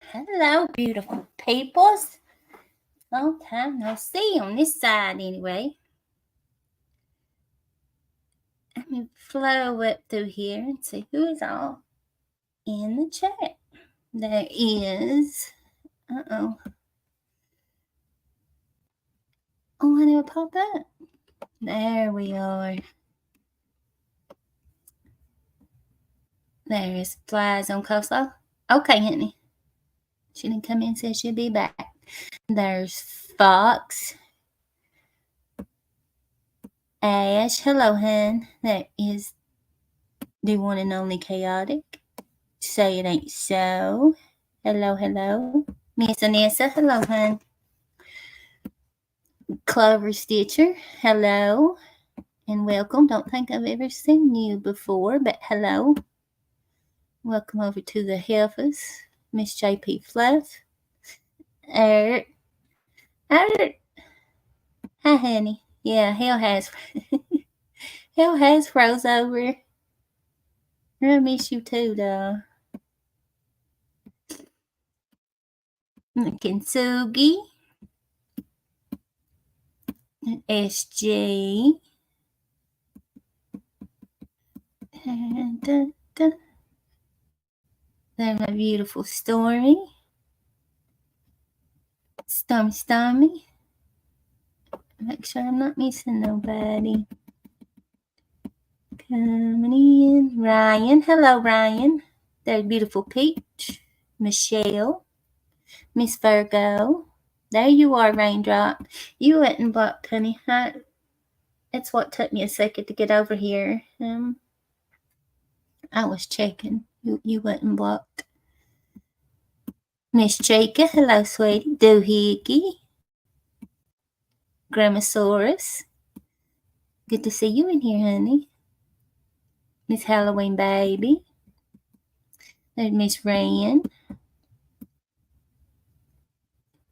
Hello, beautiful peoples. Long time no see on this side, anyway. Let me flow up through here and see who is all in the chat. There is. Oh, I never popped up. There we are. There is Flies on Coleslaw. Okay, honey. She didn't come in and said she'll be back. There's Fox. Ash. Hello, hun. There is the one and only Chaotic. Say it ain't so. Hello, hello. Miss Anissa. Hello, hun. Clover Stitcher. Hello. And welcome. Don't think I've ever seen you before, but hello. Welcome over to the Heifers. Miss JP Fluff. Hi, honey. Yeah, hell has froze over. I miss you too, though. Kintsugi. SG. There's my beautiful Stormy. Stormy. Make sure I'm not missing nobody. Coming in. Ryan. Hello, Ryan. There's beautiful Peach. Michelle. Miss Virgo. There you are, Raindrop. You wasn't blocked, honey. It's what took me a second to get over here. I was checking. You wasn't blocked. Miss Jacob. Hello, sweetie. Doohickey. Grammosaurus. Good to see you in here, honey. Miss Halloween Baby. There's Miss Rand.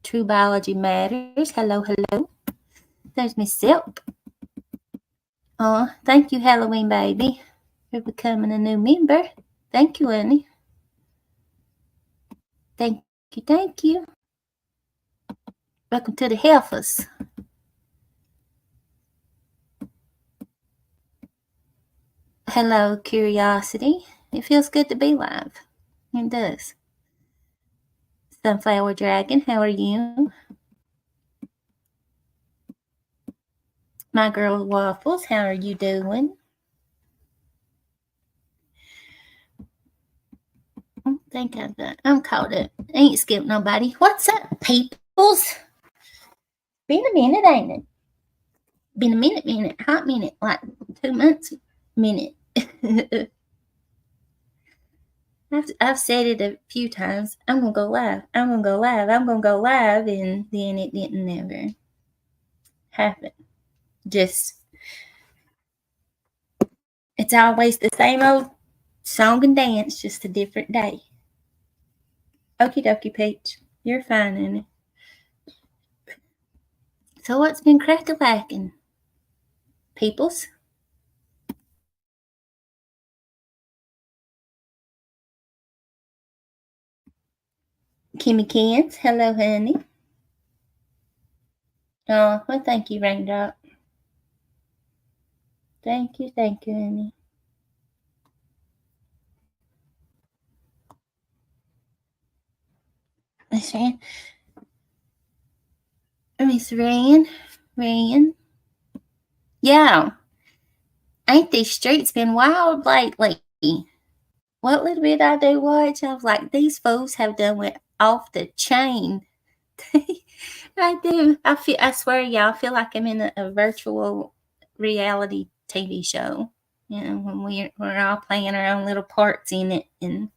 True Biology Matters. Hello, hello. There's Miss Silk. Oh, thank you, Halloween Baby, for becoming a new member. Thank you, honey. Thank you. Welcome to the Heifers. Hello, Curiosity. It feels good to be live. It does. Sunflower Dragon, how are you? My girl Waffles, how are you doing? I think I'm caught up. I ain't skipped nobody. What's up, peoples? Been a minute, ain't it? Been a minute, hot minute, like 2 months, minute. I've said it a few times. I'm gonna go live, and then it didn't never happen. Just, it's always the same old song and dance, just a different day. Okie dokie, Peach. You're fine, Annie. So what's been crack-a-lacking, peoples? Kimmy Cans, hello, honey. Oh, well, thank you, Raindrop. Thank you, honey. Miss Ryan. Yeah. Ain't these streets been wild lately? What little bit I do watch, I was like, these fools have done went off the chain. I do. I swear, y'all, I feel like I'm in a virtual reality TV show. You know, when we're all playing our own little parts in it and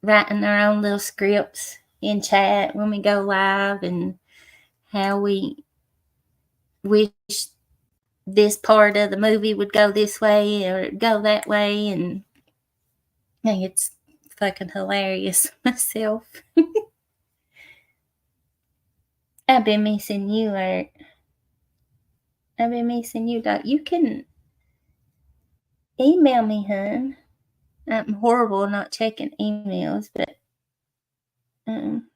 writing our own little scripts in chat when we go live, and how we wish this part of the movie would go this way or go that way, and it's fucking hilarious myself. I've been missing you, Art. I've been missing you, Doc. You can email me, hun. I'm horrible not checking emails, but um,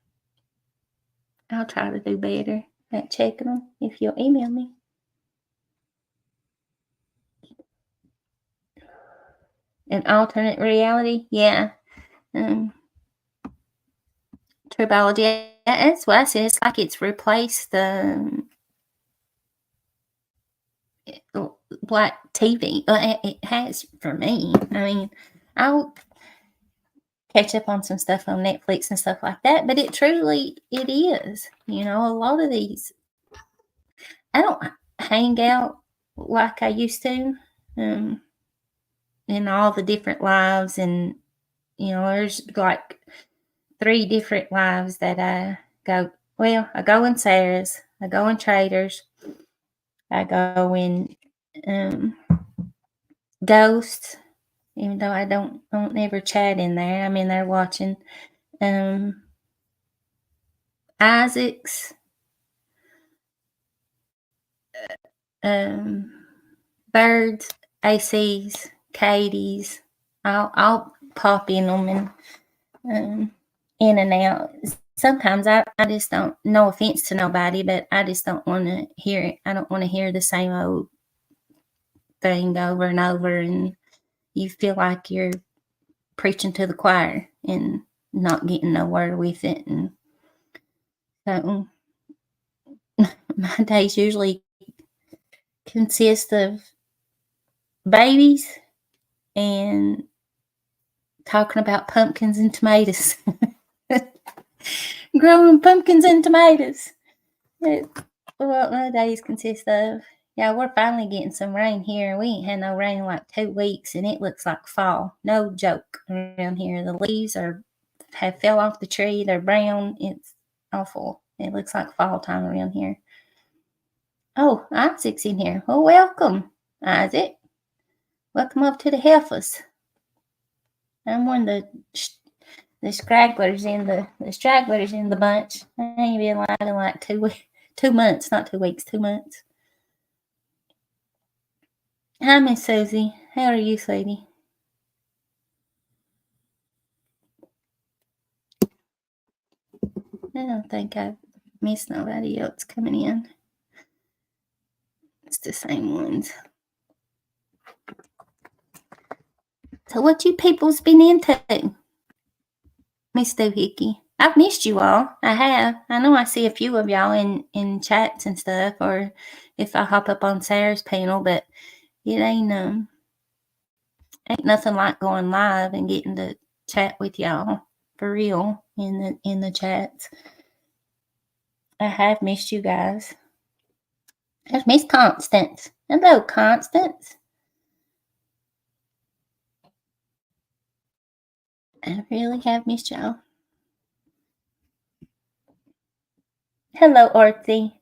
I'll try to do better at checking them if you'll email me. An alternate reality, yeah. Um, True biology. That's what I said. It's like it's replaced the like TV. It has for me. I mean, I'll catch up on some stuff on Netflix and stuff like that, but it is. You know, a lot of these I don't hang out like I used to. Um, in all the different lives, and there's like three different lives that I go. Well, I go in Sarah's, I go in Traders, I go in um, Ghost. Even though I don't ever chat in there, I'm in there watching um, Isaac's, um, Birds, AC's, Katie's. I'll pop in them and um, in and out. Sometimes I just don't. No offense to nobody, but I just don't want to hear it. I don't want to hear the same old thing over and over, and you feel like you're preaching to the choir and not getting nowhere with it. And so my days usually consist of babies and talking about pumpkins and tomatoes. Growing pumpkins and tomatoes. That's what my days consist of. Yeah, we're finally getting some rain here. We ain't had no rain in like 2 weeks, and it looks like fall. No joke around here. The leaves have fell off the tree. They're brown. It's awful. It looks like fall time around here. Oh, Isaac's in here. Well, welcome, Isaac. Welcome up to the Heifers. I'm one of the stragglers in the bunch. I ain't been alive in like 2 months, not 2 weeks, 2 months. Hi, Miss Susie. How are you, sweetie? I don't think I've missed nobody else coming in. It's the same ones. So what you people's been into? Miss Doohickey. I've missed you all. I have. I know I see a few of y'all in chats and stuff, or if I hop up on Sarah's panel, but it ain't nothing like going live and getting to chat with y'all for real in the chats. I have missed you guys. There's Miss Constance. Hello, Constance. I really have missed y'all. Hello, Artsy.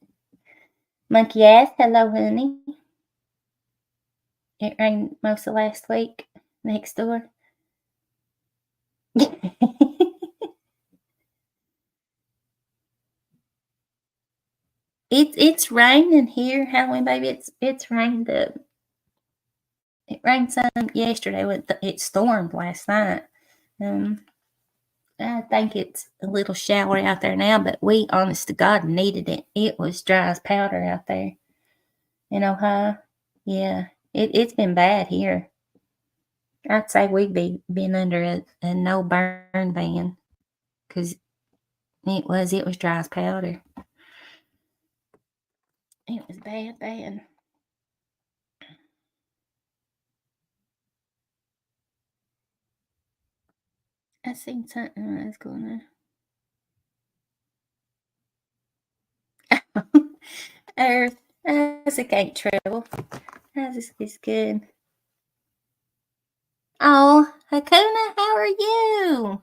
Monkey ass. Hello, honey. It rained most of last week next door. It's raining here, Halloween baby. It's rained up. It rained some yesterday. It stormed last night. I think it's a little showery out there now, but we, honest to God, needed it. It was dry as powder out there in Ohio. Yeah, it's been bad here. I'd say we've been under a no burn ban because it was dry as powder. It was bad. I seen something that's going on. Earth, Isaac ain't trouble. Isaac is good. Oh, Hakuna, how are you?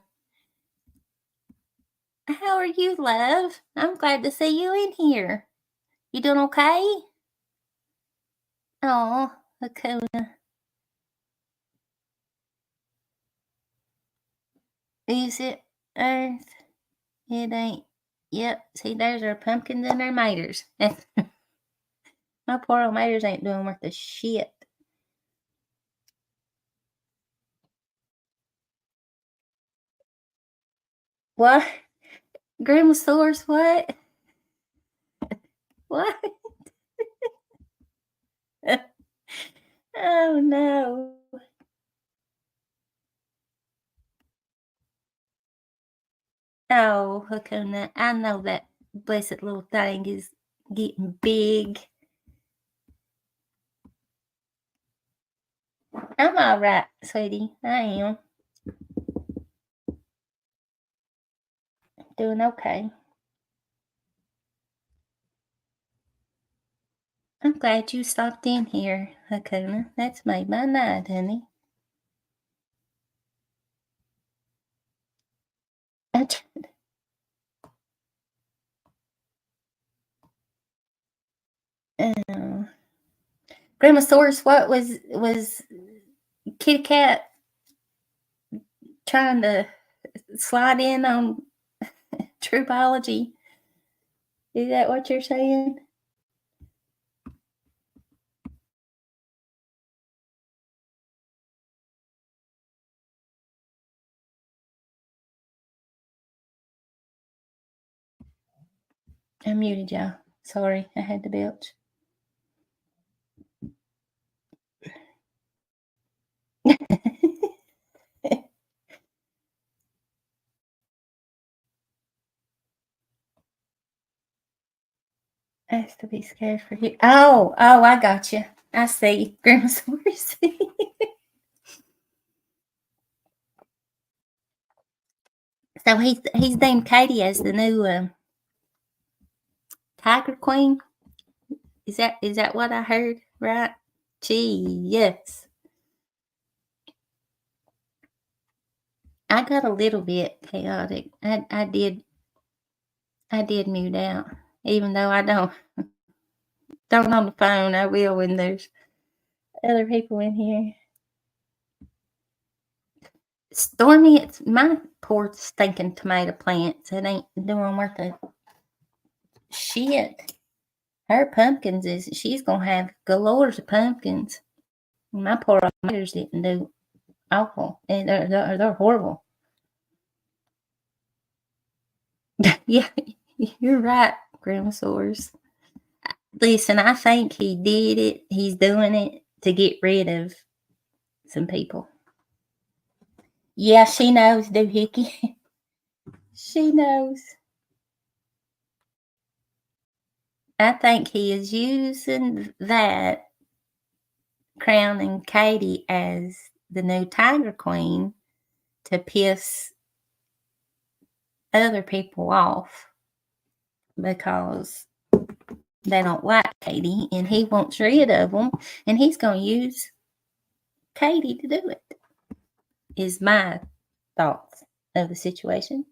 How are you, love? I'm glad to see you in here. You doing okay? Oh, Hakuna. Is it Earth? It ain't. Yep. See, there's our pumpkins and our maters. My poor old maters ain't doing worth a shit. What? Grandmasaurus what? What? Oh, no. Oh, Hakuna, I know that blessed little thing is getting big. I'm alright, sweetie. I am. Doing okay. I'm glad you stopped in here, Hakuna. That's made my night, honey. Uh, Grandmasaurus, what was Kitty Cat trying to slide in on true biology? Is that what you're saying? I muted y'all. Sorry, I had to belch. Has to be scared for you. Oh, I got you. I see. Grandmasaurus. So he's named Katie as the new Tiger Queen. Is that what I heard? Right? Gee, yes. I got a little bit chaotic. I did mute out, even though I don't on the phone. I will when there's other people in here. Stormy, it's my poor stinking tomato plants. It ain't doing worth a shit. Her pumpkins she's gonna have galores of pumpkins. My poor tomatoes didn't do awful. And they're horrible. Yeah, you're right, Grandmasaurus. Listen, I think he did it. He's doing it to get rid of some people. Yeah, she knows, doohickey. She knows. I think he is using that, crowning Katie as the new Tiger Queen, to piss other people off because they don't like Katie and he wants rid of them, and he's going to use Katie to do it, is my thoughts of the situation.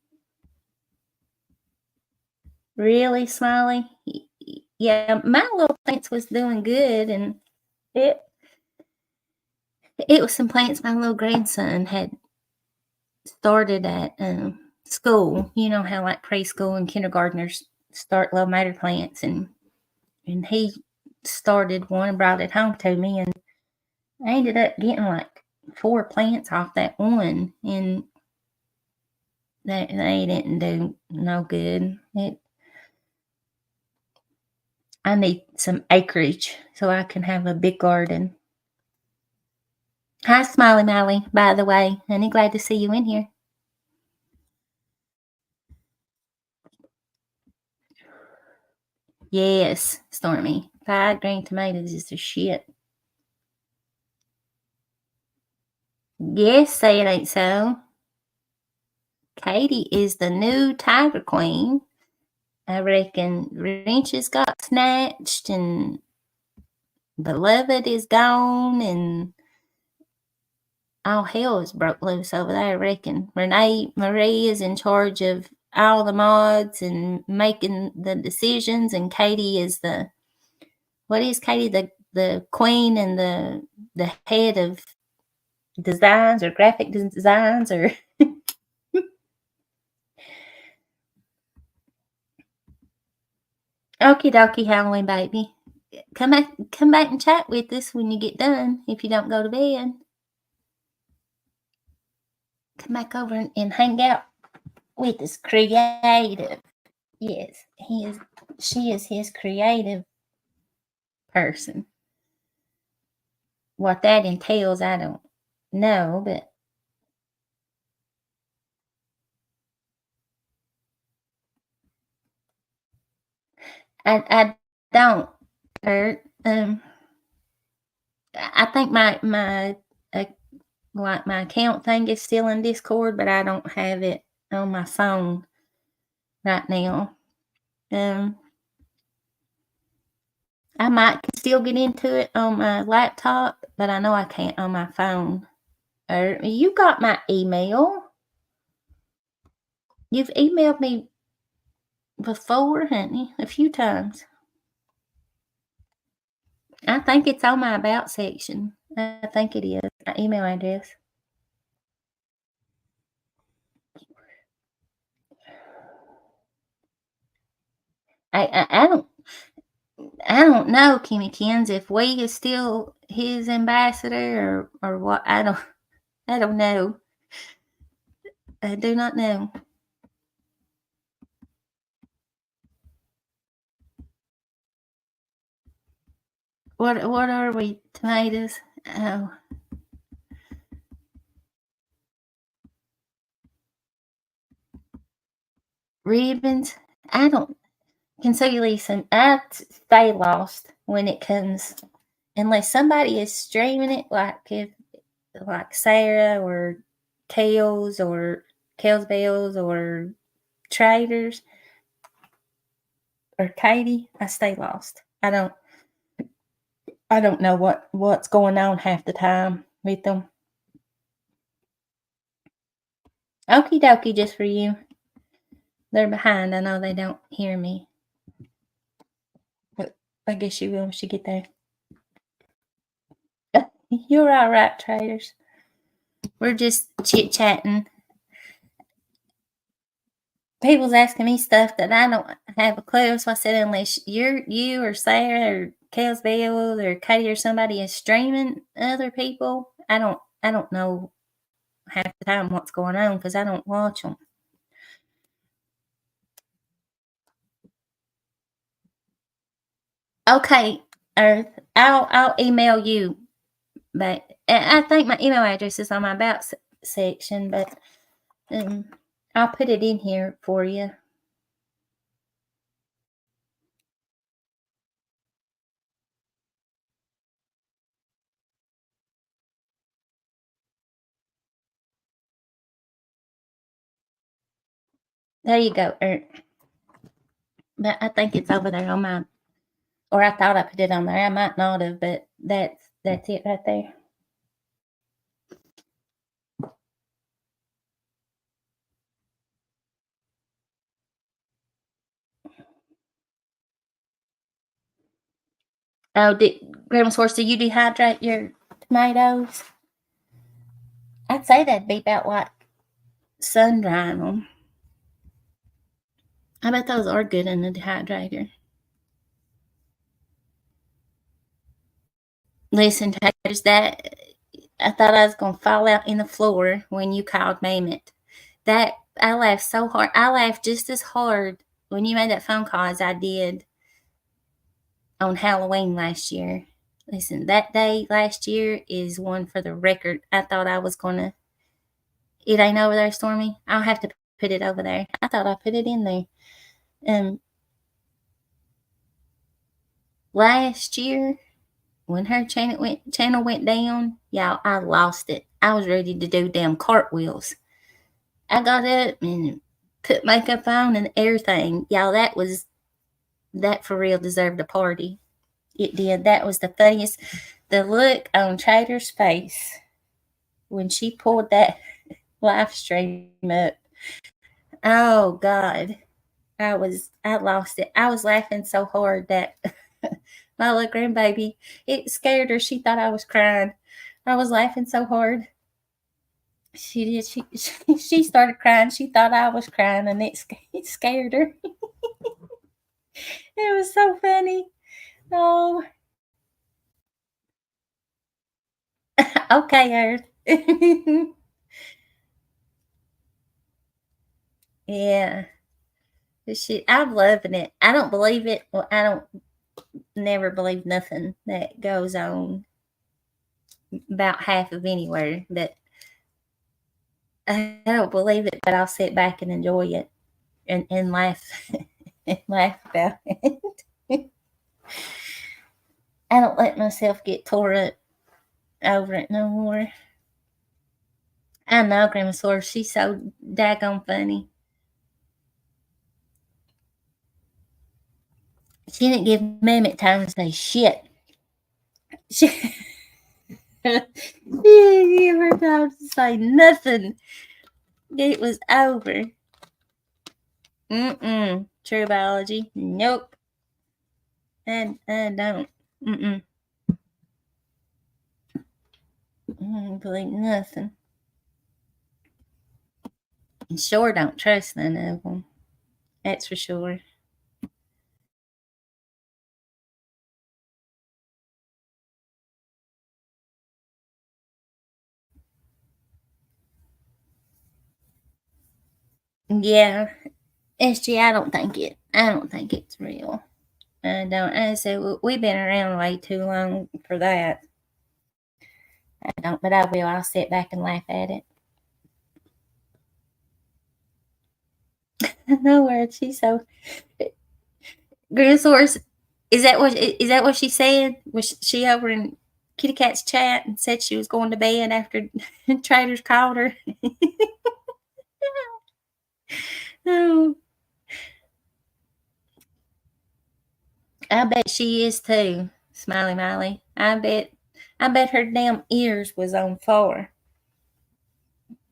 Really, Smiley? Yeah, my little plants was doing good, and it was some plants my little grandson had started at school. You know how like preschool and kindergartners start little matter plants, and he started one and brought it home to me, and I ended up getting like 4 plants off that one, and they didn't do no good. I need some acreage so I can have a big garden. Hi, Smiley Mally, by the way, honey. Glad to see you in here. Yes, Stormy. Fried green tomatoes is the shit. Yes, say it ain't so. Katie is the new Tiger Queen. I reckon Wrenches got snatched and Beloved is gone and all hell is broke loose over there, I reckon. Renee Marie is in charge of all the mods and making the decisions, and Katie is what is Katie? The queen and the head of designs or graphic designs or okie dokie, Halloween baby. Come back and chat with us when you get done if you don't go to bed. Come back over and hang out. with his creative. Yes, he is. She is his creative person. What that entails, I don't know, but I don't. Or, I think uh, my account thing is still in Discord, but I don't have it on my phone right now. Um, I might still get into it on my laptop, but I know I can't on my phone. Or you got my email. You've emailed me before, honey, a few times. I think it's on my about section. I think it is. My email address. I don't know, Kimmy Kins, if we is still his ambassador or what. I don't know. I do not know. What are we? Tomatoes? Oh, ribbons? I don't. Can tell you, Lisa, I stay lost when it comes unless somebody is streaming it, like Sarah or Kels Bells or Traders or Katie. I stay lost. I don't know what's going on half the time with them. Okie dokie, just for you. They're behind. I know they don't hear me, but I guess you will when she get there. You're all right, Traders. We're just chit chatting. People's asking me stuff that I don't have a clue. So I said, unless you or Sarah or Kels Bell or Katie or somebody is streaming other people, I don't know half the time what's going on because I don't watch them. Okay, Earth, I'll email you, but I think my email address is on my about section, but um, I'll put it in here for you. There you go, Earth. But I think it's over there on my, or I thought I put it on there. I might not have, but that's it right there. Oh, Grandma's horse, do you dehydrate your tomatoes? I'd say that'd be about like sun drying them. I bet those are good in the dehydrator. Listen, Taters, that I thought I was gonna fall out in the floor when you called Mammoth. That I laughed so hard. I laughed just as hard when you made that phone call as I did on Halloween last year. Listen, that day last year is one for the record. I thought I was gonna. It ain't over there, Stormy. I'll have to put it over there. I thought I put it in there. Um, last year when her channel went down, y'all, I lost it. I was ready to do damn cartwheels. I got up and put makeup on and everything. Y'all, that for real deserved a party. It did. That was the funniest. The look on Trader's face when she pulled that live stream up. Oh God. I lost it. I was laughing so hard that my little grandbaby, it scared her. She thought I was crying. I was laughing so hard. She did. She started crying. She thought I was crying, and it scared her. It was so funny. Oh, okay, Earth. Yeah. I'm loving it. I don't believe it. Well, I don't never believe nothing that goes on about half of anywhere. But I don't believe it, but I'll sit back and enjoy it and laugh and laugh about it. I don't let myself get tore up over it no more. I know Grandma Sora, she's so daggone funny. She didn't give Mehmet time to say shit. She didn't give her time to say nothing. It was over. True biology. Nope. I don't. Mm-mm. I don't believe nothing. And sure don't trust none of them. That's for sure. Yeah. SG, I don't think it's real. I don't. I said we've been around way too long for that. I don't, but I will. I'll sit back and laugh at it. No words. She's so. Granosaurus. Is that what she said? Was she over in Kitty Cat's chat and said she was going to bed after Traders called her? Oh, I bet she is too, Smiley Miley. I bet her damn ears was on fire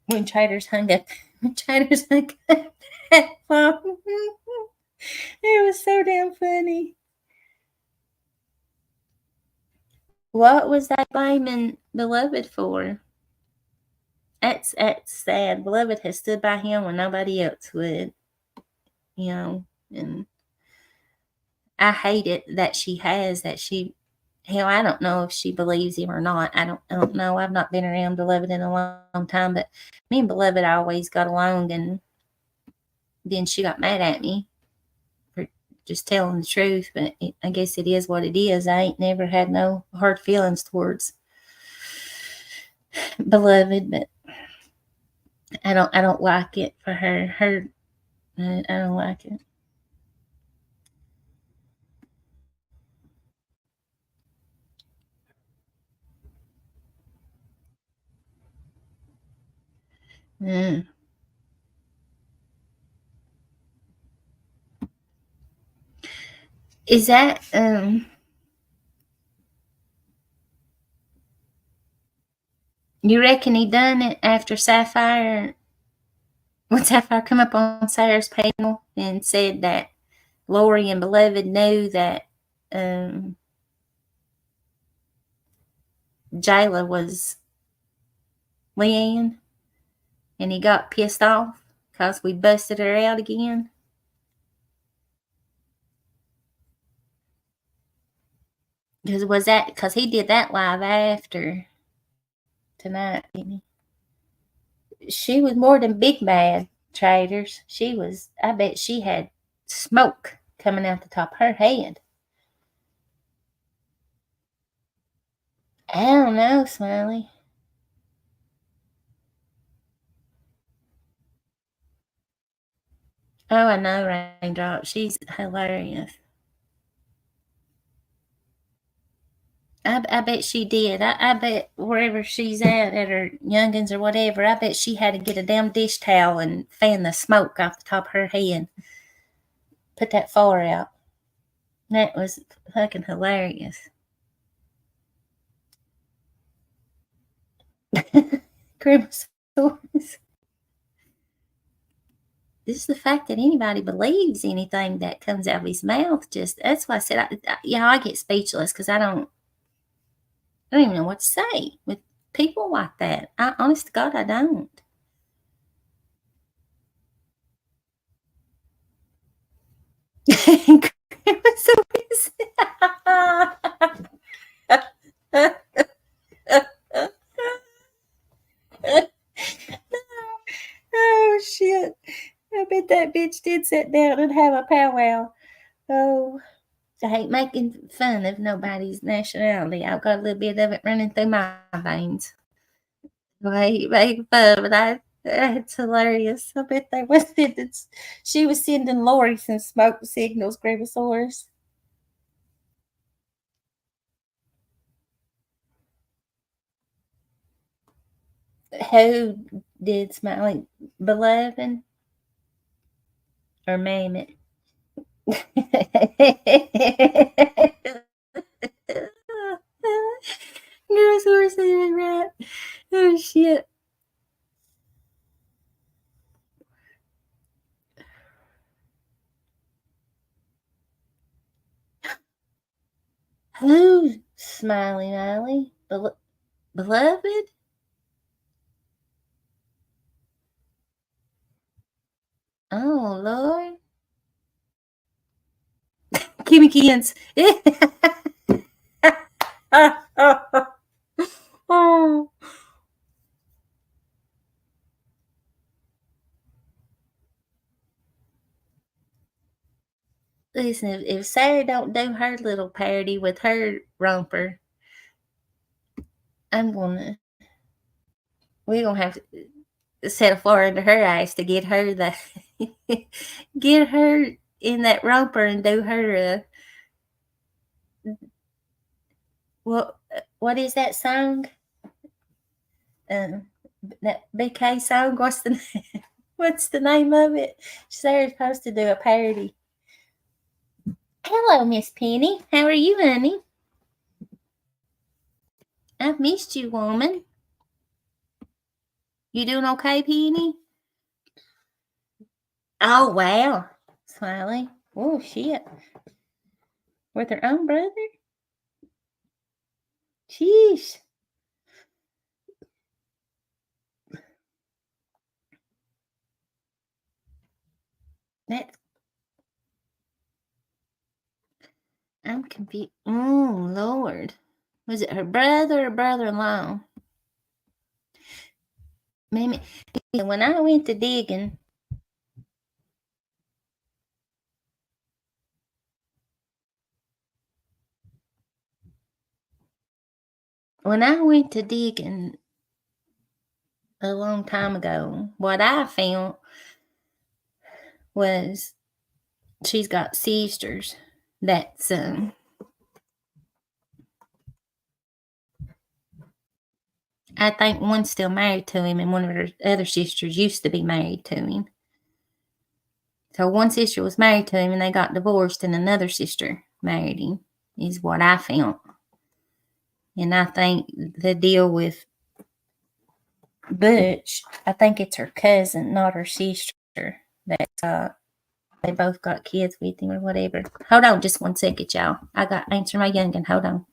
when Traders hung up. When Traders hung up that phone. It was so damn funny. What was I blaming Beloved for? That's sad. Beloved has stood by him when nobody else would, and I hate it that she has that she. Hell, I don't know if she believes him or not. I don't know. I've not been around Beloved in a long time, but me and Beloved always got along, and then she got mad at me for just telling the truth. But I guess it is what it is. I ain't never had no hard feelings towards Beloved, but I don't like it for her. I don't like it. Mm. Is that you reckon he done it after Sapphire when Sapphire come up on Sarah's panel and said that Lori and Beloved knew that um Jayla was Leanne and he got pissed off because we busted her out again? Because was that because he did that live after tonight, didn't he? She was more than big mad, traders. She was, I bet she had smoke coming out the top of her head. I don't know, Smiley. Oh, I know, Raindrop. She's hilarious. I bet she did. I bet wherever she's at her youngins or whatever, I bet she had to get a damn dish towel and fan the smoke off the top of her head. Put that fire out. That was fucking hilarious. Cremosaurus. Just the fact that anybody believes anything that comes out of his mouth, just that's why I said, I get speechless because I don't even know what to say with people like that. Honest to God, I don't. Cremosaurus. Oh shit! I bet that bitch did sit down and have a powwow. Oh, I hate making fun of nobody's nationality. I've got a little bit of it running through my veins. I hate making fun, but it's hilarious. I bet they was sending, she was sending Lori some smoke signals, Grimasaurus. Who did Smiley? Beloved or Mammoth? Grimasaurus said it right. Oh, shit. Who's Smiling Alley? Beloved? Oh, Lord. Kimmy Kins. Oh. Listen, if Sarah don't do her little parody with her romper, I'm gonna we're gonna have to set a floor under her eyes to get her the get her in that romper and do her what is that song? That BK song. What's the name of it? Sarah's supposed to do a parody. Hello, Miss Penny. How are you, honey? I've missed you, woman. You doing okay, Penny? Oh, wow. Smiley. Oh, shit. With her own brother? Sheesh. That's, I'm confused. Oh, Lord. Was it her brother or brother-in-law? Maybe. When I went to digging, a long time ago, what I found was she's got sisters that's I think one's still married to him and one of her other sisters used to be married to him. So one sister was married to him and they got divorced and another sister married him, is what I found. And I think the deal with Butch, I think it's her cousin, not her sister, that they both got kids with him or whatever. Hold on just 1 second, y'all. I got to answer my youngin'. Hold on.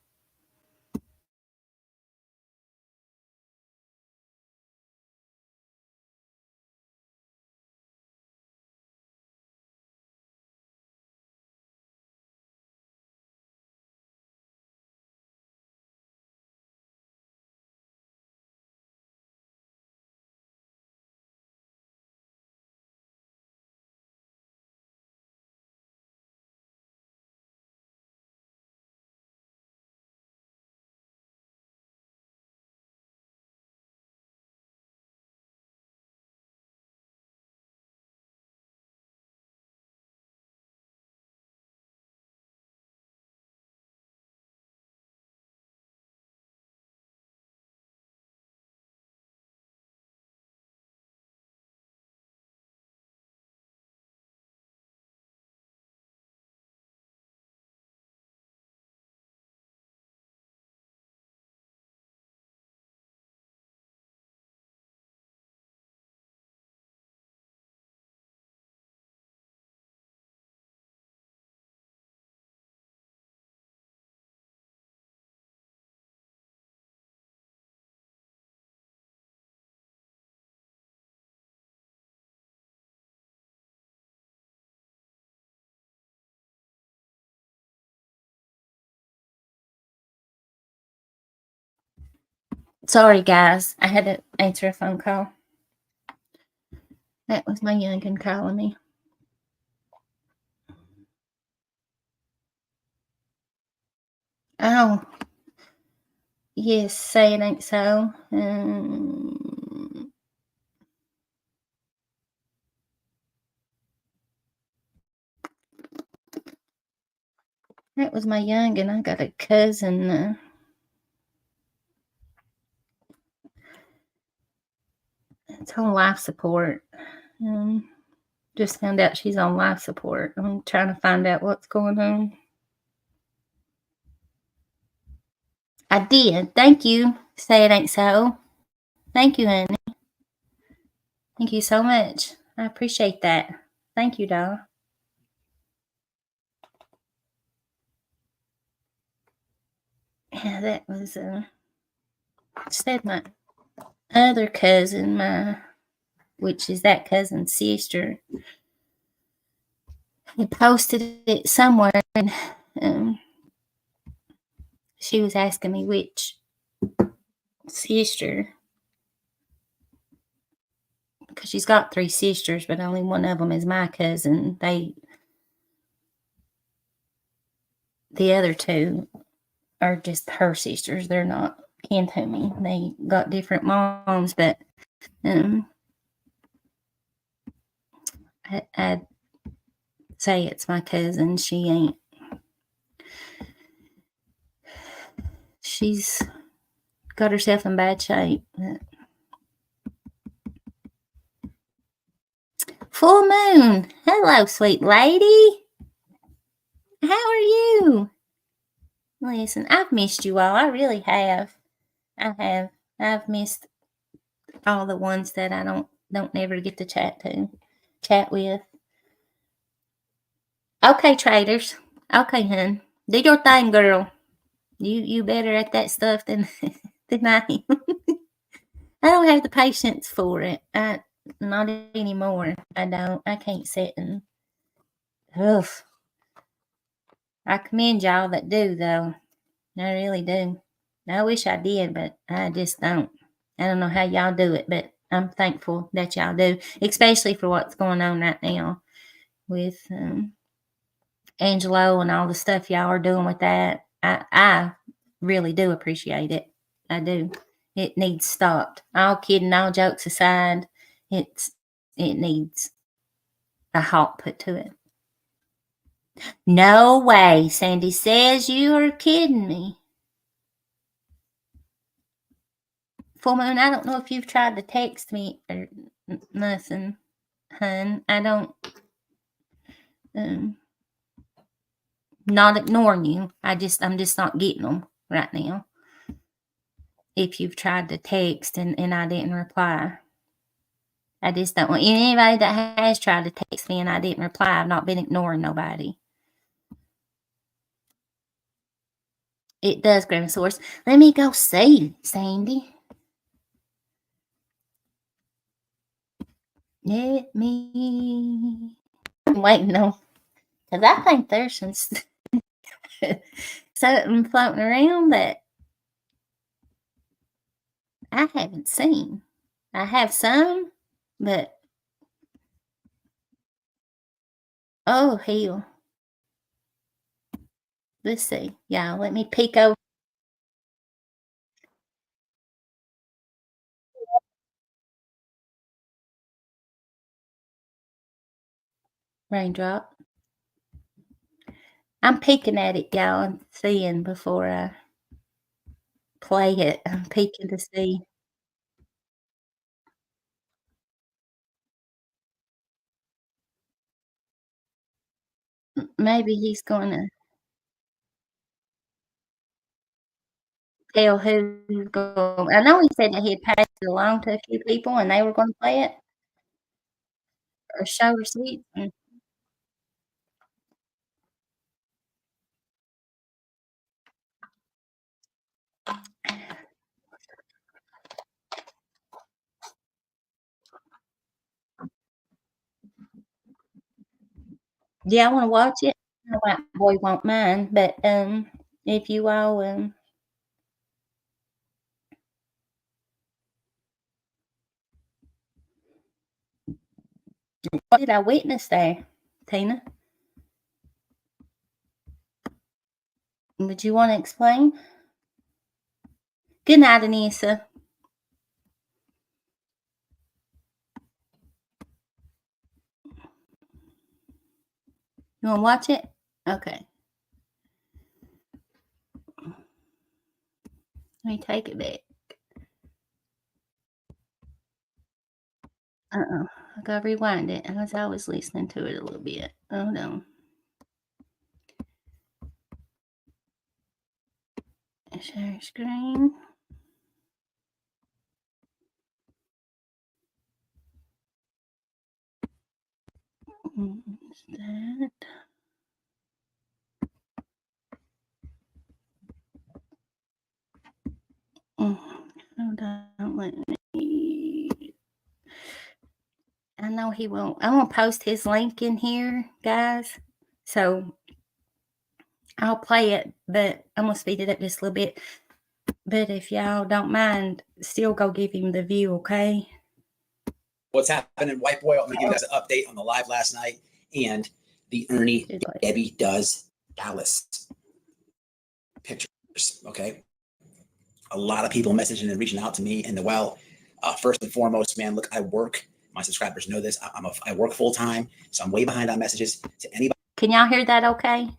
Sorry, guys. I had to answer a phone call. That was my youngin' calling me. Oh, yes, say it ain't so. That was my young, and I got a cousin. It's on life support. Um, just found out she's on life support. I'm trying to find out what's going on. I did. Thank you. Say it ain't so. Thank you, honey. Thank you so much. I appreciate that. Thank you, doll. Yeah, that was said my other cousin, which is that cousin's sister, he posted it somewhere, and um, she was asking me which sister, because she's got three sisters, but only one of them is my cousin. The other two are just her sisters. They're not kin to me. They got different moms, but um, I'd say it's my cousin. She ain't. She's got herself in bad shape. Full moon. Hello, sweet lady. How are you? Listen, I've missed you all. I really have. I have. I've missed all the ones that I don't ever get to chat with. Okay, traders. Okay, hun. Do your thing, girl. You better at that stuff than than I am. I don't have the patience for it. Not anymore. I don't. I can't sit and. Ugh. I commend y'all that do, though. I really do. I wish I did, but I just don't. I don't know how y'all do it, but I'm thankful that y'all do, especially for what's going on right now with Angelo and all the stuff y'all are doing with that. I really do appreciate it. I do. It needs stopped. All kidding, all jokes aside, it needs a halt put to it. No way, Sandy says. You are kidding me. Full moon, I don't know if you've tried to text me or nothing, hun. I don't. Um, not ignoring you. I'm just not getting them right now. If you've tried to text and I didn't reply, I just don't want anybody that has tried to text me and I didn't reply. I've not been ignoring nobody. It does, Grandmasaurus. Let me go see, Sandy. Let me. I'm waiting on, because I think there's some something floating around that I haven't seen. I have some, but oh hell. Let's see. Yeah, let me peek over. Raindrop. I'm peeking at it, y'all, and seeing before I play it. I'm peeking to see. Maybe he's gonna tell who's going. I know he said that he had passed it along to a few people and they were gonna play it or show receipts. Yeah, I wanna watch it. My white boy won't mind, but, if you all, what did I witness there, Tina? Would you want to explain? Good night, Anissa. You want to watch it? Okay. Let me take it back. I gotta rewind it. I was listening to it a little bit. Oh no. Share screen. Is that? Hold on, let me. I know he won't. I'm gonna post his link in here, guys. So I'll play it, but I'm gonna speed it up just a little bit. But if y'all don't mind, still go give him the view, okay? What's happening, White Boy? I'm gonna give you guys an update on the live last night and the Ernie Debbie Does Dallas pictures. Okay, a lot of people messaging and reaching out to me, and first and foremost, man, look, I work. My subscribers know this. I work full time, so I'm way behind on messages to anybody. Can y'all hear that? Okay.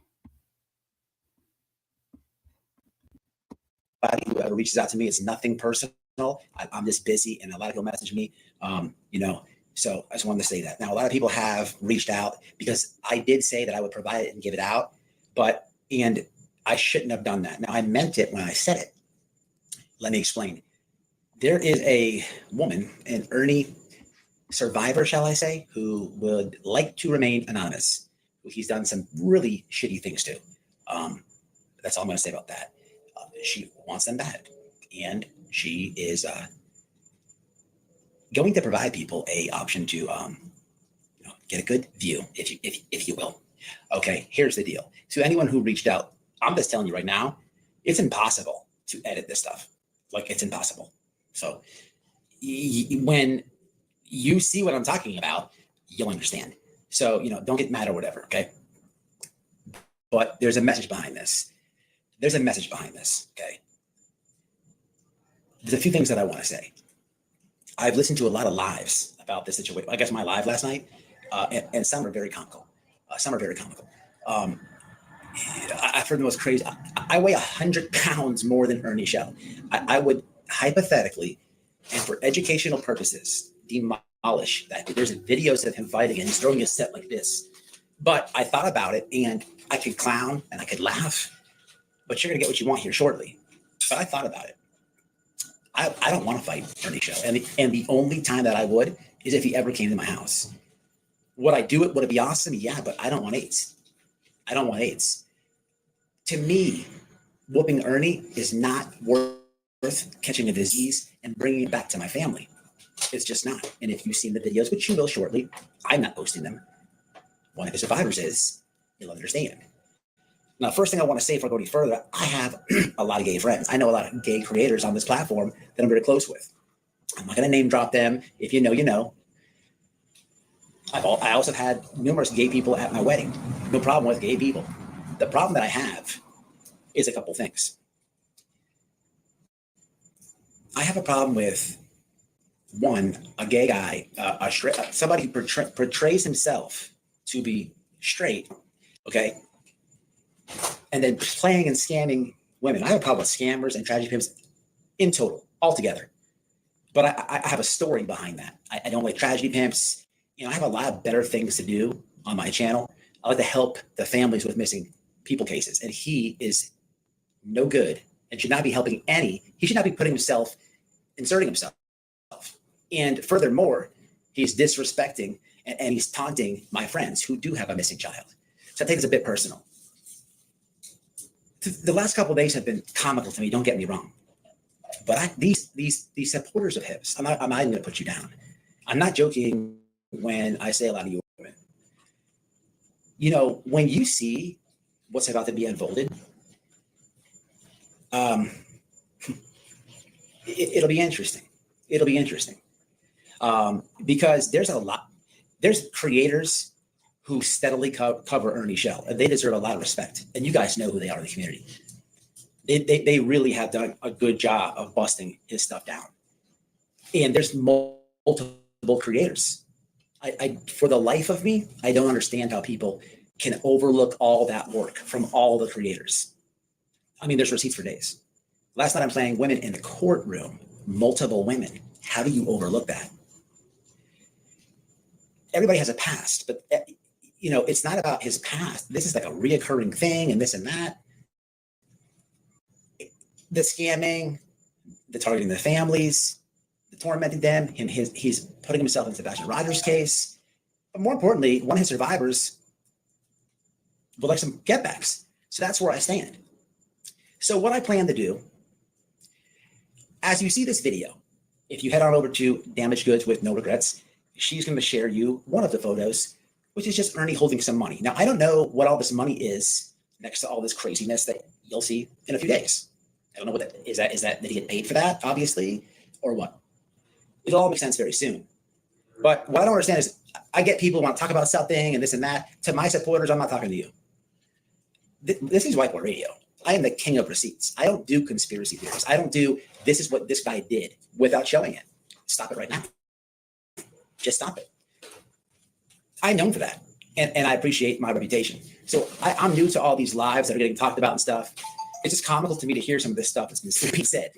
Whoever reaches out to me, it's nothing personal. I'm just busy, and a lot of people message me. So I just wanted to say that. Now, a lot of people have reached out because I did say that I would provide it and give it out, and I shouldn't have done that. Now, I meant it when I said it. Let me explain. There is a woman, an Ernie survivor, shall I say, who would like to remain anonymous. He's done some really shitty things to. That's all I'm going to say about that. She wants them back, and she is going to provide people a option to get a good view, if you will. Okay, here's the deal. To anyone who reached out, I'm just telling you right now, it's impossible to edit this stuff. Like, it's impossible. So when you see what I'm talking about, you'll understand. So, don't get mad or whatever, okay? But there's a message behind this. Okay? There's a few things that I want to say. I've listened to a lot of lives about this situation. I guess my live last night, and some are very comical. I've heard the most crazy. I weigh 100 pounds more than Ernie Shell. I would hypothetically, and for educational purposes, demolish that. There's videos of him fighting and he's throwing a set like this. But I thought about it, and I could clown and I could laugh, but you're going to get what you want here shortly. But I thought about it. I don't want to fight Ernie Shell. And the only time that I would is if he ever came to my house. Would I do it? Would it be awesome? Yeah, but I don't want AIDS. To me, whooping Ernie is not worth catching a disease and bringing it back to my family. It's just not. And if you've seen the videos, which you will shortly, I'm not posting them. One of the survivors is, you'll understand. Now, first thing I want to say before I go any further, I have a lot of gay friends. I know a lot of gay creators on this platform that I'm very close with. I'm not going to name drop them. If you know, you know. I also had numerous gay people at my wedding. No problem with gay people. The problem that I have is a couple things. I have a problem with, one, a gay guy, somebody who portrays himself to be straight, okay, and then playing and scamming women. I have a problem with scammers and tragedy pimps in total, altogether. But I have a story behind that. I don't like tragedy pimps. I have a lot of better things to do on my channel. I like to help the families with missing people cases. And he is no good and should not be helping any. He should not be inserting himself. And furthermore, he's disrespecting and he's taunting my friends who do have a missing child. So I think it's a bit personal. The last couple of days have been comical to me, don't get me wrong. But these supporters of his, I'm not even going to put you down. I'm not joking when I say a lot of you women. When you see what's about to be unfolded, it'll be interesting. Because there's creators who steadily cover Ernie Shell, and they deserve a lot of respect. And you guys know who they are in the community. They really have done a good job of busting his stuff down. And there's multiple creators. I for the life of me, I don't understand how people can overlook all that work from all the creators. I mean, there's receipts for days. Last night I'm playing women in the courtroom, multiple women. How do you overlook that? Everybody has a past, but it's not about his past. This is like a reoccurring thing and this and that. The scamming, the targeting the families, the tormenting them, he's putting himself into Sebastian Rogers' case. But more importantly, one of his survivors would like some getbacks. So that's where I stand. So what I plan to do, as you see this video, if you head on over to Damaged Goods with No Regrets, she's going to share you one of the photos, which is just Ernie holding some money. Now, I don't know what all this money is next to all this craziness that you'll see in a few days. I don't know what that is. Did he get paid for that, obviously, or what? It'll all make sense very soon. But what I don't understand is I get people who want to talk about something and this and that. To my supporters, I'm not talking to you. This is Whiteboard Radio. I am the king of receipts. I don't do conspiracy theories. I don't do this is what this guy did without showing it. Stop it right now. Just stop it. I'm known for that. And I appreciate my reputation. So I'm new to all these lives that are getting talked about and stuff. It's just comical to me to hear some of this stuff that's been said.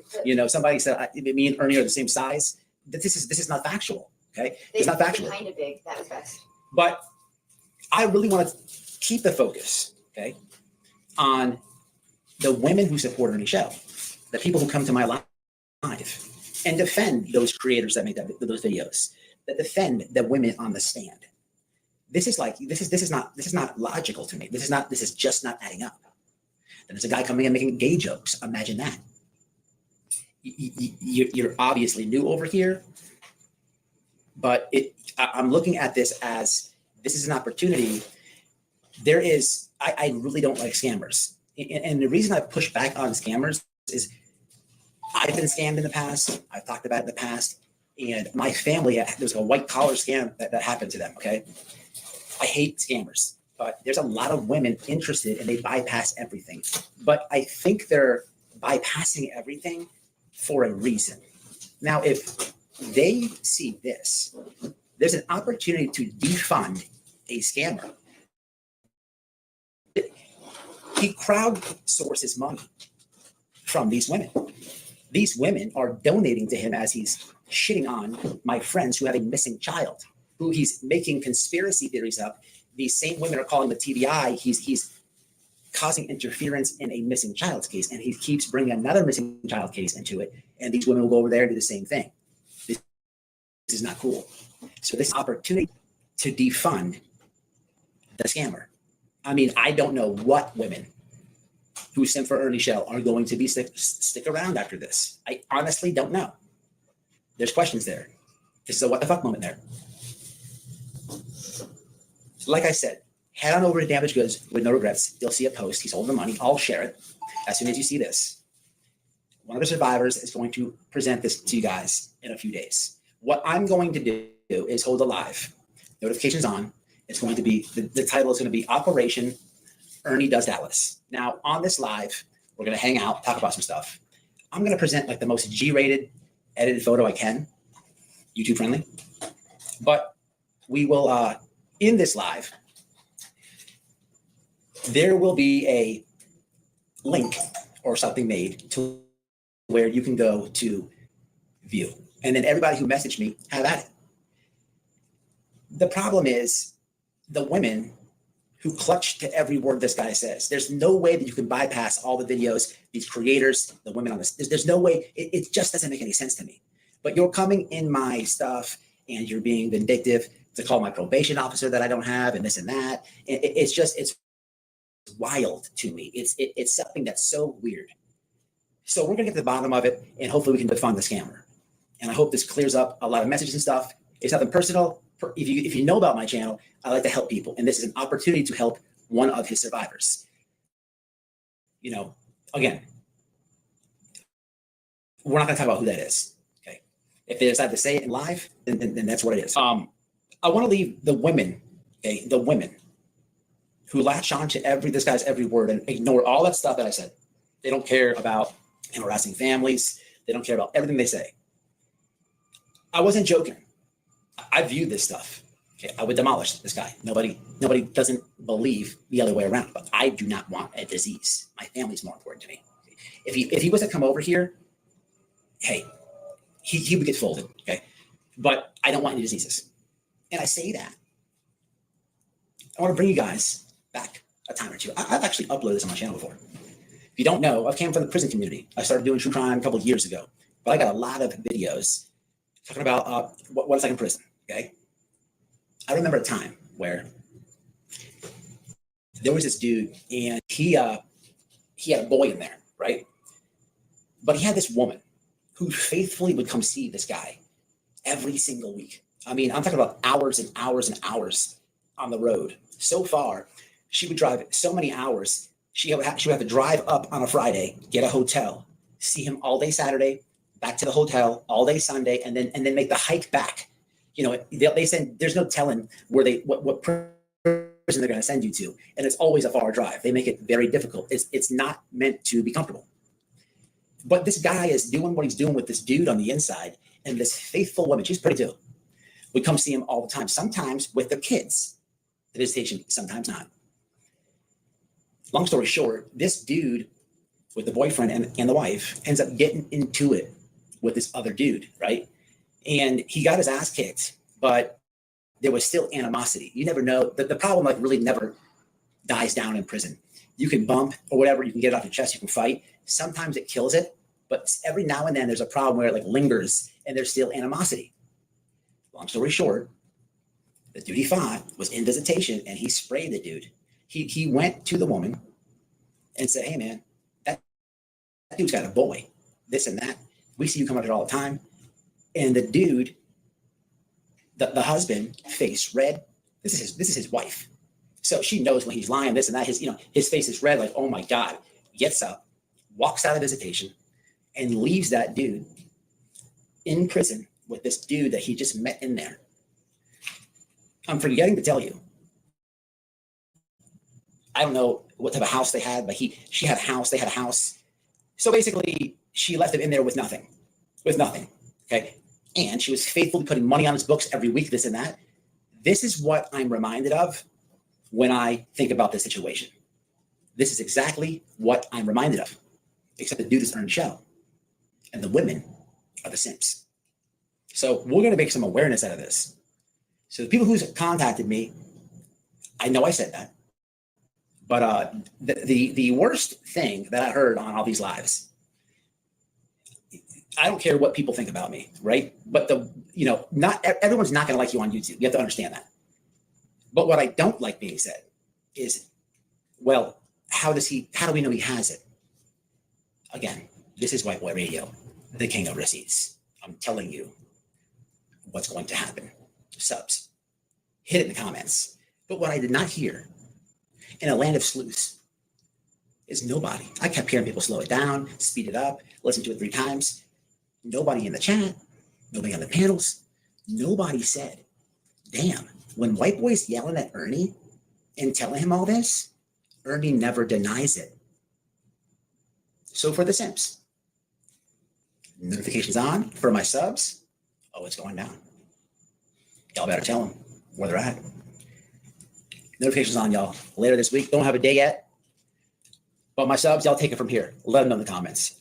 Somebody said me and Ernie are the same size. This is not factual. Okay, it's not factual. Kind of big. That was best. But I really want to keep the focus, okay, on the women who support Ernie Show, the people who come to my live and defend those creators that make those videos, that defend the women on the stand. This is not logical to me. This is just not adding up. Then there's a guy coming in making gay jokes. Imagine that. You're obviously new over here, but I'm looking at this as this is an opportunity. I really don't like scammers. And the reason I push back on scammers is I've been scammed in the past. I've talked about it in the past. And my family, there was a white collar scam that happened to them, okay? I hate scammers, but there's a lot of women interested and they bypass everything. But I think they're bypassing everything for a reason. Now, if they see this, there's an opportunity to defund a scammer. He crowdsources money from these women. These women are donating to him as he's shitting on my friends who have a missing child, who he's making conspiracy theories up. These same women are calling the TBI. He's causing interference in a missing child's case, and he keeps bringing another missing child case into it. And these women will go over there and do the same thing. This is not cool. So this opportunity to defund the scammer. I mean, I don't know what women who simp for Ernie Show are going to be stick around after this. I honestly don't know. There's questions there. This is a what the fuck moment there. So like I said, head on over to Damaged Goods with No Regrets. You'll see a post. He's holding the money. I'll share it as soon as you see this. One of the survivors is going to present this to you guys in a few days. What I'm going to do is hold a live. Notifications on. It's going to be, the title is going to be Operation Ernie Does Dallas. Now, on this live, we're going to hang out, talk about some stuff. I'm going to present like the most G-rated edited photo I can, YouTube friendly. But we will, in this live, there will be a link or something made to where you can go to view. And then everybody who messaged me, have at it. The problem is the women who clutch to every word this guy says. There's no way that you can bypass all the videos, these creators, the women on this. There's no way. It just doesn't make any sense to me. But you're coming in my stuff and you're being vindictive to call my probation officer that I don't have and this and that. It's wild to me. It's something that's so weird. So we're gonna get to the bottom of it and hopefully we can defund the scammer. And I hope this clears up a lot of messages and stuff. It's nothing personal. If you know about my channel, I like to help people. And this is an opportunity to help one of his survivors. You know, again, we're not gonna talk about who that is, okay? If they decide to say it in live, then that's what it is. I wanna leave the women, okay, the women who latch on to this guy's every word and ignore all that stuff that I said. They don't care about harassing families. They don't care about everything they say. I wasn't joking. I viewed this stuff. Okay, I would demolish this guy. Nobody doesn't believe the other way around. But I do not want a disease. My family's more important to me. If he was to come over here, hey, he would get folded. Okay, but I don't want any diseases. And I say that I want to bring you guys back a time or two. I've actually uploaded this on my channel before. If you don't know, I came from the prison community. I started doing true crime a couple of years ago, but I got a lot of videos talking about what it's like in prison. Okay, I remember a time where there was this dude, and he had a boy in there, right? But he had this woman who faithfully would come see this guy every single week. I mean, I'm talking about hours and hours and hours on the road. So far, she would drive so many hours. She would have to drive up on a Friday, get a hotel, see him all day Saturday, back to the hotel all day Sunday, and then make the hike back. You know, they send. There's no telling where what prison they're going to send you to, and it's always a far drive. They make it very difficult. It's not meant to be comfortable. But this guy is doing what he's doing with this dude on the inside, and this faithful woman, she's pretty too, would come see him all the time. Sometimes with their kids, the visitation, sometimes not. Long story short, this dude with the boyfriend and the wife ends up getting into it with this other dude, right? And he got his ass kicked, but there was still animosity. You never know. The problem like really never dies down in prison. You can bump or whatever, you can get it off your chest, you can fight. Sometimes it kills it, but every now and then there's a problem where it like lingers and there's still animosity. Long story short, the dude he fought was in visitation and he sprayed the dude. He went to the woman and said, hey man, that dude's got a boy, this and that. We see you come up here all the time. And the dude, the husband, face red. This is his wife. So she knows when he's lying, this and that. His face is red, like, oh my God. Gets up, walks out of visitation, and leaves that dude in prison with this dude that he just met in there. I'm forgetting to tell you. I don't know what type of house they had, but she had a house, they had a house. So basically, she left him in there with nothing. Okay. And she was faithfully putting money on his books every week, this and that. This is what I'm reminded of when I think about this situation. This is exactly what I'm reminded of, except the dude is earned shell and the women are the simps. So we're going to make some awareness out of this. So the people who's contacted me, I know I said that, but the worst thing that I heard on all these lives, I don't care what people think about me, right? But not everyone's not going to like you on YouTube. You have to understand that. But what I don't like being said is, well, how do we know he has it? Again, this is White Boy Radio, the king of receipts. I'm telling you what's going to happen. Subs, hit it in the comments. But what I did not hear in a land of sleuths is nobody. I kept hearing people slow it down, speed it up, listen to it 3 times. Nobody in the chat, nobody on the panels, nobody said, damn, when White Boy's yelling at Ernie and telling him all this, Ernie never denies it. So for the simps, notifications on for my subs. Oh, it's going down. Y'all better tell them where they're at. Notifications on, y'all. Later this week. Don't have a day yet. But my subs, y'all take it from here. Let them know in the comments.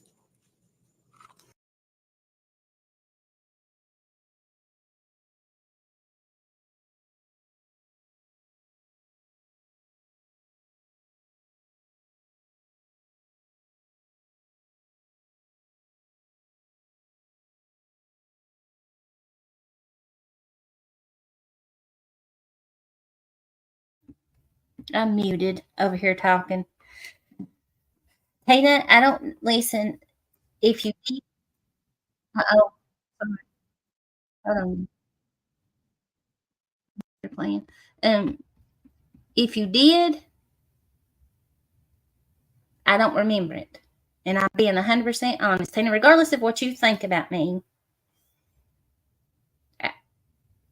I'm muted over here talking. Tina, I don't listen. If you did, oh, sorry. Hold on. You're playing. If you did, I don't remember it. And I'm being 100% honest. Tina, regardless of what you think about me,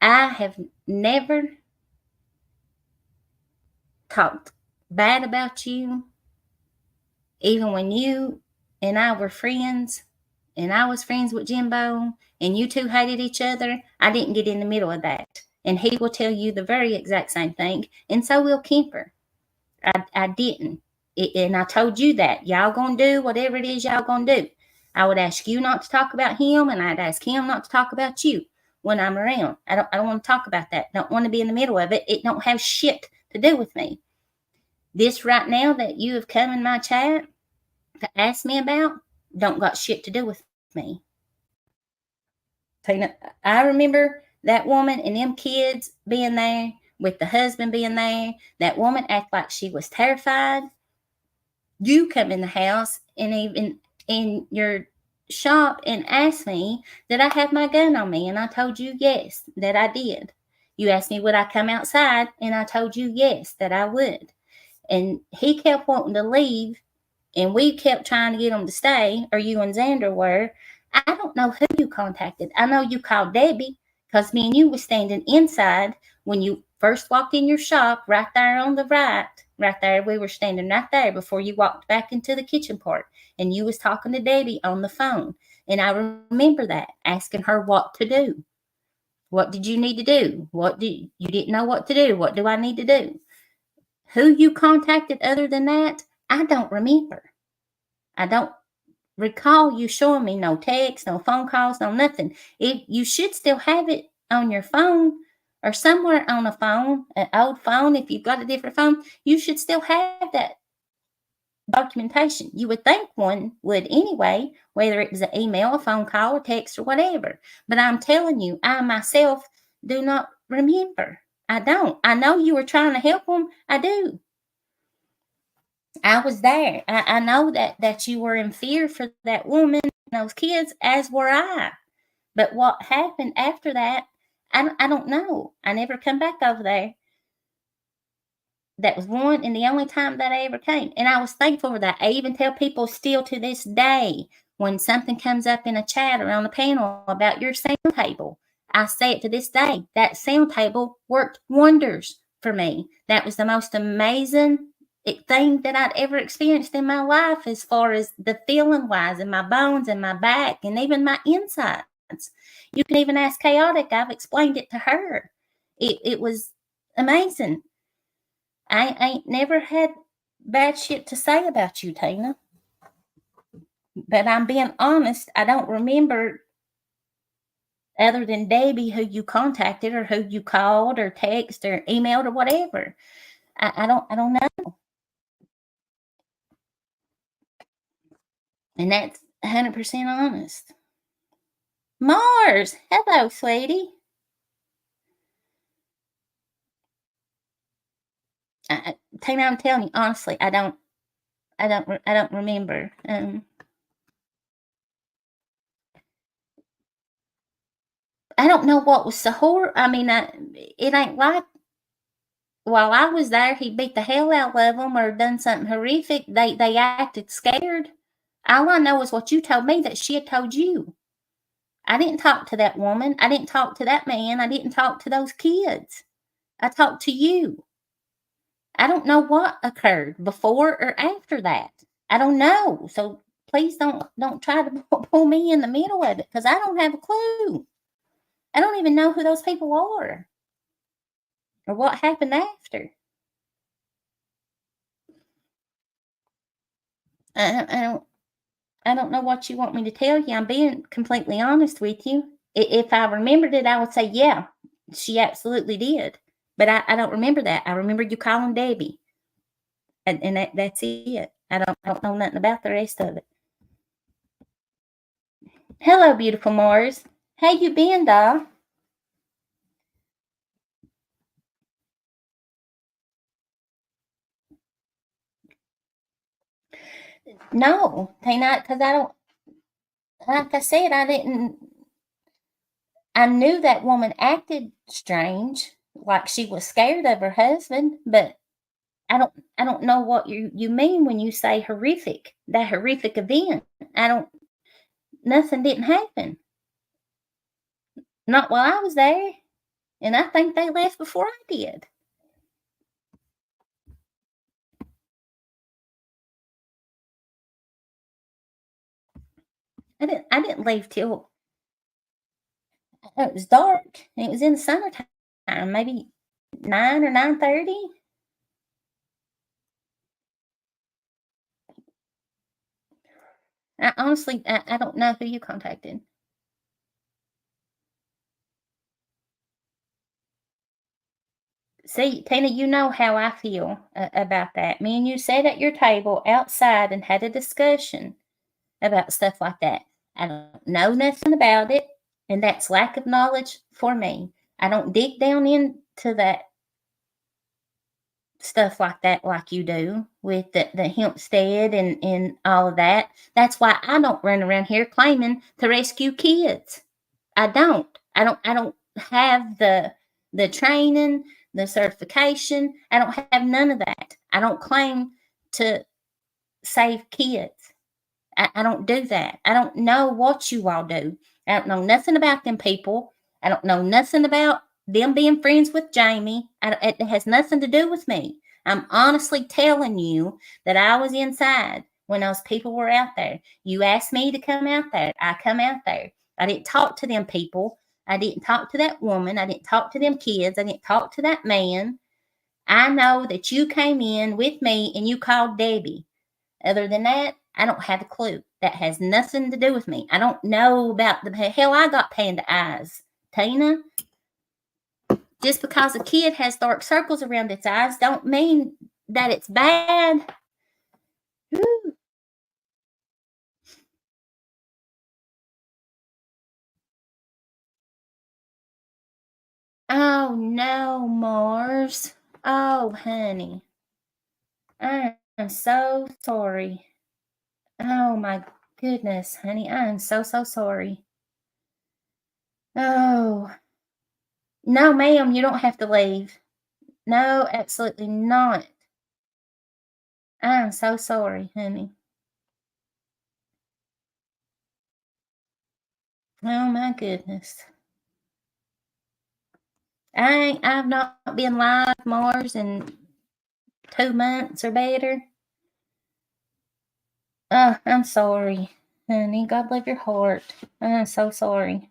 I have never talked bad about you even when you and I were friends, and I was friends with Jimbo, and you two hated each other, I didn't get in the middle of that. And he will tell you the very exact same thing, and so will Kemper. I didn't. And I told you that. Y'all gonna do whatever it is y'all gonna do. I would ask you not to talk about him, and I'd ask him not to talk about you when I'm around. I don't want to talk about that. Don't want to be in the middle of it. It don't have shit to do with me. This right now that you have come in my chat to ask me about don't got shit to do with me. Tina, I remember that woman and them kids being there with the husband being there. That woman act like she was terrified. You come in the house and even in your shop and ask me did I have my gun on me, and I told you yes, that I did. You asked me would I come outside, and I told you yes, that I would. And he kept wanting to leave, and we kept trying to get him to stay, or you and Xander were. I don't know who you contacted. I know you called Debbie because me and you was standing inside when you first walked in your shop, right there on the right there. We were standing right there before you walked back into the kitchen part, and you was talking to Debbie on the phone. And I remember that, asking her what to do. What did you need to do? You didn't know what to do? What do I need to do? Who you contacted other than that, I don't remember. I don't recall you showing me no text, no phone calls, no nothing. You should still have it on your phone or somewhere on a phone, an old phone. If you've got a different phone, you should still have that documentation. You would think one would anyway, whether it was an email, a phone call, a text, or whatever. But I'm telling you, I myself do not remember. I don't. I know you were trying to help them. I do. I was there. I know that you were in fear for that woman and those kids, as were I. But what happened after that, I don't know. I never come back over there. That was one and the only time that I ever came. And I was thankful for that. I even tell people still to this day when something comes up in a chat or on a panel about your sound table, I say it to this day. That sound table worked wonders for me. That was the most amazing thing that I'd ever experienced in my life, as far as the feeling wise, in my bones and my back and even my insides. You can even ask Chaotic. I've explained it to her. It was amazing. I ain't never had bad shit to say about you, Tina. But I'm being honest, I don't remember, other than Debbie, who you contacted or who you called or texted or emailed or whatever. I don't know. And that's 100% honest. Mars, hello, sweetie. Tina, I'm telling you honestly, I don't remember. I don't know what was so horrible. I mean, it ain't like while I was there, he beat the hell out of them or done something horrific. They acted scared. All I know is what you told me that she had told you. I didn't talk to that woman. I didn't talk to that man. I didn't talk to those kids. I talked to you. I don't know what occurred before or after that. I don't know. So please don't try to pull me in the middle of it, because I don't have a clue. I don't even know who those people are or what happened after. I don't know what you want me to tell you. I'm being completely honest with you. If I remembered it, I would say, yeah, she absolutely did. But I don't remember that. I remember you calling Debbie, and that's it. I don't know nothing about the rest of it. Hello, beautiful Mars. How you been, doll? No, Tina, because I don't. Like I said, I didn't. I knew that woman acted strange, like she was scared of her husband, but I don't know what you mean when you say horrific. That horrific event. I don't Nothing didn't happen. Not while I was there. And I think they left before I did. I didn't leave till it was dark, and it was in the summertime, maybe 9 or 9:30. I honestly, I don't know who you contacted. See, Tina, you know how I feel about that. Me and you sat at your table outside and had a discussion about stuff like that. I don't know nothing about it, and that's lack of knowledge for me. I don't dig down into that stuff like that like you do with the Hempstead and all of that. That's why I don't run around here claiming to rescue kids. I don't have the training, the certification. I don't have none of that. I don't claim to save kids. I don't do that. I don't know what you all do. I don't know nothing about them people. I don't know nothing about them being friends with Jamie. It has nothing to do with me. I'm honestly telling you that I was inside when those people were out there. You asked me to come out there. I come out there. I didn't talk to them people. I didn't talk to that woman. I didn't talk to them kids. I didn't talk to that man. I know that you came in with me and you called Debbie. Other than that, I don't have a clue. That has nothing to do with me. I don't know about the hell I got panda eyes. Tina, just because a kid has dark circles around its eyes don't mean that it's bad. Woo. Oh no, Mars. Oh, honey. I am so sorry. Oh my goodness, honey. I am so sorry. Oh, no, ma'am, you don't have to leave. No, absolutely not. I'm so sorry, honey. Oh my goodness. I've not been live Mars in 2 months or better. Oh, I'm sorry, honey. God love your heart. I'm so sorry.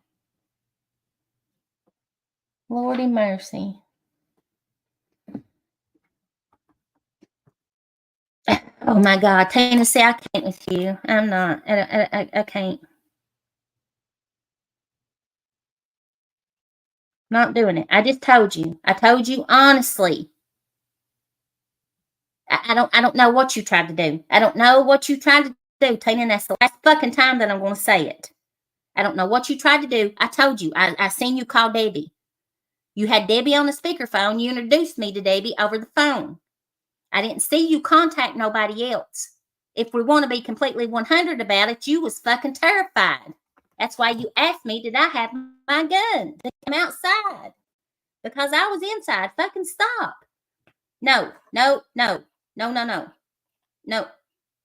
Lordy mercy. Oh my God, Tennessee, I can't with you. I'm not. I can't. Not doing it. I just told you. I told you honestly. I don't know what you tried to do. I don't know what you tried to do, Tina. And that's the last fucking time that I'm going to say it. I don't know what you tried to do. I told you. I seen you call Debbie. You had Debbie on the speakerphone. You introduced me to Debbie over the phone. I didn't see you contact nobody else. If we want to be completely 100 about it, you was fucking terrified. That's why you asked me, did I have my gun to come outside? Because I was inside. Fucking stop. No, no, no, no, no, no, no.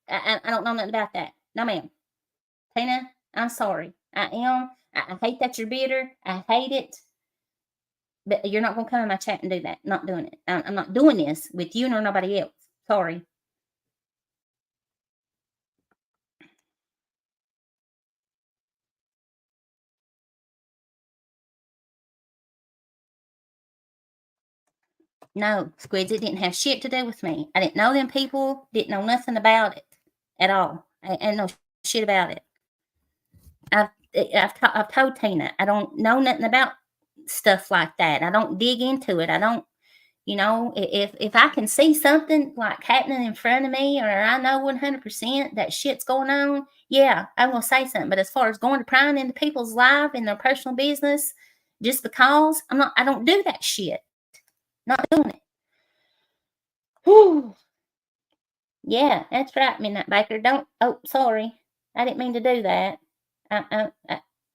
I don't know nothing about that. No, ma'am. Tina, I'm sorry. I am. I hate that you're bitter. I hate it. But you're not going to come in my chat and do that. Not doing it. I'm not doing this with you nor nobody else. Sorry. No, Squids, it didn't have shit to do with me. I didn't know them people, didn't know nothing about it at all. I know shit about it. I've told Tina, I don't know nothing about stuff like that. I don't dig into it. I don't, if I can see something like happening in front of me, or I know 100% that shit's going on, yeah, I'm gonna say something. But as far as going to prying into people's life and their personal business, just because I don't do that shit. Not doing it. Whew. Yeah, that's right, Midnight Baker. Don't. Oh, sorry, I didn't mean to do that.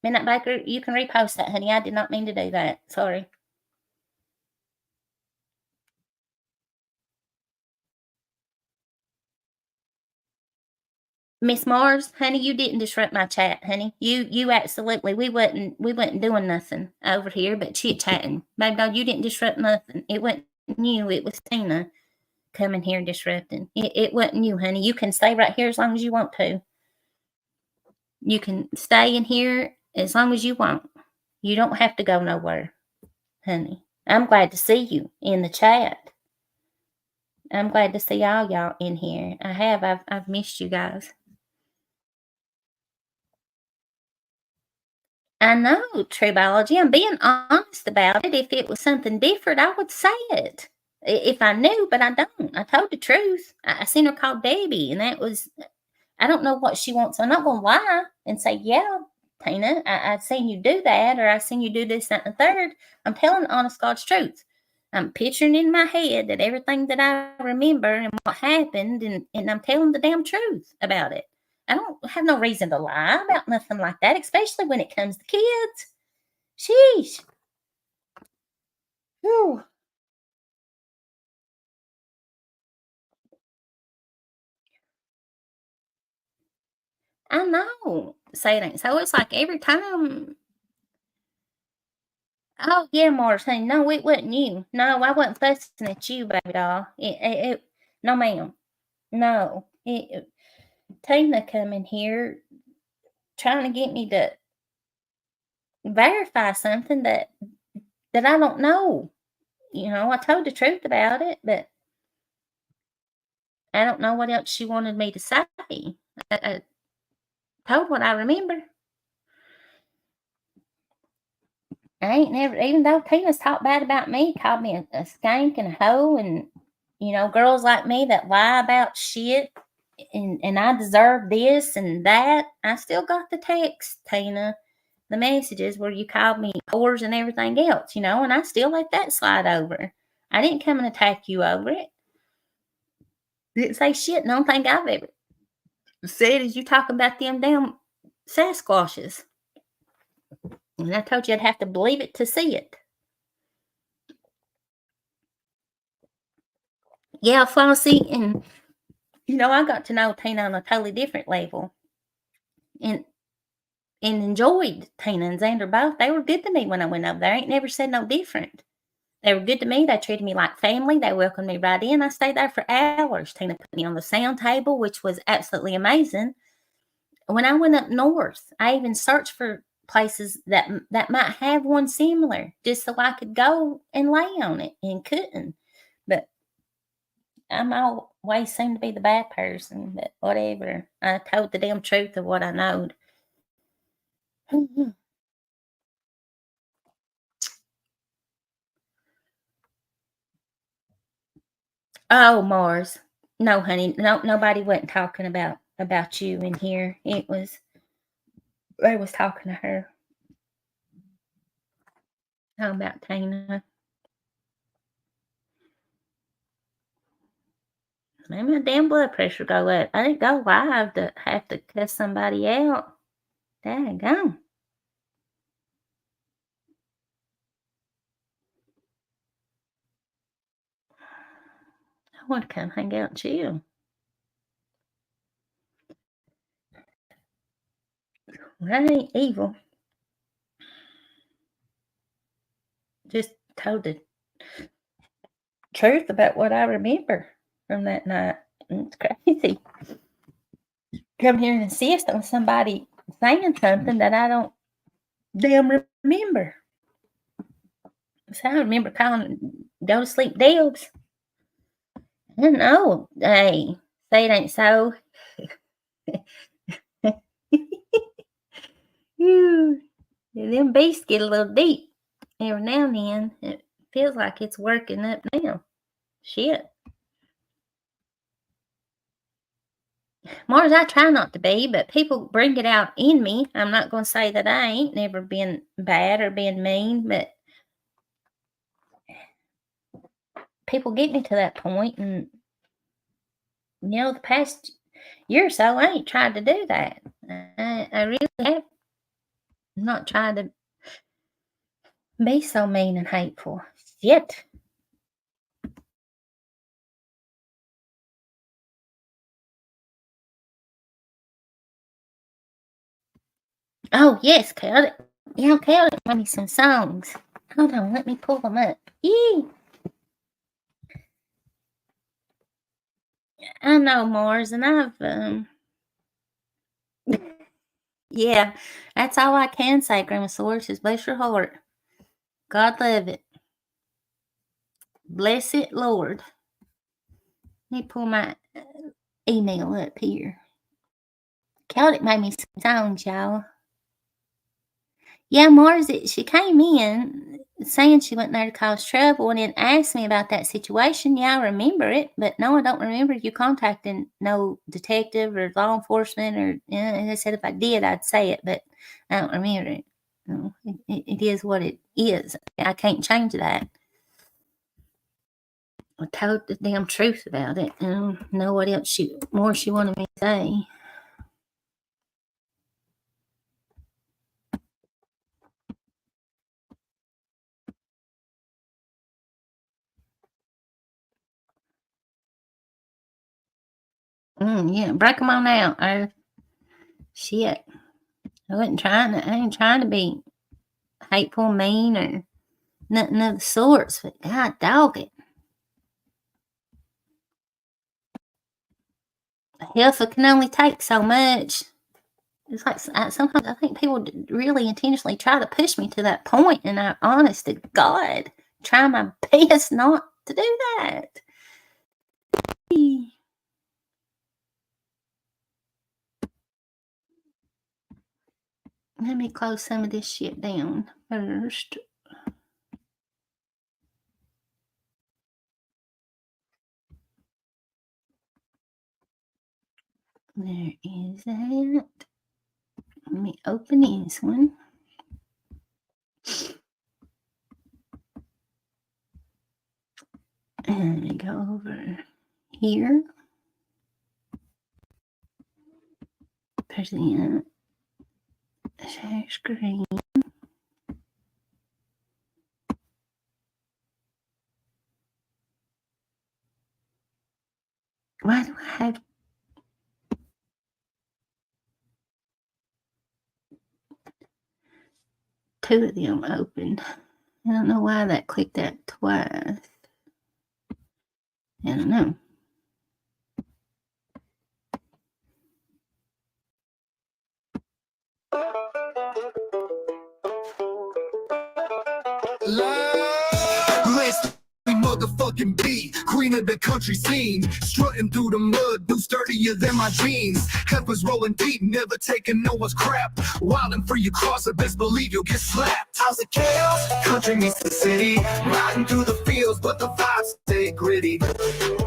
Midnight Baker, you can repost that, honey. I did not mean to do that. Sorry. Miss Mars, honey, you didn't disrupt my chat, honey. You absolutely we wasn't doing nothing over here but chit chatting. Baby doll, you didn't disrupt nothing. It wasn't you, it was Tina coming here disrupting. It wasn't you, honey. You can stay right here as long as you want to. You can stay in here as long as you want. You don't have to go nowhere, honey. I'm glad to see you in the chat. I'm glad to see all y'all in here. I have. I've missed you guys. I know, True Biology. I'm being honest about it. If it was something different, I would say it. If I knew, but I don't. I told the truth. I seen her call Debbie, and that was, I don't know what she wants. I'm not going to lie and say, yeah, Tina, I've seen you do that, or I've seen you do this, that, and the third. I'm telling the honest God's truth. I'm picturing in my head that everything that I remember and what happened, and I'm telling the damn truth about it. I don't have no reason to lie about nothing like that, especially when it comes to kids. Sheesh. Whew. I know. Say it ain't so. It's like every time. Oh yeah, Mars. Honey, no, it wasn't you. No, I wasn't fussing at you, baby doll. No, ma'am. No. Tina coming here trying to get me to verify something that I don't know. I told the truth about it, but I don't know what else she wanted me to say. I told what I remember. I ain't never, even though Tina's talked bad about me, called me a skank and a hoe, and girls like me that lie about shit, and I deserve this and that. I still got the text, Tina, the messages where you called me whores and everything else, and I still let that slide over. I didn't come and attack you over it. Didn't say shit. No thing I've ever said is you talking about them damn Sasquatches. And I told you I'd have to believe it to see it. Yeah, Flossie, and I got to know Tina on a totally different level, and enjoyed Tina and Xander both. They were good to me when I went over there. I ain't never said no different. They were good to me. They treated me like family. They welcomed me right in. I stayed there for hours. Tina put me on the sound table, which was absolutely amazing. When I went up north, I even searched for places that might have one similar, just so I could go and lay on it, and couldn't. But I'm always seem to be the bad person, but whatever. I told the damn truth of what I knowed. Oh, Mars. No, honey. No, nobody wasn't talking about you in here. They was talking to her. Talking about Tina. Made my damn blood pressure go up. I didn't go live to have to cuss somebody out. Daggone. I want to come hang out and chill. I ain't evil. Just told the truth about what I remember from that night. It's crazy. Come here and insist on somebody saying something that I don't damn remember. So I remember calling go to sleep Debs. I don't know. Hey, say it ain't so. Whew. Them beasts get a little deep every now and then. It feels like it's working up now. Shit. Mars, I try not to be, but people bring it out in me. I'm not going to say that I ain't never been bad or been mean, but people get me to that point, and the past year or so, I ain't tried to do that. I really have not tried to be so mean and hateful. Shit. Oh yes, Kelly. Yeah, Kelly gave me some songs. Hold on, let me pull them up. Yee. I know Mars, and I've Yeah, that's all I can say, Grandma Source, is bless your heart. God love it. Bless it, Lord. Let me pull my email up here. Celtic made me some sounds, y'all. Yeah, Mars, she came in saying she went there to cause trouble and then asked me about that situation. Yeah, I remember it, but no, I don't remember you contacting no detective or law enforcement or, and I said if I did, I'd say it, but I don't remember it. No, it is what it is. I can't change that. I told the damn truth about it. I don't know what else more she wanted me to say. Yeah, break them on out. Shit. I ain't trying to be hateful, mean, or nothing of the sorts, but God dog it. A heifer can only take so much. It's like sometimes I think people really intentionally try to push me to that point, and I, honest to God, try my best not to do that. Let me close some of this shit down first. There is that. Let me open this one. And we go over here. Present. Share screen. Why do I have two of them open? I don't know why that clicked that twice. I don't know. Let's motherfucking be queen of the country scene, strutting through the mud, no sturdier than my jeans. Heifers rolling deep, never taking no one's crap. Wildin' for your crosser, best believe you'll get slapped. How's it chaos? Country meets the city, riding through the fields, but the vibes stay gritty.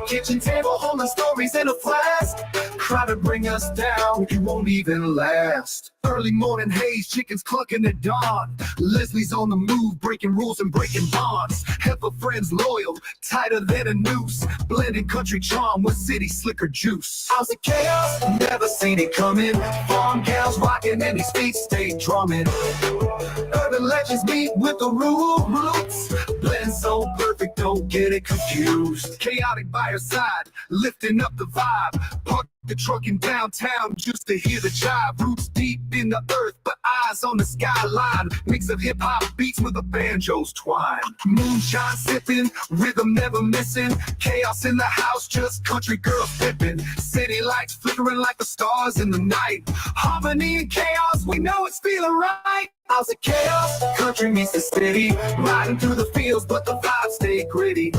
Kitchen table holding stories in a flask. Try to bring us down, you won't even last. Early morning haze, chickens clucking at dawn. Leslie's on the move, breaking rules and breaking bonds. Heifer friends loyal, tighter than a noose. Blending country charm with city slicker juice. How's it chaos? Never seen it coming. Farm gals rocking and these feet stay drumming. Urban legends meet with the rural roots. Blend so perfect, don't get it confused. Chaotic by her side, lifting up the vibe. Park the truck in downtown just to hear the jive. Roots deep in the earth, but eyes on the skyline. Mix of hip-hop beats with the banjo's twine. Moonshine sipping, rhythm never missing. Chaos in the house, just country girls pippin'. City lights flickering like the stars in the night. Harmony and chaos, we know it's feeling right. How's it chaos? Country meets the city, riding through the fields, but the vibes stay gritty.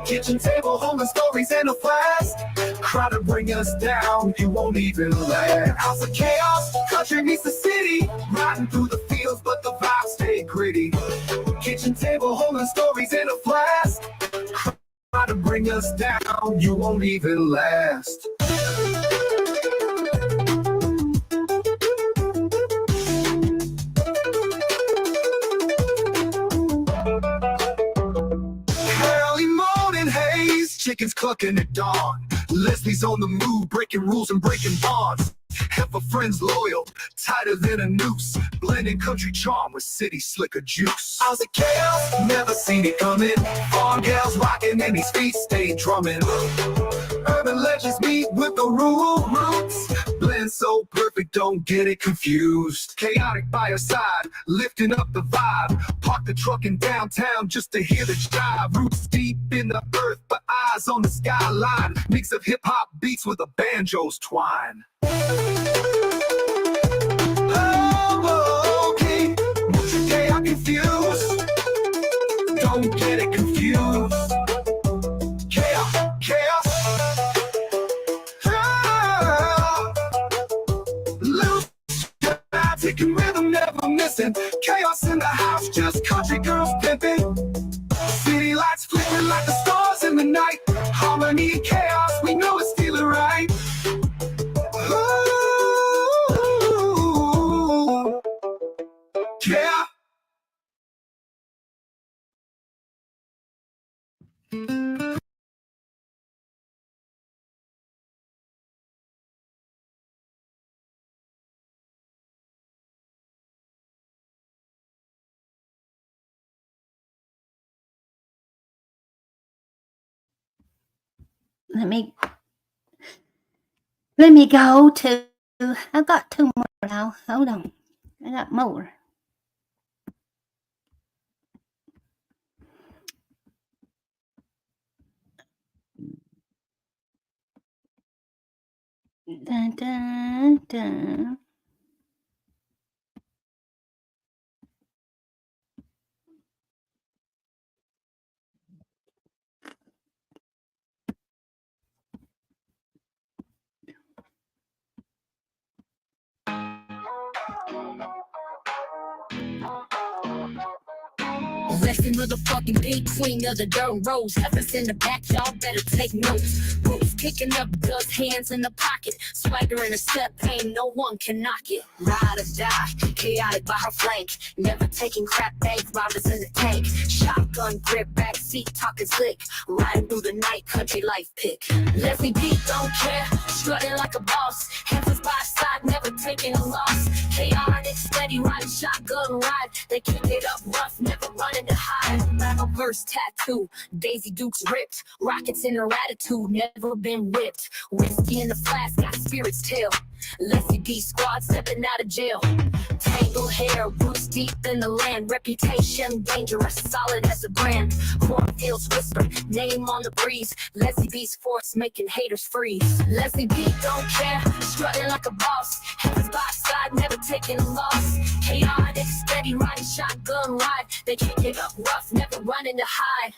Kitchen table holding stories in a flask. Try to bring us down, you won't even laugh. How's it chaos? Country meets the city, riding through the fields, but the vibes stay gritty. Kitchen table holding stories in a flask. Try to bring us down, you won't even last. Chickens clucking at dawn. Leslie's on the move, breaking rules and breaking bonds. Heifer friends loyal, tighter than a noose. Blending country charm with city slicker juice. How's it chaos? Never seen it coming. Farm gals rocking and these feet stay drumming. Urban legends meet with the rural roots. Blend so perfect, don't get it confused. Chaotic by her side, lifting up the vibe. Park the truck in downtown just to hear the jive. Roots deep in the earth, but eyes on the skyline. Mix of hip-hop beats with a banjo's twine. chaos in the house, just country girls pimping. City lights flickering like the stars in the night. Harmony and chaos, we know it's feeling right. Ooh, yeah. Let me go to, I got 2 more now. Hold on. I got more. Dun, dun, dun. Lesson motherfucking big queen of the dirt roads. Heifers in the back, y'all better take notes. Boots kicking up dust, hands in the pocket. Swagger in a step, ain't no one can knock it. Ride or die, chaotic by her flank. Never taking crap, bank robbers in the tank. Shotgun grip, backseat talking slick. Riding through the night, country life pick. Leslie B don't care, strutting like a boss. Heifers by side, never taking a loss. Chaotic, steady, riding shotgun ride. They keep it up rough, never running to hide. A verse tattoo, Daisy Dukes ripped. Rockets in her attitude, never been whipped. Whiskey in the flask, got spirits tail. Leslie B squad stepping out of jail. Tangled hair, roots deep in the land. Reputation dangerous, solid as a brand. Cornfields whisper, name on the breeze. Leslie B's force making haters freeze. Leslie B don't care, strutting like a boss. Heavens by side, never taking a loss. Chaotic, steady riding shotgun ride. They kick it up rough, never running to hide.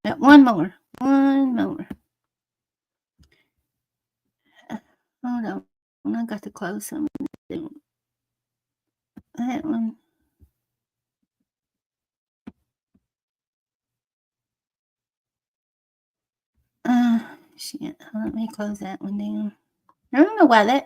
Got one more. Hold on. I got to close some. That one. Shit. Let me close that one down. I don't know why that.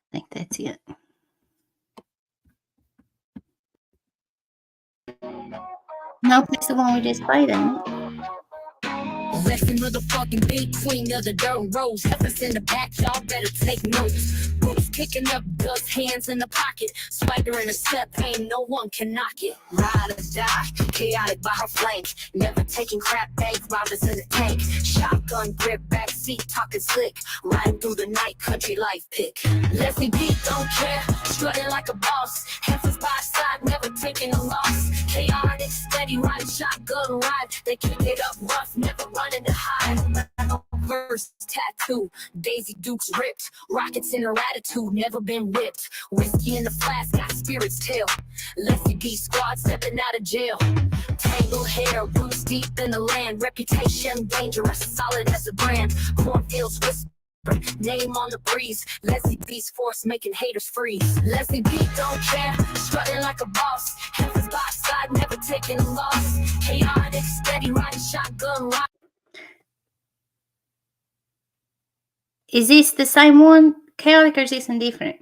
I think that's it. Nope, that's the one we just played, ain't it? Lesson motherfucking big queen of the dirt roads. Heifers in the back, y'all better take notes. Boots kicking up dust, hands in the pocket. Swagger in a step, ain't no one can knock it. Ride or die, chaotic by her flank. Never taking crap, bank robbers in the tank. Shotgun grip, backseat talking slick. Riding through the night, country life pick. Leslie B don't care, strutting like a boss. Heifers by side, never taking a loss. Chaotic, steady riding shotgun ride. They kick it up rough, never running to hide. Verse tattoo, Daisy Dukes ripped. Rockets in her attitude, never been whipped. Whiskey in the flask, got spirits tail. Leslie B squad stepping out of jail. Tangled hair, roots deep in the land. Reputation dangerous, solid as a brand. Cornfields whisper, name on the breeze. Leslie B's force making haters freeze. Leslie B don't care, strutting like a boss. Heifers by side, never taking a loss. Chaotic, steady riding shotgun ride. Is this the same one, chaotic, or is this one different?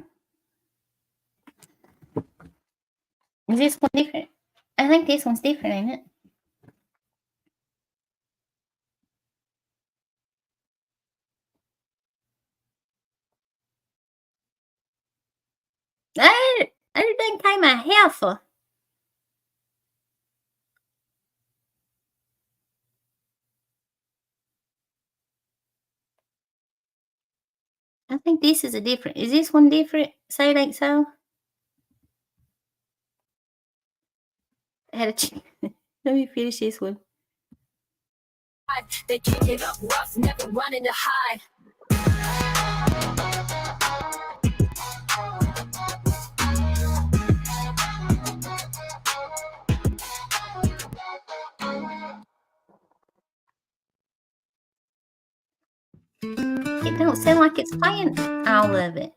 Is this one different? I think this one's different, ain't it? Everything came a heifer. I think this is a different. Is this one different? Say it ain't so. I had a let me finish this one. They kick it up rough, never running to hide. It don't sound like it's playing all of it.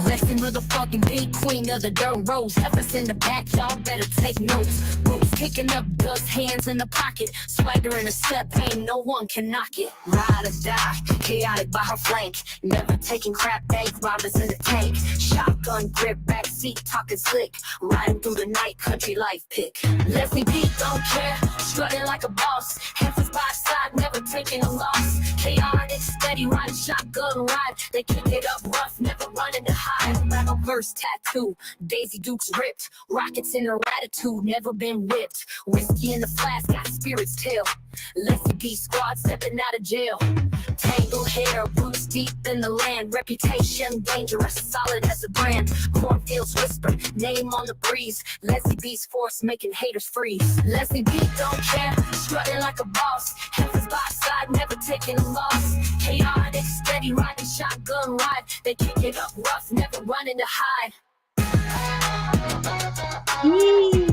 Lexi motherfucking big queen of the dirt roads. Heifers in the back, y'all better take notes. Boots kicking up dust, hands in the pocket. Swagger in a step, ain't no one can knock it. Ride or die, chaotic by her flank. Never taking crap, bank robbers in the tank. Shotgun grip, backseat talking slick. Riding through the night, country life pick. Leslie B don't care, strutting like a boss. Heifers by side, never taking a loss. Chaotic, steady, riding shotgun ride. They kick it up rough, never running to hide. Rap verse tattoo, Daisy Dukes ripped. Rockets in her attitude, never been whipped. Whiskey in the flask, got spirits tail. Leslie B squad stepping out of jail. Tangled hair, roots deep in the land. Reputation dangerous, solid as a brand. Cornfields whisper, name on the breeze. Leslie B's force making haters freeze. Leslie B don't care, strutting like a boss. Heifers by side, never taking a loss. Chaotic, steady riding shotgun ride. They kick it up rough, never running to hide. Yee.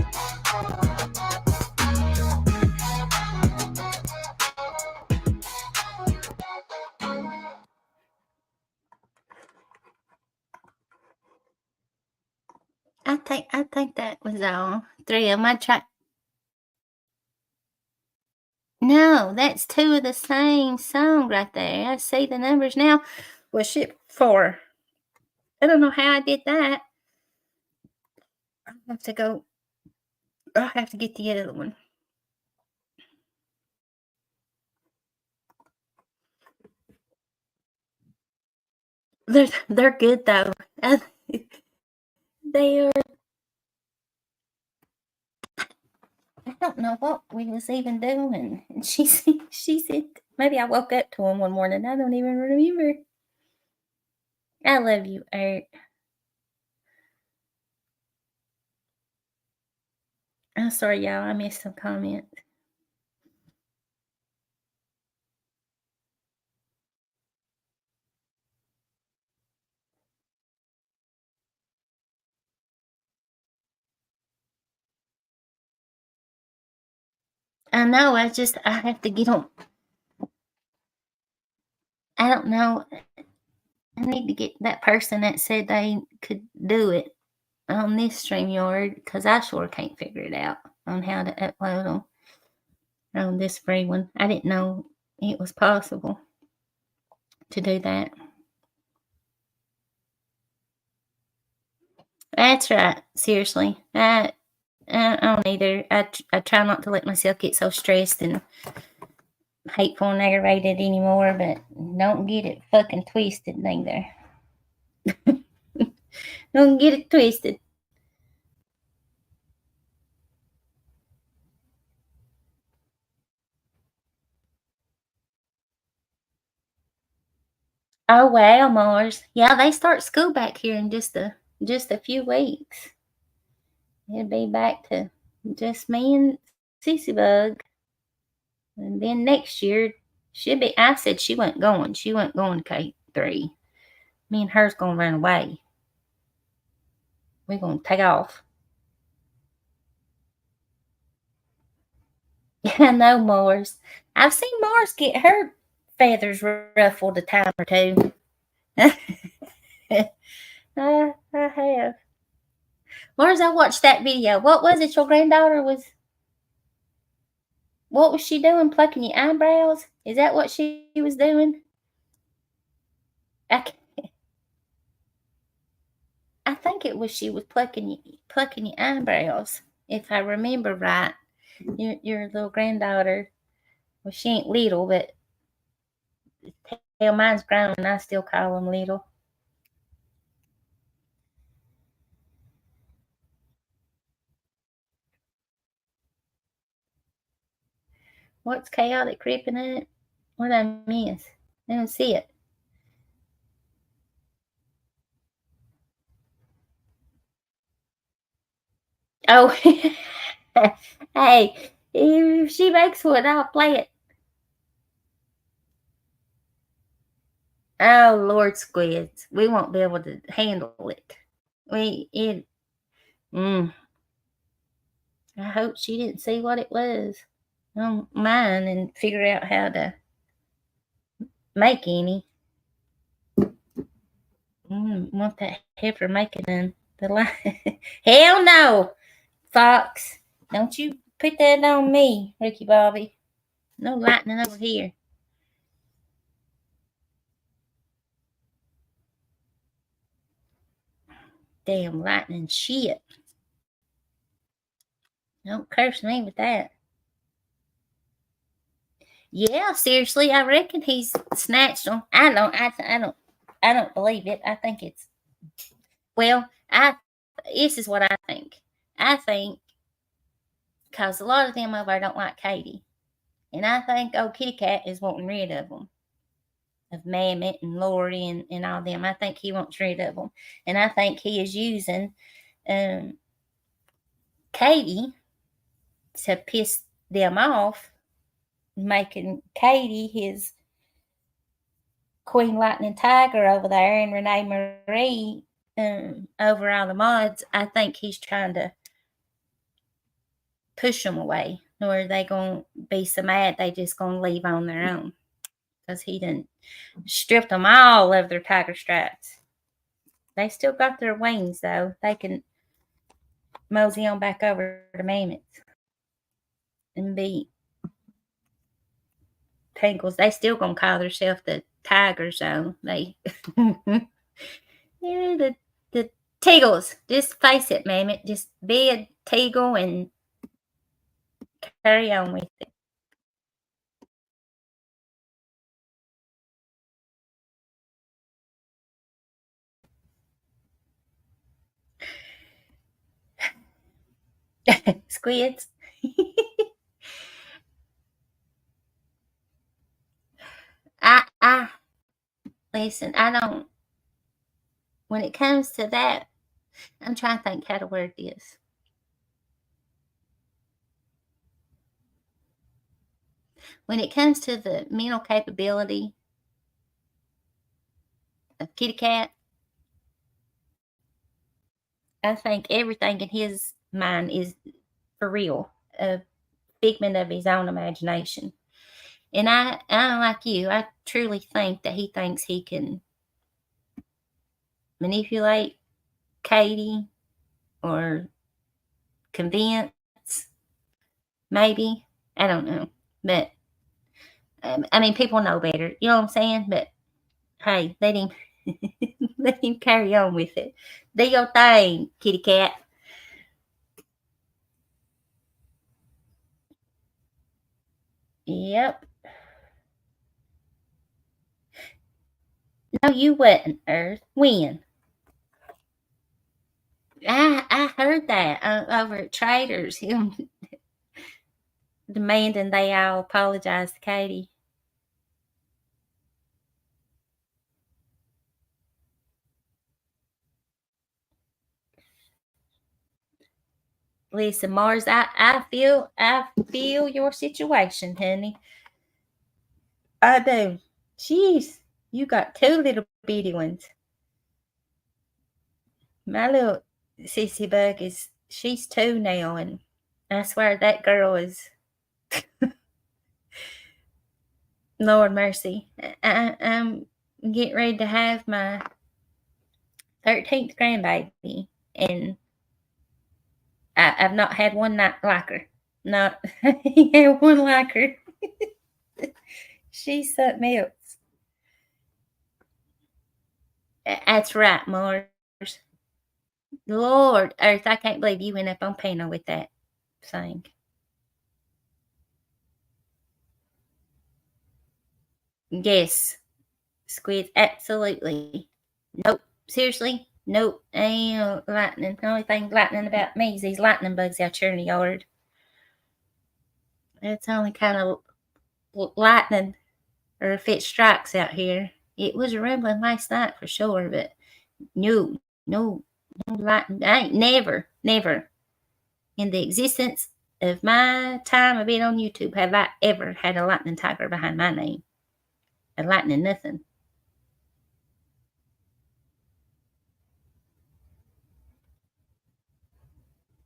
I think that was all three of them. I tried. No, that's two of the same song right there. I see the numbers now. Well, shit, 4. I don't know how I did that. I'll have to go. I'll have to get the other one. They're good though. They are. I don't know what we was even doing. And she said maybe I woke up to him one morning. I don't even remember. I love you, Art. I'm sorry, y'all. I missed some comments. I know. I have to get on. I don't know. I need to get that person that said they could do it on this StreamYard because I sure can't figure it out on how to upload them on this free one. I didn't know it was possible to do that. That's right. Seriously. I don't either. I try not to let myself get so stressed and hateful and aggravated anymore, but don't get it fucking twisted neither. Don't get it twisted. Oh wow, Mars. Yeah, they start school back here in just a few weeks. It'll be back to just me and Sissy Bug. And then next year she'll be I said she wasn't going. She wasn't going to K3. Me and her's gonna run away. We're gonna take off. Yeah, I know Mars. I've seen Mars get her feathers ruffled a time or two. I have. Mars, I watched that video. What was it? Your granddaughter was. What was she doing? Plucking your eyebrows? Is that what she was doing? I, I think it was she was plucking your eyebrows, if I remember right. Your little granddaughter. Well, she ain't little, but Hell, mine's grown and I still call them little. What's chaotic creeping up? What did I miss? I don't see it. Oh, hey, if she makes one, I'll play it. Oh, Lord, squids, we won't be able to handle it. I hope she didn't see what it was on mine and figure out how to make any. Want that heifer making them. Hell no, Fox. Don't you put that on me, Ricky Bobby. No lightning over here. Damn lightning shit. Don't curse me with that. Yeah, seriously, I reckon he's snatched them. I don't believe it. I think it's this is what I think. I think because a lot of them over there don't like Katie, and I think old Kitty Cat is wanting rid of them, of Mammoth and Lori and all them. I think he wants rid of them, and I think he is using Katie to piss them off, making Katie his Queen Lightning Tiger over there and Renee Marie over all the mods. I think he's trying to push them away, or are they gonna be so mad they just gonna leave on their own? Because he done stripped them all of their tiger stripes. They still got their wings though. They can mosey on back over to Mammoths and be Tangles. They still gonna call themselves the Tigers though. They yeah, the Teagles. Just face it, Mammoth. Just be a Teagle and carry on with it. Squids. I listen, I don't when it comes to that, I'm trying to think how to word this. When it comes to the mental capability of Kitty Cat, I think everything in his mind is for real, a figment of his own imagination. And I like you, I truly think that he thinks he can manipulate Katie or convince, maybe. I don't know. But, I mean, people know better. You know what I'm saying? But, hey, let him, let him carry on with it. Do your thing, Kitty Cat. Yep. No, you wouldn't, Earth. When? I heard that over at Traders, him demanding they all apologize to Katie. Listen, Mars, I feel your situation, honey. I do. Jeez, you got two little bitty ones. My little sissy bug she's 2 now, and I swear that girl is Lord mercy. I'm getting ready to have my 13th grandbaby, and I've not had one night like her. Not had one like her. She's something else. That's right, Mars. Lord Earth, I can't believe you went up on panel with that thing. Yes. Squids, absolutely. Nope. Seriously, nope. Ain't lightning. The only thing lightning about me is these lightning bugs out here in the yard. That's the only kind of lightning, or if it strikes out here. It was rumbling last night for sure, but no lightning. I ain't never in the existence of my time of being on YouTube have I ever had a lightning tiger behind my name. A lightning nothing.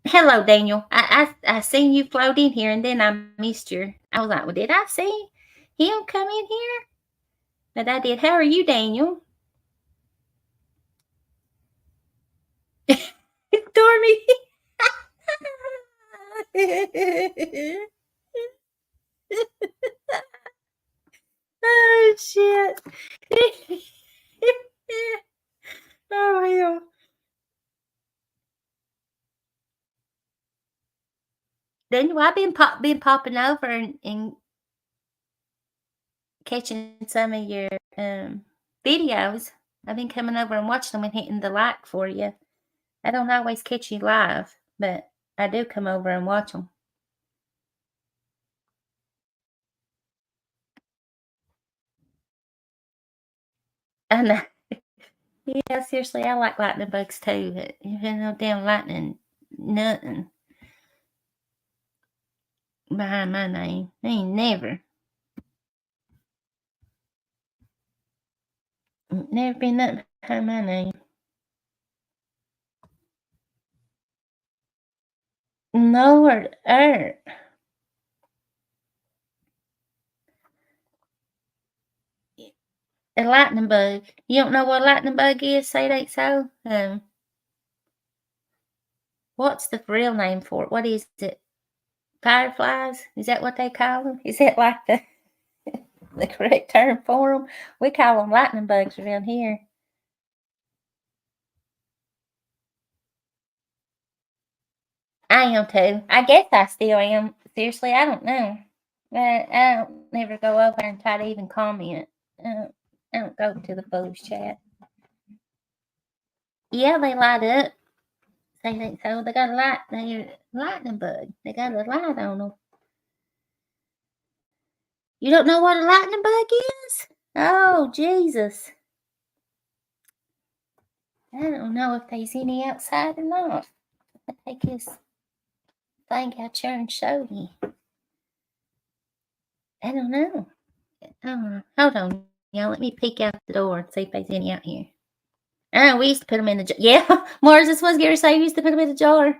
Hello, Daniel. I seen you float in here, and then I missed you. I was like, well, did I see him come in here? But I did. How are you, Daniel? Stormy. Oh, shit. Oh, hell. Daniel, I've been popping over and catching some of your videos. I've been coming over and watching them and hitting the like for you. I don't always catch you live, but I do come over and watch them. I know. Yeah, seriously, I like lightning bugs too, but even no damn lightning, nothing behind my name. Ain't never been nothing behind my name. Lord earth. A lightning bug. You don't know what a lightning bug is? Say it ain't so. What's the real name for it? What is it? Fireflies? Is that what they call them? Is that like the correct term for them? We call them lightning bugs around here. I am too. I guess I still am. Seriously, I don't know. I don't never go over and try to even comment. I don't go to the foolish chat. Yeah, they light up. They think so. They got a light. They're lightning bug. They got a light on them. You don't know what a lightning bug is? Oh, Jesus. I don't know if there's any outside or not. I take this thing out here and show you. I don't know. Hold on, y'all. Let me peek out the door and see if there's any out here. Oh, we used to put them in the jar. Yeah, Mars, this was Gary say we used to put them in the jar. And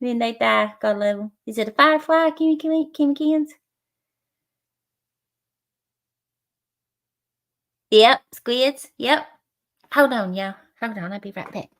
then they die. God love them. Is it a firefly, Kimmy Kins? Yep, squids. Yep. Hold on, y'all. Hold on. I'll be right back.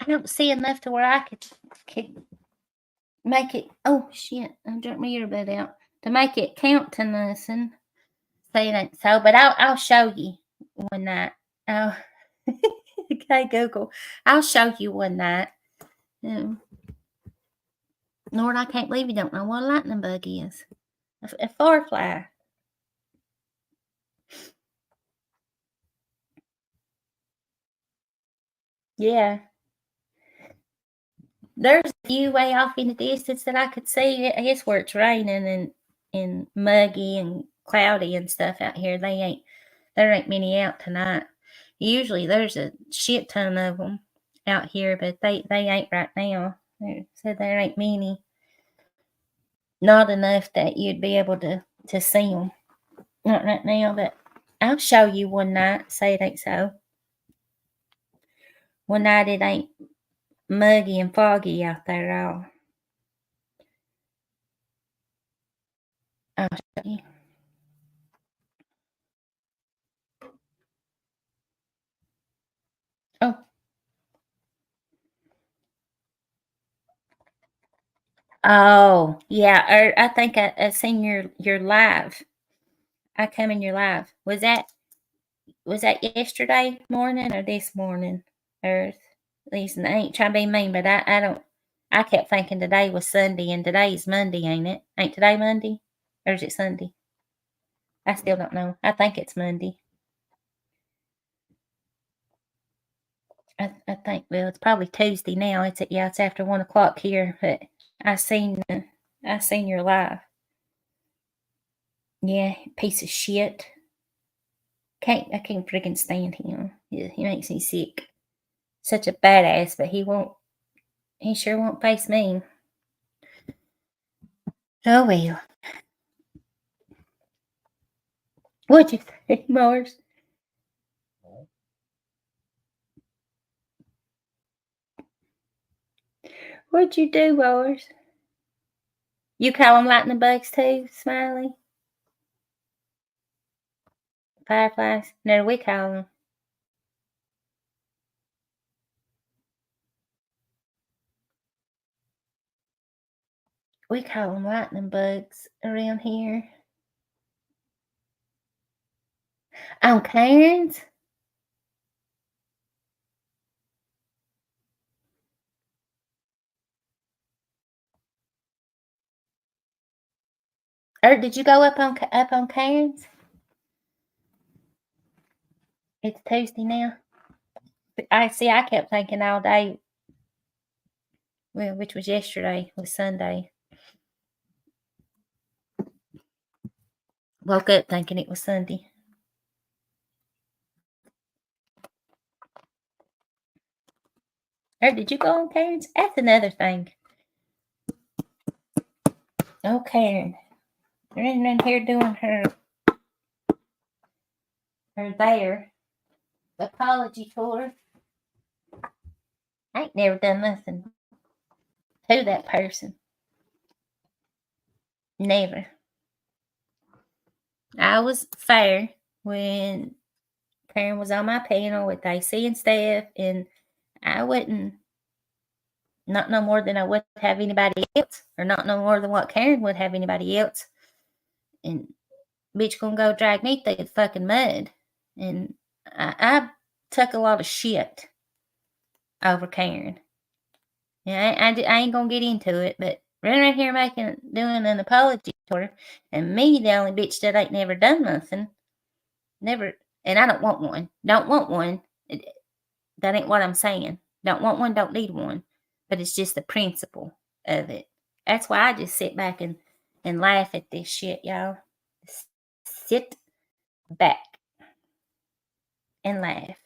I don't see enough to where I could make it. Oh, shit. I jerked my earbud out. To make it count to nothing. Say it ain't so, but I'll show you one night. Oh, okay, Google. I'll show you one night. Lord, I can't believe you don't know what a lightning bug is. A firefly. Yeah. There's a few way off in the distance that I could see. I guess where it's raining and muggy and cloudy and stuff out here. There ain't many out tonight. Usually there's a shit ton of them out here, but they ain't right now. So there ain't many. Not enough that you'd be able to see them. Not right now, but I'll show you one night. Say it ain't so. One night it ain't muggy and foggy out there at all. I'll show you. Oh. Oh, yeah. I think I seen your live. I come in your live. Was that yesterday morning or this morning? Or at least I ain't trying to be mean, but I don't. I kept thinking today was Sunday and today's Monday, ain't it? Ain't today Monday? Or is it Sunday? I still don't know. I think it's Monday. I think, well, it's probably Tuesday now. It's after 1 o'clock here, but I seen your live. Yeah, piece of shit. I can't freaking stand him. He makes me sick. Such a badass, but he sure won't face me. Oh well. What'd you think, Mars? What'd you do, Mars? You call them lightning bugs too, Smiley? Fireflies? No, we call them. We call them lightning bugs around here. On Cairns? Or did you go up on Cairns? It's Tuesday now. I kept thinking all day, well, which was yesterday, was Sunday. Woke up thinking it was Sunday. Or did you go on Cairns? That's another thing. Oh, Karen. They're in here doing her there apology tour. I ain't never done nothing to that person. Never. I was fair when Karen was on my panel with AC and staff, and I wouldn't, not no more than I would have anybody else, or not no more than what Karen would have anybody else. And bitch gonna go drag me through the fucking mud. And I took a lot of shit over Karen. Yeah, I ain't gonna get into it, but running around here doing an apology tour, and me, the only bitch that ain't never done nothing, never, and I don't want one. Don't want one. That ain't what I'm saying. Don't want one, don't need one. But it's just the principle of it. That's why I just sit back and laugh at this shit, y'all. Sit back and laugh.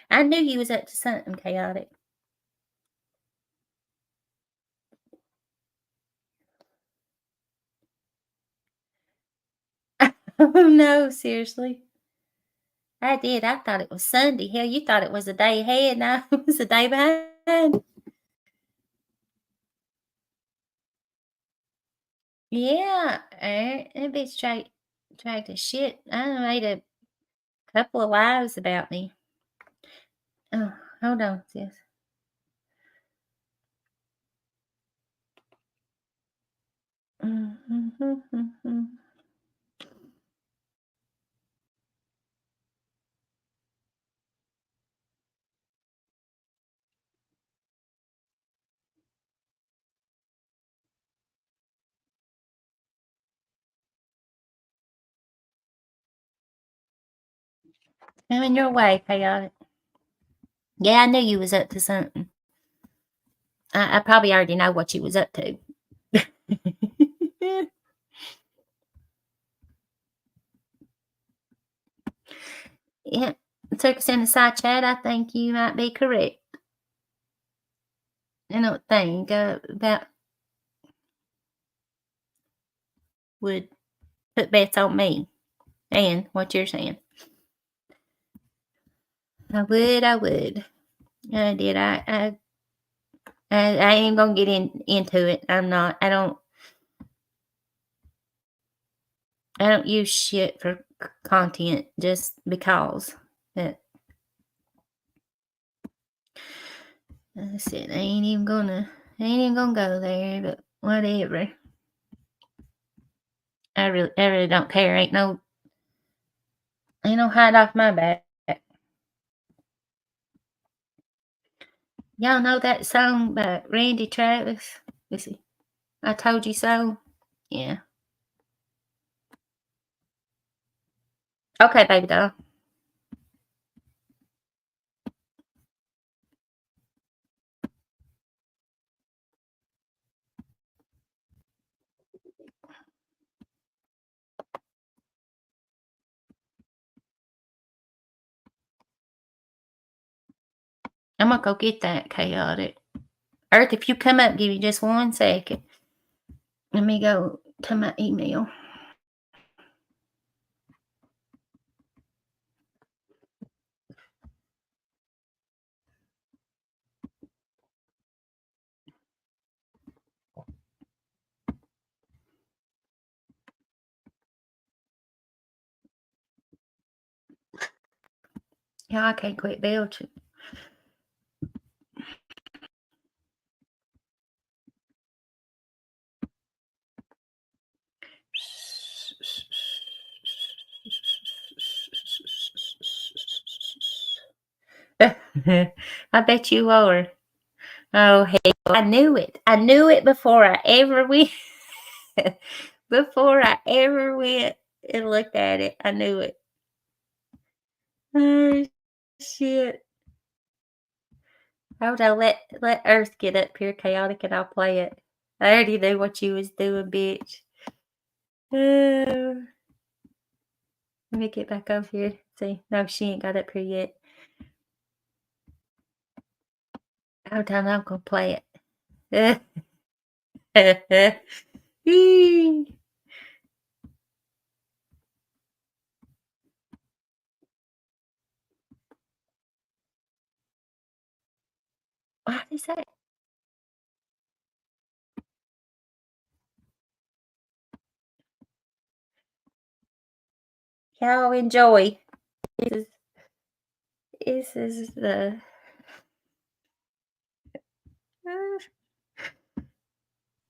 I knew you was up to something chaotic. Oh no, seriously. I did. I thought it was Sunday. Hell, you thought it was a day ahead, and I was a day behind. Yeah, that bitch tried to shit. I made a couple of lies about me. Oh, hold on, sis. Mm-hmm. I'm in your way, chaotic. Yeah, I knew you was up to something. I probably already know what you was up to. Yeah, took us in the side chat. I think you might be correct. I don't think that would put bets on me and what you're saying. I would. I did. I ain't gonna get into it. I'm not. I don't use shit for content just because. I said I ain't even gonna go there. But whatever. I really don't care. Ain't no hide off my back. Y'all know that song by Randy Travis? Let's see. I Told You So? Yeah. Okay, baby doll. I'm gonna go get that chaotic. Earth, if you come up, give me just 1 second. Let me go to my email. Yeah, I can't quit belching. I bet you are. Oh, hell, I knew it. I knew it before I ever went. Before I ever went and looked at it, I knew it. Oh, shit. Hold on, let Earth get up here, chaotic, and I'll play it. I already knew what you was doing, bitch. Let me get back over here. See, no, she ain't got up here yet. Hold on, I'm gonna play it. What is that? Y'all enjoy. This is the.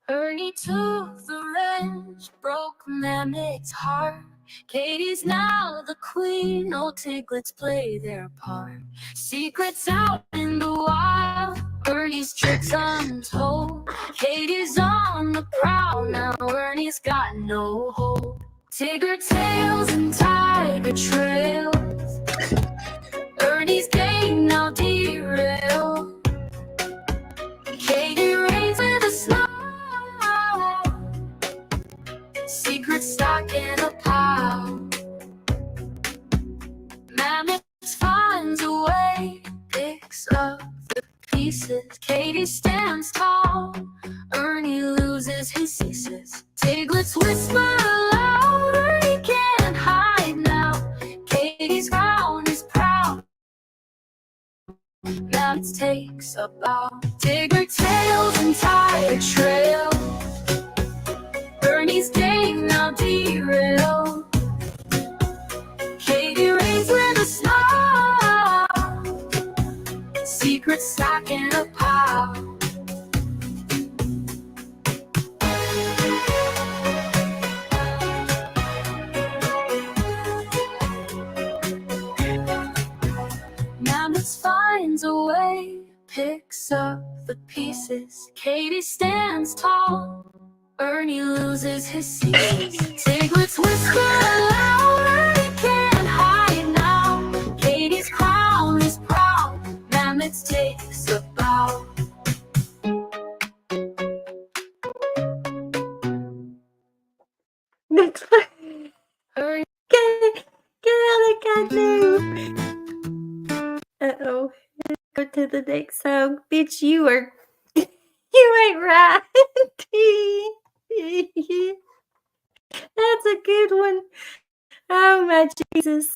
Ernie took the wrench, broke Mammoth's heart. Katie's now the queen, no Tiglets play their part. Secrets out in the wild, Ernie's tricks untold. Katie's on the prowl, now Ernie's got no hold. Tigger tails and tiger trails, Ernie's game now derailed. Katie reigns with a smile, secret stock in a pile. Mammoth finds a way, picks up the pieces. Katie stands tall, Ernie loses his ceases. Tiglets whisper aloud, Ernie can't hide now. Katie's crown is proud, Mammoth takes a bow. Tigger tails and tiger trail, Ernie's game now derailed. Katie reigns with a smile, secret stock in a pile. Mammoth finds a way, picks up the pieces. Katie stands tall, Ernie loses his ceases. Tiglets whisper aloud, Ernie can't hide now. Katie's crown is proud, Mammoth takes a bow. Next one. Ernie Chaotic, I knew. Uh-oh. Go to the next song. Bitch, you ain't right. That's a good one. Oh my Jesus.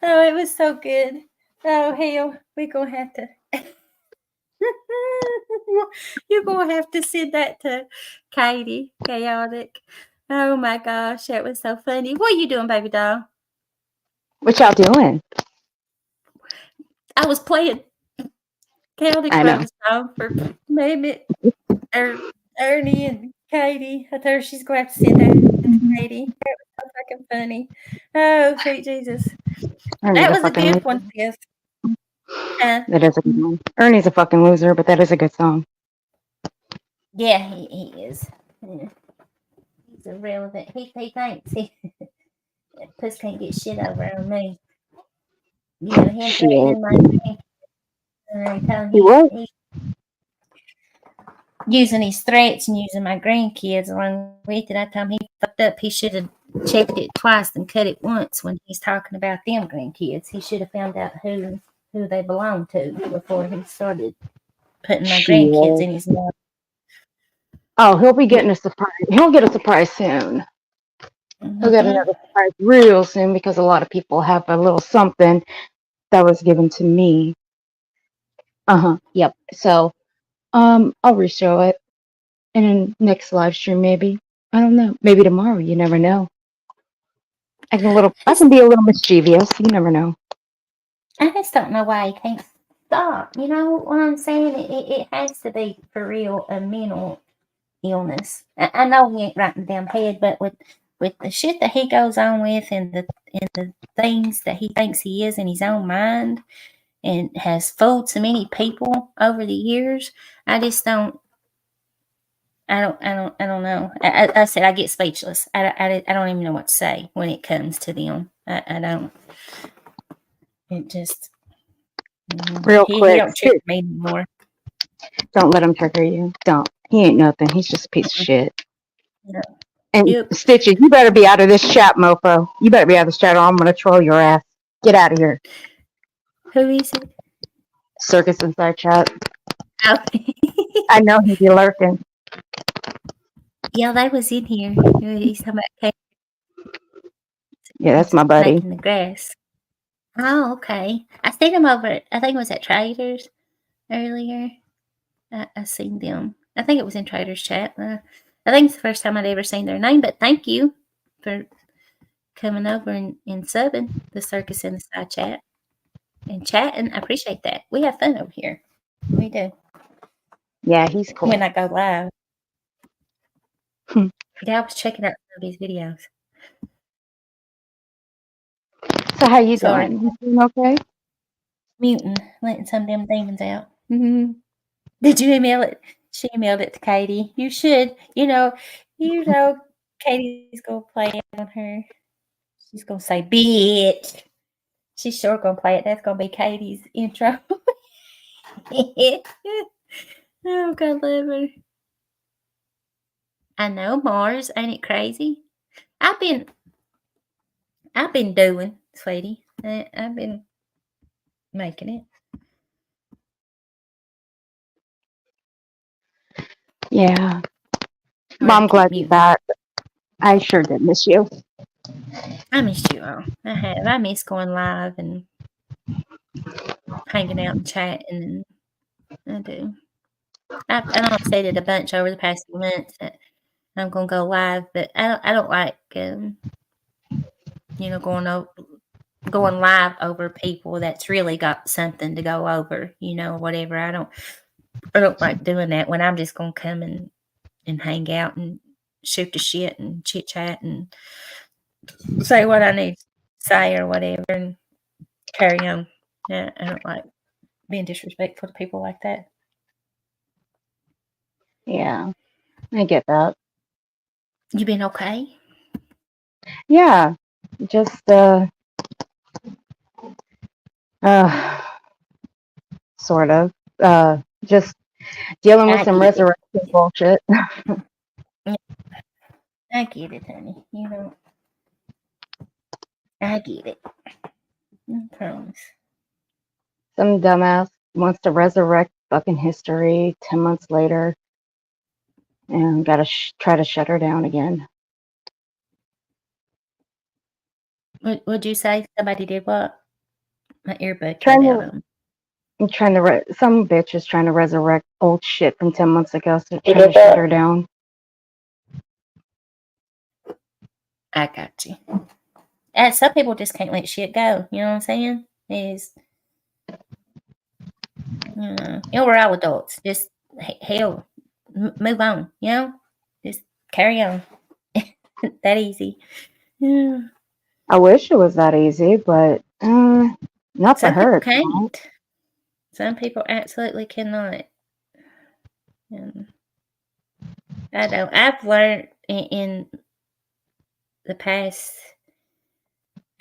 Oh, it was so good. Oh hell, we're gonna have to. You're gonna have to send that to Katie. Chaotic. Oh my gosh, that was so funny. What are you doing, baby doll? What y'all doing? I was playing Chaotic I know. wrote a song for maybe Ernie and Katie. I told her she's going to have to send that to Katie. That was so fucking funny. Oh, sweet Jesus. Ernie's That a was a fucking good loser. one, sis. Uh, That is a good one. Ernie's a fucking loser, but that is a good song. yeah, he is. Yeah. He's irrelevant. He thinks puss can't get shit over on me. You know, him Shit. threatening my I told He him was. he using his threats and using my grandkids along with it. I told him he fucked up. He should have checked it twice and cut it once when he's talking about them grandkids. He should have found out who they belong to before he started putting my grandkids Shit. in his mouth. Oh, he'll be getting a surprise. He'll get a surprise soon. He'll get Mm-hmm. another surprise real soon because a lot of people have a little something that was given to me. Yep. So, I'll reshow it in a next live stream, maybe. I don't know. Maybe tomorrow. You never know. I can be a little mischievous. You never know. I just don't know why he can't stop. You know what I'm saying? It has to be for real a mental illness. I know he ain't right in the damn head, but with the shit that he goes on with and the things that he thinks he is in his own mind and has fooled so many people over the years, I just don't. I don't know. I said I get speechless. I don't even know what to say when it comes to them. I don't. It just Real he quick. don't trigger me anymore. Don't let him trigger you. Don't. He ain't nothing. He's just a piece of shit. No. And Yep. Stitches, you better be out of this chat, mofo. You better be out of this chat or I'm going to troll your ass. Get out of here. Who is it? Circus Inside Chat. Oh. I know he'd be lurking. Yeah, they was in here. He's talking about Yeah, that's my buddy. making the grass. Oh, okay. I seen them over. I think it was at Traders earlier. I seen them. I think it was in Traders chat. I think it's the first time I'd ever seen their name. But thank you for coming over and subbing the Circus in the Side chat and chatting. I appreciate that. We have fun over here. We do. Yeah, he's cool. When I go live. Yeah, I was checking out some of these videos. So how you Sorry. doing? You doing okay? Muting, letting some of them demons out. Mm-hmm. Did you email it? She emailed it to Katie. You should. You know, Katie's gonna play it on her. She's gonna say, "Bitch." She's sure gonna play it. That's gonna be Katie's intro. Oh, God love her. I know, Mars. Ain't it crazy? I've been doing, sweetie. I've been making it. Yeah. Hard Well, I'm to keep glad you're muting. back. I sure did miss you. I missed you all. I have. I miss going live and hanging out and chatting. And I do. I know I've said it a bunch over the past few months that I'm gonna go live, but I don't like going live over people that's really got something to go over, whatever. I don't like doing that when I'm just gonna come and hang out and shoot the shit and chit chat and say what I need to say or whatever and carry on. Yeah, I don't like being disrespectful to people like that. Yeah, I get that. You been okay? Yeah, just sort of just dealing with I some get it. resurrection bullshit. I get it, honey. I get it. I promise. Some dumbass wants to resurrect fucking history 10 months later and gotta try to shut her down again. Would you say somebody did what? My earbud came Trying out to, on. I'm trying to, some bitch is trying to resurrect old shit from 10 months ago, so trying to shut her down. I got you. And some people just can't let shit go. You know what I'm saying? We're all adults. Just hell, move on. Just carry on. That easy. Yeah. I wish it was that easy, but not for Some people her. can't. Some people absolutely cannot. And I don't. I've learned in the past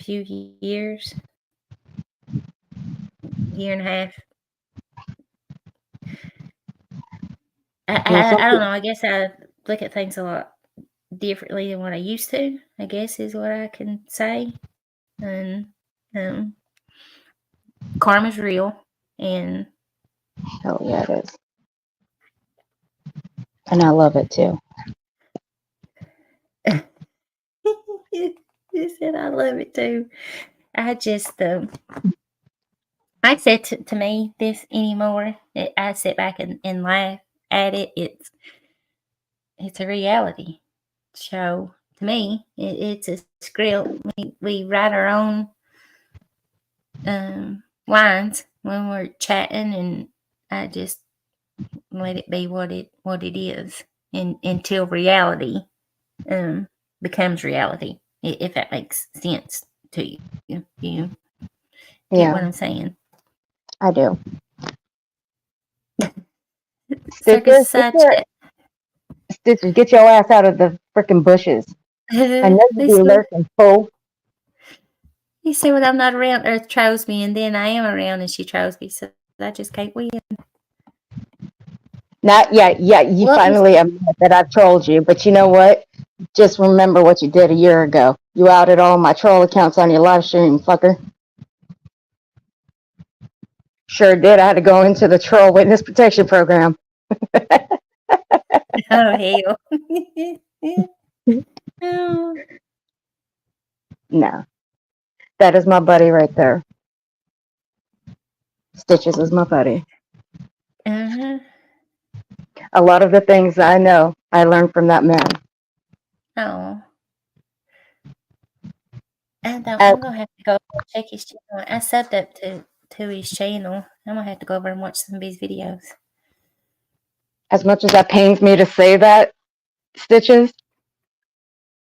few years, year and a half. I don't know. I guess I look at things a lot differently than what I used to, I guess is what I can say. And karma's real. And Hell yeah, it is. And I love it too. you said I love it too. I just, I said to me this anymore. I sit back and laugh at it. It's a reality show to me. It's a script. We write our own lines when we're chatting, and I just let it be what it is, until reality becomes reality. If that makes sense to you, you get what Yeah, I'm saying? I do. Circus Stitches, side chat. Stitches, get your ass out of the freaking bushes. I know you They be say, lurking, fool. you say when I'm not around, Earth trolls me, and then I am around and she trolls me, so I just can't win. Not yet. Yeah, you What was finally admit that I've trolled you, but you know what? Just remember what you did a year ago. You outed all my troll accounts on your live stream, fucker. Sure did. I had to go into the troll witness protection program. oh hell. Oh. No, that is my buddy right there. Stitches is my buddy. Uh-huh. A lot of the things I know, I learned from that man. Oh. I'm As, gonna have to go check his channel. I subbed up to his channel. I'm gonna have to go over and watch some of his videos. as much as that pains me to say that, Stitches,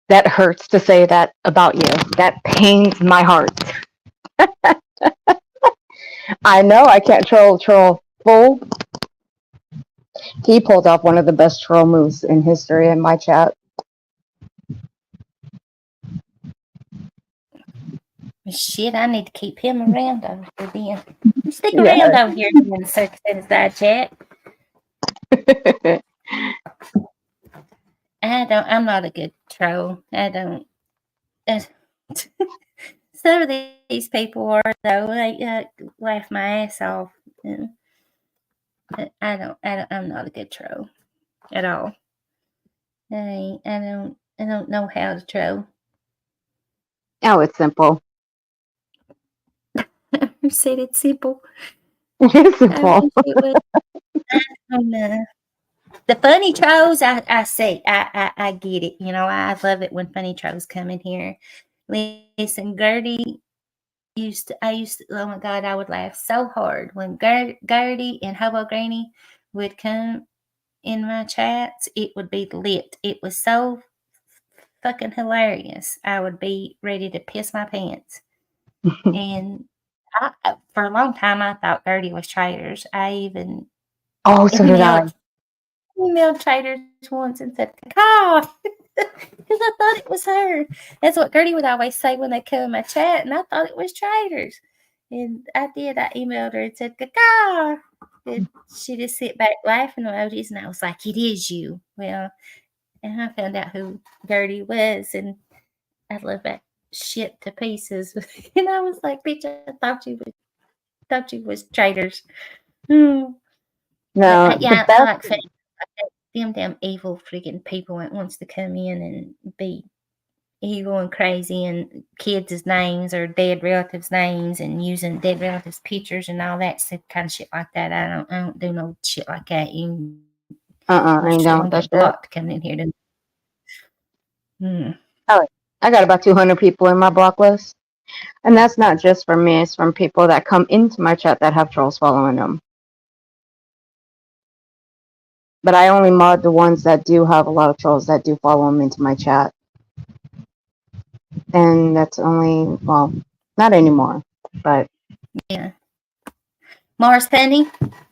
that hurts to say that about you. That pains my heart. I know I can't troll full. He pulled off one of the best troll moves in history in my chat. Shit, I need to keep him around over here then. Stick Yeah. around over here in the Circus Inside chat. I'm not a good troll. I don't. Some of these people are, though. They laugh my ass off. I'm not a good troll at all. I don't know how to troll. Oh, it's simple. Who said it's simple? It's I simple. wish it was. I don't know. The funny trolls, I see. I get it. I love it when funny trolls come in here. Listen, Gertie I used to, oh my God, I would laugh so hard when Gertie and Hobo Granny would come in my chats. It would be lit. It was so fucking hilarious. I would be ready to piss my pants. And for a long time, I thought Gertie was traitors. I even Oh, so did I. emailed traitors once and said, "God," because I thought it was her. That's what Gertie would always say when they come in my chat, and I thought it was traitors. And I did. I emailed her and said, "Caca." And she just sit back laughing emojis, and I was like, "It is you." Well, and I found out who Gertie was, and I love that shit to pieces. And I was like, "Bitch, I thought you was traitors." Hmm. But No, the I best. like them damn evil freaking people that wants to come in and be evil and crazy, and kids' names or dead relatives' names, and using dead relatives' pictures and all that kind of shit like that. I don't do no shit like that. You I ain't shit down gonna with that get shit. blocked coming in here to. Mm. Oh, I got about 200 people in my block list. And that's not just from me, it's from people that come into my chat that have trolls following them. But I only mod the ones that do have a lot of trolls that do follow them into my chat. And that's only, well, not anymore, but. Yeah. Mars Penny,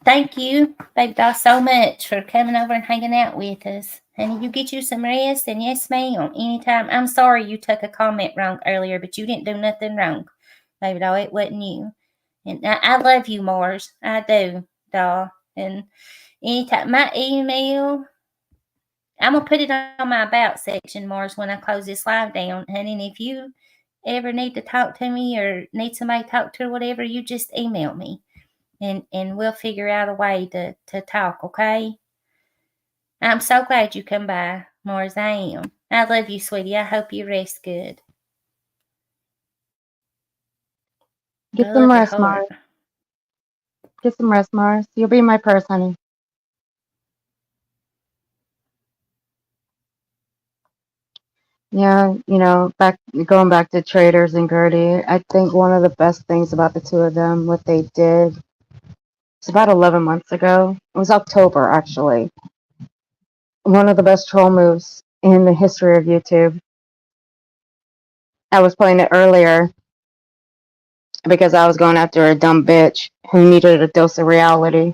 thank you, baby doll, so much for coming over and hanging out with us. Honey, you get you some rest, and yes, ma'am, anytime. I'm sorry you took a comment wrong earlier, but you didn't do nothing wrong, baby doll. It wasn't you. And I love you, Mars. I do, doll. And anytime, my email, I'm going to put it on my about section, Mars, when I close this live down, honey. And if you ever need to talk to me or need somebody to talk to or whatever, you just email me. And we'll figure out a way to talk, okay? I'm so glad you come by, Mars. I am. I love you, sweetie. I hope you rest good. Get I some love your rest, heart. Mars. Get some rest, Mars. You'll be in my purse, honey. Yeah, going back to Traders and Gertie, I think one of the best things about the two of them, what they did, it's about 11 months ago. It was October, actually. One of the best troll moves in the history of YouTube. I was playing it earlier because I was going after a dumb bitch who needed a dose of reality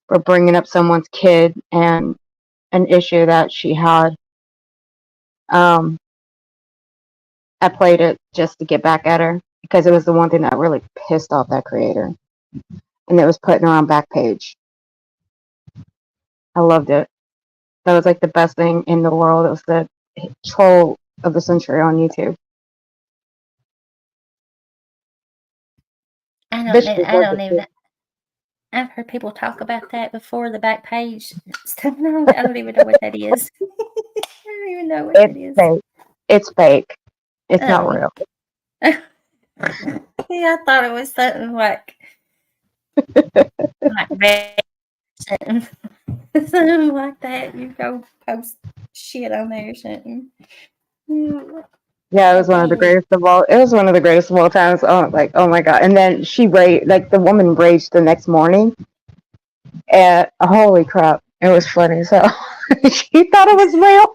for bringing up someone's kid and an issue that she had. Um, I played it just to get back at her because it was the one thing that really pissed off that creator. And it was putting her on Backpage. I loved it. That was like the best thing in the world. It was the troll of the century on YouTube. I don't Bitch know. I deserved don't it. even. I've heard people talk about that before, the back page stuff. No, I don't even know what that is. I don't even know what It's that is. fake. It's fake. It's not Oh. real. Yeah, I thought it was something like red something. Something like that. You go post shit on there or something. Yeah, it was one of the greatest of all. It was one of the greatest of all times. Oh, oh my god! And then the woman raged the next morning. And holy crap, it was funny. So she thought it was real.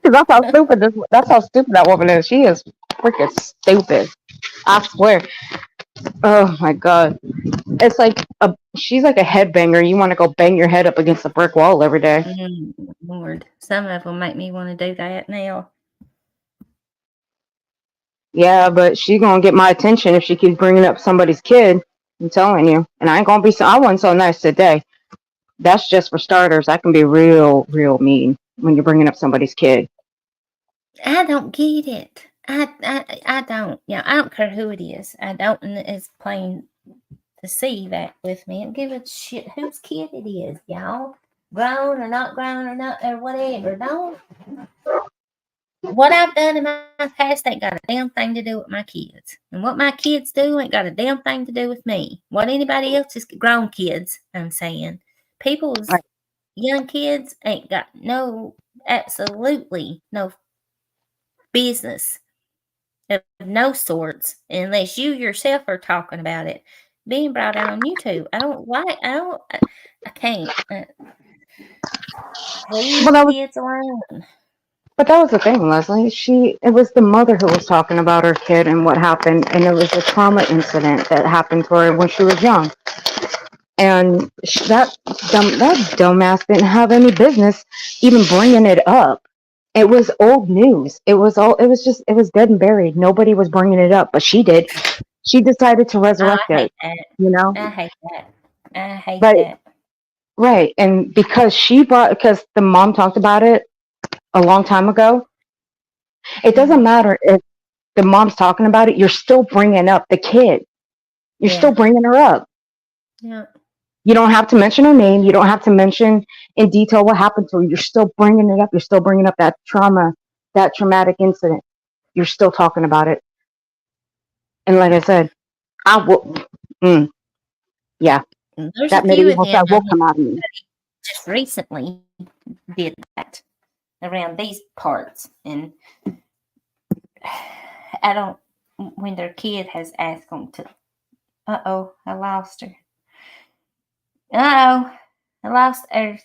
That's how stupid That's how stupid that woman is. She is freaking stupid. I swear. Oh my god. It's like she's like a headbanger. You want to go bang your head up against a brick wall every day. Lord, some of them make me want to do that now. Yeah, but she's gonna get my attention if she keeps bringing up somebody's kid. I'm telling you. And I ain't gonna be I wasn't so nice today. That's just for starters. I can be real, real mean when you're bringing up somebody's kid. I don't get it. I don't. Yeah, I don't care who it is. I don't. It's plain to see that with me. I don't give a shit whose kid it is, y'all. Grown or not grown or whatever. Don't. What I've done in my past ain't got a damn thing to do with my kids. And what my kids do ain't got a damn thing to do with me. What anybody else's grown kids, I'm saying. People's young kids ain't got absolutely no business of no sorts unless you yourself are talking about it being brought out on YouTube. I can't. Leave kids alone. But that was the thing, Leslie. It was the mother who was talking about her kid and what happened, and it was a trauma incident that happened to her when she was young. And that dumbass didn't have any business even bringing it up. It was old news. It was dead and buried. Nobody was bringing it up, but she did. She decided to resurrect I it. hate that. You know. I hate that. I hate But that. right, and because the mom talked about it a long time ago. It doesn't matter if the mom's talking about it. You're still bringing up the kid. You're still bringing her up. Yeah. You don't have to mention her name. You don't have to mention in detail what happened to her. You're still bringing it up. You're still bringing up that trauma that traumatic incident, you're still talking about it. And like I said, I will, yeah, There's a that few of medieval them side I will come out of me. just recently did that around these parts, and I don't. When their kid has asked them to, I lost her. I lost Earth.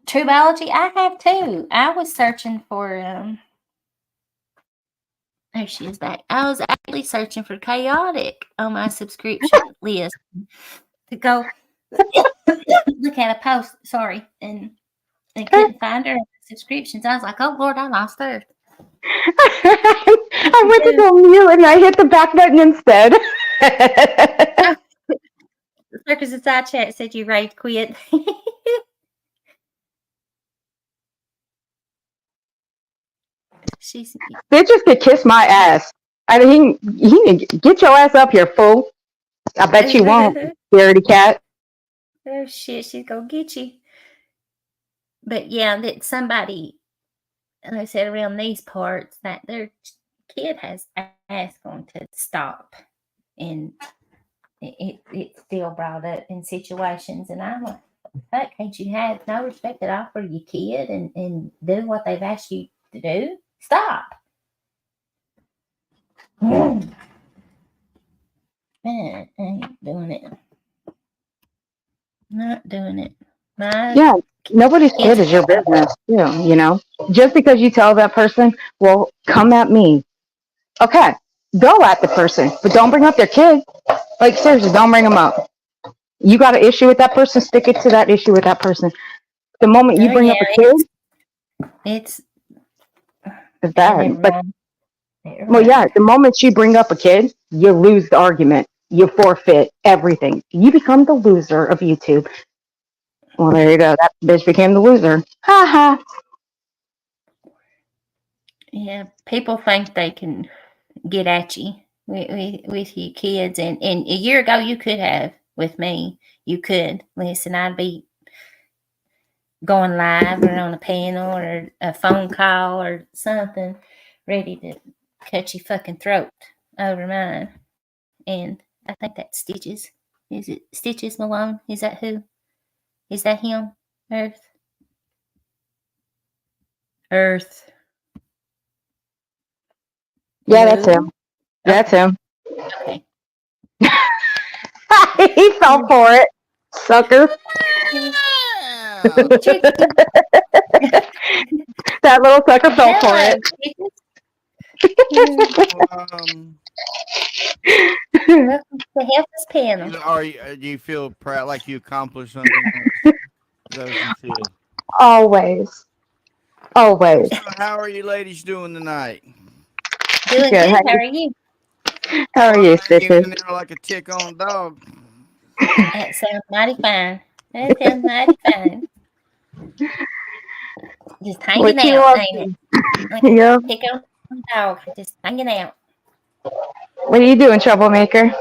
True biology, I have too. I was searching for there she is back. I was actually searching for chaotic on my subscription list to go look at a post. Sorry, and couldn't find her in the subscriptions. I was like, oh Lord, I lost Earth. I went to go mute and I hit the back button instead. Because the side chat said you rage quit. They just could kiss my ass. I mean, he get your ass up here, fool. I bet you won't, scaredy cat. Oh shit, she's gonna get you. But yeah, that somebody, like I said, around these parts, that their kid has asked them to stop, and it's still brought up in situations, and I'm like, fuck, can't you have no respect at all for your kid and do what they've asked you to do? Stop. Man, I ain't doing it. Not doing it. Yeah, nobody's kid is your business, too, you know? Just because you tell that person, well, come at me. Okay, go at the person, but don't bring up their kid. Like, seriously, don't bring them up. You got an issue with that person, stick it to that issue with that person. The moment you bring up a kid, it's bad. But, well, yeah, the moment you bring up a kid, you lose the argument. You forfeit everything. You become the loser of YouTube. Well, there you go. That bitch became the loser. Ha ha. Yeah, people think they can get at you with your kids, and a year ago you could have with me. You could listen. I'd be going live or on a panel or a phone call or something, ready to cut your fucking throat over mine. And I think that's Stitches. Is it Stitches Malone? Is that who? Is that him? Earth. Yeah, that's him. That's him. Okay. He fell for it, sucker. That little sucker fell for it. Welcome to help us panel. Do you feel proud, like you accomplished something? Is that what you feel? Always. Always. So how are you ladies doing tonight? Doing good. How are you? How are you, Stitches? In there like a tick on dog. That sounds mighty fine. That sounds mighty fine. Just hanging out, ain't it? Like a tick on dog. Just hanging out. What are you doing, troublemaker?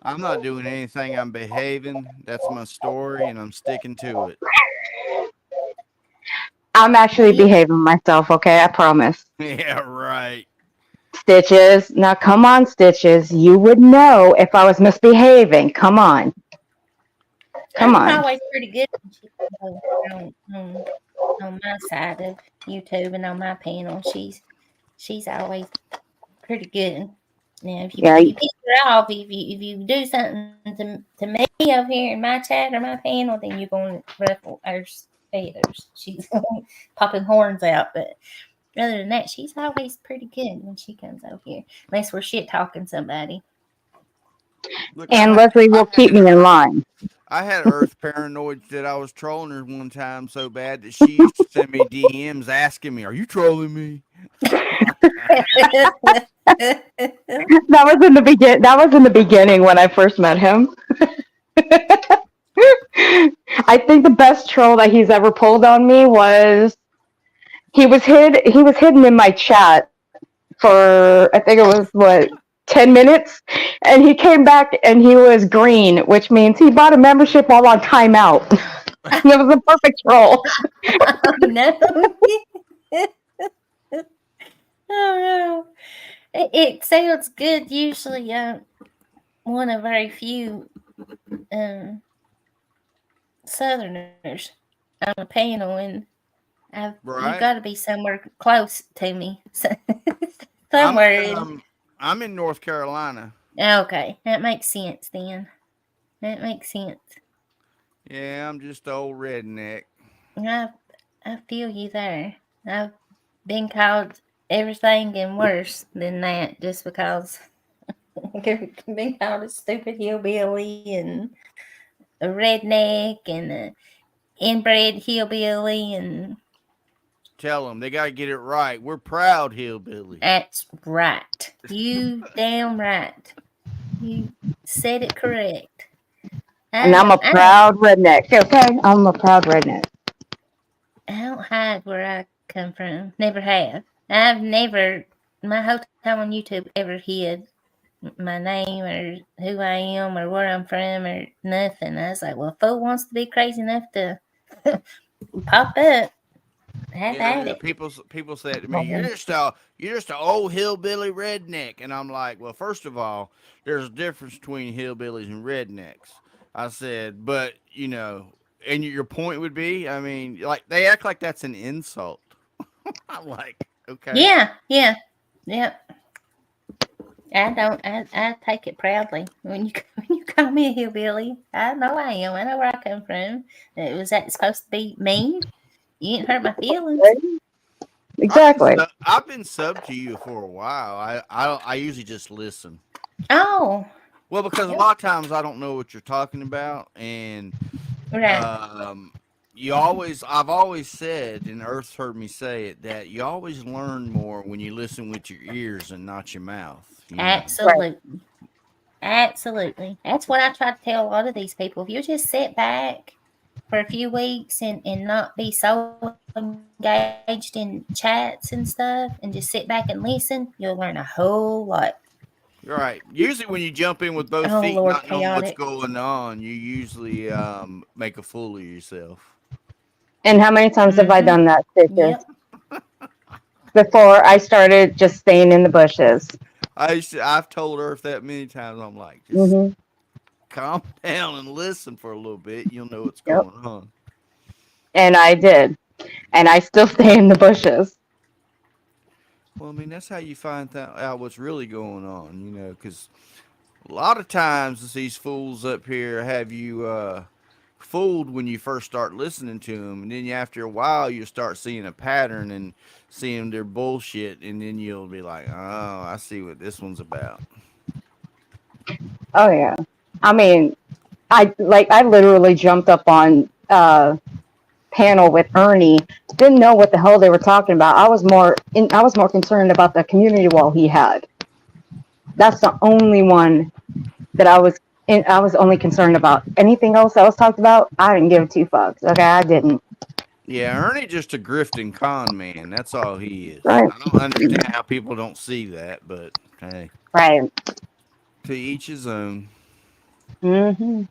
I'm not doing anything. I'm behaving. That's my story, and I'm sticking to it. I'm actually behaving myself, okay? I promise. Yeah, right. Stitches. Now, come on, Stitches. You would know if I was misbehaving. Come on. Come on. I'm always pretty good on my side of YouTube and on my panel. She's always pretty good. Now, if you piss her off, if you do something to me over here in my chat or my panel, then you're going to ruffle her feathers. She's popping horns out. But other than that, she's always pretty good when she comes over here, unless we're shit talking somebody. Look, and Leslie will keep me in line. I had Earth paranoid that I was trolling her one time so bad that she used to send me DMs asking me, "Are you trolling me?" That was in the beginning when I first met him. I think the best troll that he's ever pulled on me was he was hidden in my chat for, I think it was 10 minutes, and he came back and he was green, which means he bought a membership while on timeout. That was a perfect troll. Oh no. Oh no. It sounds good usually. One of very few um, Southerners on a panel, and you Right. got to be somewhere close to me. I'm Somewhere in, in. I'm in North Carolina. Okay, that makes sense then. That makes sense. Yeah, I'm just an old redneck. I I feel you there. I've been called everything and worse than that just because I've been called a stupid hillbilly and a redneck and a inbred hillbilly, and Tell them they got to get it right. We're proud hillbillies. that's right. You damn right. You said it correct. And I'm a I don't proud redneck. Okay, I'm a proud redneck. I don't hide where I come from. Never have. I've never my whole time on YouTube ever hid my name or who I am or where I'm from or nothing. I was like, well, if fool wants to be crazy enough to pop up, have at Yeah, it. people say it to me. You're just a old hillbilly redneck, and I'm like, well, first of all, there's a difference between hillbillies and rednecks. I said, but and your point would be, I mean, like they act like that's an insult. I'm like, okay, Yeah, yeah, yeah. I don't. I take it proudly. When you when you call me a hillbilly, I know I am. I know where I come from. Was that supposed to be mean? You didn't hurt my feelings. Exactly. I've been sub to you for a while. I usually just listen. Oh, Well, because a lot of times I don't know what you're talking about, and right. um, I've always said, and Earth's heard me say it, that you always learn more when you listen with your ears and not your mouth. Right. Absolutely. Absolutely. That's what I try to tell a lot of these people. If you just sit back for a few weeks and not be so engaged in chats and stuff and just sit back and listen, you'll learn a whole lot. Right. Usually, when you jump in with both Oh, feet, Lord, not knowing what's chaotic. going on, you usually make a fool of yourself. And how many times have I Mm-hmm. done that, stitches? Yep. Before I started just staying in the bushes. I've told Earth that many times. I'm like, just Hmm. calm down and listen for a little bit. You'll know what's Yep. going on. And I did. And I still stay in the bushes. Well, I mean, that's how you find out what's really going on, because a lot of times these fools up here have you fooled when you first start listening to them, and then after a while you start seeing a pattern and seeing their bullshit, and then you'll be like, oh, I see what this one's about. Oh yeah. I mean, I literally jumped up on panel with Ernie. Didn't know what the hell they were talking about. I was more concerned about the community wall he had. That's the only one that I was only concerned about. Anything else that was talked about, I didn't give two fucks. Okay, I didn't. Yeah, Ernie just a grifting con man. That's all he is. Right. I don't understand how people don't see that, but hey, Right. to each his own. Hmm. Hey,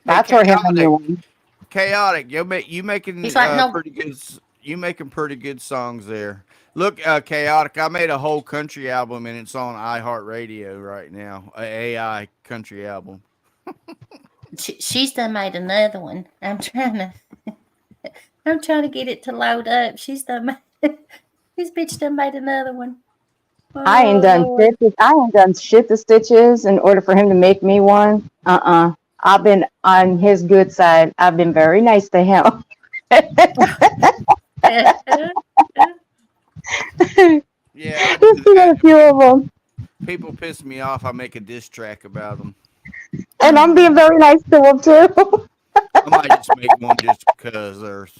That's for him a new chaotic, one. chaotic. You He's making like, no. pretty good. You making pretty good songs there. Look, chaotic. I made a whole country album and it's on iHeartRadio right now. A AI country album. She's done made another one. I'm trying to get it to load up. She's done made, this bitch done made another one. I ain't Oh, done Lord. shit. I ain't done shit to Stitches in order for him to make me one. I've been on his good side. I've been very nice to him. Yeah, I He's do got that. a few of them, People piss me off. I make a diss track about them. and I'm being very nice to him too. I might just make one just because there's.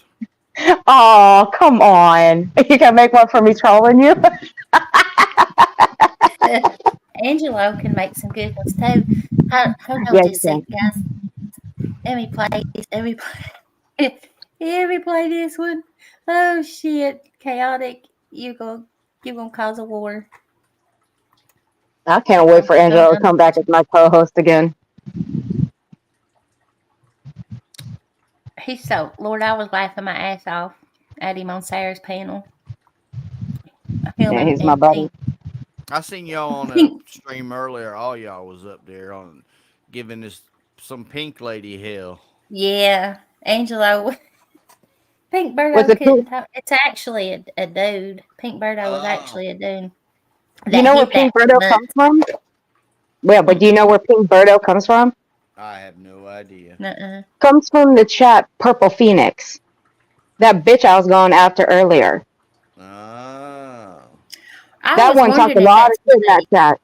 Oh, come on! You can make one for me trolling you. Angelo can make some good ones too. Hold on Yeah, just you a can. second, guys. Let me play this. Let me play this one. Oh shit, chaotic! You gonna cause a war? I can't wait for Hold Angela to on. come back as my co-host again. He's so Lord. I was laughing my ass off at him on Sarah's panel. Him Yeah, he's my and buddy. Pink. I seen y'all on a Pink. stream earlier. All y'all was up there on giving this some pink lady hell. Yeah, Angelo. Pink Was Birdo it couldn't Pink? talk. It's actually a dude. Pink Birdo was Oh, actually a dude You that know where hit that Pink Birdo month. comes from? Well, but do you know Mm-mm. where Pink Birdo comes from? I have no idea. Uh-uh. Comes from the chat Purple Phoenix. That bitch I was going after earlier. Oh, I That was one talked wondering a if lot that's of where shit in that chat.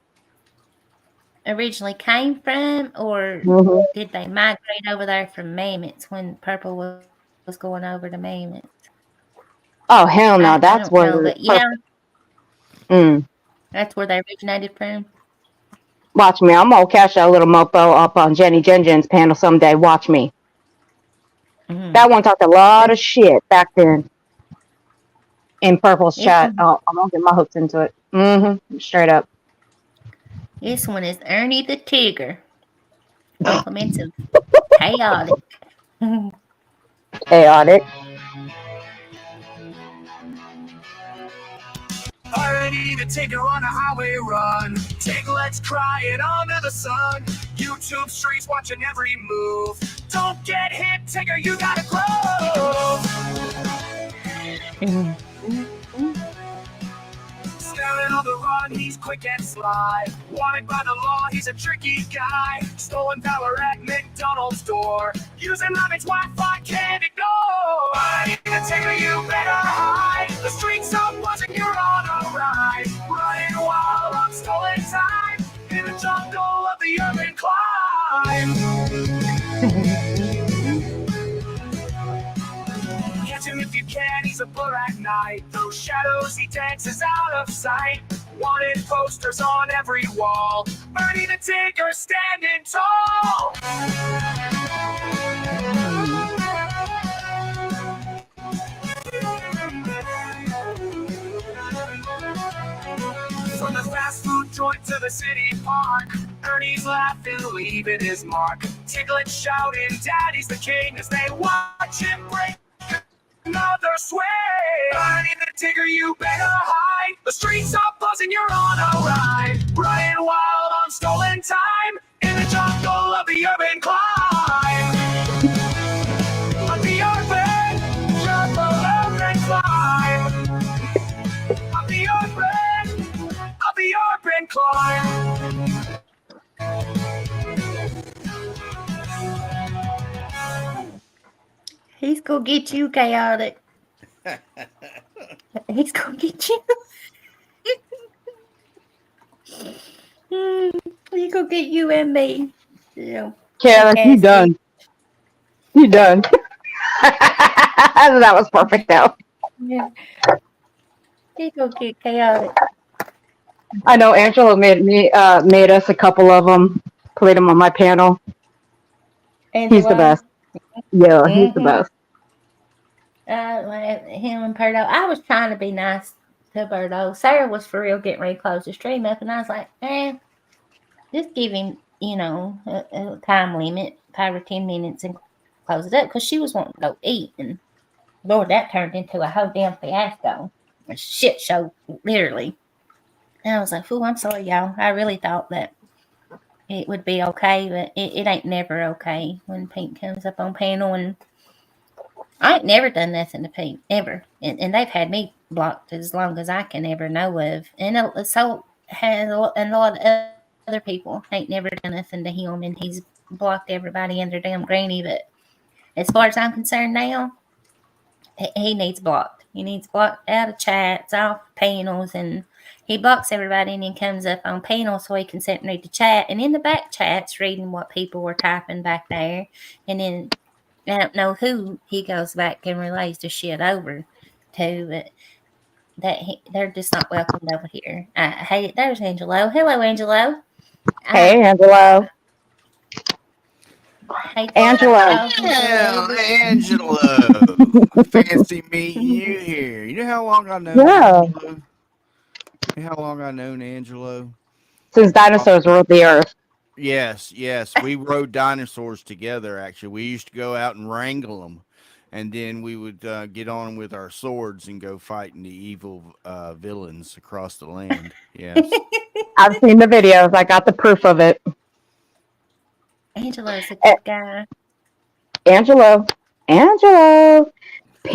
they originally came from, or Hmm. did they migrate over there from Mammoths when Purple was going over to Mammoths? Oh hell I no, don't that's know, but where yeah, Purple. Mm. that's where they originated from. Watch me, I'm gonna catch that little mofo up on Jenny Jen's panel someday. Watch me. Mm. That one talked a lot of shit back then in Purple's This chat. one, Oh, I'm gonna get my hooks into it. Straight up. this one is Ernie the Tigger. Compliments of chaotic. Chaotic. Already to take her on a highway run. Take let's cry it under the sun. YouTube streets watching every move. Don't get hit, Tigger, you gotta grow. Staring on the run, he's quick and sly. Wanted by the law, he's a tricky guy. Stolen power at McDonald's door. Using Rabbit's Wi-Fi, can't ignore. I need to take her, you better hide. The streets are buzzing, you're on a ride. Running wild on stolen time. In the jungle of the urban climb. Catch him if you can, he's a blur at night. Those shadows, he dances out of sight. Wanted posters on every wall. Bernie the Tigger standing tall. From the fast food joint to the city park, Ernie's laughing, leaving his mark. Tiglet shouting, Daddy's the king, as they watch him break another swing. Bernie the Tigger, you better hide. The streets are buzzing, you're on a ride. Running wild on stolen time. In the jungle of the urban climb. On the urban climb. On the urban climb. He's gonna get you, chaotic. He's gonna get you. He's gonna get you and me. You know, Yeah, punk you ass bitch. done. You done. That was perfect though. Yeah. He's gonna get chaotic. I know Angela made us a couple of them. Played them on my panel. He's the Angelo. best. Yeah, he's the Mm-hmm. best. Like him and Birdo. I was trying to be nice to Birdo. Sarah was for real getting ready to close the stream up, and I was like, just give him, a time limit, 5 or 10 minutes, and close it up, because she was wanting to go eat, and Lord, that turned into a whole damn fiasco, a shit show, literally. And I was like, "Fool, I'm sorry, y'all. I really thought that it would be okay, but it ain't never okay when Pink comes up on panel, and I ain't never done nothing to Pete, ever. And they've had me blocked as long as I can ever know of. And so has a lot of other people ain't never done nothing to him, and he's blocked everybody and their damn granny. But as far as I'm concerned now, he needs blocked. He needs blocked out of chats, off panels, and he blocks everybody and then comes up on panels so he can sit and read the chat. And in the back chats, reading what people were typing back there. And then I don't know who he goes back and relays the shit over to, but they're just not welcomed over here. Hey, there's Angelo. Hello, Angelo. I Hey, Angelo. hate to Angelo. call him well, Angelo, Angelo, fancy meeting you here. You know how long I known Yeah. Angelo? You know how long I known Angelo? Since dinosaurs ruled the earth. Yes, yes. We rode dinosaurs together. Actually, we used to go out and wrangle them. and then we would get on with our swords and go fighting the evil villains across the land. Yes. I've seen the videos. I got the proof of it. Angelo's a A- good guy. Angelo, Angelo,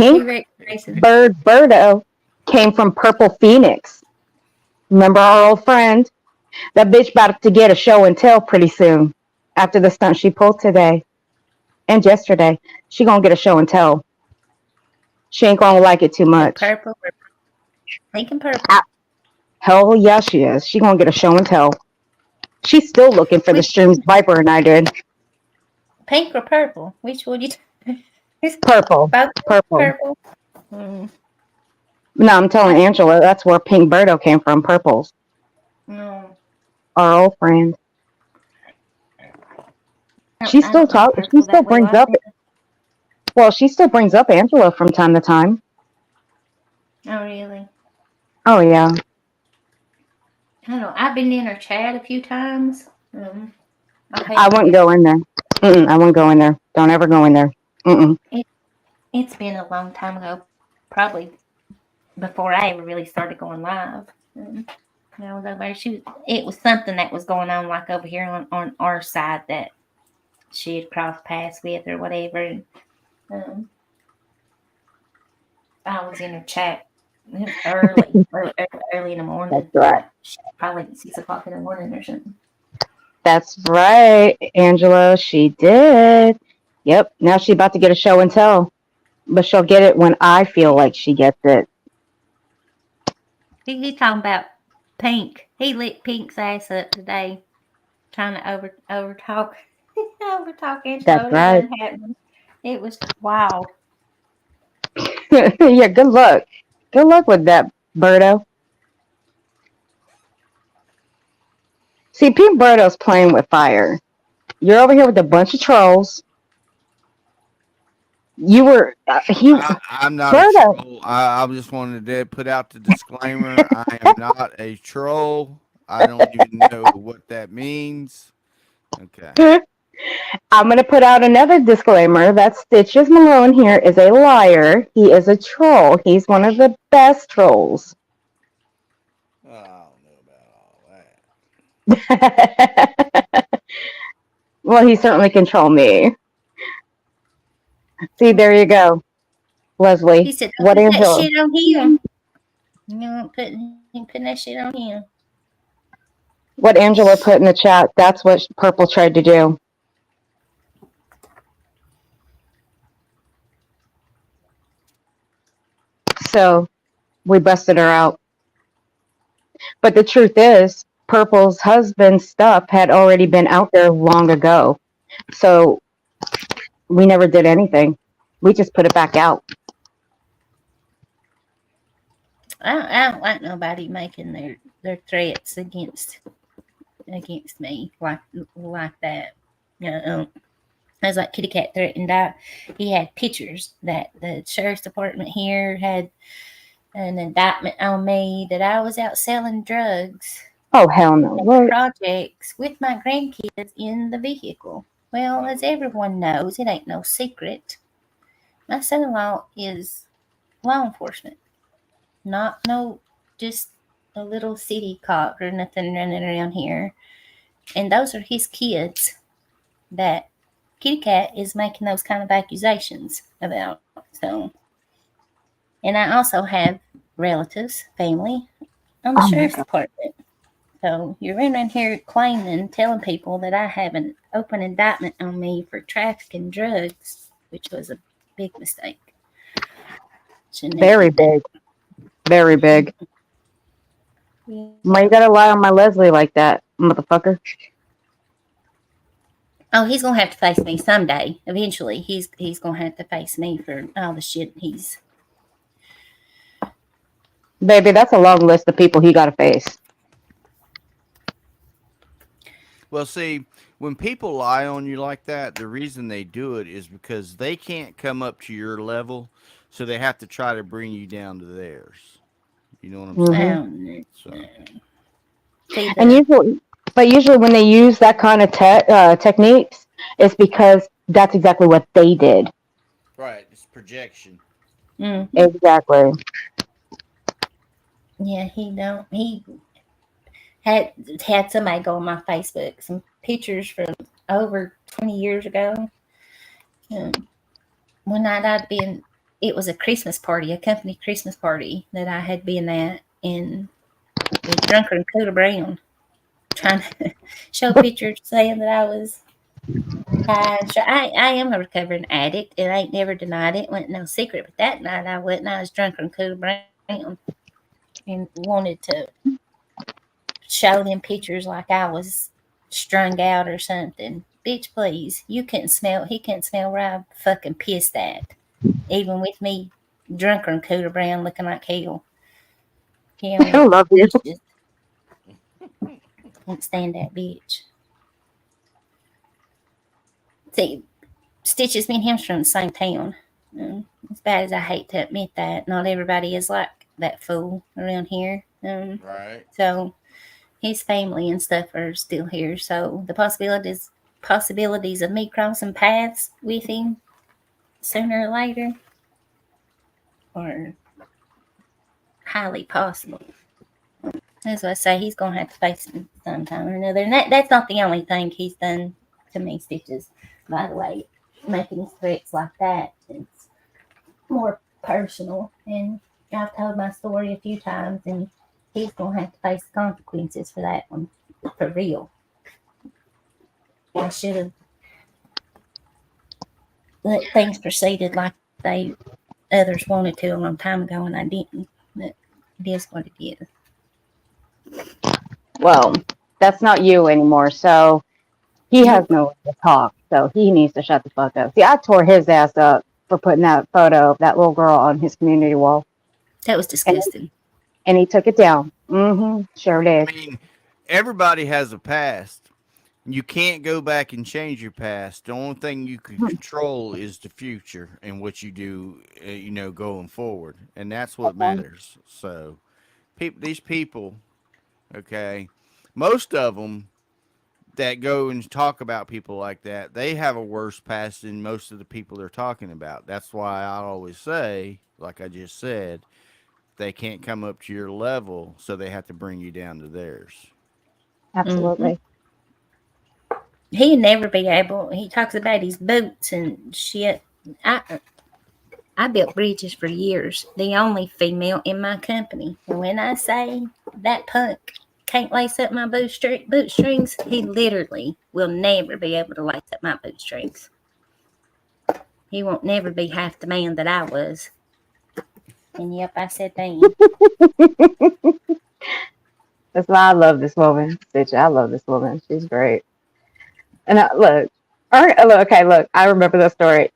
He Pink wrecked racing. Bird Birdo came from Purple Phoenix. Remember our old friend? That bitch about to get a show and tell pretty soon. After the stunt she pulled today and yesterday, she gonna get a show and tell. She ain't gonna like it too The much. purple, pink and purple. Ah, hell yeah, she is. She gonna get a show and tell. She's still looking for the Which streams Viper and I did. pink or purple? Which one you? It's Purple, both purple. purple. Mm, No, I'm telling I, Angela that's where Pink Birdo came from. Purples, no, our old friend. I She I still don't know talk. She purple still that well. brings I up. Well, she still brings up Angela from time to time. oh really? Oh yeah. I don't know. I've been in her chat a few times. I I hate wouldn't forget. go in there. I wouldn't go in there. Don't ever go in there. Mm-mm. It, it's been a long time ago, probably before I ever really started going live. I was over there. It was something that was going on, like over here on our side that she had crossed paths with or whatever. And um, I was in her chat early in the That's morning, right. like probably 6 o'clock in the morning or something. That's right, Angela. She did. Yep. Now she about to get a show and tell, but she'll get it when I feel like she gets it. He talking about Pink. He lit Pink's ass up today, trying to over talk over talk That's Angelo. It right. wasn't happening. It was wild. Yeah. Good luck. Good luck with that, Birdo. See, Pete Birdo's playing with fire. You're over here with a bunch of trolls. You were he I'm not a Birdo. troll. I just wanted to put out the disclaimer. I am not a troll. I don't even know what that means. Okay. I'm gonna put out another disclaimer that Stitches Malone here is a liar. He is a troll. He's one of the best trolls. I don't know about all that. Well, he certainly can troll me. See, there you go, He Leslie. said, "Don't What put that Angela? shit on him. You know, putting that shit on him." What Angela put in the chat? That's what Purple tried to do. So we busted her out. But the truth is, Purple's husband's stuff had already been out there long ago. So we never did anything. We just put it back out. I don't like nobody making their threats against me like that. As like Kitty Cat threatened out, he had pictures that the sheriff's department here had an indictment on me that I was out selling drugs Oh hell no! at What? projects with my grandkids in the vehicle. Well, as everyone knows, it ain't no secret. My son-in-law is law enforcement, not no just a little city cop or nothing running around here. And those are his kids that Kitty Cat is making those kind of accusations about. So, and I also have relatives, family on the Oh my sheriff's god! department. So you're running here claiming, telling people that I have an open indictment on me for trafficking drugs, which was a big mistake. Shouldn't have Very did that. big. Very big. Why Yeah. you gotta lie on my Leslie like that, motherfucker? Oh, he's gonna have to face me someday. Eventually, he's gonna have to face me for all the shit he's. Baby, that's a long list of people he gotta face. Well, see, when people lie on you like that, the reason they do it is because they can't come up to your level, so they have to try to bring you down to theirs. You know what I'm I hmm saying? don't know. So, See And the usually when they use that kind of techniques, it's because that's exactly what they did. Right. It's projection. Mm-hmm. Exactly. Yeah, he don't. He had had somebody go on my Facebook, some pictures from over 20 years ago. Um, one night I'd been, it was a Christmas party, a company Christmas party that I had been at, and with Drunker and Cooler Brown, trying to show pictures saying that I was high. So I am a recovering addict, and I ain't never denied it. Wasn't no secret, but that night I wasn't. I was Drunker and Cooler Brown and wanted to show them pictures like I was strung out or something. Bitch, please. You couldn't smell, he couldn't smell where I fucking pissed at. Even with me drunker and Cooler Brown looking like hell. He I only love you. stitches. Can't stand that bitch. See, Stitches, me and him's from the same town. As bad as I hate to admit that, not everybody is like that fool around here. Right. So his family and stuff are still here. So the possibilities of me crossing paths with him sooner or later are highly possible. That's what I say. He's gonna have to face it sometime or another. And that's not the only thing he's done to me, Stitches. By the way, making his threats like that, it's more personal. And I've told my story a few times, and he's gonna have to face the consequences for that one, for real. I should have let things proceeded like they others wanted to a long time ago, and I didn't. But it is what it is. Well, that's not you anymore. So he has Nope, no way to talk. So he needs to shut the fuck up. See, I tore his ass up for putting that photo of that little girl on his community wall, that was and disgusting. and he took it down. Sure I did. mean, everybody has a past. You can't go back and change your past. The only thing you can control is the future and what you do, going forward, and that's what matters. So, these people, okay, most of them that go and talk about people like that, they have a worse past than most of the people they're talking about. That's why I always say, like I just said, they can't come up to your level, so they have to bring you down to theirs. Mm-hmm. Absolutely. He'd never be able. He talks about his boots and shit. I I built bridges for years. The only female in my company. And when I say that punk can't lace up my bootstrings, he literally will never be able to lace up my bootstrings. He won't never be half the man that I was. And yep, I said damn. That's why I love this woman. Bitch, I love this woman. She's great. And okay, look. I remember the story.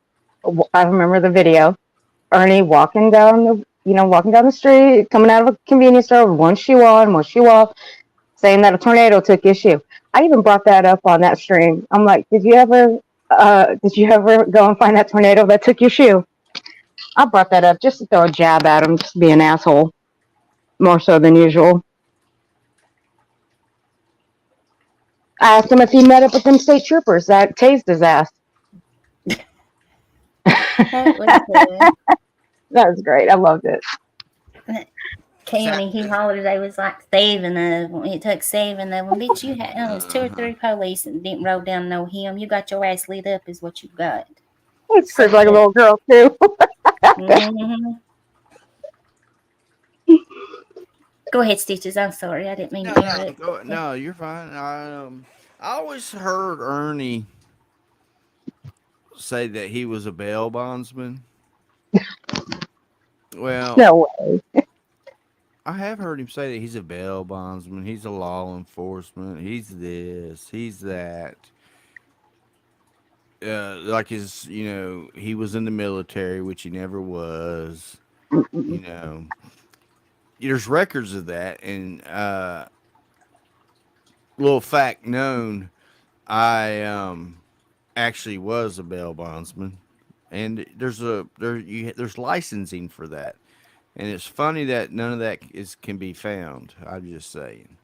I remember the video. Ernie walking down the street, coming out of a convenience store, one shoe on, one shoe off, saying that a tornado took his shoe. I even brought that up on that stream. I'm like, did you ever go and find that tornado that took your shoe? I brought that up just to throw a jab at him, just to be an asshole, more so than usual. I asked him if he met up with them state troopers that tased his ass. That was That was great. I loved it. county. He hollered they was like 7 of them. It took 7 of them. Bitch, you had it was two or Uh-huh. three police and didn't roll down no him. You got your ass lit up is what you got. It's Suck screamed like a it. little girl too. Mm-hmm. Go ahead, Stitches. I'm sorry. I didn't mean to No, no, interrupt. no. You're fine. I always heard Ernie say that he was a bail bondsman. Well, No way. I have heard him say that he's a bail bondsman. He's a law enforcement. He's this. He's that. Like he was in the military, which he never was. You know, there's records of that, and little fact known, I actually was a bail bondsman, and there's licensing for that, and it's funny that none of that is can be found. I'm just saying.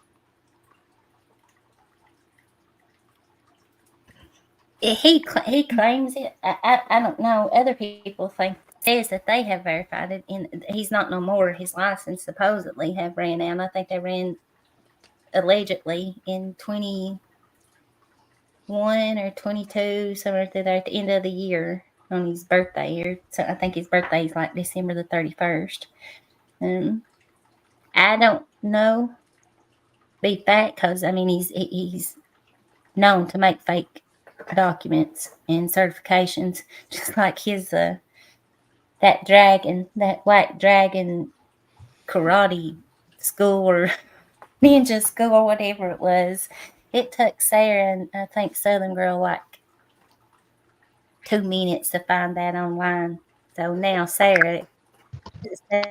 he claims it. I don't know. Other people think says that they have verified it, and he's not no more. His license supposedly have ran out. I think they ran allegedly in 21 or 22, somewhere through there at the end of the year on his birthday. Or so I think his birthday is like December the 31st. Um, I don't know be fact because I mean he's known to make fake documents and certifications, just like his that white dragon karate school or ninja school or whatever it was. It took Sarah and I think Southern Girl like 2 minutes to find that online. So now Sarah, I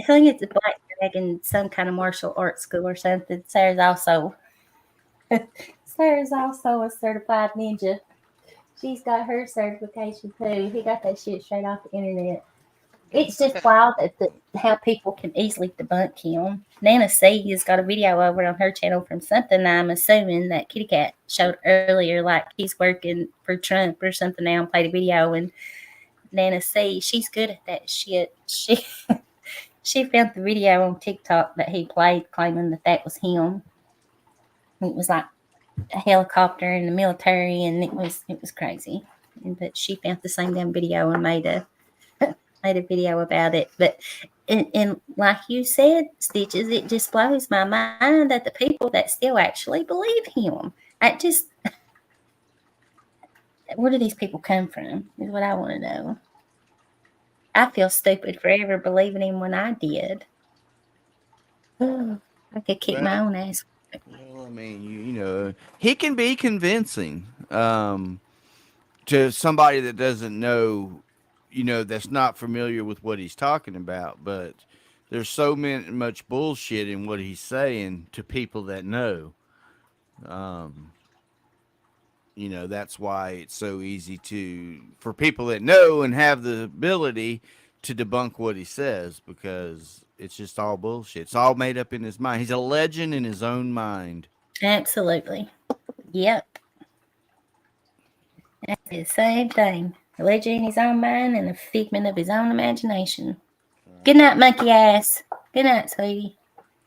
think it's a Black Dragon, some kind of martial arts school or something. Sarah's also a certified ninja. She's got her certification too. He got that shit straight off the internet. It's just wild how people can easily debunk him. Nana C has got a video over on her channel from something I'm assuming that Kitty Cat showed earlier, like he's working for Trump or something now and played a video. And Nana C, she's good at that shit. She found the video on TikTok that he played claiming that was him. It was like a helicopter in the military, and it was crazy. But she found the same damn video and made a video about it. But and like you said, Stitches, it just blows my mind that the people that still actually believe him. I just where do these people come from? Is what I want to know. I feel stupid for ever believing him when I did. I could kick my Well, own ass. well, I mean, he can be convincing to somebody that doesn't know, that's not familiar with what he's talking about. But there's much bullshit in what he's saying to people that know. Um, that's why it's so easy for people that know and have the ability to debunk what he says, because it's just all bullshit. It's all made up in his mind. He's a legend in his own mind. Absolutely. Yep. That's the same thing. A legend in his own mind and a figment of his own imagination. Good night, monkey ass. Good night, sweetie.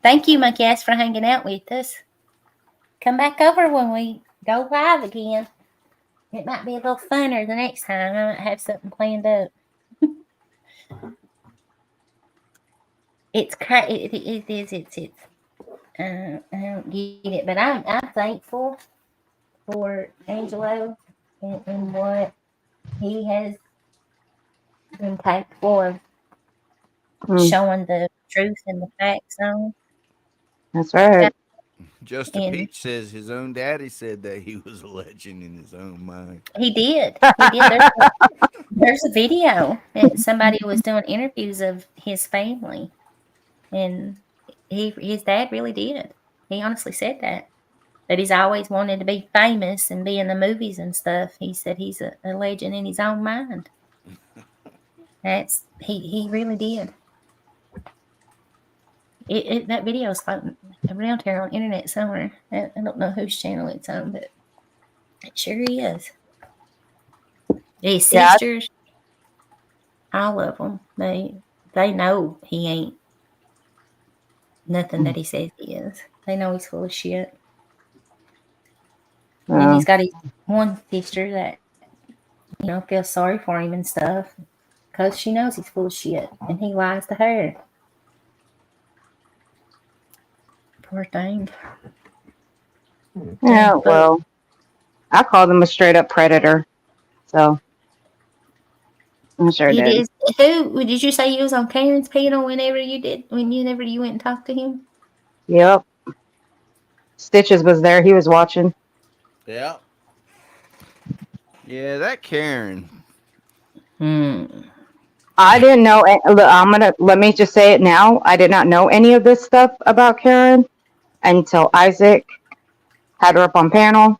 Thank you, monkey ass, for hanging out with us. Come back over when we go live again. It might be a little funner the next time. I might have something planned up. It's crazy. It is. It's. I don't get it, but I'm thankful for Angelo and what he has been capable of showing the truth and the facts on. That's right. Just a And Peach says his own daddy said that he was a legend in his own mind. he did. He did. There's a video. Somebody was doing interviews of his family, and his dad really did. He honestly said that he's always wanted to be famous and be in the movies and stuff. He said he's a legend in his own mind. He really did. That video is floating around here on the internet somewhere. I don't know whose channel it's on, but it sure is. His sisters, all of them, they know he ain't nothing that he says he is. They know he's full of shit. And he's got his one sister that feels sorry for him and stuff because she knows he's full of shit and he lies to her. Poor thing. Yeah, well, I called him a straight up predator. So I sure It did. is. Who did you say you was on Karen's panel whenever you went and talked to him? Yep. Stitches was there. He was watching. Yeah. Yeah, that Karen. I didn't know. Let me just say it now. I did not know any of this stuff about Karen until Isaac had her up on panel.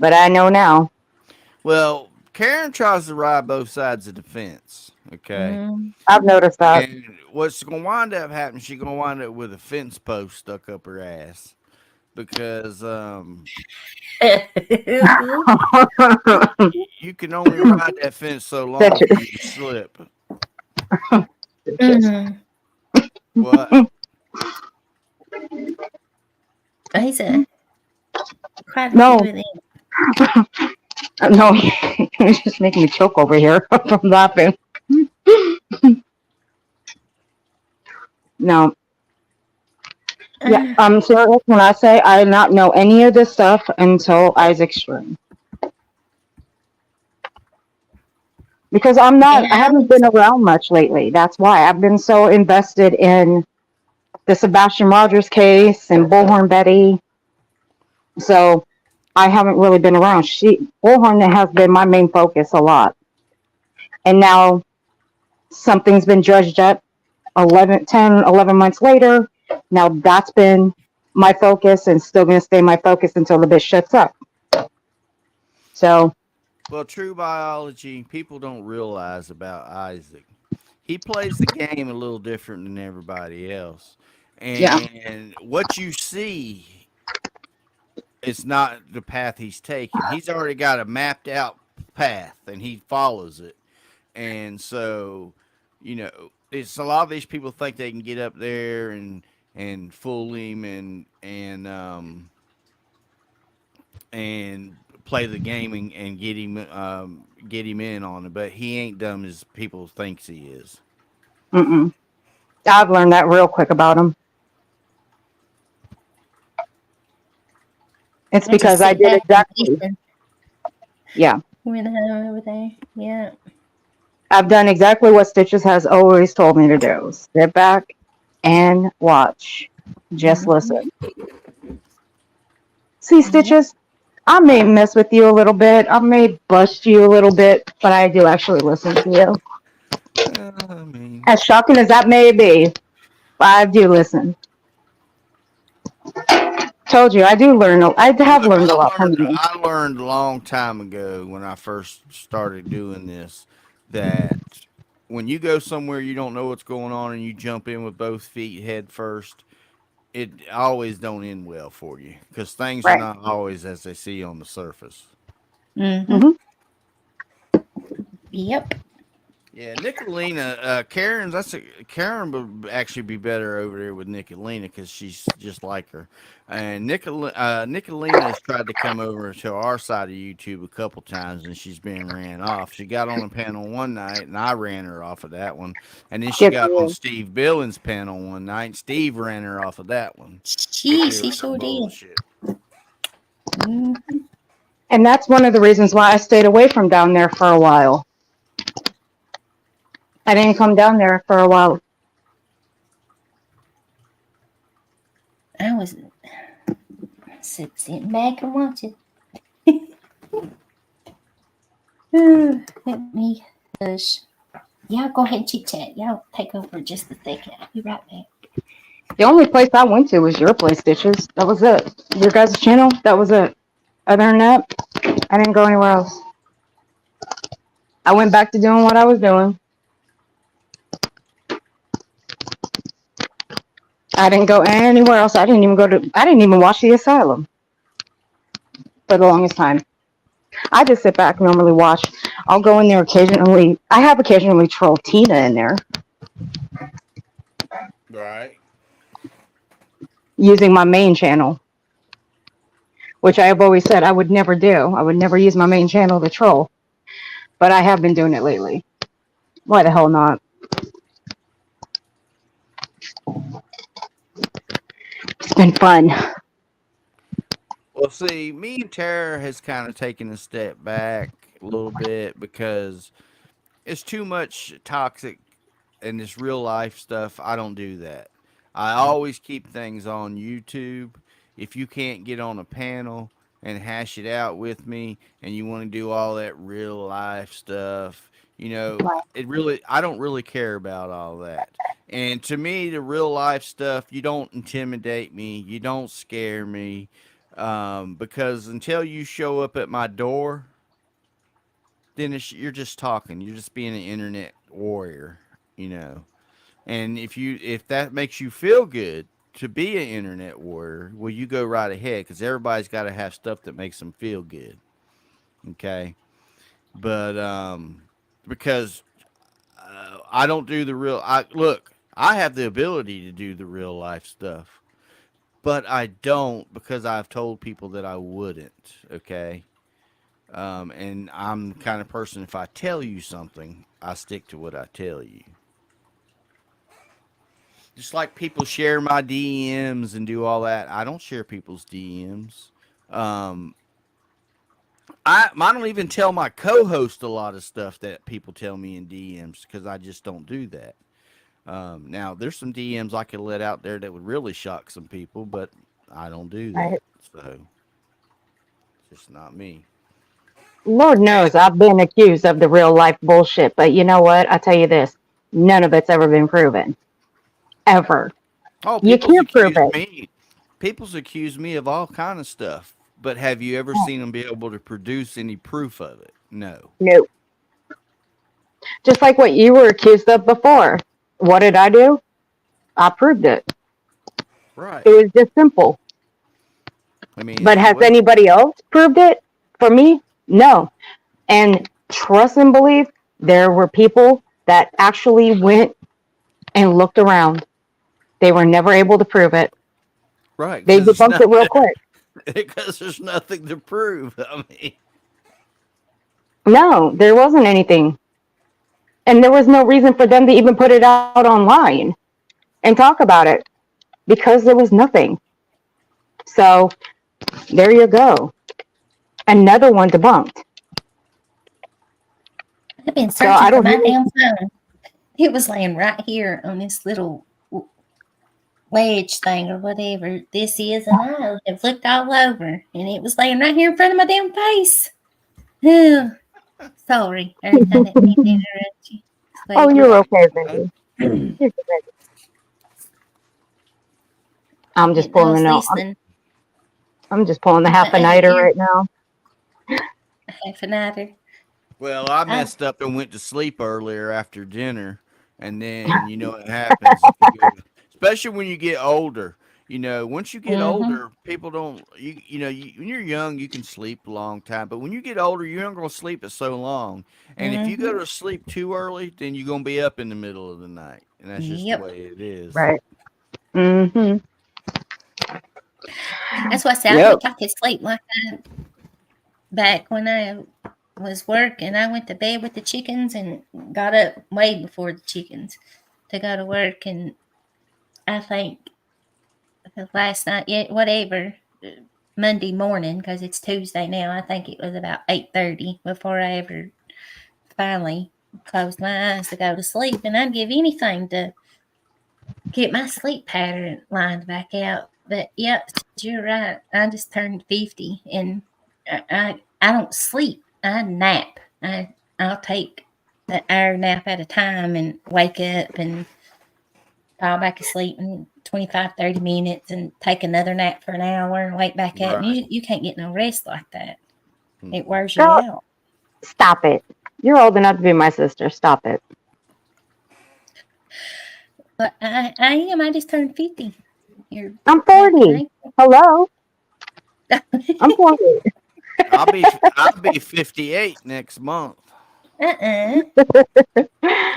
But I know now. Well, Karen tries to ride both sides of the fence. Okay. I've noticed that. And what's going to wind up happening, she's going to wind up with a fence post stuck up her ass. because you can only ride that fence so long Stitches. before you slip. Stitches. Mhm. What? He said quite a few No, of them. no, you're just making me choke over here from laughing. No, yeah, Uh, I'm serious when I say I did not know any of this stuff until Isaac's stream. Because and I I haven't was been around much lately. That's why I've been so invested in the Sebastian Rogers case and Bullhorn Betty. So I haven't really been around. Bullhorn has been my main focus a lot. And now something's been judged up 11 months later. Now that's been my focus and still going to stay my focus until the bitch shuts up. So, Well, true biology, people don't realize about Isaac. He plays the game a little different than everybody else. yeah. And what you see is not the path he's taking. He's already got a mapped out path and he follows it. And so, it's a lot of these people think they can get up there and fool him and play the game and get him in on it, but he ain't dumb as people thinks he is. Mm-mm. I've learned that real quick about him. It's I just because I sit did back and exactly. listen Yeah. when I'm over there. Yeah. I've done exactly what Stitches has always told me to do. Sit back and watch. Just listen. Mhm. See, Yep. Stitches, I may mess with you a little bit. I may bust you a little bit, but I do actually listen to you. I mean, As shocking as that may be, I do listen. Told you, I do learn. I have look, learned a lot from you. I learned a long time ago when I first started doing this that when you go somewhere you don't know what's going on and you jump in with both feet head first, it always don't end well for you because things are Right. not always as they see on the surface. Mhm. Hmm. Yep. Yeah, Nicolina, Karen would actually be better over there with Nicolina because she's just like her. And Nicolina has tried to come over to our side of YouTube a couple times, and she's been ran off. She got on a panel one night, and I ran her off of that one. And then she Good got for on you. Steve Billings' panel one night, and Steve ran her off of that one because it She was some sure did. bullshit. Mhm. And that's one of the reasons why I stayed away from down there for a while. I didn't come down there for a while. I was sitting back and watching. Let me hush. Y'all go ahead and chit chat. Y'all take over just a second. I'll be right back. The only place I went to was your place, Stitches. That was it. Your guys' channel. That was it. Other than that, I didn't go anywhere else. I went back to doing what I was doing. I didn't go anywhere else. I didn't even go to. I didn't even watch the asylum for the longest time. I just sit back and normally watch. I'll go in there occasionally. I have occasionally troll Tina in there Right. using my main channel, which I have always said I would never do. I would never use my main channel to troll, but I have been doing it lately. Why the hell not? It's been fun. Well, see, me and Tara has kind of taken a step back a little bit because it's too much toxic and this real life stuff. I don't do that. I always keep things on YouTube. If you can't get on a panel and hash it out with me and you want to do all that real life stuff, I don't really care about all that. And to me, the real life stuff, you don't intimidate me, you don't scare me, because until you show up at my door, then you're just talking. You're just being an internet warrior, you know. And if that makes you feel good, to be an internet warrior, well, you go right ahead because everybody's got to have stuff that makes them feel good. Okay, but because I don't do the real. I look. I have the ability to do the real life stuff, but I don't because I've told people that I wouldn't. Okay, and I'm the kind of person. If I tell you something, I stick to what I tell you. Just like people share my DMs and do all that, I don't share people's DMs. Um, I don't even tell my co-host a lot of stuff that people tell me in DMs because I just don't do that. Now there's some DMs I could let out there that would really shock some people, but I don't do Right. that. So it's just not me. Lord knows I've been accused of the real life bullshit, but you know what? I tell you this, none of it's ever been proven. Ever. Oh, You people's can't prove accused it. me. People's accused me of all kind of stuff. But have you ever seen them be able to produce any proof of it? No. No. Just like what you were accused of before. What did I do? I proved it. Right. It was just simple. I mean, But if it has was anybody else proved it for me? No. And trust and believe, there were people that actually went and looked around. They were never able to prove it. right They because there's debunked it real nothing quick. because there's nothing to prove. I mean, No, there wasn't anything. And there was no reason for them to even put it out online and talk about it because there was nothing. So there you go. Another one debunked. I've been So searching I for don't my really, damn phone. It was laying right here on this little wedge thing or whatever this is, and I have looked all over, and it was laying right here in front of my damn face. Oh, sorry, I didn't mean to interrupt you, oh, sweetie. you're okay, huh? baby. You're good. I'm just Didn't know I pulling was out. listening. I'm just pulling the half But a nighter you're right now. half an hour. Well, I I, messed up and went to sleep earlier after dinner, and then you know what happens if you go, especially when you get older. You know, once you get mm-hmm, older, people don't. When you're young, you can sleep a long time, but when you get older, you're not going to sleep it so long. And if you go mm-hmm. to sleep too early, then you're going to be up in the middle of the night, and that's just the Yep. way it is. Right. Mm-hmm. That's why I say I Yep. think I could sleep like that back when I was working. I went to bed with the chickens and got up way before the chickens to go to work. And I think last night, yeah, whatever, Monday morning, because it's Tuesday now, I think it was about 8:30 before I ever finally closed my eyes to go to sleep. And I'd give anything to get my sleep pattern lined back out. But yeah, you're right. I just turned 50, and I don't sleep. I nap. I'll take an hour nap at a time and wake up and fall back asleep in 25, 30 minutes and take another nap for an hour and wake back up. And Right. you can't get no rest like that. It Mm-mm. wears you Girl, out. stop it. You're old enough to be my sister. Stop it. But I am. I just turned 50 here I'm back 40. in Hello. I'm April. 40. I'll be 58 next month. uh-uh.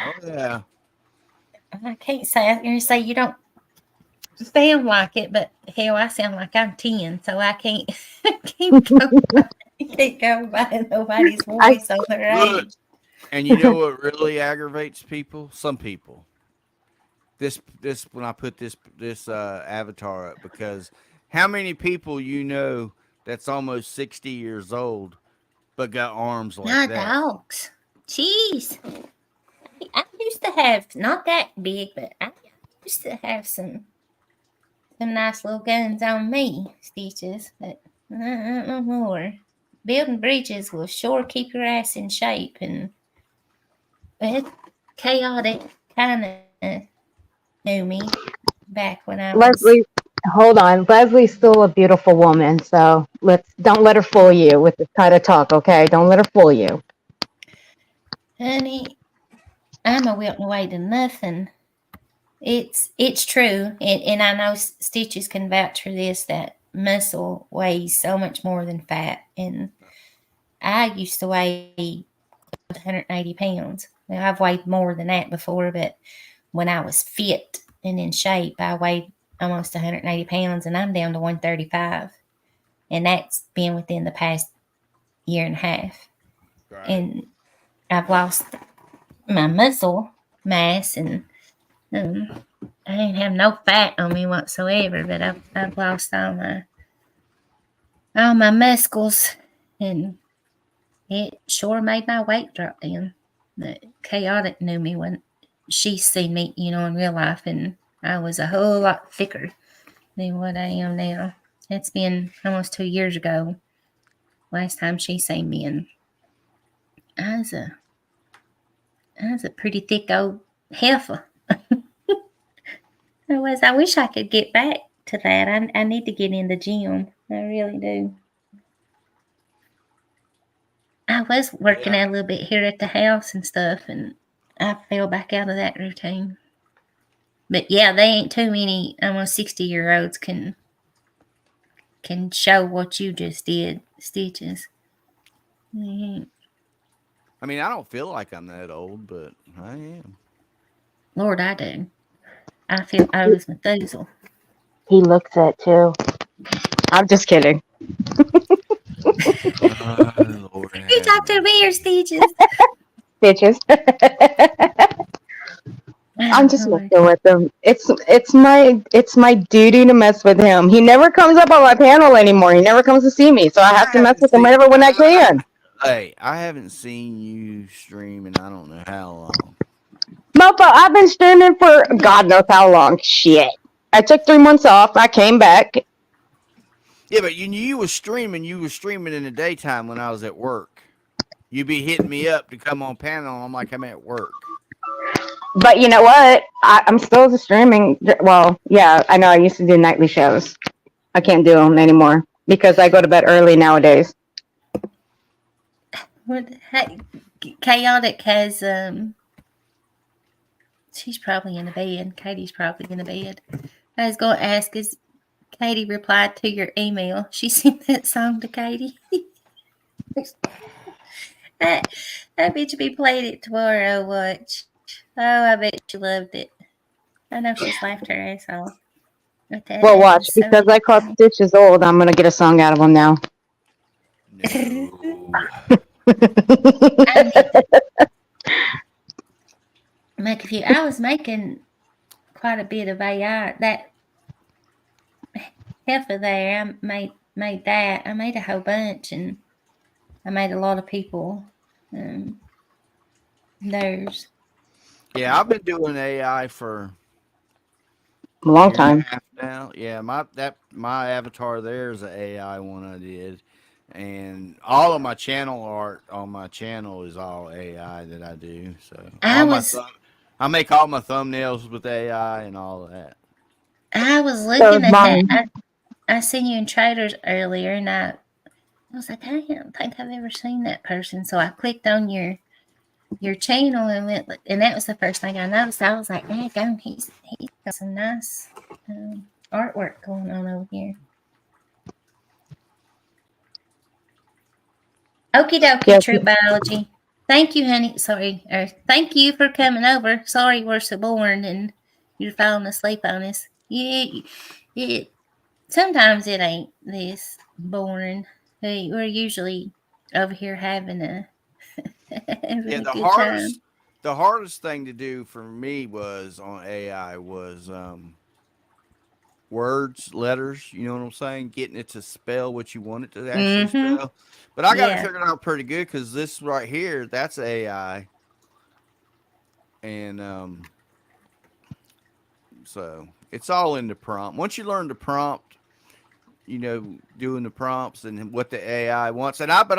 Oh yeah. I can't say. I was going to say you don't sound like it, but hell, I sound like I'm 10, so I can't, can't go by nobody's I voice on their Look, age. and you know what really aggravates people? Some people. This when I put this avatar up because how many people you know that's almost 60 years old but got arms like Not that? dogs. Jeez. I used to have, not that big, but I used to have some nice little guns on me, Stitches, but no more. Building bridges will sure keep your ass in shape, and it's chaotic kind of knew me back when I was. Leslie, hold on. Leslie's still a beautiful woman, so let's don't let her fool you with this kind of talk, okay? Don't let her fool you. Honey, I'm a wilting away to nothing It's true, and I know Stitches can vouch for this, that muscle weighs so much more than fat. And I used to weigh 180 pounds. Now, I've weighed more than that before, but when I was fit and in shape, I weighed almost 180 pounds, and I'm down to 135. And that's been within the past year and a half. Right. And I've lost my muscle mass, and um, I didn't have no fat on me whatsoever, but I've lost all my muscles, and it sure made my weight drop down. But Chaotic knew me when she seen me, in real life, and I was a whole lot thicker than what I am now. It's been almost 2 years ago last time she seen me, and I was a I was a pretty thick old heifer. I was. I wish I could get back to that. I need to get in the gym. I really do. I was working Yeah. out a little bit here at the house and stuff, and I fell back out of that routine. But yeah, they ain't too many almost 60-year-olds can show what you just did, Stitches. Mhm. I mean, I don't feel like I'm that old, but I am. Lord, I do. I feel I was Methuselah. He looks it too. I'm just kidding. Lord You have talked to mercy. me or Stitches? Bitches. I'm Oh, just Lord. messing with him. It's my duty to mess with him. He never comes up on my panel anymore. He never comes to see me, so I have I to mess haven't with him seen. whenever when I can. Hey, I haven't seen you stream in I don't know how long. Mofo, I've been streaming for God knows how long. Shit. I took 3 months off. I came back. Yeah, but you was streaming. You was streaming in the daytime when I was at work. You be hitting me up to come on panel. I'm like, I'm at work. But you know what? I'm still streaming. Well, yeah, I know I used to do nightly shows. I can't do them anymore because I go to bed early nowadays. What? Hey, Chaotic has she's probably in the bed. Katie's probably in the bed. I was going to ask, is Katie replied to your email? She sent that song to Katie. I, I bet you we played it tomorrow. Watch. Oh, I bet she loved it. I know she's laughed her ass off. But Well, that watch was so because I caught funny. Stitches old. I'm gonna get a song out of him now. No. I need to make a few. I was making quite a bit of AI. That heifer there, I made that. I made a whole bunch, and I made a lot of people um, theirs. Yeah, I've been doing AI for A a long year and time. a half now. Yeah, my avatar there is an AI one I did, and all of my channel art on my channel is all AI that I do. So I was I make all my thumbnails with AI and all of that. I was So is looking at that. mine. I seen you in Traders earlier, and I was like, I don't think I've ever seen that person. So I clicked on your channel and went, and that was the first thing I noticed. I was like, "Dang, he's got some nice artwork going on over here." Okie dokie, Yes. True Biology. Thank you, honey. Sorry, thank you for coming over. Sorry we're so boring and you're falling asleep on us. Yeah, it sometimes it ain't this boring. We're usually over here having a having Yeah, a good time. the hardest thing to do for me was on AI was words, letters. You know what I'm saying? Getting it to spell what you want it to actually Mm-hmm. spell. But I got it Yeah. figured out pretty good because this right here, that's AI, and so it's all in the prompt. Once you learn the prompt, doing the prompts and what the AI wants. I've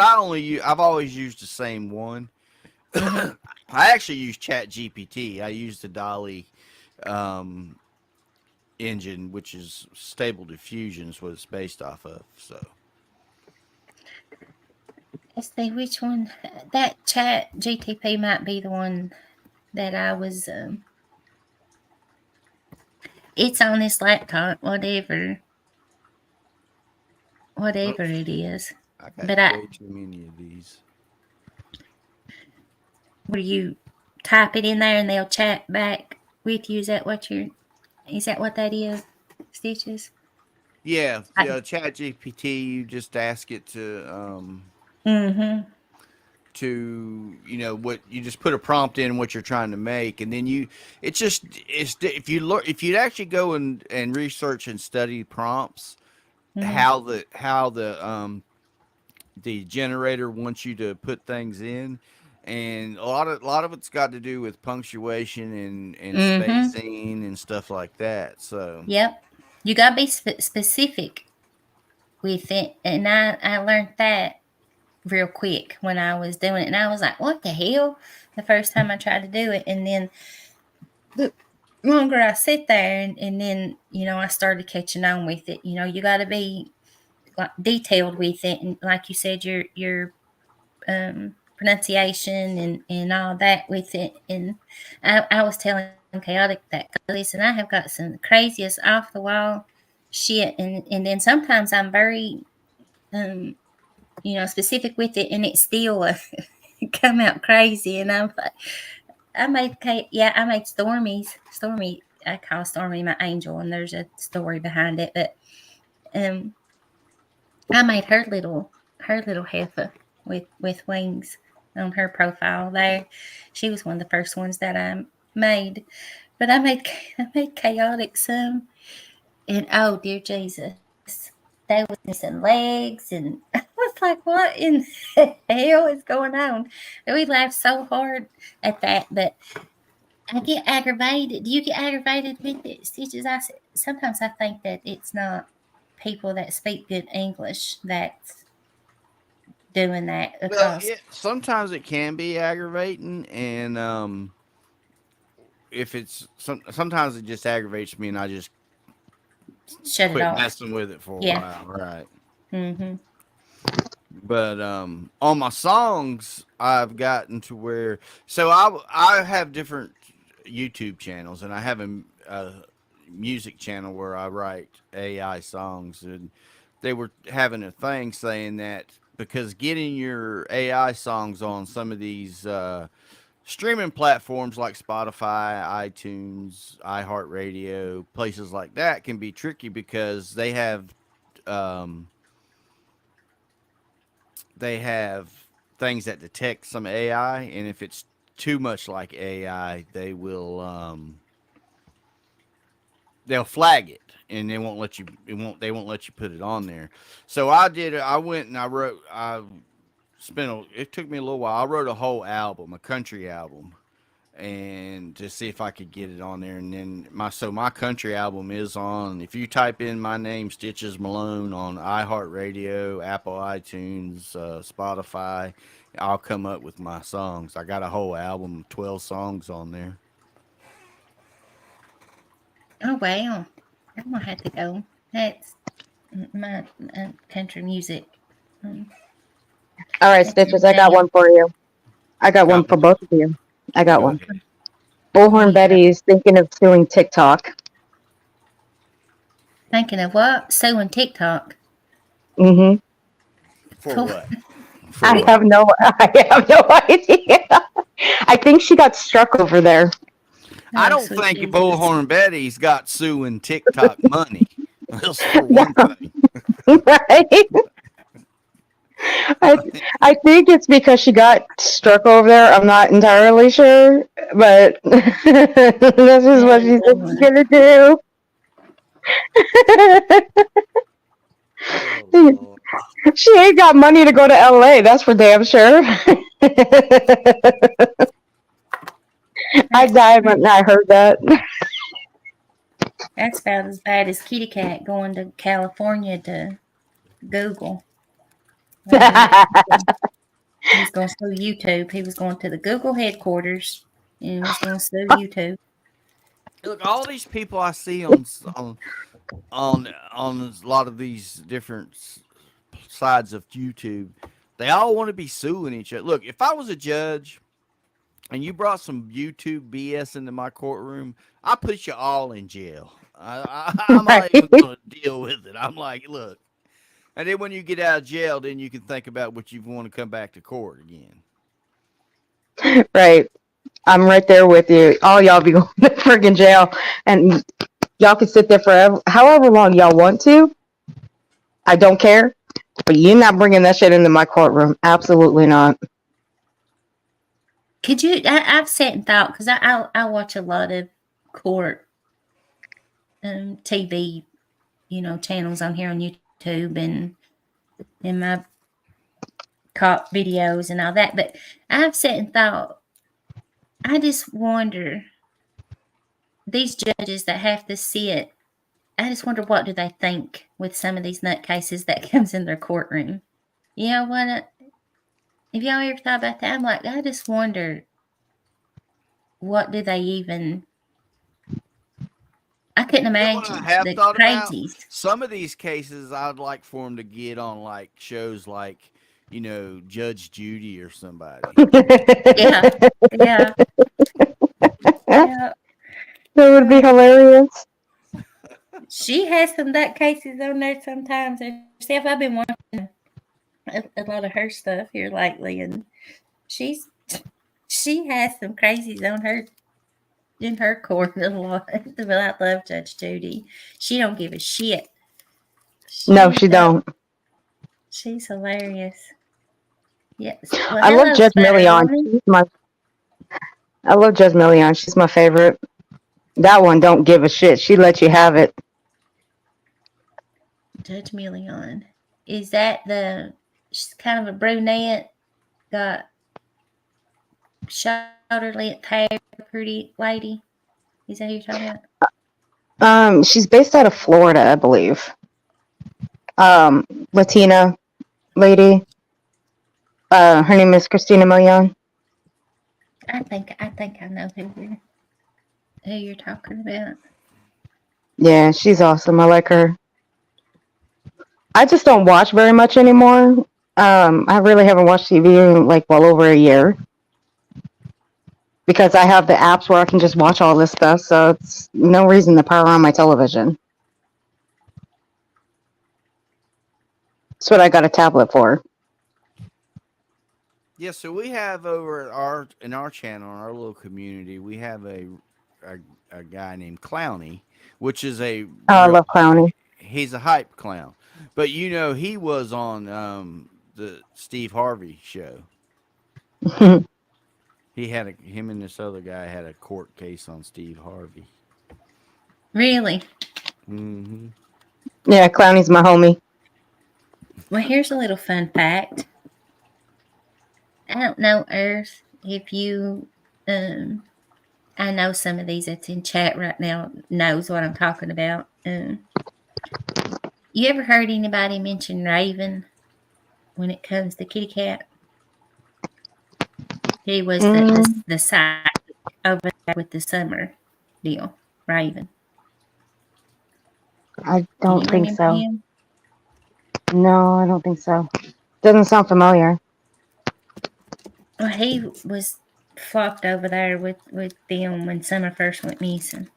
always used the same one. Mm-hmm. I actually use Chat GPT. I use the Dolly um, engine, which is Stable Diffusion, is what it's based off of. So Let's see which one. That Chat GTP might be the one that I was It's on this laptop, whatever Oops, it is. I But got way too many of these. where you type it in there and they'll chat back with you. Is that what that is? Stitches? Yeah, I, yeah. Chat GPT, you just ask it mm-hmm. what you just put a prompt in what you're trying to make, and then if you actually go and research and study prompts, Mm-hmm. how the generator wants you to put things in, and a lot of it's got to do with punctuation and Mm-hmm. spacing and stuff like that. So Yep. You got to be specific with it. And I learned that real quick when I was doing it. And I was like, what the hell? The first time I tried to do it. And then the longer I sit there and then, I started catching on with it. You got to be like detailed with it. And like you said, your pronunciation and all that with it. And I was telling Chaotic that, listen, I have got some craziest off the wall shit. And then sometimes I'm very, specific with it and it still come out crazy. And I'm like, I made Stormy, I call Stormy my angel, and there's a story behind it. But um, I made her little heifer with wings on her profile there. She was one of the first ones that I made. But I made chaotic some, and oh dear Jesus, they was missing legs, and I was like, what in the hell is going on? And we laughed so hard at that, but I get aggravated. Do you get aggravated with it, Stitches? Sometimes I think that it's not people that speak good English that's doing that well, because sometimes it can be aggravating, and if sometimes it just aggravates me, and I just shut it quit off. messing with it for a Yeah. while, right? Mm-hmm. But on my songs, I've gotten to where I have different YouTube channels, and I have a music channel where I write AI songs, and they were having a thing saying that because getting your AI songs on some of these streaming platforms like Spotify, iTunes, iHeartRadio, places like that can be tricky because um, they have things that detect some AI, and if it's too much like AI, they'll flag it, and they won't let you. They won't let you put it on there. So I did. I went and I wrote. It took me a little while. I wrote a whole album, a country album, and to see if I could get it on there. And then my country album is on. If you type in my name, Stitches Malone, on iHeartRadio, Apple iTunes, Spotify, I'll come up with my songs. I got a whole album, 12 songs on there. Oh wow, I'm gonna have to go. That's my country music. Mm, All right, That's my Stitches, I got jam. one for you. I got one Go, for both of you. I got go one. ahead. What do Bullhorn you got? Betty is thinking of suing TikTok. Thinking of what? Suing TikTok. Hmm For For what? For I what? have no, I have no idea. I think she got struck over there. I oh don't sweet think Jesus. Bullhorn Betty's got suing TikTok money. That's for one thing. Right? I I think it's because she got struck over there. I'm not entirely sure, but this is what Oh she said she's Lord. gonna do. Oh Lord. She ain't got money to go to LA, that's for damn sure. I That's died when I heard that. that's about as bad as Kitty Cat going to California to Google. Well, he was going to sue YouTube. He was going to the Google headquarters and was going to sue YouTube. Look, all these people I see on a lot of these different sides of YouTube, they all want to be suing each other. Look, if I was a judge and you brought some YouTube BS into my courtroom, I put you all in jail. I'm not Right. even going to deal with it. I'm like, look. And then when you get out of jail, then you can think about what you want to come back to court again. Right. I'm right there with you. All y'all be going to friggin' jail, and y'all can sit there forever, however long y'all want to. I don't care, but you're not bringing that shit into my courtroom. Absolutely not. Could you? I've sat and thought because I watch a lot of court TV, channels on here on YouTube and in my cop videos and all that. But I've sat and thought, I just wonder these judges that have to sit. I just wonder what do they think with some of these nutcases that comes in their courtroom. You know what? Have y'all ever thought about that? I'm like, I just wonder what do they even. I couldn't You know what I imagine have the thought about? crazies. Some of these cases I'd like for them to get on like shows like, Judge Judy or somebody. Yeah, yeah, yeah. That would be hilarious. She has some nutcases on there sometimes herself. I've been watching a lot of her stuff here lately, and she's she has some crazies on her in her court a lot. But I love Judge Judy. She don't give a shit. No, She she does. don't. She's hilarious. Yes. Well, I love hello, Judge Spider Million. Woman. I love Judge Million. She's my favorite. That one don't give a shit. She let you have it. Judge Million. Is that she's kind of a brunette, got shoulder length hair, pretty lady? Is that who you're talking about? She's based out of Florida, I believe. Latina lady. Her name is Christina Milian. I think I know who you're talking about. Yeah, she's awesome. I like her. I just don't watch very much anymore. I really haven't watched TV in like well over a year because I have the apps where I can just watch all this stuff. So it's no reason to power on my television. That's what I got a tablet for. Yeah, so we have over in our channel, in our little community, we have a, a guy named Clowny, which is a Oh, I real love Clowny. he's a hype clown. But he was on the Steve Harvey show. Him and this other guy had a court case on Steve Harvey. Really? Hmm. Yeah, Clowny's my homie. Well, here's a little fun fact. I don't know, Earth, if you, I know some of these that's in chat right now knows what I'm talking about. You ever heard anybody mention Raven when it comes to kitty cat? He was the Mm, the, the side over there with the summer deal, Raven. I Do don't you think remember so. him? No, I don't think so. Doesn't sound familiar. Well, he was flocked over there with them when Summer first went missing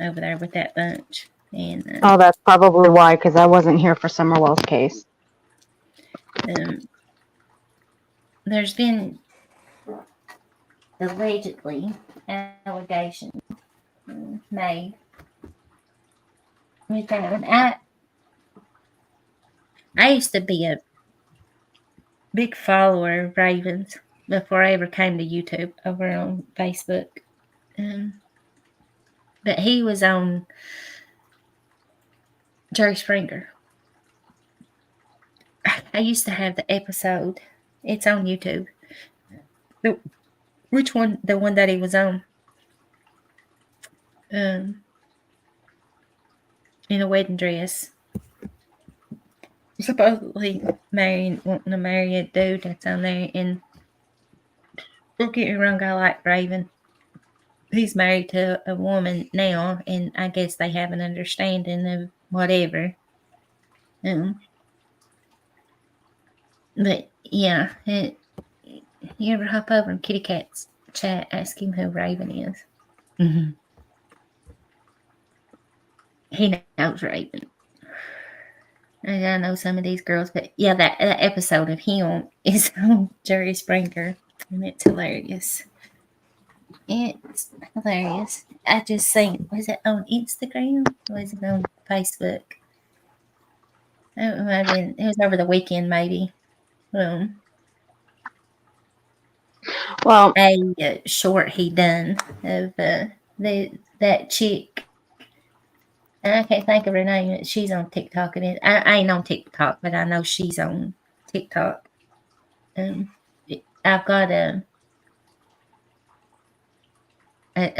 over there with that bunch. And Oh, that's probably why, because I wasn't here for Summerwell's case. um, there's been allegedly allegations made with that. And I used to be a big follower of Ravens before I ever came to YouTube over on Facebook. Um, but he was on Jerry Springer. I used to have the episode. It's on YouTube. Which one? The one that he was on. Um, in a wedding dress. Supposedly wanting to marry a dude that's on there. And don't get me wrong, I like Raven. He's married to a woman now, and I guess they have an understanding of whatever. Um, but yeah, you ever hop over in Kitty Cat's chat, ask him who Raven is? Mm-hmm. he knows Raven. And I know some of these girls, but yeah, that episode of him is on Jerry Springer, and it's hilarious. It's hilarious. I just seen, was it on Instagram? Or was it on Facebook? It might have been, it was over the weekend, maybe. Well, A short he done of that chick. And I can't think of her name. She's on TikTok. And I ain't on TikTok, but I know she's on TikTok. I've got a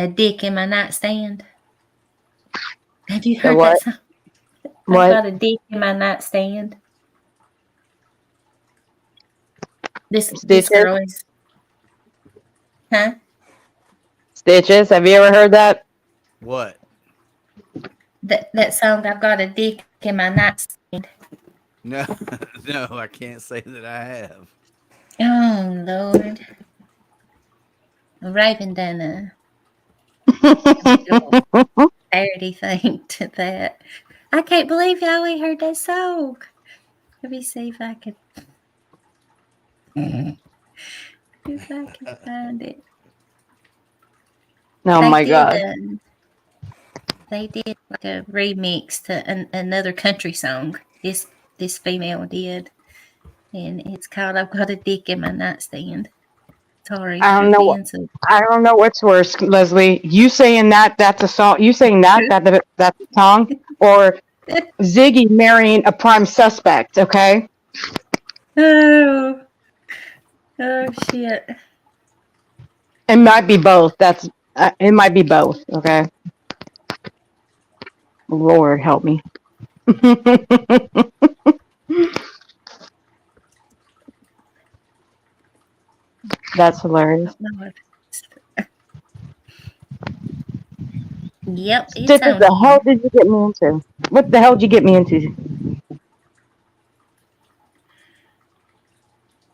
dick in my nightstand. Have you heard what? that song? I've What? got a dick in my nightstand. This Stitches? girl is, huh? Stitches. Have you ever heard that? What? That song, I've got a dick in my nightstand. No, no, I can't say that I have. Oh Lord, Raven done a parody thing to that. I can't believe y'all ain't heard that song. Let me see if I can. If I can find it. Oh my God. They did like a remix to another country song. This female did, and it's called "I've Got a Dick in My Nightstand." Sorry I for don't know. being so. I don't know what's worse, Leslie. You saying that's a song? You saying that's a song, or Ziggy marrying a prime suspect? Okay. Oh shit! It might be both. It might be both. Okay. Lord help me. That's hilarious. Yep, it's What on the hell here. did you get me into? What the hell did you get me into?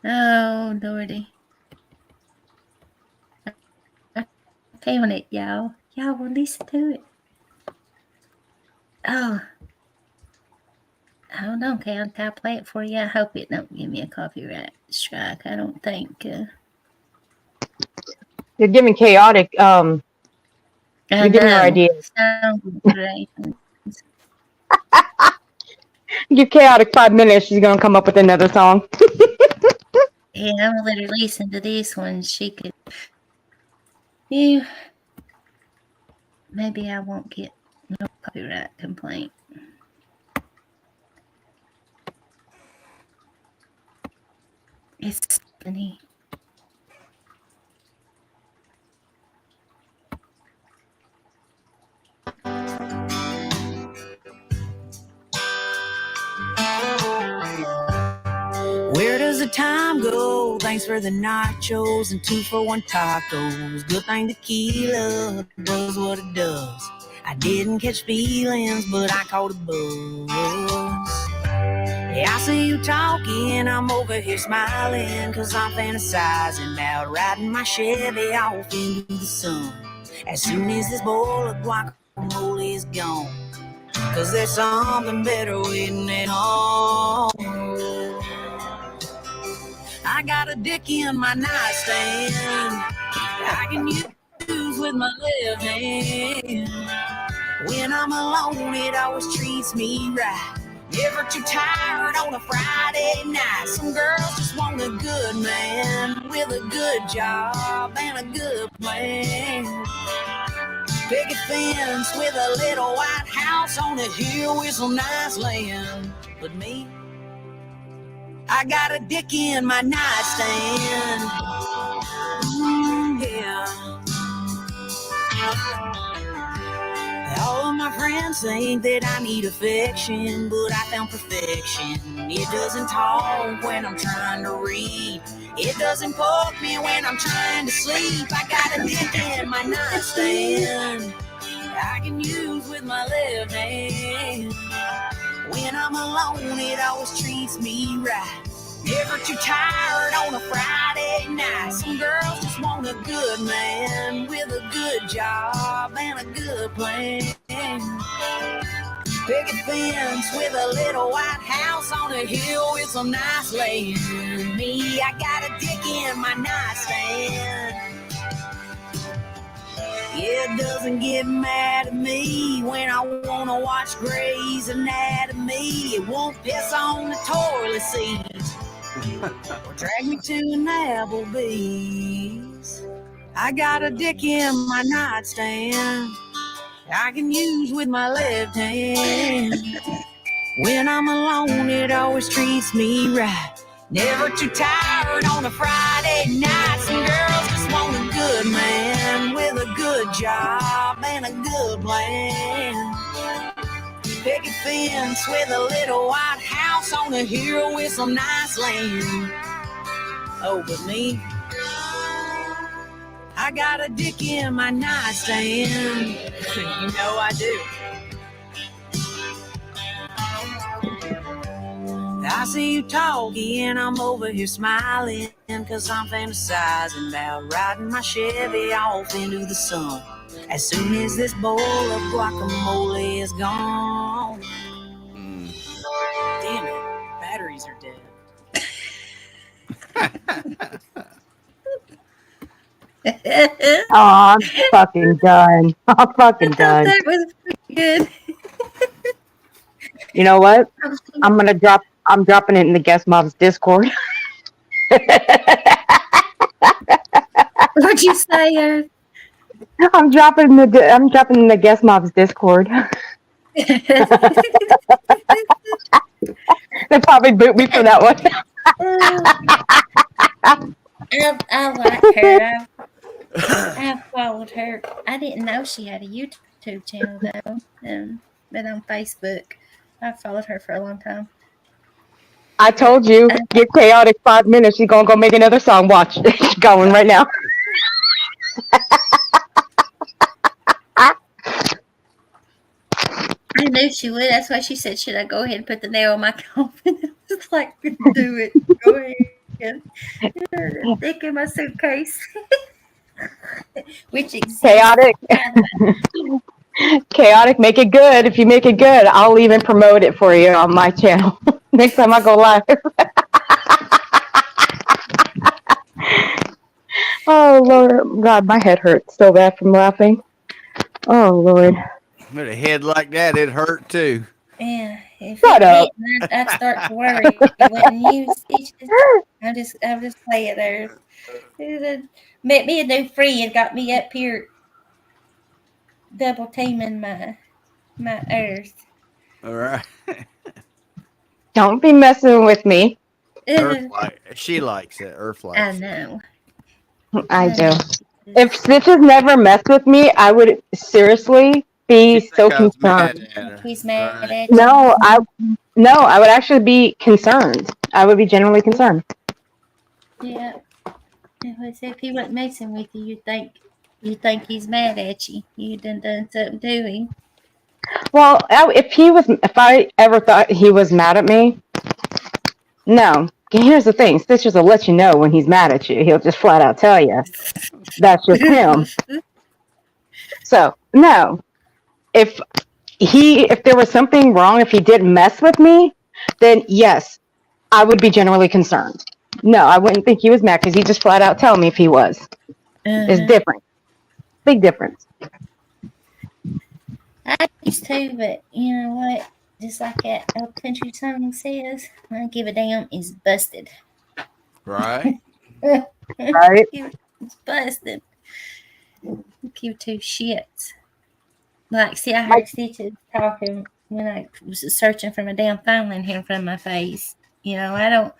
Oh Lordy! I found it, y'all. Y'all will listen to it. Oh. Hold on, I'll play it for you. I hope it don't give me a copyright strike. I don't think. You're giving chaotic. I You're giving her know. ideas. Sounds great. Your chaotic 5 minutes. She's gonna come up with another song. Yeah, I'm gonna let her listen to this one. She could. Yeah. Maybe I won't get no copyright complaint. It's funny. Where does the time go? Thanks for the nachos and 2-for-1 tacos. Good thing tequila does what it does. I didn't catch feelings, but I caught a buzz. Yeah, I see you talking, I'm over here smiling, cause I'm fantasizing about riding my Chevy off into the sun. As soon as this bowl of guacamole is gone, cause there's something better waiting at home. I got a dick in my nightstand I can use with my left hand. When I'm alone, it always treats me right. Never too tired on a Friday night. Some girls just want a good man with a good job and a good plan. Picket fence with a little white house on a hill with some nice land. But me, I got a dick in my nightstand. Yeah. All of my friends think that I need affection, but I found perfection. It doesn't talk when I'm trying to read. It doesn't poke me when I'm trying to sleep. I got a dick in my nightstand I can use with my left hand. When I'm alone, it always treats me right. Never too tired on a Friday night. Some girls just want a good man with a good job and a good plan. Picket fence with a little white house on a hill with some nice land. Me, I got a dick in my nightstand. Yeah, it doesn't get mad at me when I wanna watch Grey's Anatomy. It won't piss on the toilet seat or drag me to an Applebee's. I got a dick in my nightstand I can use with my left hand. When I'm alone, it always treats me right. Never too tired on a Friday night. Some girls just want a good man with a good job and a good plan. Picket fence with a little white house on a hill with some nice land. Oh, but me, I got a dick in my nightstand. You know I do. I see you talking and I'm over here smiling, 'cause I'm fantasizing about riding my Chevy off into the sun as soon as this bowl of guacamole is gone. Damn it, batteries are dead. Oh, I'm fucking done. I'm fucking I thought done. that was pretty good. You know what? I'm dropping it in the guest mob's Discord. What'd you say, Earth? I'm dropping in the guest mob's Discord. They probably boot me for that one. I like her. I've followed her. I didn't know she had a YouTube channel though, but on Facebook, I've followed her for a long time. I told you, give Chaotic 5 minutes. She's gonna go make another song. Watch, she's going right now. I knew she would. That's why she said, "Should I go ahead and put the nail in my coffin?" I was like, "Do it. Go ahead." Stick in my suitcase. Which exists. Chaotic. Chaotic, make it good. If you make it good, I'll even promote it for you on my channel next time I go live. Oh Lord, God, my head hurts so bad from laughing. Oh Lord. With a head like that, it hurt too. Yeah, if Shut it up. didn't, I'd start to worry. When you speeches, I'll just play it there. Met me a new friend, got me up here double teaming my earth. All right. Don't be messing with me. She likes it. Earth I likes it. know. I do. know. If Stitches never messed with me, I would seriously be She so think I was mad concerned. at her. He's mad Right. at you. I would actually be concerned. I would be genuinely concerned. Yeah. If he wasn't messing with you, you think he's mad at you. You done something to him. Well, if I ever thought he was mad at me, no. Here's the thing: Stitches will let you know when he's mad at you. He'll just flat out tell you. That's just him. So no. If there was something wrong, if he didn't mess with me, then yes, I would be generally concerned. No, I wouldn't think he was mad because he just flat out tell me if he was. It's different. Big difference. I used to, but you know what? Just like that old country song says, I don't give a damn is busted. Right. Right? It's busted. Give two shits. Like, see, I My heard Stitches talking when I was searching for my damn phone in here in front of my face. I don't,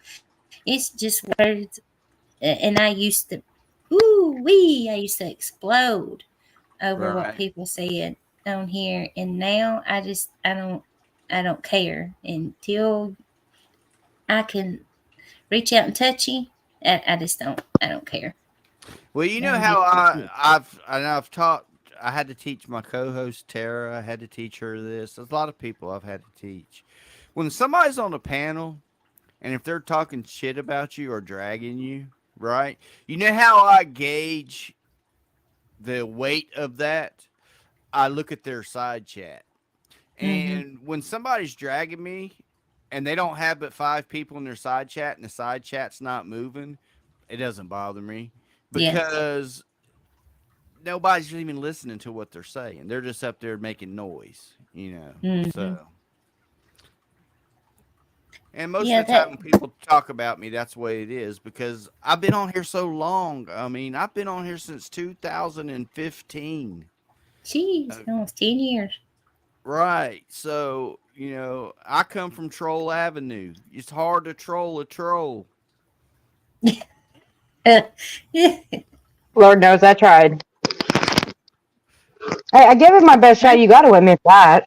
it's just words. And I used to, I used to explode over what Right. people said on here. And now I don't care until I can reach out and touch you. I just I don't care. Well, you know I'm how just I've taught. I had to teach my co-host Tara. I had to teach her this. There's a lot of people I've had to teach. When somebody's on a panel, and if they're talking shit about you or dragging you, right? You know how I gauge the weight of that? I look at their side chat. Mm-hmm. And when somebody's dragging me and they don't have but 5 people in their side chat and the side chat's not moving, it doesn't bother me Yeah. because nobody's even listening to what they're saying. They're just up there making noise, you know. Mm-hmm. So, and most Yeah. of the That. time when people talk about me, that's the way it is because I've been on here so long. I mean, I've been on here since 2015. Jeez, Uh, almost 10 years. right. So, I come from Troll Avenue. It's hard to troll a troll. Lord knows I tried. Hey, I gave it my best shot. You got to admit that.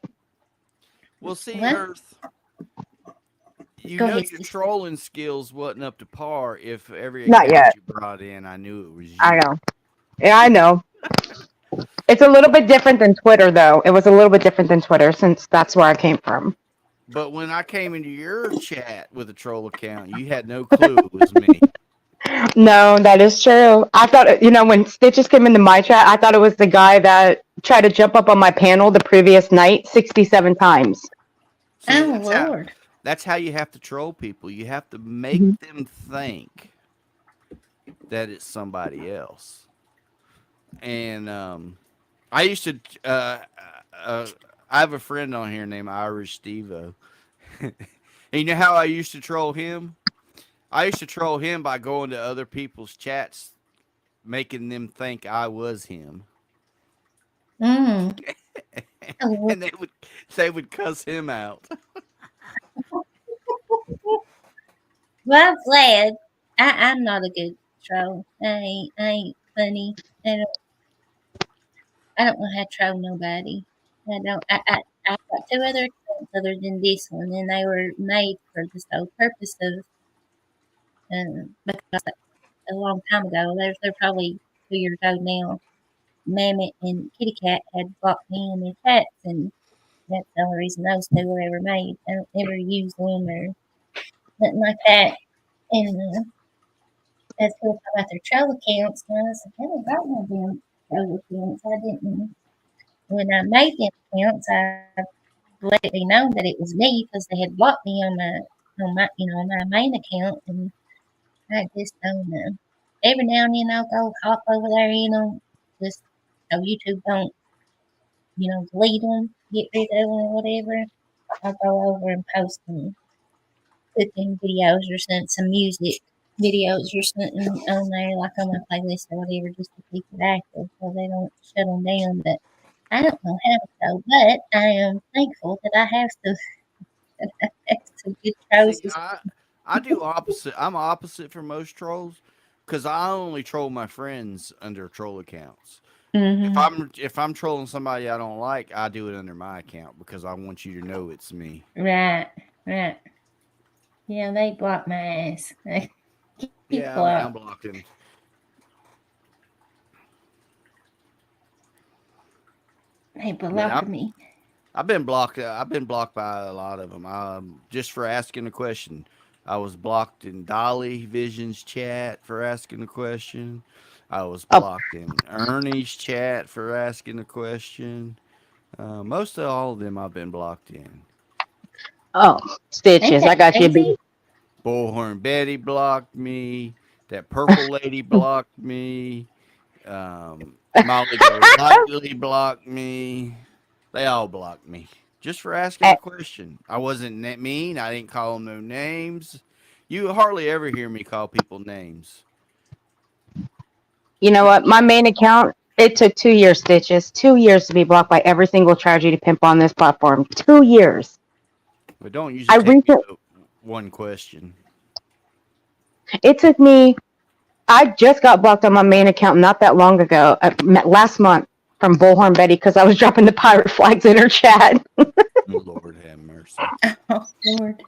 Well, see, What? Earth, Go ahead, your sis. trolling skills wasn't up to par if every Not account yet. you brought in, I knew it was I you. know. Yeah, I know. It's a little bit different than Twitter, though. It was a little bit different than Twitter since that's where I came from. But when I came into your chat with a troll account, you had no clue it was me. No, that is true. I thought, when Stitches came into my chat, I thought it was the guy that tried to jump up on my panel the previous night 67 times. See, Oh Lord. that's how you have to troll people. You have to make Mhm. them think that it's somebody else. And I used to. I have a friend on here named Irish Stevo. And you know how I used to troll him? I used to troll him by going to other people's chats, making them think I was him, Mm. Oh, and they would cuss him out. well, I'm glad. I'm not a good troll. I ain't funny. I don't. I don't know how to troll nobody. I don't. I've got two other accounts other than this one, and they were made for the sole purpose of because a long time ago, they're probably 2 years old now. Mammoth and Kitty Cat had blocked me in their chats, and that's the only reason those two were ever made. I don't ever use them or nothing like that. And as people talk about their troll accounts, and I said, I don't got no damn troll accounts. I didn't. When I made them accounts, I let it be known that it was me because they had blocked me on my main account, and I just don't know. Every now and then I'll go hop over there, just so YouTube don't, delete them, get rid of them or whatever. I'll go over and post them cooking videos or some music videos or something on there, like on my playlist or whatever, just to keep it active so they don't shut them down. But I don't know how to go, but I am thankful that I have some, some good See, choices. I do opposite. I'm opposite for most trolls because I only troll my friends under troll accounts. If Mm-hmm. I'm trolling somebody I don't like, I do it under my account because I want you to know it's me. Right, right. Yeah, they blocked my ass. They keep Yeah, I mean blocked. I'm blocking. They I mean blocked me. I've been blocked. I've been blocked by a lot of them. Just for asking a question. I was blocked in Dolly Vision's chat for asking a question. I was Oh, blocked in Ernie's chat for asking a question. Most of all of them I've been blocked in. oh, Ain't Stitches. I that got you crazy? beat. Bullhorn Betty blocked me. That purple lady blocked me. Molly Golightly blocked me. They all blocked me just for asking Eh, a question. I wasn't mean. I didn't call them no names. You hardly ever hear me call people names. You know what? My main account, it took 2 years, Stitches. 2 years to be blocked by every single tragedy pimp on this platform. 2 years. But don't usually I take me recent. to one question. It took me. I just got blocked on my main account not that long ago, last month, from Bullhorn Betty because I was dropping the pirate flags in her chat. Lord have mercy. Oh, Lord.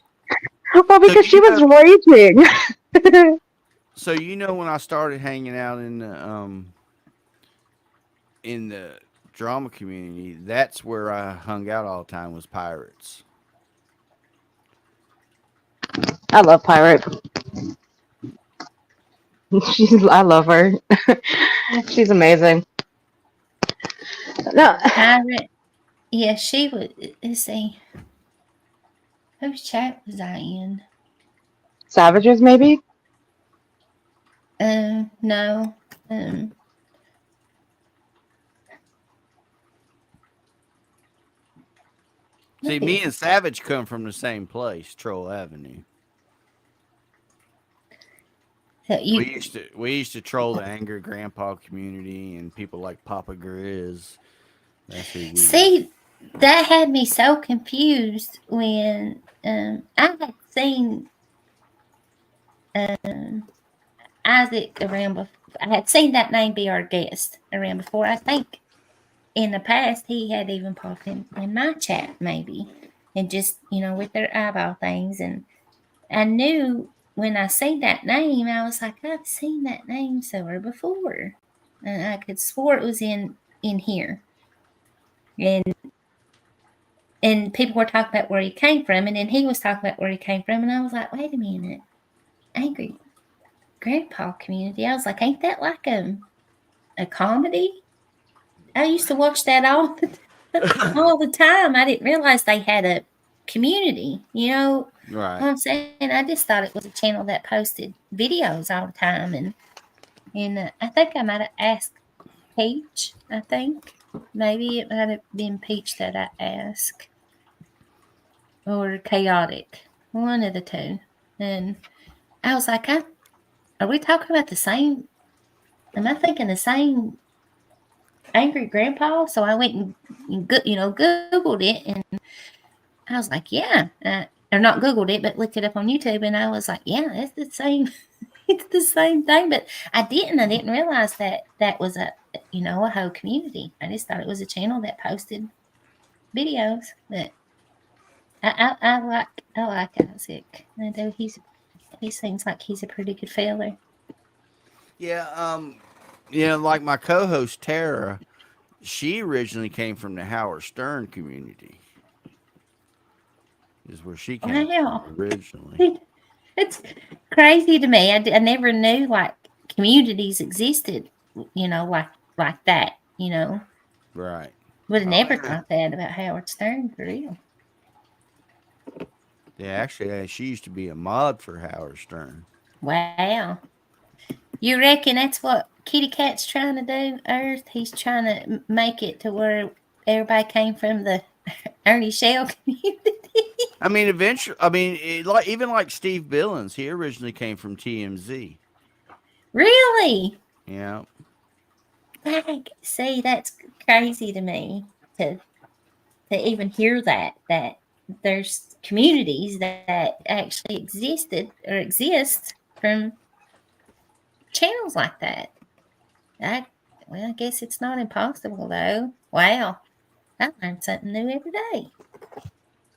Well, So because she you was know, raging. when I started hanging out in the drama community, that's where I hung out all the time was pirates. I love Pirate. I love her. She's amazing. No, Pirate Yeah, she was. Let's see. Whose chat was I in? Savages, maybe? No. See, Maybe me and Savage come from the same place, Troll Avenue. that you. We used to troll the angry grandpa community and people like Papa Grizz. That's who we were. See, that had me so confused when I had seen um, Isaac around before. I had seen that name be our guest around before. I think in the past he had even popped in my chat maybe, and just with their eyeball things. And I knew when I seen that name, I was like, I've seen that name somewhere before, and I could swore it was in here. And people were talking about where he came from, and then he was talking about where he came from, and I was like, wait a minute, angry grandpa community. I was like, ain't that like a comedy? I used to watch that all the time. I didn't realize they had a community. You know what Right. I'm saying? I just thought it was a channel that posted videos all the time, and I think I might have asked Peach. I think maybe it might have been Peach that I asked, or Chaotic, one of the two. And I was like, are we talking about the same? Am I thinking the same angry grandpa? So I went and Googled it, and I was like, yeah. Or not Googled it, but looked it up on YouTube, and I was like, yeah, it's the same. It's the same thing. But I didn't realize that was a whole community. I just thought it was a channel that posted videos. But I like Isaac. I know he seems like he's a pretty good fella. Yeah. Like my co-host Tara, she originally came from the Howard Stern community. Is where she came from Wow. originally. It's crazy to me. I never knew like communities existed, like that. Right. Would have Oh never yeah. thought that about Howard Stern for real. Yeah. Actually, she used to be a mod for Howard Stern. Wow. You reckon that's what Kitty Cat's trying to do, Earth? He's trying to make it to where everybody came from the Ernie Shell community. I mean, eventually, I mean, like even like Steve Billings, he originally came from TMZ. Really? Yeah. See, that's crazy to me to even hear that there's communities that actually existed or exist from channels like that. I guess it's not impossible though. Wow, I learn something new every day.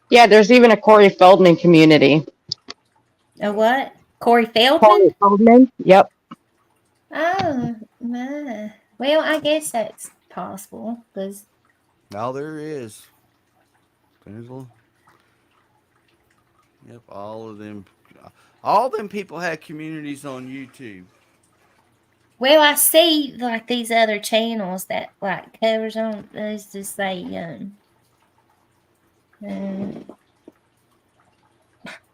Yeah, there's even a Corey Feldman community. A what? Corey Feldman? Corey Feldman? Yep. Oh my. Well, I guess that's possible because All there is. There's a, yep. All of them. All them people had communities on YouTube. well, I see like these other channels that like covers on. Let's just say um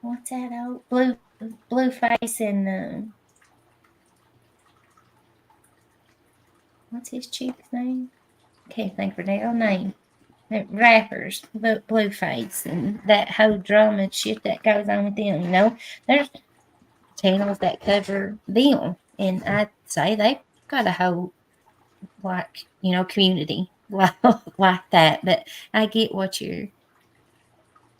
what's that old blue face and what's his chick's name? Can't think of their name. Rappers, Blueface, and that whole drama and shit that goes on with them. There's channels that cover them, and I'd say they've got a whole like community like that. But I get what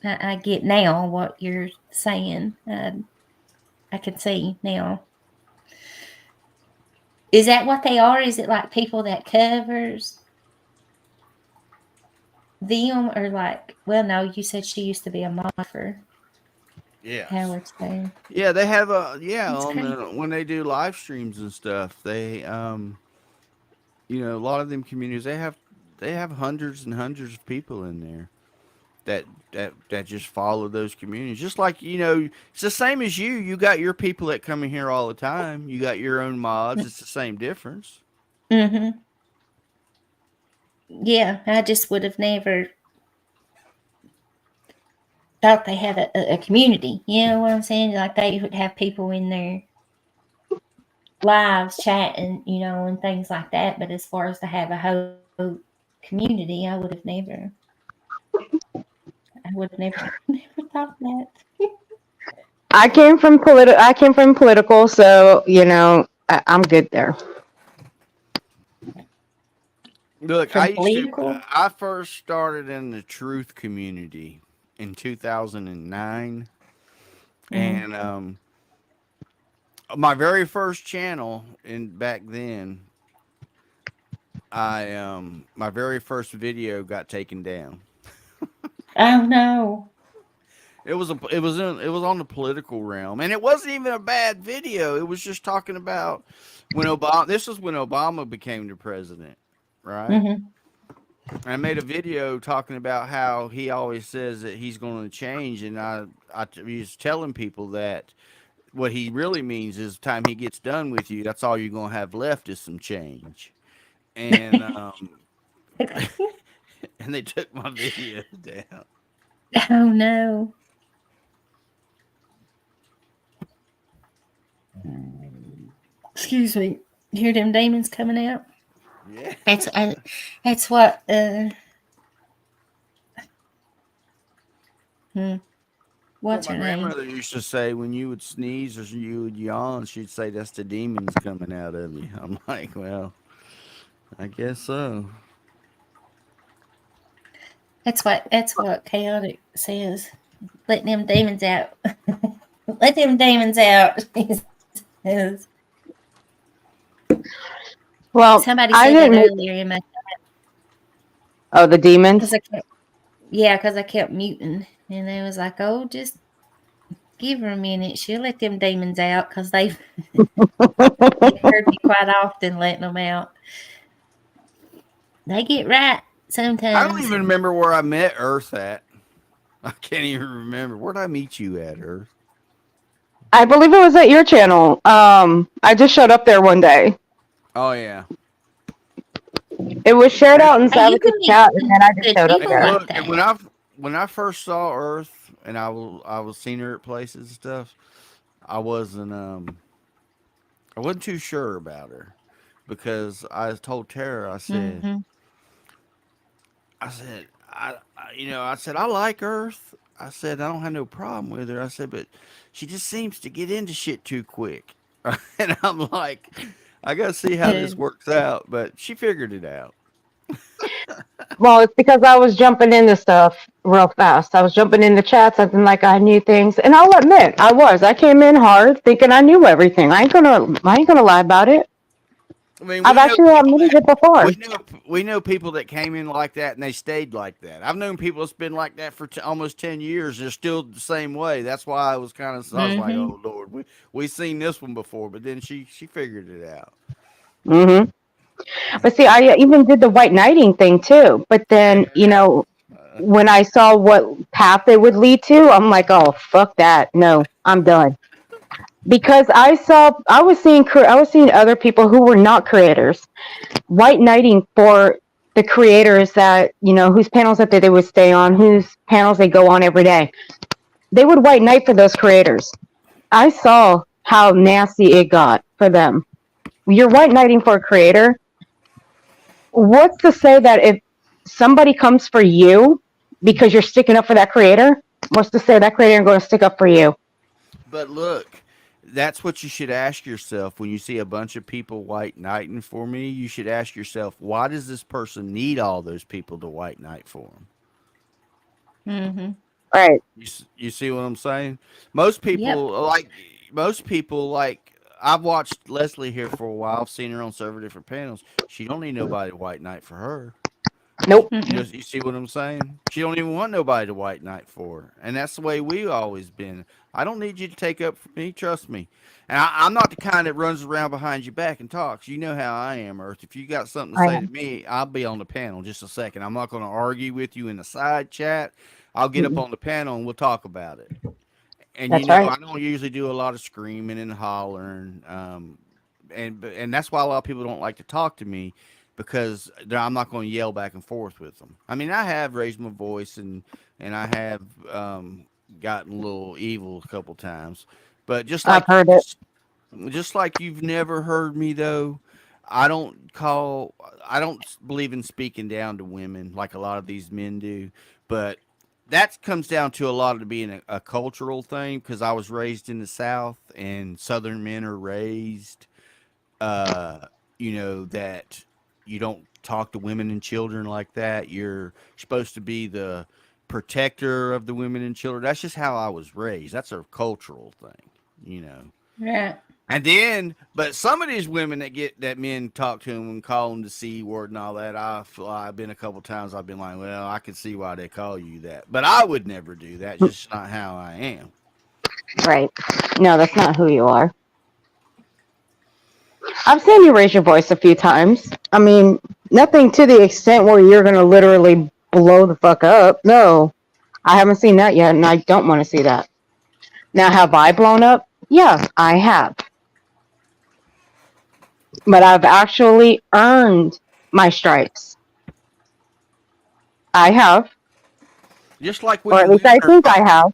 I get now what you're saying. I can see now. Is that what they are? Is it like people that covers them, or like? Well, no, you said she used to be a mod for Yes. Howard Stern. Yeah, they have a That's on crazy. the when they do live streams and stuff. They a lot of them communities they have hundreds and hundreds of people in there that just follow those communities. Just like it's the same as you. You got your people that come in here all the time. You got your own mods. It's the same difference. Mm-hmm. Yeah, I just would have never thought they had a community. You know what I'm saying? Like they would have people in their lives chatting, and things like that. But as far as to have a whole community, I would have never, never thought that. I came from political, so I'm good there. Look, From political. I first started in the truth community in 2009. Mm-hmm. And my very first channel back then, my very first video got taken down. Oh no. It was on the political realm, and it wasn't even a bad video. It was just talking about when Obama. This was when Obama became the president, right? Mm-hmm. I made a video talking about how he always says that he's going to change, and I was telling people that what he really means is, the time he gets done with you, that's all you're going to have left is some change. And and they took my video down. Oh no. Excuse me. You hear them demons coming out? Yeah. That's what. Hmm, Well, what's my her name? grandmother used to say when you would sneeze or you would yawn, she'd say that's the demons coming out of you. I'm like, well, I guess so. That's what chaotic says. Let them demons out. Let them demons out. He says. Well, Somebody I said that didn't make. earlier in my Oh, the because demons. I kept muting, and they was like, "Oh, just give her a minute. She'll let them demons out because they've heard me quite often letting them out. They get right I don't sometimes. even remember where I met Earth at. I can't even remember. Where'd I meet you at, Earth? I believe it was at your channel. I just showed up there one day. Oh, yeah. It was shared And, out in Hey, you Savage's can meet chat, and some then I just good showed up and people there. like look, and that. when I first saw Earth and I was seeing her at places and stuff, I wasn't I wasn't too sure about her because I told Tara, Mm-hmm. I said, I said, I like Earth. I said, I don't have no problem with her. I said, but she just seems to get into shit too quick. And I'm like, I got to see how this works out. But she figured it out. Well, it's because I was jumping into stuff real fast. I was jumping into chats, acting like I knew things, and I'll admit I was. I came in hard, thinking I knew everything. I ain't gonna lie about it. I mean, I've actually admitted it before. we know people that came in like that and they stayed like that. I've known people that's been like that for almost 10 years. They're still the same way. That's why I was like, Mm-hmm. oh Lord, we seen this one before. But then she figured it out. Hmm. But see, I even did the white knighting thing too. But then, Yeah. when I saw what path it would lead to, I'm like, oh fuck that. No, I'm done. Because I was seeing other people who were not creators white knighting for the creators that whose panels that they would stay on, whose panels they go on every day. They would white knight for those creators. I saw how nasty it got for them. You're white knighting for a creator. What's to say that if somebody comes for you because you're sticking up for that creator, what's to say that creator is going to stick up for you? But look, that's what you should ask yourself when you see a bunch of people white knighting for me. You should ask yourself, why does this person need all those people to white knight for them? Mm-hmm. Right. You see what I'm saying? Most Yep. people like most people like I've watched Leslie here for a while. I've seen her on several different panels. She don't need nobody to white knight for her. Nope. Mm-mm. You see what I'm saying? She don't even want nobody to white knight for her, and that's the way we always been. I don't need you to take up for me. Trust me. And I'm not the kind that runs around behind your back and talks. You know how I am, Earth. If you got something to I say to am. me, I'll be on the panel just a second. I'm not going to argue with you in the side chat. I'll get up Mm-mm. on the panel and we'll talk about it. And That's right. I don't usually do a lot of screaming and hollering, and that's why a lot of people don't like to talk to me because I'm not going to yell back and forth with them. I mean, I have raised my voice and I have gotten a little evil a couple times. But I've heard it. just like you've never heard me though, I don't call I don't believe in speaking down to women like a lot of these men do, but that comes down to a lot of being a cultural thing because I was raised in the South and Southern men are raised, uh, that you don't talk to women and children like that. You're supposed to be the protector of the women and children. That's just how I was raised. That's a cultural thing, you know. Right. And then, but some of these women that men talk to them and call them the C word and all that, I've been a couple times. I've been like, well, I can see why they call you that, but I would never do that. Just not how I am. Right. No, that's not who you are. I've seen you raise your voice a few times. I mean, nothing to the extent where you're going to literally blow the fuck up. No, I haven't seen that yet, and I don't want to see that. Now, have I blown up? Yes, I have. But I've actually earned my stripes. I have, Just like or when at least women I are think I fighting. have.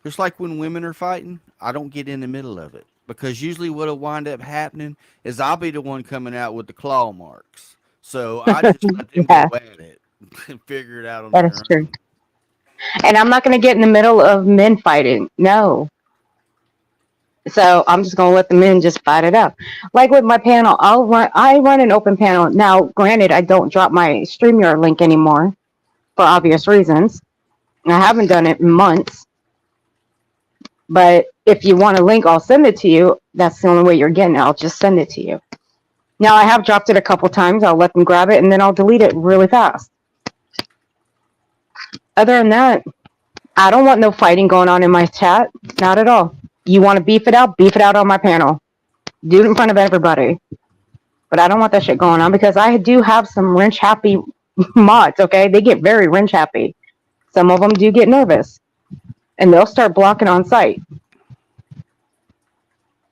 Just like when women are fighting, I don't get in the middle of it because usually what'll wind up happening is I'll be the one coming out with the claw marks. So I just let them Yeah, go at it and figure it out on that their is true. own. And I'm not going to get in the middle of men fighting. No. So I'm just gonna let the men just fight it out. Like with my panel, I run an open panel. Now, granted, I don't drop my StreamYard link anymore for obvious reasons. I haven't done it in months. But if you want a link, I'll send it to you. That's the only way you're getting it. I'll just send it to you. Now I have dropped it a couple times. I'll let them grab it and then I'll delete it really fast. Other than that, I don't want no fighting going on in my chat. Not at all. You want to beef it out? Beef it out on my panel. Do it in front of everybody. But I don't want that shit going on because I do have some wrench happy mods, okay? They get very wrench happy. Some of them do get nervous and they'll start blocking on site.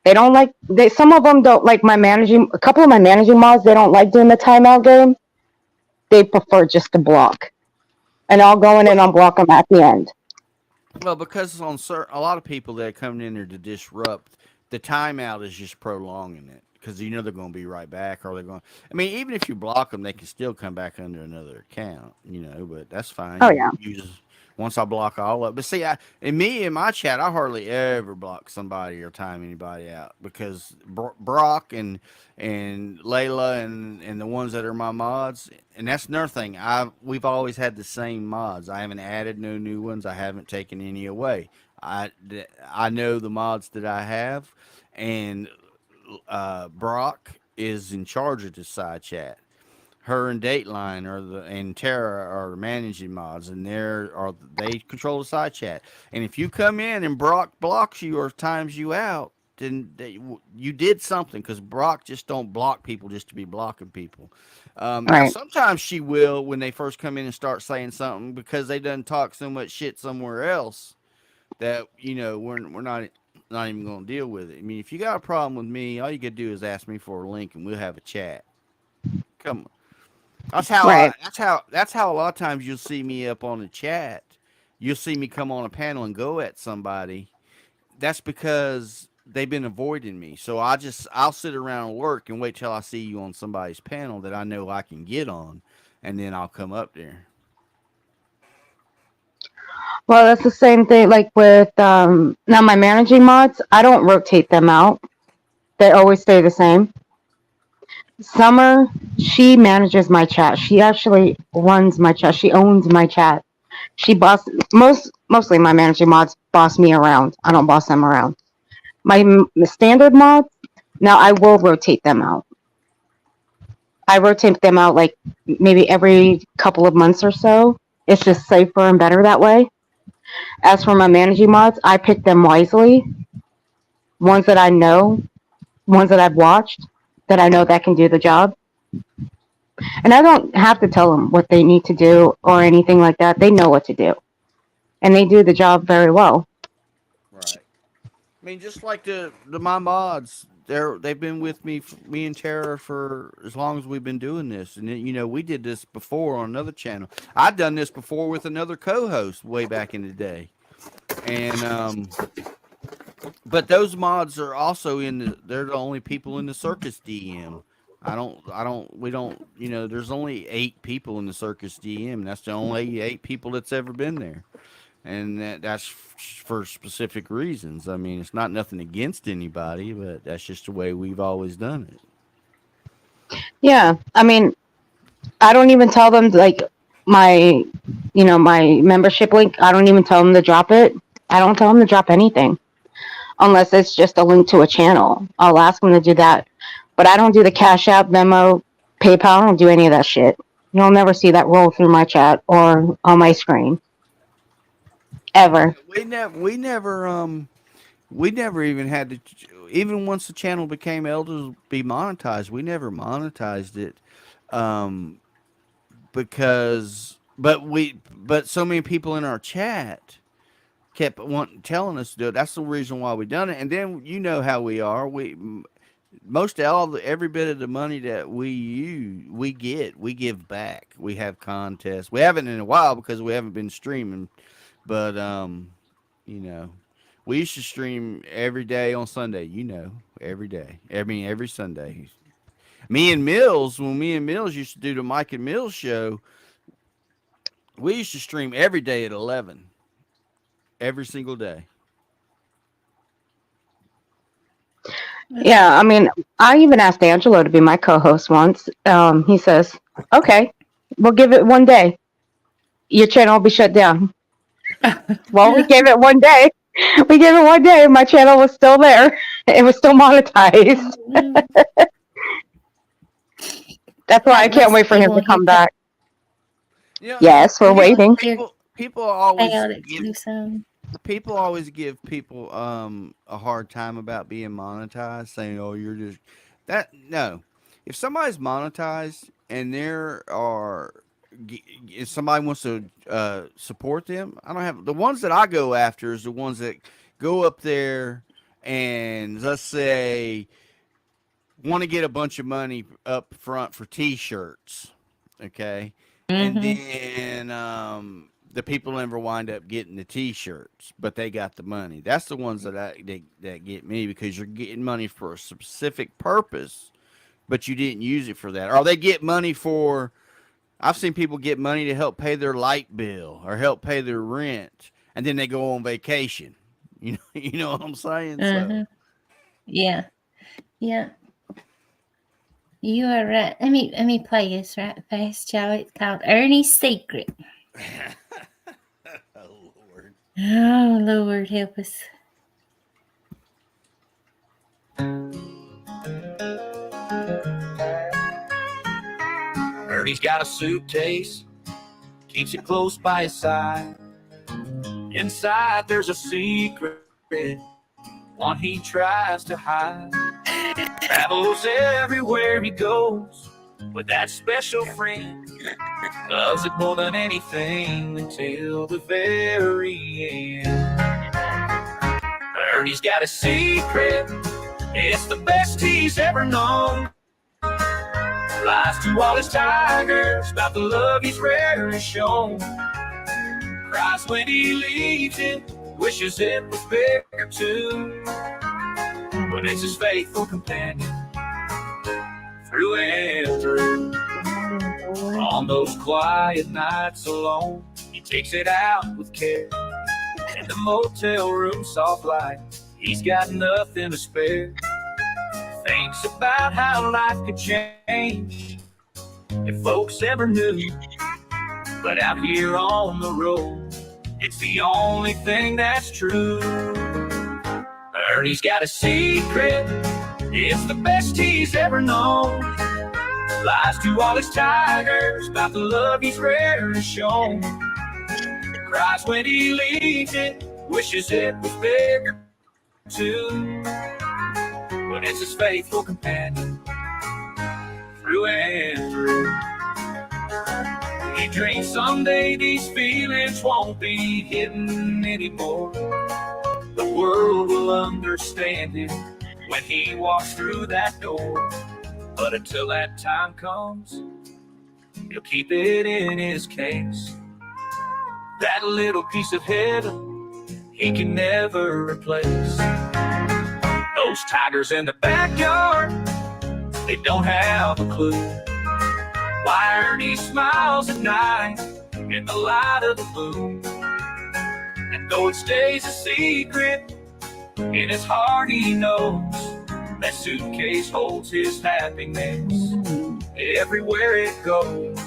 They don't like some of them don't like my managing a couple of my managing mods, they don't like doing the timeout game. They prefer just to block. And I'll go in and I'll block them at the end. Well, because a lot of people that are coming in there to disrupt, the timeout is just prolonging it because they're going to be right back, or they're going. I mean, even if you block them, they can still come back under another account, But that's fine. Oh You yeah. use once I block all up. But see, in my chat, I hardly ever block somebody or time anybody out because Brock and Layla and the ones that are my mods. And that's another thing. We've always had the same mods. I haven't added no new ones. I haven't taken any away. I I know the mods that I have, and Brock is in charge of the side chat. Her and Dateline and Tara are the managing mods, and they control the side chat. And if you come in and Brock blocks you or times you out, then you did something because Brock just don't block people just to be blocking people. Now Right. sometimes she will when they first come in and start saying something because they done talk so much shit somewhere else that we're not even gonna deal with it. I mean, if you got a problem with me, all you gotta do is ask me for a link and we'll have a chat. Come on. Right. That's how a lot of times you'll see me up on the chat. You'll see me come on a panel and go at somebody. That's because they've been avoiding me. So I'll sit around and lurk and wait till I see you on somebody's panel that I know I can get on, and then I'll come up there. Well, that's the same thing like with now my managing mods, I don't rotate them out. They always stay the same. Summer, she manages my chat. She actually runs my chat. She owns my chat. She mostly my managing mods boss me around. I don't boss them around. My standard mods, now I will rotate them out. I rotate them out like maybe every couple of months or so. It's just safer and better that way. As for my managing mods, I pick them wisely. Ones that I know, ones that I've watched, that I know that can do the job. And I don't have to tell them what they need to do or anything like that. They know what to do. And they do the job very well. Right. I mean, just like the my mods, they've been with me and Tara for as long as we've been doing this, and we did this before on another channel. I've done this before with another co-host way back in the day. And but those mods are also they're the only people in the circus DM. We don't, there's only 8 people in the circus DM. That's the only 8 people that's ever been there. And that's for specific reasons. I mean, it's not nothing against anybody, but that's just the way we've always done it. Yeah, I mean, I don't even tell them like my, my membership link. I don't even tell them to drop it. I don't tell them to drop anything unless it's just a link to a channel. I'll ask them to do that, but I don't do the Cash App, Venmo, PayPal. I don't do any of that shit. You'll never see that roll through my chat or on my screen ever. We never even had to. Even once the channel became eligible to be monetized, we never monetized it. Um, but so many people in our chat kept telling us to do it. That's the reason why we done it. And then you know how we are. Every bit of the money that we give back. We have contests. We haven't in a while because we haven't been streaming, but you know, we used to stream every day on Sunday. Every day. I mean, every Sunday. When me and Mills used to do the Mike and Mills show, we used to stream every day at 11, every single day. Yeah, I mean, I even asked Angelo to be my co-host once. He says, "Okay, we'll give it one day. Your channel will be shut down." Well, we gave it one day. We gave it one day. My channel was still there. It was still monetized. That's why I can't wait for him to come back. Yes, we're waiting. People always do some. people always give people a hard time about being monetized, saying, "Oh, you're just that." No, if somebody's monetized and if somebody wants to support them, I don't have the ones that I go after is the ones that go up there and let's say want to get a bunch of money up front for T-shirts, okay, and then the people never wind up getting the T-shirts, but they got the money. That's the ones that get me because you're getting money for a specific purpose, but you didn't use it for that. Or they get money for. I've seen people get money to help pay their light bill or help pay their rent, and then they go on vacation. You know what I'm saying? So. Yeah, yeah. You are right. Let me play this right fast, y'all. It's called Ernie's Secret. Oh Lord. Oh Lord, help us. Ernie's got a suitcase, keeps it close by his side. Inside there's a secret, one he tries to hide. Travels everywhere he goes with that special friend. Loves it more than anything until the very end. Ernie's got a secret, it's the best he's ever known. Lies to all his tigers about the love he's rarely shown. Cries when he leaves it, wishes it was bigger too. But it's his faithful companion through and through. On those quiet nights alone, he takes it out with care. In the motel room, soft light, he's got nothing to spare. Thinks about how life could change if folks ever knew. But out here on the road, it's the only thing that's true. Ernie's got a secret, it's the best he's ever known. Lies to all his tigers about the love he's rarely shown. Cries when he leaves it, wishes it was bigger too. But it's his faithful companion through and through. He dreams someday these feelings won't be hidden anymore. The world will understand him when he walks through that door. But until that time comes, he'll keep it in his case. That little piece of heaven he can never replace. Those tigers in the backyard, they don't have a clue why Ernie smiles at night in the light of the moon. And though it stays a secret, in his heart he knows that suitcase holds his happiness everywhere it goes.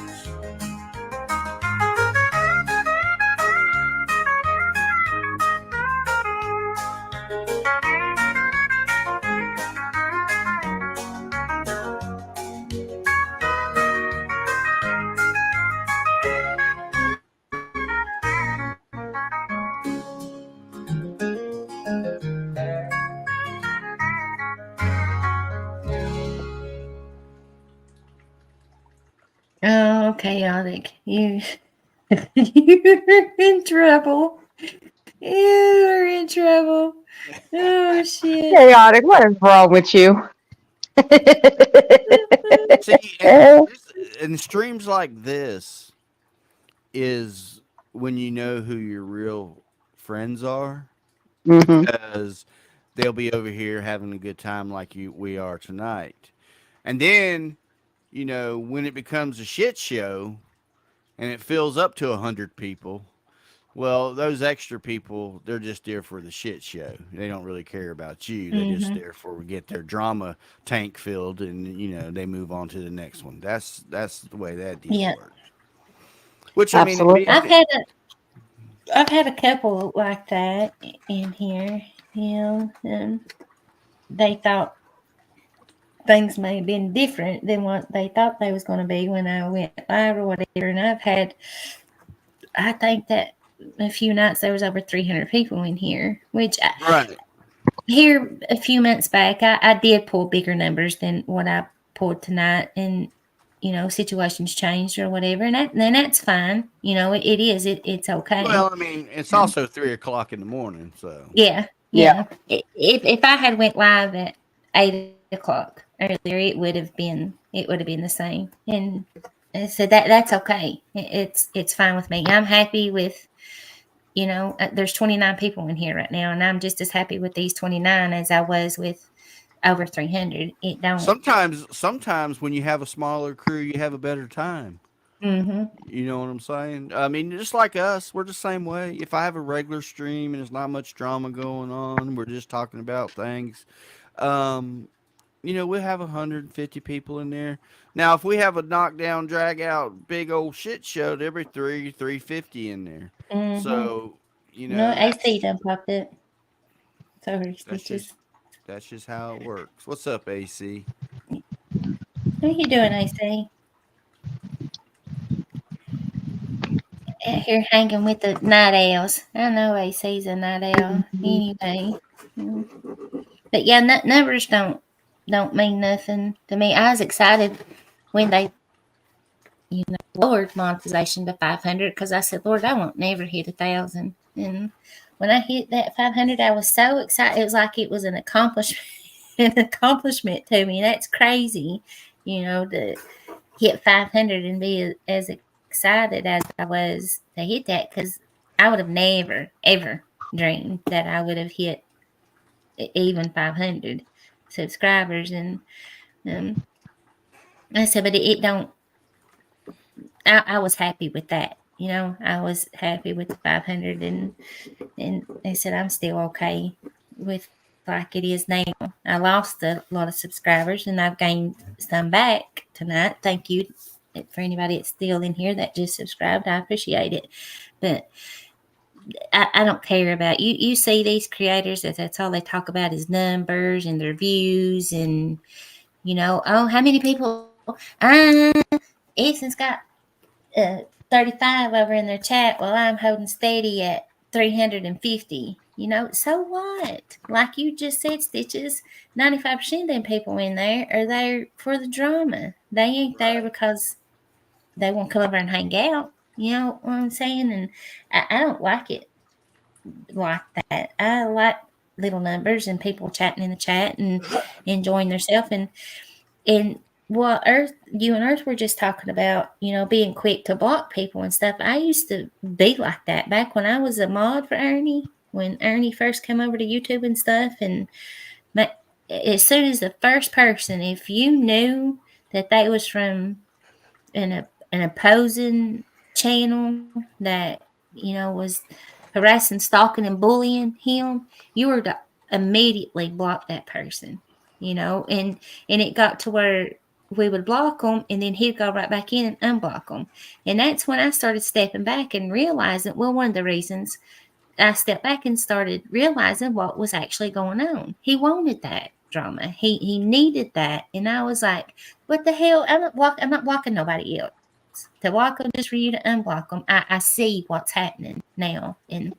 Oh, chaotic. You're in trouble. You're in trouble. Oh shit. Chaotic. What is wrong with you? See, and streams like this is when you know who your real friends are, Hmm. because they'll be over here having a good time like we are tonight. And then, when it becomes a shit show and it fills up to 100 people, well, those extra people, they're just there for the shit show. They don't really care about you. They're just there for get their drama tank filled, and they move on to the next one. That's the way that deal Yeah. works. Which I mean, Absolutely. I've had a couple like that in here, and they thought things may have been different than what they thought they was going to be when I went live or whatever. And I think that a few nights there was over 300 people in here, which right. here a few months back, I did pull bigger numbers than what I pulled tonight, and situations changed or whatever, and that's fine. It is. It's okay. Well, I mean, it's also 3 o'clock in the morning, so Yeah, Yeah. yeah. If I had went live at 8 o'clock earlier, it would have been the same, and so that's okay. It's fine with me. I'm happy with. There's 29 people in here right now, and I'm just as happy with these 29 as I was with over 300. It don't. sometimes when you have a smaller crew, you have a better time. Mm-hmm. You know what I'm saying? I mean, just like us, we're the same way. If I have a regular stream and there's not much drama going on, we're just talking about things. Um, we'll have 150 people in there. Now, if we have a knockdown, drag out, big old shit show, there'll be 350 in there. Mm-hmm. So, No, AC that's done popped up. Sorry, that's stitches. just that's just how it works. What's up, AC? How you doing, AC? Out here hanging with the night owls. I know AC's a night owl. Anyway, but yeah, numbers don't mean nothing to me. I was excited when they lowered monetization to 500 because I said, Lord, I won't never hit 1,000. And when I hit that 500, I was so excited. It was like it was an accomplishment, an accomplishment to me. That's crazy, to hit 500 and be as excited as I was to hit that, because I would have never, ever dreamed that I would have hit even 500 subscribers. And I said, but it don't. I was happy with that. I was happy with the 500, and they said I'm still okay with like it is now. I lost a lot of subscribers, and I've gained some back tonight. Thank you for anybody that's still in here that just subscribed. I appreciate it, but I don't care about you. You see these creators that's all they talk about is numbers and their views, and oh, how many people? Ethan's got 35 over in their chat while I'm holding steady at 350. So what? Like you just said, Stitches, 95% of them people in there are there for the drama. They ain't there because they want to come over and hang out. You know what I'm saying? And I don't like it like that. I like little numbers and people chatting in the chat and enjoying themselves. And what you and Earth were just talking about, being quick to block people and stuff. I used to be like that back when I was a mod for Ernie. when Ernie first came over to YouTube and stuff, and but as soon as the first person, if you knew that they was from an opposing channel that was harassing, stalking, and bullying him, you were to immediately block that person. And it got to where we would block them, and then he'd go right back in and unblock them. And that's when I started stepping back and realizing, well, one of the reasons I stepped back and started realizing what was actually going on. He wanted that drama. He needed that, and I was like, "What the hell? I'm not blocking nobody else. To block them just for you to unblock them. I see what's happening now, and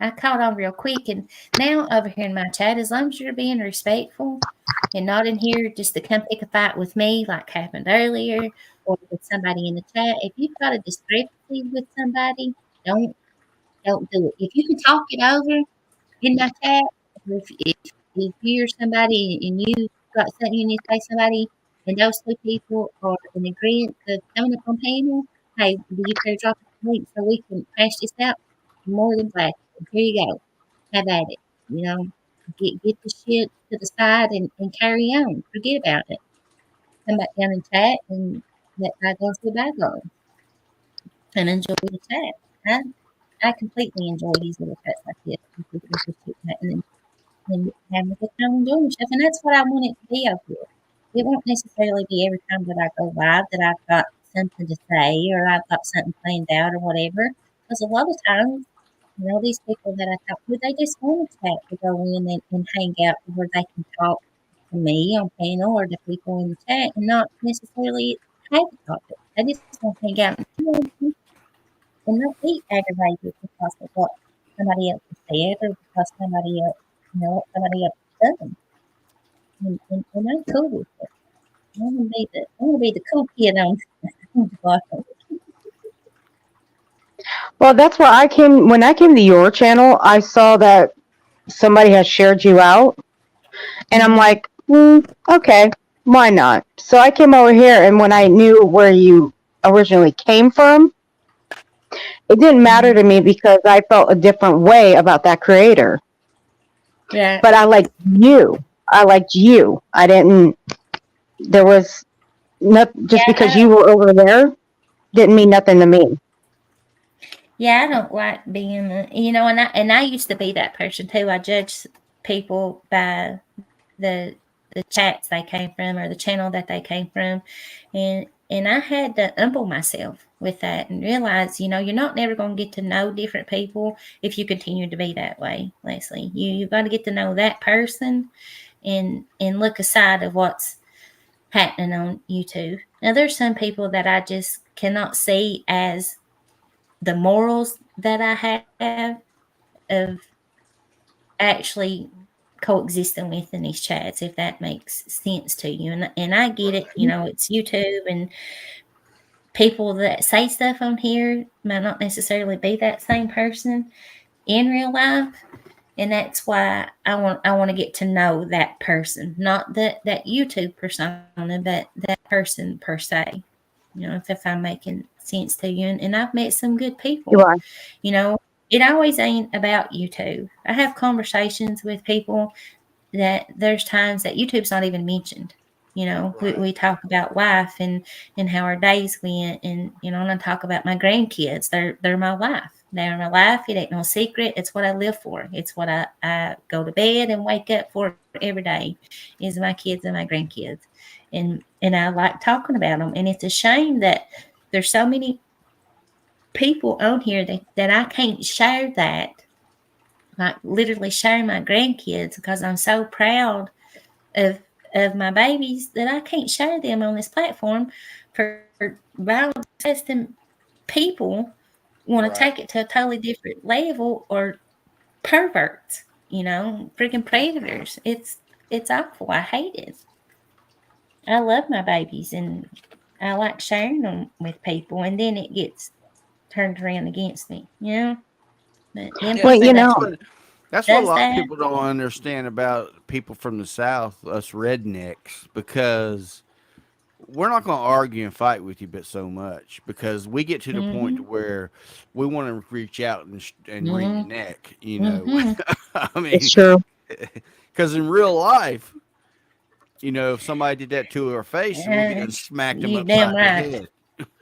I caught on real quick. And now over here in my chat, as long as you're being respectful and not in here just to come pick a fight with me, like happened earlier, or with somebody in the chat, if you've got a discrepancy with somebody, don't don't do it. If you can talk it over in my chat, if you're somebody and you got something you need to say to somebody, and those two people are in agreement of coming up on panel, hey, do you care to drop a link so we can hash this out? I'm more than glad. Here you go. Have at it. Get the shit to the side and carry on. Forget about it. Come back down and chat and let bygones be bygones and enjoy the chat. I completely enjoy these little cuts like this. And having a good time and doing stuff. And that's what I want it to be up here. It won't necessarily be every time that I go live that I've got something to say or I've got something planned out or whatever. Because a lot of times, these people that I talk to, they just want to chat to go in and hang out where they can talk to me on panel or the people in the chat and not necessarily have a topic. They just want to hang out and not be aggravated because of what somebody else has said or because somebody else, what somebody else has done. And I'm cool with it. I want to be the cool kid on the block. Well, that's why I came when I came to your channel. I saw that somebody had shared you out, and I'm Mm-hmm. like, okay, why not? So I came over here, and when I knew where you originally came from, it didn't matter Mm-hmm. to me because I felt a different way about that creator. Yeah. But I liked you. I liked you. I didn't. There was not just Yeah, because you were over there didn't mean nothing to me. yeah, I don't like being, and I used to be that person too. I judge people by the chats they came from or the channel that they came from, and I had to humble myself with that and realize, you're not never going to get to know different people if you continue to be that way, Leslie. You got to get to know that person and look aside of what's happening on YouTube. Now, there's some people that I just cannot see as the morals that I have of actually coexisting with in these chats, if that makes sense to you. And I get it, it's YouTube and people that say stuff on here might not necessarily be that same person in real life. And that's why I want to get to know that person, not that YouTube persona, but that person per se. If I'm making sense to you. And I've met some good You people. are. You know, it always ain't about YouTube. I have conversations with people that there's times that YouTube's not even mentioned. Right. We talk about life and how our days went, and I talk about my grandkids. They're my life. They're my life. It ain't no secret. It's what I live for. It's what I go to bed and wake up for every day is my kids and my grandkids. And I like talking about them. And it's a shame that there's so many people on here that I can't share that, like literally share my grandkids because I'm so proud of of my babies that I can't share them on this platform for violent testing people want to Right. take it to a totally different level or perverts, freaking predators. It's awful. I hate it. I love my babies and I like sharing them with people, and then it gets turned around against me. But them Yeah, Well, people see, you that know, that's what a does lot of that, people don't understand about people from the South, us rednecks, because we're not going to argue and fight with you, but so much because we get to the point to Mhm. where we want to reach out and wring your Mhm. neck. You know, Mhm. I It's mean, true. because in real life, if somebody did that to our face, we'll be Uh, and smacked them you damn upside the right. head.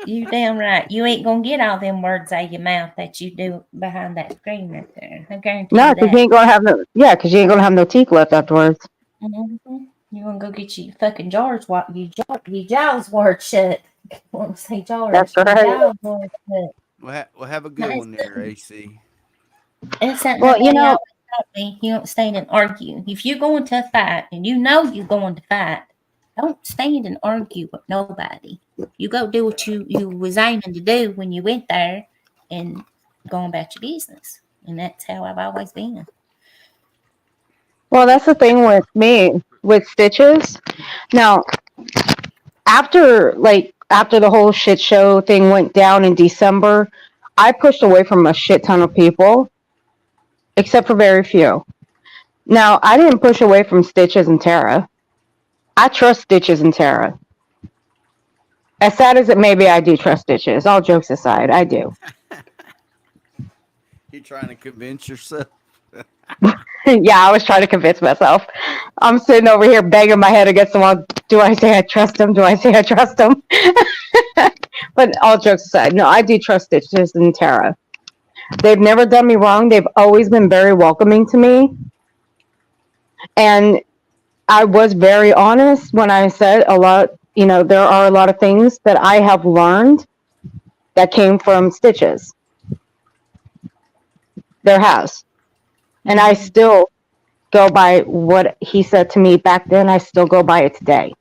You damn right. You ain't gonna get all them words out of your mouth that you do behind that screen right there. I guarantee No, you because you that. ain't gonna have no. Yeah, because you ain't gonna have no teeth left afterwards. Mhm. You wanna go get your fucking jars, your jaws word shut. I want to say That's jars, your right. jaws word shut. We'll have a No, good one there, AC. it's something my Well, daddy always taught me. You don't stand and argue. If you're going to fight and you know you're going to fight, don't stand and argue with nobody. You go do what you was aiming to do when you went there, and go about your business. And that's how I've always been. well, that's the thing with me with stitches. Now, after the whole shit show thing went down in December, I pushed away from a shit ton of people, except for very few. Now, I didn't push away from Stitches and Tara. I trust Stitches and Tara. As sad as it may be, I do trust Stitches. All jokes aside, I do. You're trying to convince yourself. Yeah, I was trying to convince myself. I'm sitting over here banging my head against the wall. Do I say I trust him? Do I say I trust him? But all jokes aside, no, I do trust Stitches and Tara. They've never done me wrong. They've always been very welcoming to me. And I was very honest when I said a lot, there are a lot of things that I have learned that came from Stitches. There has. And I Mm-hmm. still go by what he said to me back then. I still go by it today.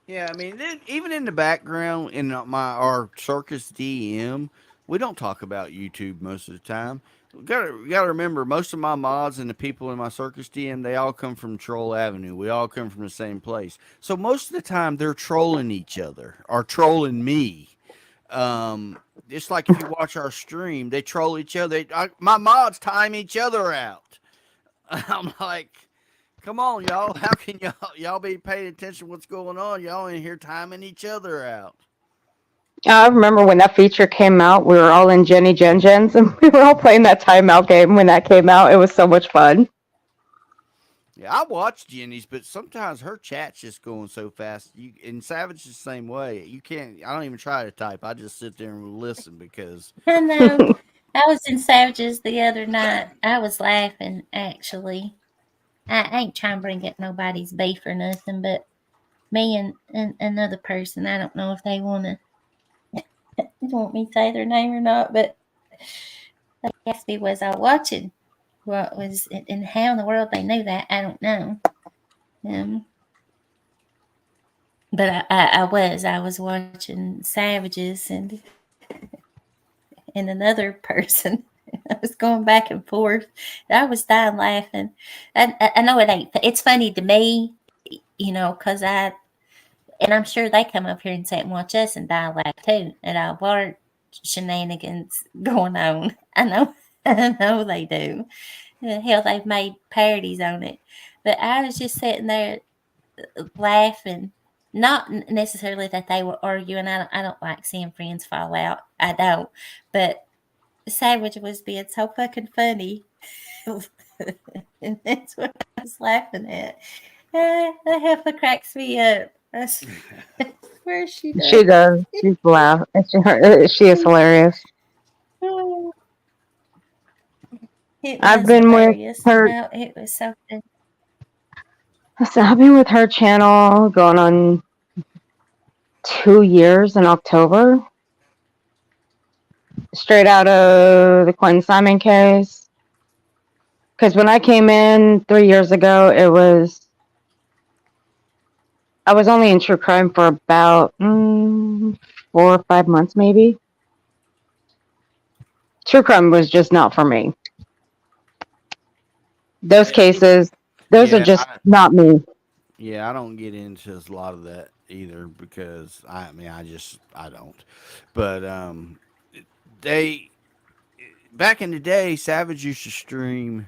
Yeah, I mean, even in the background in our circus DM, we don't talk about YouTube most of the time. We gotta remember, most of my mods and the people in my circus DM, they all come from Troll Avenue. We all come from the same place, so most of the time they're trolling each other or trolling me. Um, it's like if you watch our stream, they troll each other. My mods time each other out. I'm like, come on, y'all. How can y'all be paying attention to what's going on? Y'all in here timing each other out. I remember when that feature came out, we were all in Jenny Gen Gens and we were all playing that timeout game when that came out. It was so much fun. Yeah, I watch Jenny's, but sometimes her chat's just going so fast. And Savage is the same way. You can't. I don't even try to type. I just sit there and listen because I know. I was in Savages the other night. I was laughing, actually. I ain't trying to bring up nobody's beef or nothing, but me and another person, I don't know if they want me to say their name or not, but they asked me, was I watching what was, and how in the world they knew that, I don't know. Um, but I was watching Savages, and another person. I was going back and forth. I was dying laughing. I know it ain't. It's funny to me, because and I'm sure they come up here and sit and watch us and die laugh too at all our shenanigans going on. I know, I know they do. Hell, they've made parodies on it. But I was just sitting there laughing. Not necessarily that they were arguing. I don't like seeing friends fall out. I don't. But Savage was being so fucking funny. And that's what I was laughing at. That heifer cracks me up. Where she She does. does. She's laugh. She is hilarious. It I've was been with hilarious. her. Oh, it was so good. So I've been with her channel going on 2 years in October. Straight out of the Quinn Simon case. Because when I came in 3 years ago, I was only in true crime for about 4 or 5 months, maybe. True crime was just not for me. Those yeah, cases, those are yeah, just not me. yeah. I don't get into a lot of that either because I mean I don't. But they back in the day, Savage used to stream,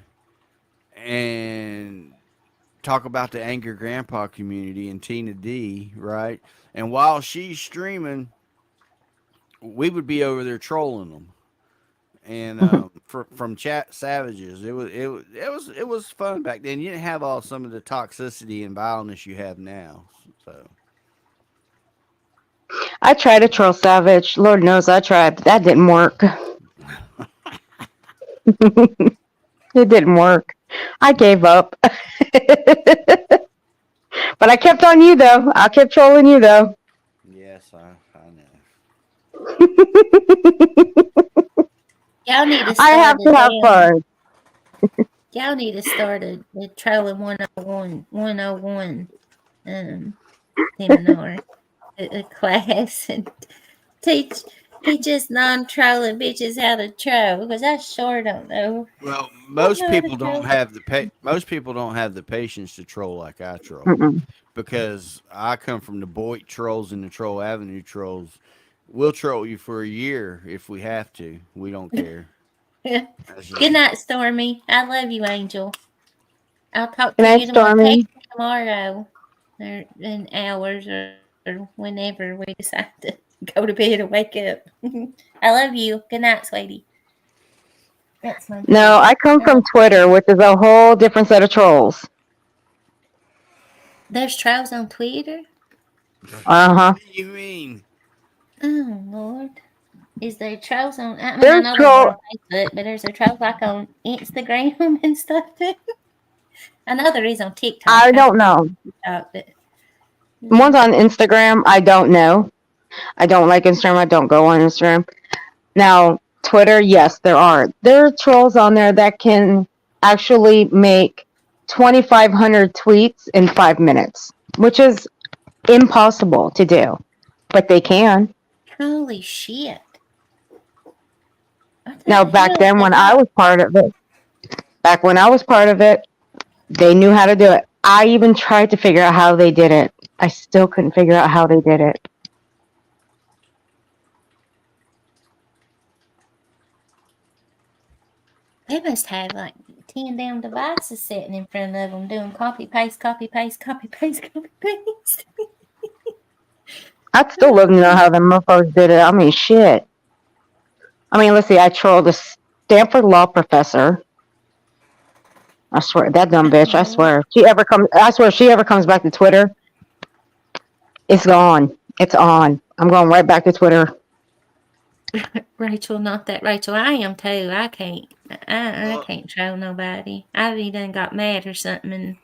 and talk about the Angry Grandpa community and Tina D, right? And while she's streaming, we would be over there trolling them. And from chat savages, it was fun back then. You didn't have all some of the toxicity and violence you have now. So I tried to troll Savage. Lord knows I tried, but that didn't work. It didn't work. I gave up. But I kept on you though. I kept trolling you though. yes, I know. Y'all need to I start have a to have damn. fun. Y'all need to start a trolling 101 seminar, a class, and teach teach us non-trolling bitches how to troll, because I sure don't know. Well, I don't know how to troll. most people don't have the patience to troll like I troll, Mm-mm. because I come from the Boyd trolls and the Troll Avenue trolls. We'll troll you for a year if we have to. We don't care. That's Good just night, Stormy. I love you, Angel. I'll talk Good to night, you tomorrow, Stormy. tomorrow, or in hours, or whenever we decide to go to bed or wake up. I love you. Good night, sweetie. That's my No, baby. I come from Twitter, which is a whole different set of trolls. There's trolls on Twitter. Uh huh. what do you mean? Oh Lord. Is there trolls on? I mean, I There's know there's troll. on Facebook, but there's a trolls like on Instagram and stuff too. I know there is on TikTok. I I don't don't know. TikTok, but One's mm, on Instagram. I don't know. I don't like Instagram. I don't go on Instagram. Now, Twitter, yes, there are. There are trolls on there that can actually make 2,500 tweets in 5 minutes, which is impossible to do, but they can. holy shit! What the Now, back hell? then, They when I got was part of it, back when I was part of it, they knew how to do it. I even tried to figure out how they did it. I still couldn't figure out how they did it. they must have like 10 damn devices sitting in front of them doing copy paste, copy paste, copy paste, copy paste. I'd still love to know how the mofos did it. I mean, shit. I mean, let's see. I trolled a Stanford law professor. I swear, that dumb bitch. I Oh, swear, she ever comes. I swear, if she ever comes back to Twitter, it's gone. It's on. I'm going right back to Twitter. Rachel, not that Rachel. I am too. I can't. I Well, can't troll nobody. I done got mad or something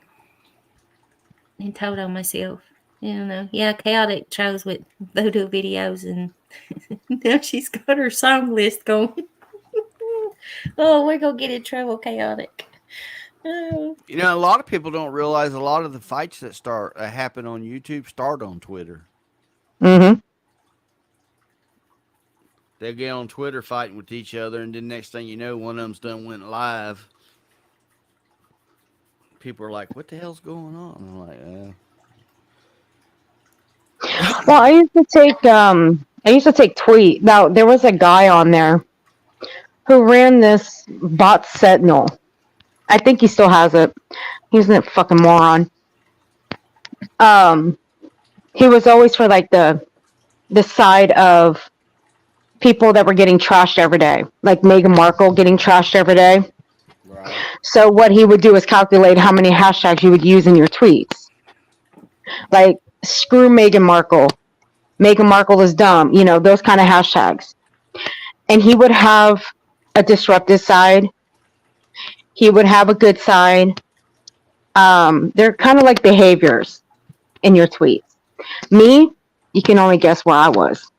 and told on myself. You know, yeah, chaotic trolls with voodoo videos, and now she's got her song list going. Oh, we're gonna get in trouble, chaotic. Oh, a lot of people don't realize a lot of the fights that start happen on YouTube start on Twitter. Mm-hmm. They get on Twitter fighting with each other, and then next thing you know, one of them's done went live. People are like, "What the hell's going on?" And I'm like, Well, I used to take tweet. Now there was a guy on there who ran this bot Sentinel. I think he still has it. He's a fucking moron. Um, he was always for like the side of people that were getting trashed every day, like Meghan Markle getting trashed every day. right, So what he would do is calculate how many hashtags you would use in your tweets. Like screw Meghan Markle. Meghan Markle is dumb. Those kind of hashtags. And he would have a disruptive side. He would have a good side. They're kind of like behaviors in your tweets. Me, you can only guess where I was.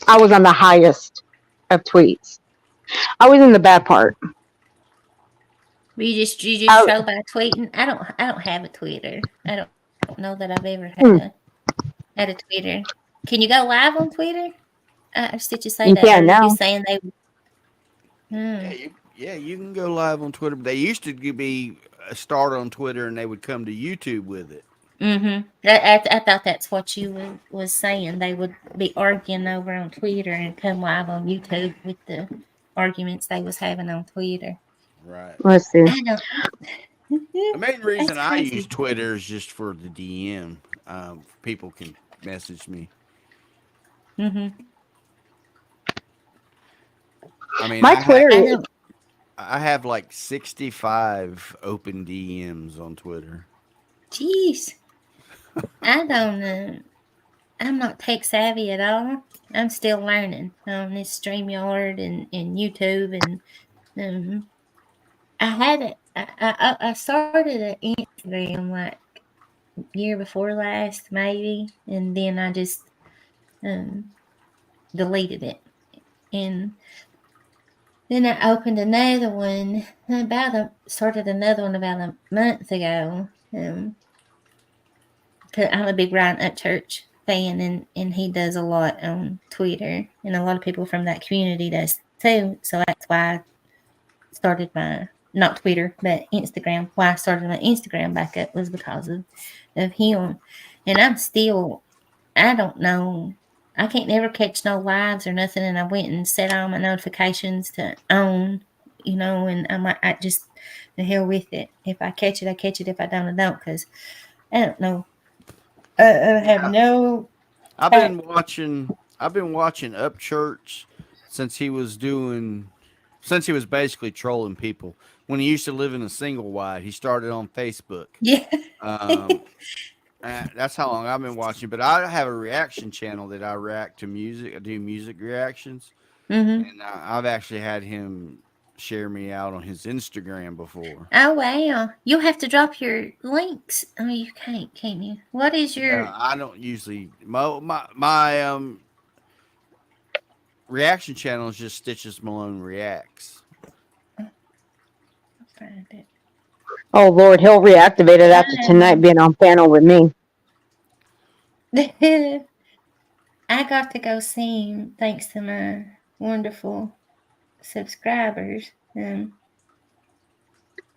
I was on the highest of tweets. I was in the bad part. you just I, troll by tweeting. I don't have a Twitter. I don't know that I've ever hmm, had a Twitter. Can you go live on Twitter? Did you say you that, or are can't you now. saying they? yeah, Hmm. you can go live on Twitter. But they used to be a start on Twitter, and they would come to YouTube with it. Mm-hmm. I thought that's what you was saying. They would be arguing over on Twitter and come live on YouTube with the arguments they was having on Twitter. Right. Let's see. I don't. The main reason That's I use crazy. Twitter is just for the DM. People can message me. Hmm. I mean, My Twitter, I don't. I have like 65 open DMs on Twitter. Jeez, I don't. I'm not tech savvy at all. I'm still learning on this StreamYard and YouTube, and um, I had it. I started an Instagram like year before last, maybe, and then I just um, deleted it. And then I opened another one started another one about a month ago. 'Cause I'm a big Ryan Upchurch fan, and he does a lot on Twitter, and a lot of people from that community does too. So that's why I started my not Twitter but Instagram. Why I started my Instagram back up was because of him, and I'm still I don't know. I can't never catch no lives or nothing, and I went and set all my notifications to on, and I'm like, I just the hell with it. If I catch it, I catch it. If I don't, I don't, because I don't know. I have Yeah, no I've tact. been watching. I've been watching Upchurch since he was doing, since he was basically trolling people. When he used to live in a single wide, he started on Facebook. Yeah. Um, that's how long I've been watching. But I have a reaction channel that I react to music. I do music reactions, Hmm. and I've actually had him share me out on his Instagram before. Oh wow! You'll have to drop your links. Oh, you can't, can you? What is Yeah, your? I don't usually my reaction channel is just Stitches Malone reacts. I'll find it. oh Lord, he'll reactivate it after tonight I being on panel with me. have I got to go see him thanks to my wonderful subscribers. There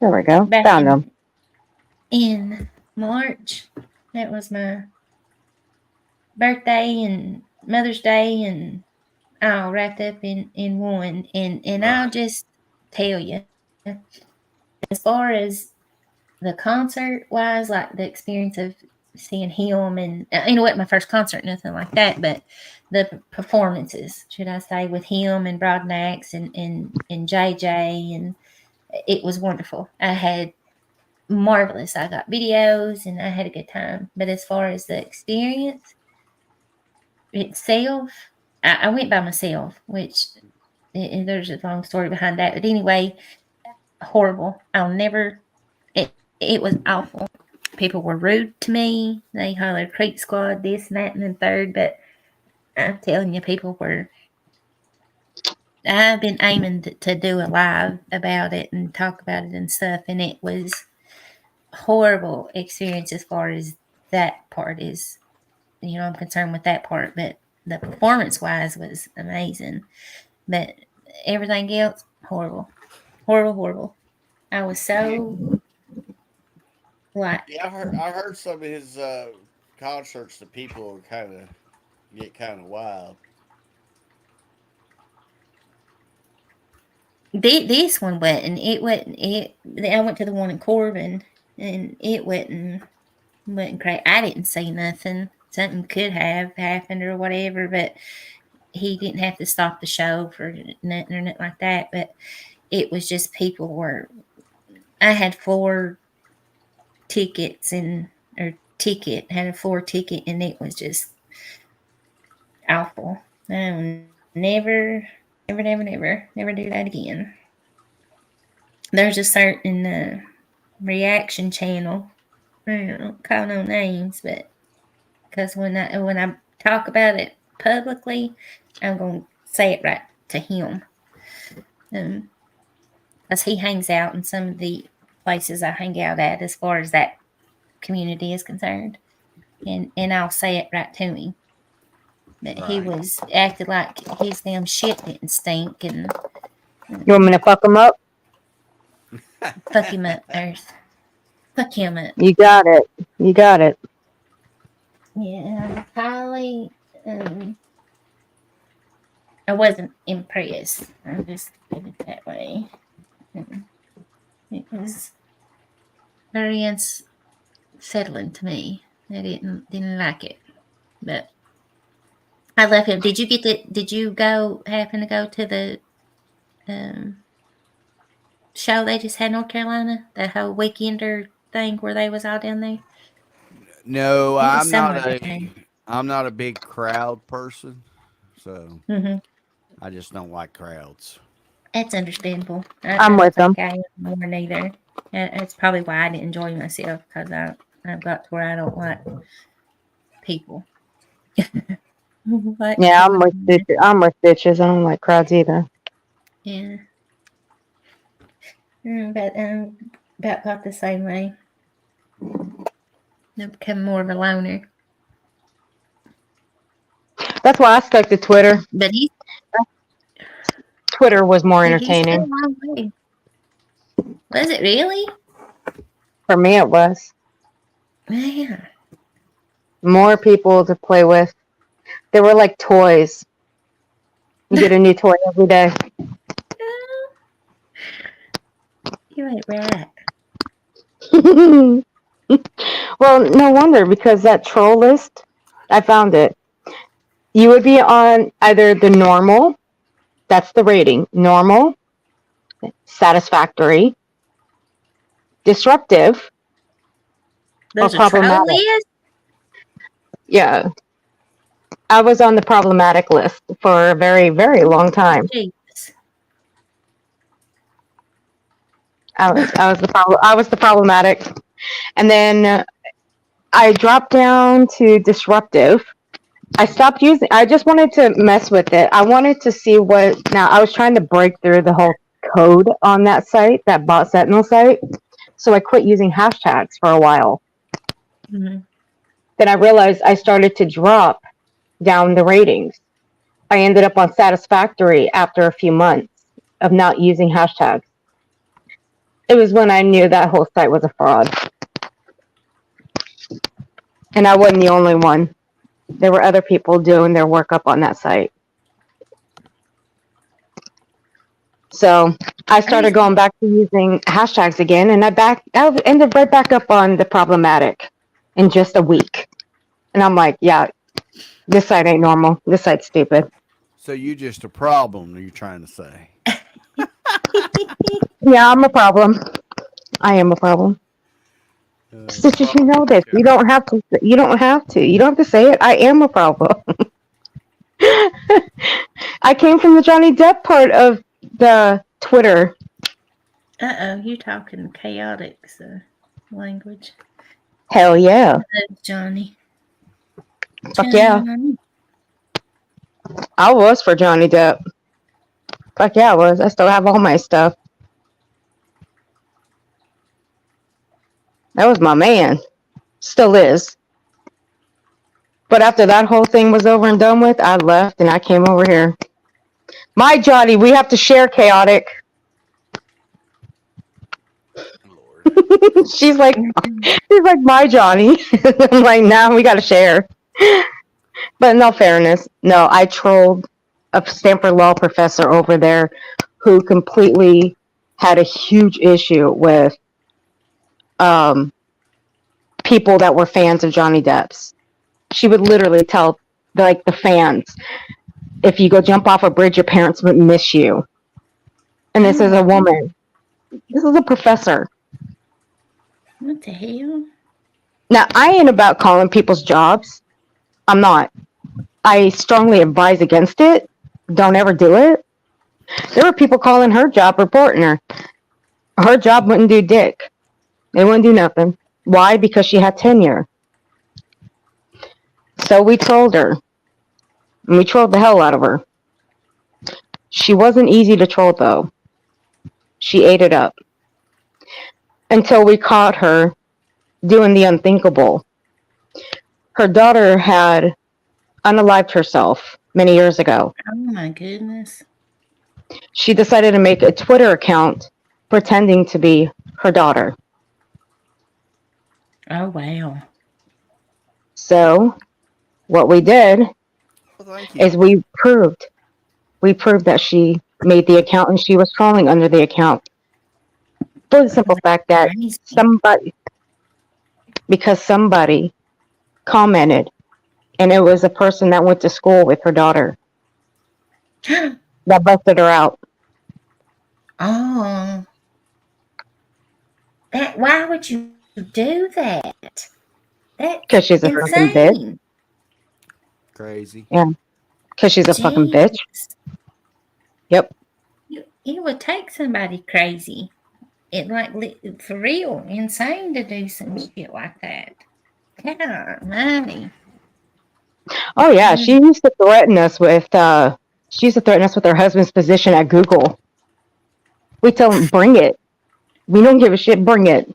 we go. Back Found him. in March. That was my birthday and Mother's Day and all wrapped up in one. And I'll Right. just tell you, as far as the concert wise, like the experience of seeing him, and what my first concert, nothing like that, but the performances, should I say, with him and Broadnax and JJ, and it was wonderful. I had marvelous. I got videos and I had a good time. But as far as the experience itself, I went by myself, which there's a long story behind that. But anyway, horrible. I'll never. It was awful. People were rude to me. They hollered Creek Squad, this and that and the third. But I'm telling you, people were. I've been aiming to do a live about it and talk about it and stuff, and it was horrible experience as far as that part is. I'm concerned with that part, but the performance wise was amazing. But everything else, horrible, horrible, horrible. I was Yeah, so like yeah, I heard some of his concerts. The people kind of get kind of wild. this one wasn't. It wasn't. It. I went to the one in Corbin, and it wasn't great. I didn't see nothing. Something could have happened or whatever, but he didn't have to stop the show for nothing or nothing like that. But it was just people were. I had 4 tickets and or ticket had a 4 ticket, and it was just awful. I will never do that again. There's a certain reaction channel. I don't call no names, but because when I talk about it publicly, I'm gonna say it right to him. Um, because he hangs out in some of the places I hang out at, as far as that community is concerned, and I'll say it right to him. But he Right. was acted like his damn shit didn't stink, and You want me to fuck him up? fuck him up, Earth. Fuck him up. You got it. You got it. Yeah, highly. Um, I wasn't impressed. I'll just put it that way. It was. very unsettling to me. I didn't like it, but I love him. Did you happen to go to the um, show they just had in North Carolina? The whole weekender thing where they was all down there. No, It was summer game. I'm not a big crowd person, so Mm-hmm. I just don't like crowds. That's understandable. I I'm don't with them. think I am more neither. That's probably why I didn't enjoy myself because I've got to where I don't like people. Like Yeah, I'm going with there. bitches. I'm with bitches. I don't like crowds either. Yeah. But about got the same way. I've become more of a loner. That's why I stuck to Twitter. But Twitter was more he's come a entertaining. long way. Was it really? For me, it was. Yeah. More people to play with. They were like toys. You get a new toy every day. You ain't right. Well, no wonder because that troll list, I found it. You would be on either the normal, that's the rating, normal, satisfactory, disruptive, or There's a troll problematic. list? Yeah, I was on the problematic list for a very, very long time. Jesus. I was the problematic, and then I dropped down to disruptive. I stopped using. I just wanted to mess with it. I wanted to see what. Now I was trying to break through the whole code on that site, that bot sentinel site. So I quit using hashtags for a while. Mm-hmm. Then I realized I started to drop down the ratings. I ended up on satisfactory after a few months of not using hashtags. It was when I knew that whole site was a fraud. And I wasn't the only one. There were other people doing their work up on that site. So I started going back to using hashtags again, and I ended right back up on the problematic in just a week. And I'm like, yeah, this site ain't normal. This site's stupid. So you just a problem? You're trying to say? Yeah, I'm a problem. I am a problem. Stitches, you know this. You don't have to. You don't have to. You don't have to say it. I am a problem. I came from the Johnny Depp part of the Twitter. You talking chaotic language. Hell yeah. Johnny. Fuck yeah. I was for Johnny Depp. Fuck yeah, I was. I still have all my stuff. That was my man. Still is. But after that whole thing was over and done with, I left and I came over here. My Johnny, we have to share chaotic. Lord. she's like my Johnny. I'm like, nah, we gotta share. But in all fairness, no, I trolled a Stanford law professor over there who completely had a huge issue with people that were fans of Johnny Depp's. She would literally tell the fans, if you go jump off a bridge, your parents would miss you. And this is a woman. This is a professor. What the hell? Now, I ain't about calling people's jobs. I'm not. I strongly advise against it. Don't ever do it. There were people calling her job, reporting her. Her job wouldn't do dick. It wouldn't do nothing. Why? Because she had tenure. So we trolled her. And we trolled the hell out of her. She wasn't easy to troll, though. She ate it up. Until we caught her doing the unthinkable. Her daughter had unalived herself many years ago. Oh my goodness. She decided to make a Twitter account pretending to be her daughter. Oh wow. So what we did is we proved that she made the account and she was trolling under the account. for the simple fact that Crazy. somebody commented, and it was a person that went to school with her daughter that busted her out. Oh, that. Why would you do that? That's Because she's a fucking bitch. insane. Crazy. Yeah, because she's a fucking bitch. Jeez. Yep. It would take somebody crazy. It for real insane to do some shit like that. God, money. Oh yeah, she used to threaten us with. She used to threaten us with her husband's position at Google. We tell him, bring it. We don't give a shit. Bring it.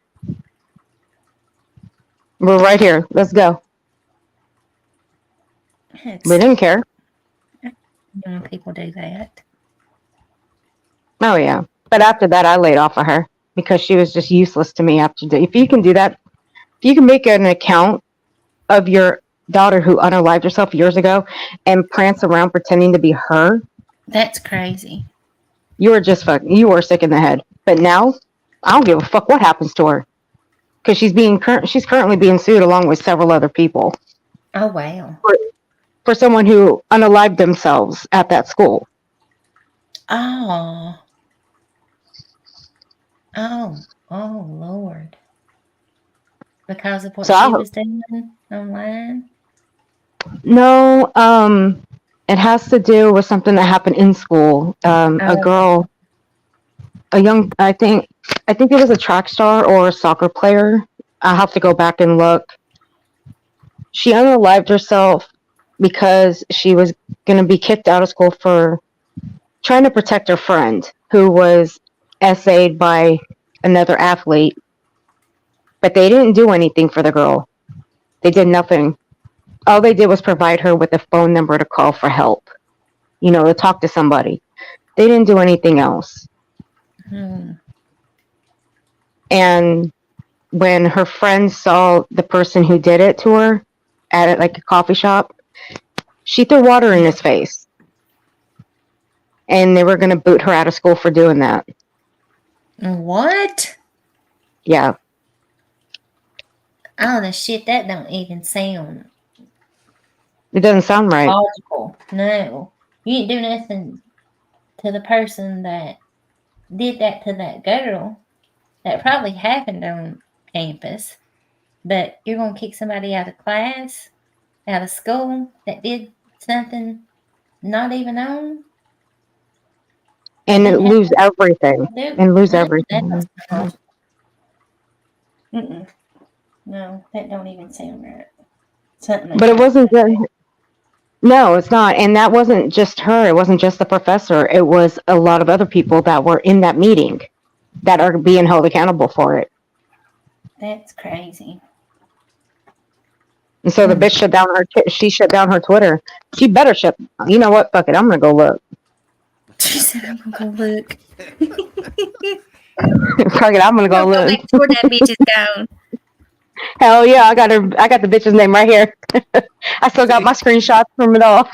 We're right here. Let's go. We didn't care. When people do that. Oh yeah, but after that, I laid off of her because she was just useless to me. After if you can do that, if you can make an account of your daughter who unalived herself years ago and prance around pretending to be her, That's crazy. you were just you were sick in the head. But now, I don't give a fuck what happens to her because she's currently being sued along with several other people Oh wow. for someone who unalived themselves at that school. Oh. Oh. Oh Lord. Because of what So she was doing online? no, it has to do with something that happened in school. A Oh. girl, I think it was a track star or a soccer player. I have to go back and look. She unalived herself because she was going to be kicked out of school for trying to protect her friend who was essayed by another athlete. But they didn't do anything for the girl. They did nothing. All they did was provide her with a phone number to call for help, to talk to somebody. They didn't do anything else. Hmm. And when her friends saw the person who did it to her at like a coffee shop, she threw water in his face. And they were going to boot her out of school for doing that. What? Yeah. Oh, the shit, that don't even sound It doesn't sound right. logical. No. You didn't do nothing to the person that did that to that girl. That probably happened on campus. But you're going to kick somebody out of class, out of school, that did something not even on? And Didn't have lose everything. to do. And lose That everything. don't sound right. No, that don't even sound right. Something But it wasn't just. No, it's not. And that wasn't just her. It wasn't just the professor. It was a lot of other people that were in that meeting that are being held accountable for it. That's crazy. And so the bitch she shut down her Twitter. She better shut. You know what? Fuck it. I'm going to go look. She said, I'm going to go look. Fuck it. I'm going to go look. Make sure that bitch is gone. Hell yeah. I got the bitch's name right here. I still got my screenshots from it all.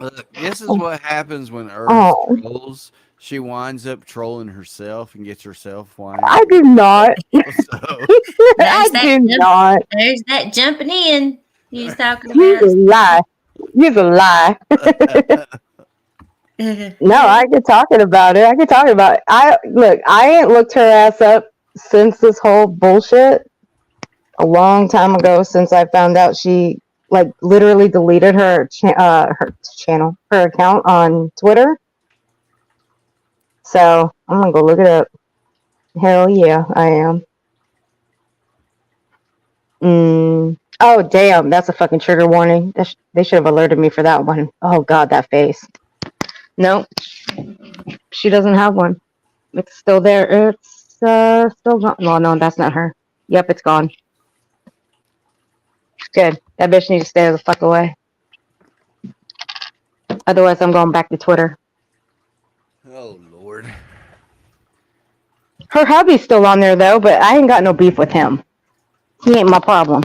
Look, this is what happens when Earth trolls. She winds up trolling herself and gets herself whining. I do not. So, I do not. There's that jumping in you was talking about. You're a lie. You're a lie. No, I get talking about it. I ain't looked her ass up since this whole bullshit. A long time ago, since I found out she literally deleted her her account on Twitter. So I'm gonna go look it up. Hell yeah, I am. Oh damn, that's a fucking trigger warning. They should have alerted me for that one. Oh god, that face. Nope, she doesn't have one. It's still there. It's still gone. Well, no, that's not her. Yep, it's gone. Good. That bitch needs to stay the fuck away. Otherwise, I'm going back to Twitter. oh Lord. Her hubby's still on there though, but I ain't got no beef with him. He ain't my problem.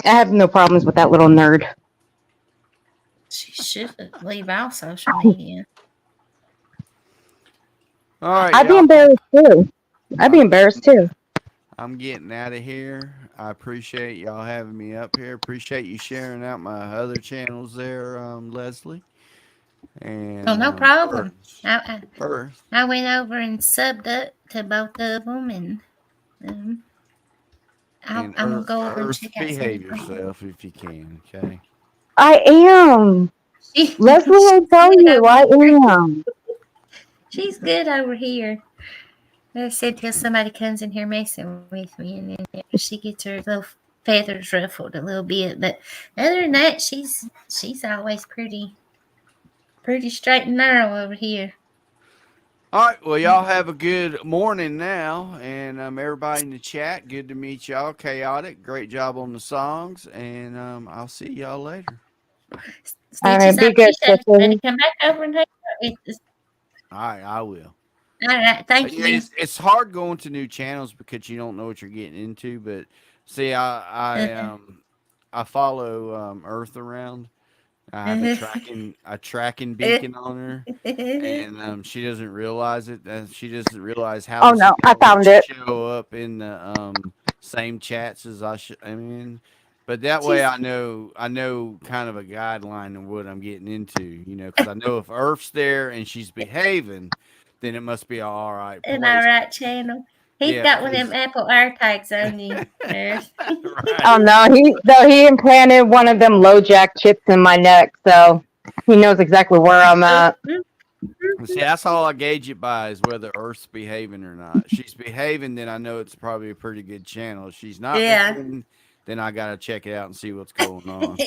I have no problems with that little nerd. She should leave out social media. All right, I'd be y'all. embarrassed too. I'd be I'm embarrassed too. I'm getting out of here. I appreciate y'all having me up here. Appreciate you sharing out my other channels there, Leslie. Oh, And no problem. first, I, first, I went over and subbed up to both of them, and um, and I'm gonna go over and Earth, check out some behave of them. yourself if you can. Okay. I am. She, Leslie she's will tell good you over I here. am. She's good over here. I said till somebody comes in here messing with me, and then she gets her little feathers ruffled a little bit. But other than that, she's always pretty straight and narrow over here. All right. Well, y'all have a good morning now, and everybody in the chat. Good to meet y'all. Chaotic. Great job on the songs, and I'll see y'all later. All Stitches, right, I be good, appreciate it. Ready sister. to come back over and hang out with us. All right, I will. All right, thank Yeah, you. it's hard going to new channels because you don't know what you're getting into. But see, I follow Earth around. I have a tracking beacon on her, and she doesn't realize it. She doesn't realize how Oh does no, he I always found it. show up in the same chats as I should. I mean, but that way She's I know kind of a guideline of what I'm getting into. Because I know if Earth's there and she's behaving, then it must be an all right in our place. right channel. He's Yeah, got one of them because Apple AirTags on you, Earth. Oh right. no, he implanted one of them low jack chips in my neck, so he knows exactly where I'm at. See, that's all I gauge it by is whether Earth's behaving or not. If she's behaving, then I know it's probably a pretty good channel. If she's not Yeah. behaving, then I gotta check it out and see what's going on.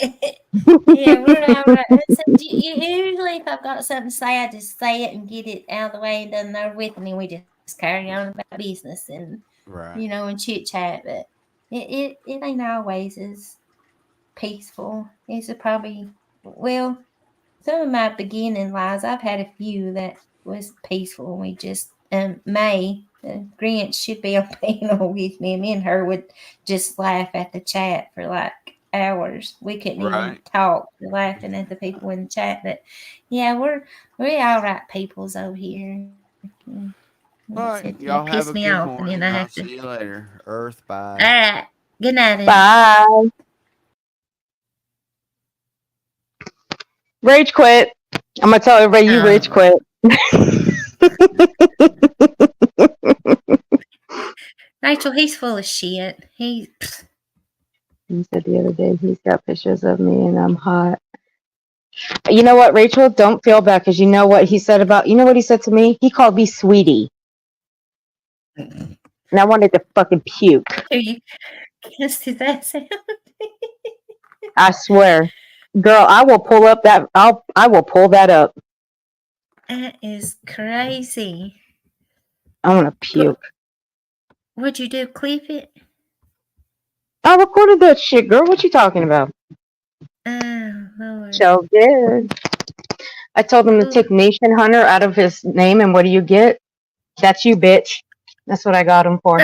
Yeah, we're all right. So usually, if I've got something to say, I just say it and get it out of the way and done over with, and then we just carry on about business and Right. and chit chat. But it ain't always as peaceful. It's probably well, some of my beginning lives, I've had a few that was peaceful. We just May, the Grinch should be on panel with me. Me and her would just laugh at the chat for like hours. We couldn't even Right. talk for laughing at the people in the chat. But yeah, we're all right peoples over here. All It's, right. it Y'all have piss a me good off, and then morning. I I'll have to. see you later. Earth, All bye. right, good night. Bye. Rage quit. I'm gonna tell everybody you rage Oh, quit. Rachel, he's full of shit. He said the other day he's got pictures of me and I'm hot. You know what, Rachel? Don't feel bad because you know what he said about. You know what he said to me? He called me sweetie, and I wanted to fucking puke. You guess that sound? I swear, girl, I will pull up that. I will pull that up. That is crazy. I want to puke. What'd you do? Clip it? I recorded that shit, girl. What you talking about? Oh, Lord. So good. I told him to Ooh. take Nation Hunter out of his name, and what do you get? That's you, bitch. That's what I got him for.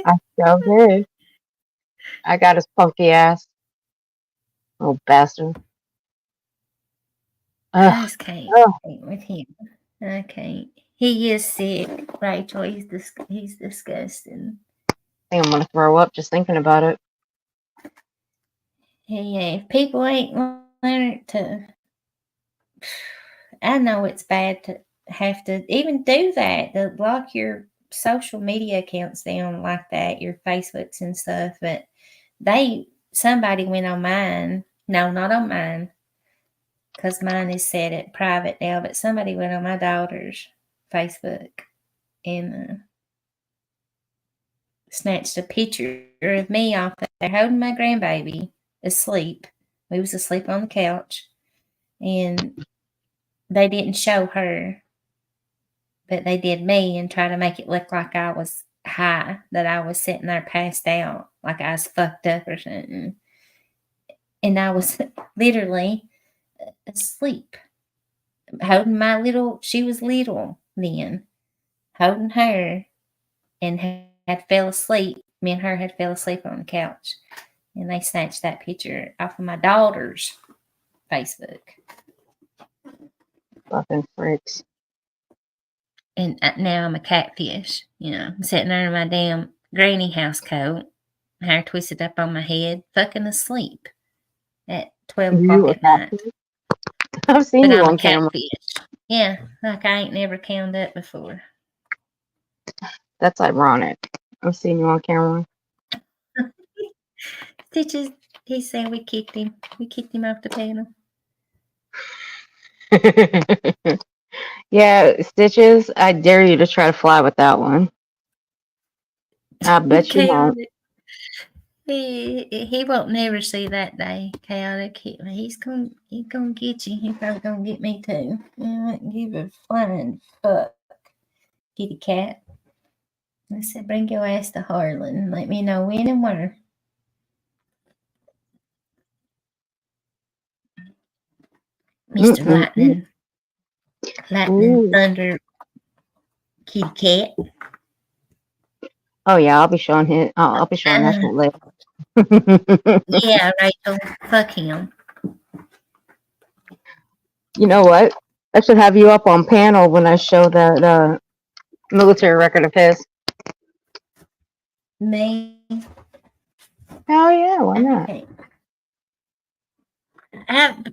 I so did. I got his punky ass. Oh, bastard. I Ugh. just can't Ugh. with him. I can't. He is sick, Rachel. He's disgusting. I think I'm gonna throw up just thinking about it. Yeah, if people ain't learned to, I know it's bad to have to even do that, to lock your social media accounts down like that, your Facebooks and stuff. But somebody went on mine. No, not on mine, because mine is set at private now. But somebody went on my daughter's Facebook and snatched a picture of me off there holding my grandbaby asleep. We was asleep on the couch, and they didn't show her, but they did me and try to make it look like I was high, that I was sitting there passed out, like I was fucked up or something. And I was literally asleep, holding she was little then, holding her, and had fell asleep. Me and her had fell asleep on the couch. And they snatched that picture off of my daughter's Facebook. Fucking freaks. And now I'm a catfish. I'm sitting under my damn granny house coat, hair twisted up on my head, fucking asleep at 12 You o'clock a at night. catfish? I've seen But you I'm a on camera. catfish. Yeah, like I ain't never counted up before. That's ironic. I've seen you on camera. Stitches, he said we kicked him. We kicked him off the panel. Yeah, Stitches, I dare you to try to fly with that one. I bet you won't. Chaotic. He won't never see that day. Chaotic. He's gonna get you. He's probably gonna get me too. I wouldn't give a flying fuck, kitty cat. I said, bring your ass to Harlan and let me know when and where. Mr. Lightning, Ooh. Thunder, kitty cat. Oh yeah, I'll be showing him. I'll be showing that shit later. Yeah, Rachel. Fuck him. You know what? I should have you up on panel when I show the military record of his. Me. Hell yeah, why not? Okay. I'm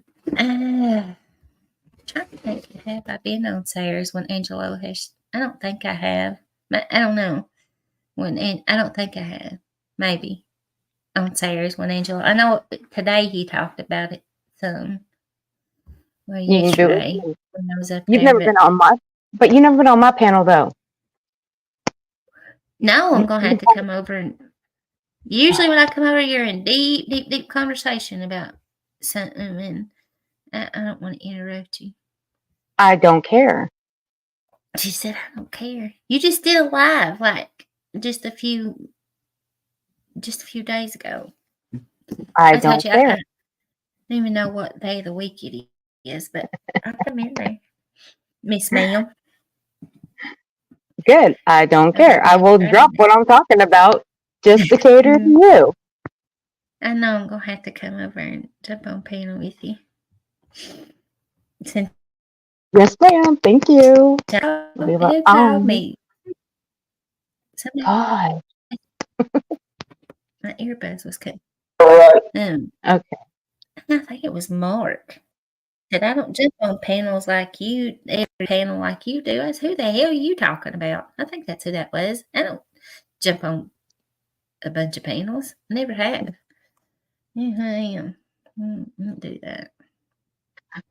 trying to think, have I been on Sayers when Angelo has? I don't think I have. I don't know. I don't think I have. Maybe on Sayers when Angelo. I know today he talked about it some. Well, You can do yesterday it. when I was up You've there, never been on my, but you never been on my panel though. no, I'm gonna have to come over and. Usually when I come over, you're in deep conversation about something, and I don't want to interrupt you. I don't care. She said, I don't care. You just did a live like just a few days ago. I told don't you care. I don't even know what day of the week it is, but I'll come in there. Miss Ma'am. Good. I don't care. I will Friday. drop what I'm talking about just to cater to you. I know I'm gonna have to come over and jump on panel with you. Since Yes, ma'am. Thank you. who called me? Somebody, God. my earbuds was cut. Okay. I think it was Mark. Said I don't jump on panels like you, every panel like you do. I said, who the hell are you talking about? I think that's who that was. I don't jump on a bunch of panels. Never have. Yeah, I am. I don't do that.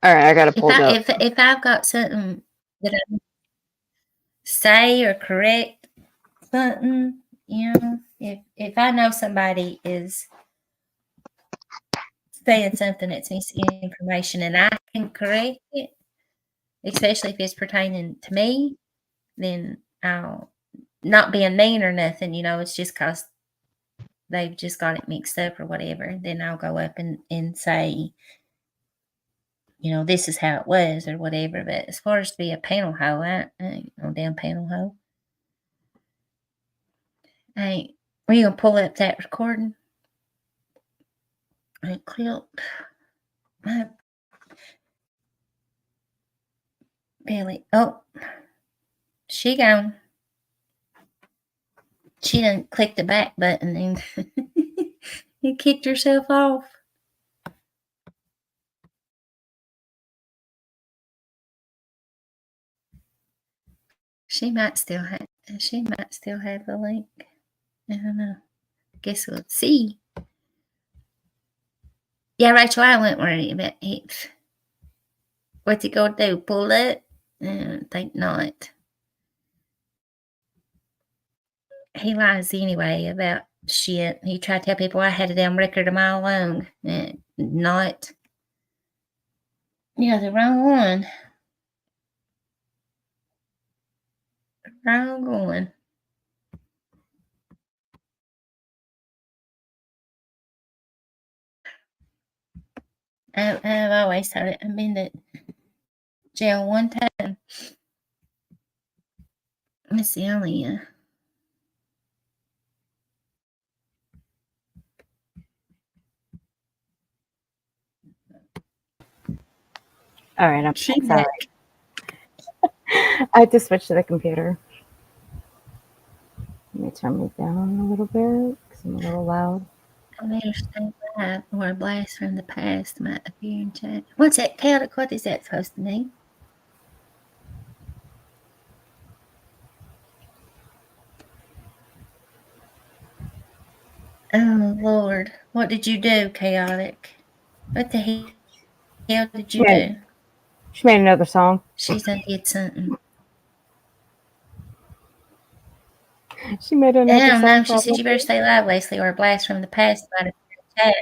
All right, I got to pull up. If I've got something that I say or correct something, if I know somebody is saying something that's misinformation and I can correct it, especially if it's pertaining to me, then I'll not being mean or nothing, it's just because they've just got it mixed up or whatever. Then I'll go up and say, this is how it was or whatever. But as far as to be a panel hoe, I ain't no damn panel hoe. Were you gonna pull up that recording? Clip. Billy. Oh, she gone. She done click the back button and you kicked herself off. She might still have the link. I don't know. Guess we'll see. Yeah, Rachel, I wouldn't worry about it. What's he gonna do? Pull it? I think not. He lies anyway about shit. He tried to tell people I had a damn record a mile long. Not. Yeah, the wrong one. Wrong one. I've always thought it. I've been to jail one time. That's the only. All right, I'm She's sorry. I had to switch to the computer. Let me turn me down a little bit because I'm a little loud. A better stay alive or a blast from the past might appear in chat. What's that, chaotic? What is that supposed to mean? Oh, Lord. What did you do, chaotic? What the hell did you do? She made another song. She's done did something. She made another Damn, song. no, she said you better stay alive, Leslie, or a blast from the past might appear in chat.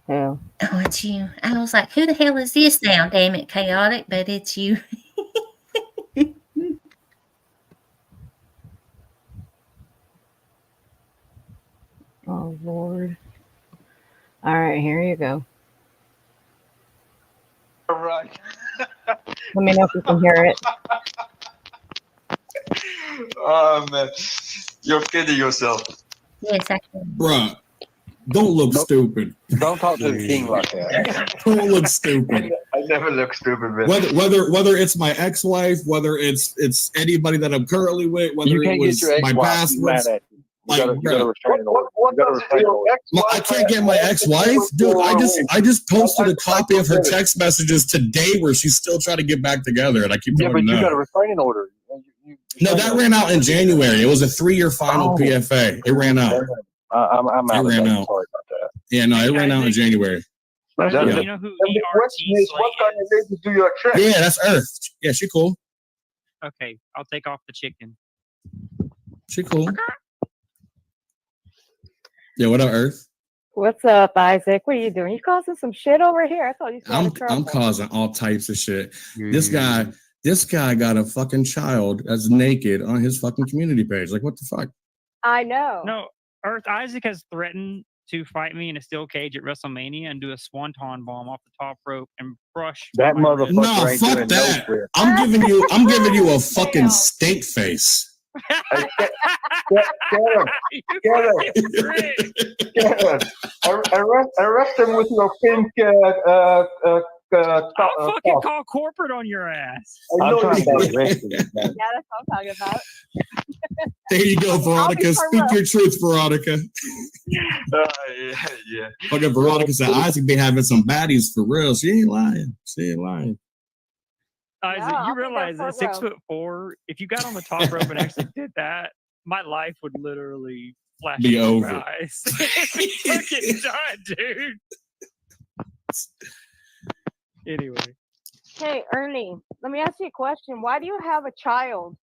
Who? Oh, it's you. I was like, who the hell is this now? Damn it, chaotic, but it's you. Oh, Lord. All right, here you go. All right. Let me know if you can hear it. Oh, man. You're kidding yourself. Yes, I can. Bruh, don't look stupid. Don't talk to the king like that. Don't look stupid. I never look stupid, man. Whether it's my ex-wife, whether it's anybody that I'm currently with, whether You it can't was get your my ex-wife. past She's mad was at you. You like, gotta bruh, restrain order. You gotta restrain order. I can't get my ex-wife, dude. I just posted a copy of her text messages today where she's still trying to get back together, and I keep Yeah, telling but her you got a no. restraining order. No, that ran out in January. It was a 3-year final PFA. It ran out. I'm out It of ran that. out. Sorry about that. Yeah, no, it ran out in January. That- Yeah. You know who And the question is, what kind of ladies do you attract? Yeah, that's Earth. Yeah, she cool. Okay, I'll take off the chicken. She cool. Yeah, what up, Earth? What's up, Isaac? What are you doing? You causing some shit over here? I thought you said I'm causing all types of shit. This guy got a fucking child that's naked on his fucking community page. Like, what the fuck? I know. No, Earth Isaac has threatened to fight me in a steel cage at WrestleMania and do a swanton bomb off the top rope and crush That my ribs. motherfucker No, ain't fuck doing that. no shit. I'm giving you a fucking stink face. Hey, get him. Arrest him with your pink. I'll fucking call corporate on your ass. I'm trying to arrest you. Yeah, that's what I'm talking about. There you go, Veronica. Speak your truth, Veronica. Yeah. Fucking Veronica said Isaac be having some baddies for real. She ain't lying. Isaac, Yeah, you I'll realize take at that 6'4", if you got on the top rope and actually did that, my life would literally flash Be before over. my eyes. It'd be fucking done, dude. Anyway, Hey, Ernie, let me ask you a question. Why do you have a child?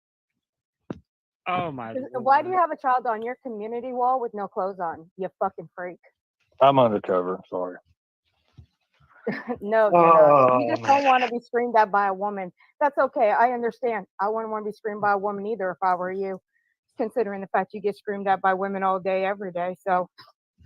oh my Why do you Lord. have a child on your community wall with no clothes on? You fucking freak. I'm undercover. Sorry. No, you're not. You just don't want to be screamed at by a woman. That's okay. I understand. I wouldn't want to be screamed by a woman either if I were you, considering the fact you get screamed at by women all day, every day. So,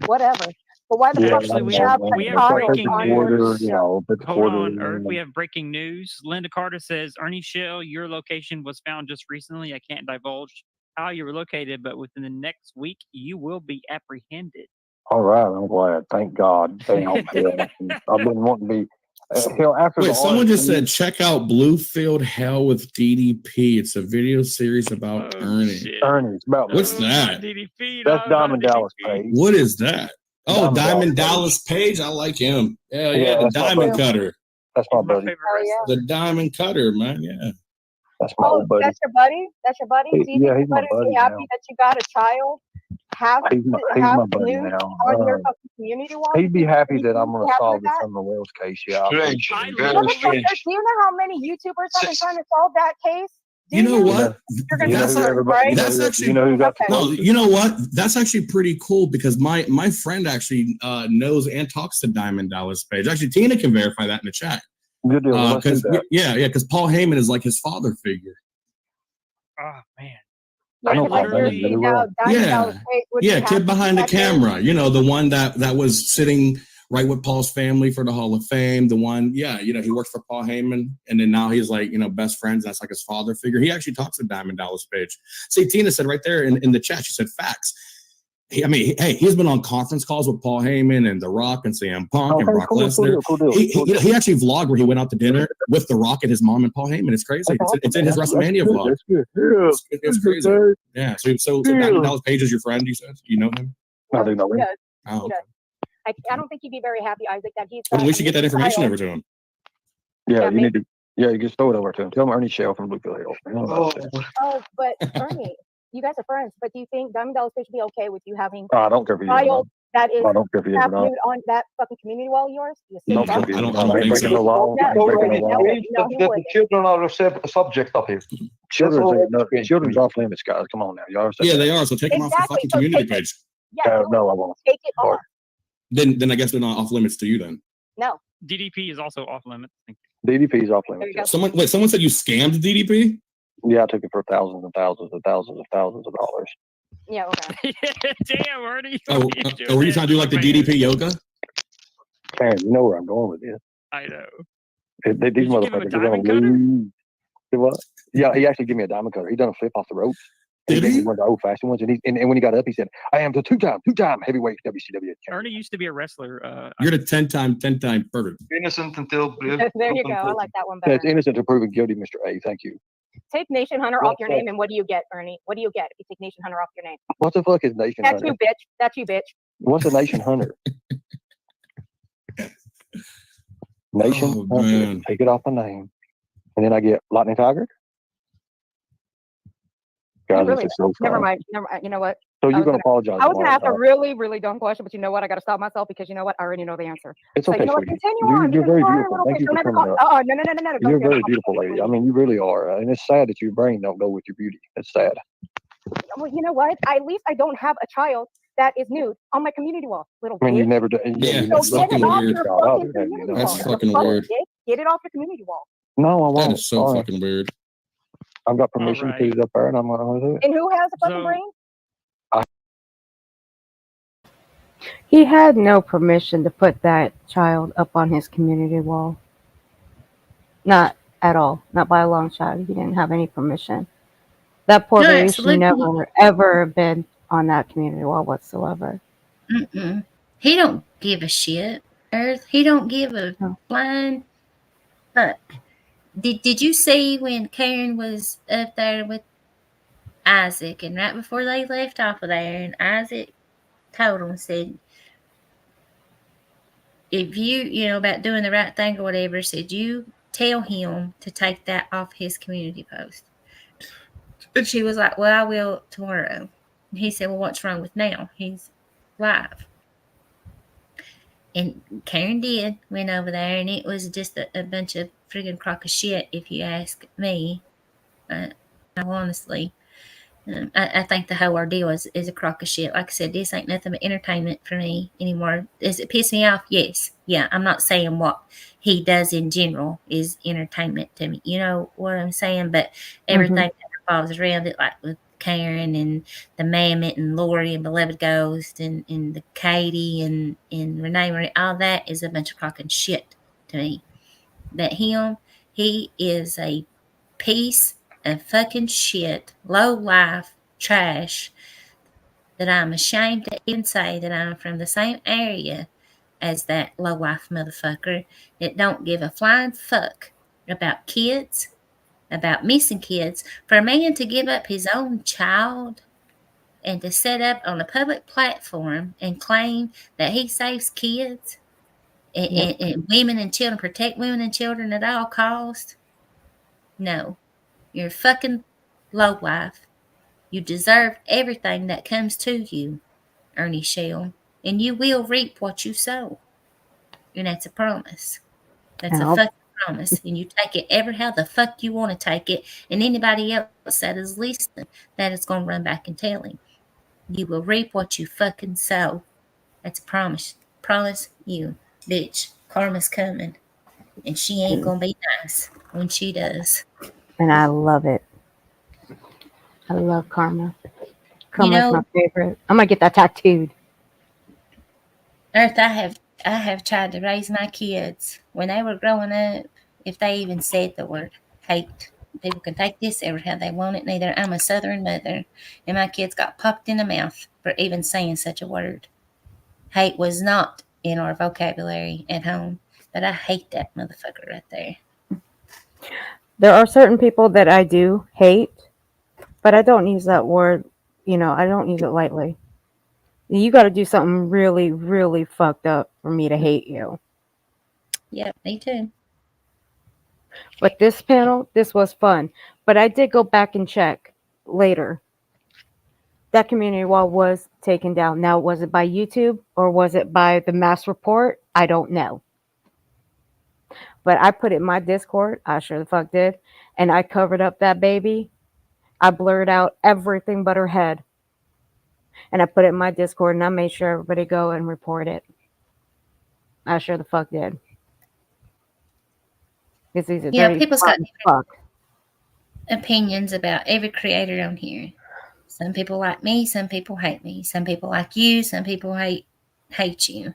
whatever. But why the fuck Actually, do we you have have a child breaking on your news. Hold on, border, Earth. We have breaking news. Linda Carter says, Ernie Shell, your location was found just recently. I can't divulge how you were located, but within the next week, you will be apprehended. All right, I'm glad. Thank God. Damn, I've been wanting to be. After Wait, someone just said check out Bluefield Hell with DDP. It's a video series about Ernie. Shit. Ernie's about What's Oh, that? DDP, That's dog, Diamond Dallas DDP. page. What is that? Oh, Diamond Diamond Dallas Dallas Page. I like him. Hell Yeah, yeah, the that's my Diamond buddy. Cutter. That's my He's my buddy. favorite Oh, yeah. wrestler. The Diamond Cutter, man. Yeah. That's my old buddy. That's your buddy? That's your buddy? Do you Yeah, think he's your my buddy would buddy be happy now. that you got a child? Have He's my buddy news now. on your fucking community wall? He'd be happy You that think I'm he'd going be to happy solve with the that? Criminal Wells case. Yeah, I Motherfucker, do you know how many YouTubers have been trying to solve that case? Do You know what? You're gonna That's have to, not- right? that's actually you know who got the no. closest? You know what? That's actually pretty cool because my friend actually knows and talks to Diamond Dallas Page. Actually, Tina can verify that in the chat. Good deal. Let's do Because that. because Paul Heyman is like his father figure. Oh, man. I know Yeah, Paul literally- Heyman really well. Diamond Yeah. Dallas Page would be Yeah, happy kid behind the with that case. camera. You know, the one that was sitting right with Paul's family for the Hall of Fame. The one, he works for Paul Heyman, and then now he's like, best friends. That's like his father figure. He actually talks to Diamond Dallas Page. See, Tina said right there in the chat, she said facts. hey, he's been on conference calls with Paul Heyman and The Rock and CM Punk and Brock Lesnar. He actually vlogged where he went out to dinner with The Rock and his mom and Paul Heyman. It's crazy. It's in his WrestleMania vlog. That's good. Yeah. It's crazy. Yeah. So Diamond Dallas Page is your friend, you said? You know him? I do know him. Oh, okay. I don't think he'd be very happy, Isaac, that he's. Well, we should get that information over to him. Yeah, you need to. Yeah, you just throw it over to him. Tell him Ernie Shell from Bluefield Hills. Oh, but Ernie, you guys are friends. But do you think Diamond Dallas Page would be okay with you having I don't care if he is or not. child that is I don't care if he is or not. nude on that fucking community wall of yours? You I don't think care if he is I or don't not. I ain't think so. breaking no law. Yeah, I ain't breaking no law. no, he The wouldn't. children are a subject of it. Children's off limits, guys. Come on now. Y'all are Yeah, they are. So take them off the Exactly, fucking so community take it. page. Yeah, no, I won't. take it Sorry. off. Then I guess they're not off limits to you then. No, DDP is also off limits. DDP's off there you limits. go. Someone said you scammed DDP? Yeah, I took it for thousands and thousands and thousands and thousands of dollars. Yeah, okay. Damn, Ernie. Oh, were you trying to do like the DDP yoga? Karen, you know where I'm going with this. I know. These Did you give him a motherfuckers are diamond gonna cutter? lose. See what? Yeah, he actually gave me a diamond cutter. He done a flip off the ropes. Did gave he? me one of the old fashioned ones, and when he got up, he said, "I am the two-time heavyweight WCW champion." Ernie used to be a wrestler. You're the 10-time perfect. Innocent until There you go. I like that one That's better. innocent to proven guilty, Mr. A. Thank you. Take Nation Hunter off your name, and what do you get, Ernie? What do you get if you take Nation Hunter off your name? What the fuck is Nation That's Hunter? you, bitch. That's you, bitch. What's a Nation Hunter? Nation Oh, Hunter. man. Take it off my name, and then I get Lightning Tiger. Guys, Really? this is so Never fun. mind. You know what? So I you're was gonna apologize? I was gonna ask a tomorrow, really, really dumb question, but you know what? I gotta stop myself because you know what? I already know the answer. It's So okay, you know what? sweetie. Continue on. You're Because very you are a beautiful. little Thank bitch. you Don't for ever coming call. up. No. You're a Don't very ever beautiful call me lady. I sweetie. mean, you really are, and it's sad that your brain don't go with your beauty. It's sad. Well, you know what? At least I don't have a child that is nude on my community wall, little I mean, you've bitch. never done. Yeah, you've So that's never get it fucking off weird. your God, I'll fucking do that. You community know That's wall. that. You're fucking fucking weird. dick. Get it off your community wall. No, I That won't. is so Sorry. fucking weird. I've got permission to right. put it up there, and I'm gonna do it. And who has a fucking So- brain? He had no permission to put that child up on his community wall. Not at all. Not by a long shot. He didn't have any permission. That poor No, baby absolutely. should never, ever been on that community wall whatsoever. Mm-mm. He don't give a shit, Earth. He don't give a No. flying. Did you see when Karen was up there with Isaac, and right before they left off of there, and Isaac told him, said, if you know, about doing the right thing or whatever, said, you tell him to take that off his community post. And she was like, well, I will tomorrow. And he said, well, what's wrong with now? He's live. And Karen did, went over there, and it was just a bunch of friggin' crock of shit, if you ask me. Honestly, I think the whole ordeal is a crock of shit. Like I said, this ain't nothing but entertainment for me anymore. Does it piss me off? Yes. Yeah, I'm not saying what he does in general is entertainment to me. You know what I'm saying? But everything that revolves around it, like with Karen and the Mammoth and Lori and Beloved Ghost and the Katie and Renee Marie, all that is a bunch of crock and shit to me. That he is a piece of fucking shit, low life trash, that I'm ashamed to even say that I'm from the same area as that low life motherfucker that don't give a flying fuck about kids, about missing kids. For a man to give up his own child and to set up on a public platform and claim that he saves kids and women and children, protect women and children at all costs, no. You're a fucking lowlife. You deserve everything that comes to you, Ernie Shell, and you will reap what you sow. And that's a promise. That's a fucking promise. And you take it ever how the fuck you want to take it. And anybody else that is listening, that is going to run back and tell him. You will reap what you fucking sow. That's a promise. Promise you, bitch. Karma's coming. And she ain't going to be nice when she does. And I love it. I love karma. Karma's my favorite. I'm gonna get that tattooed. Earth, I have tried to raise my kids when they were growing up. If they even said the word hate, People can take this every how they want it. Neither I'm a Southern mother, and my kids got popped in the mouth for even saying such a word. Hate was not in our vocabulary at home, but I hate that motherfucker right there. There are certain people that I do hate, but I don't use that word. I don't use it lightly. You got to do something really, really fucked up for me to hate you. Yep, me too. But this panel, this was fun. But I did go back and check later. That community wall was taken down. Now, was it by YouTube or was it by the mass report? I don't know. But I put it in my Discord. I sure the fuck did. And I covered up that baby. I blurred out everything but her head. And I put it in my Discord and I made sure everybody go and report it. I sure the fuck did. Because these are dirty People's got fuck. opinions about every creator on here. Some people like me, some people hate me. Some people like you, some people hate you.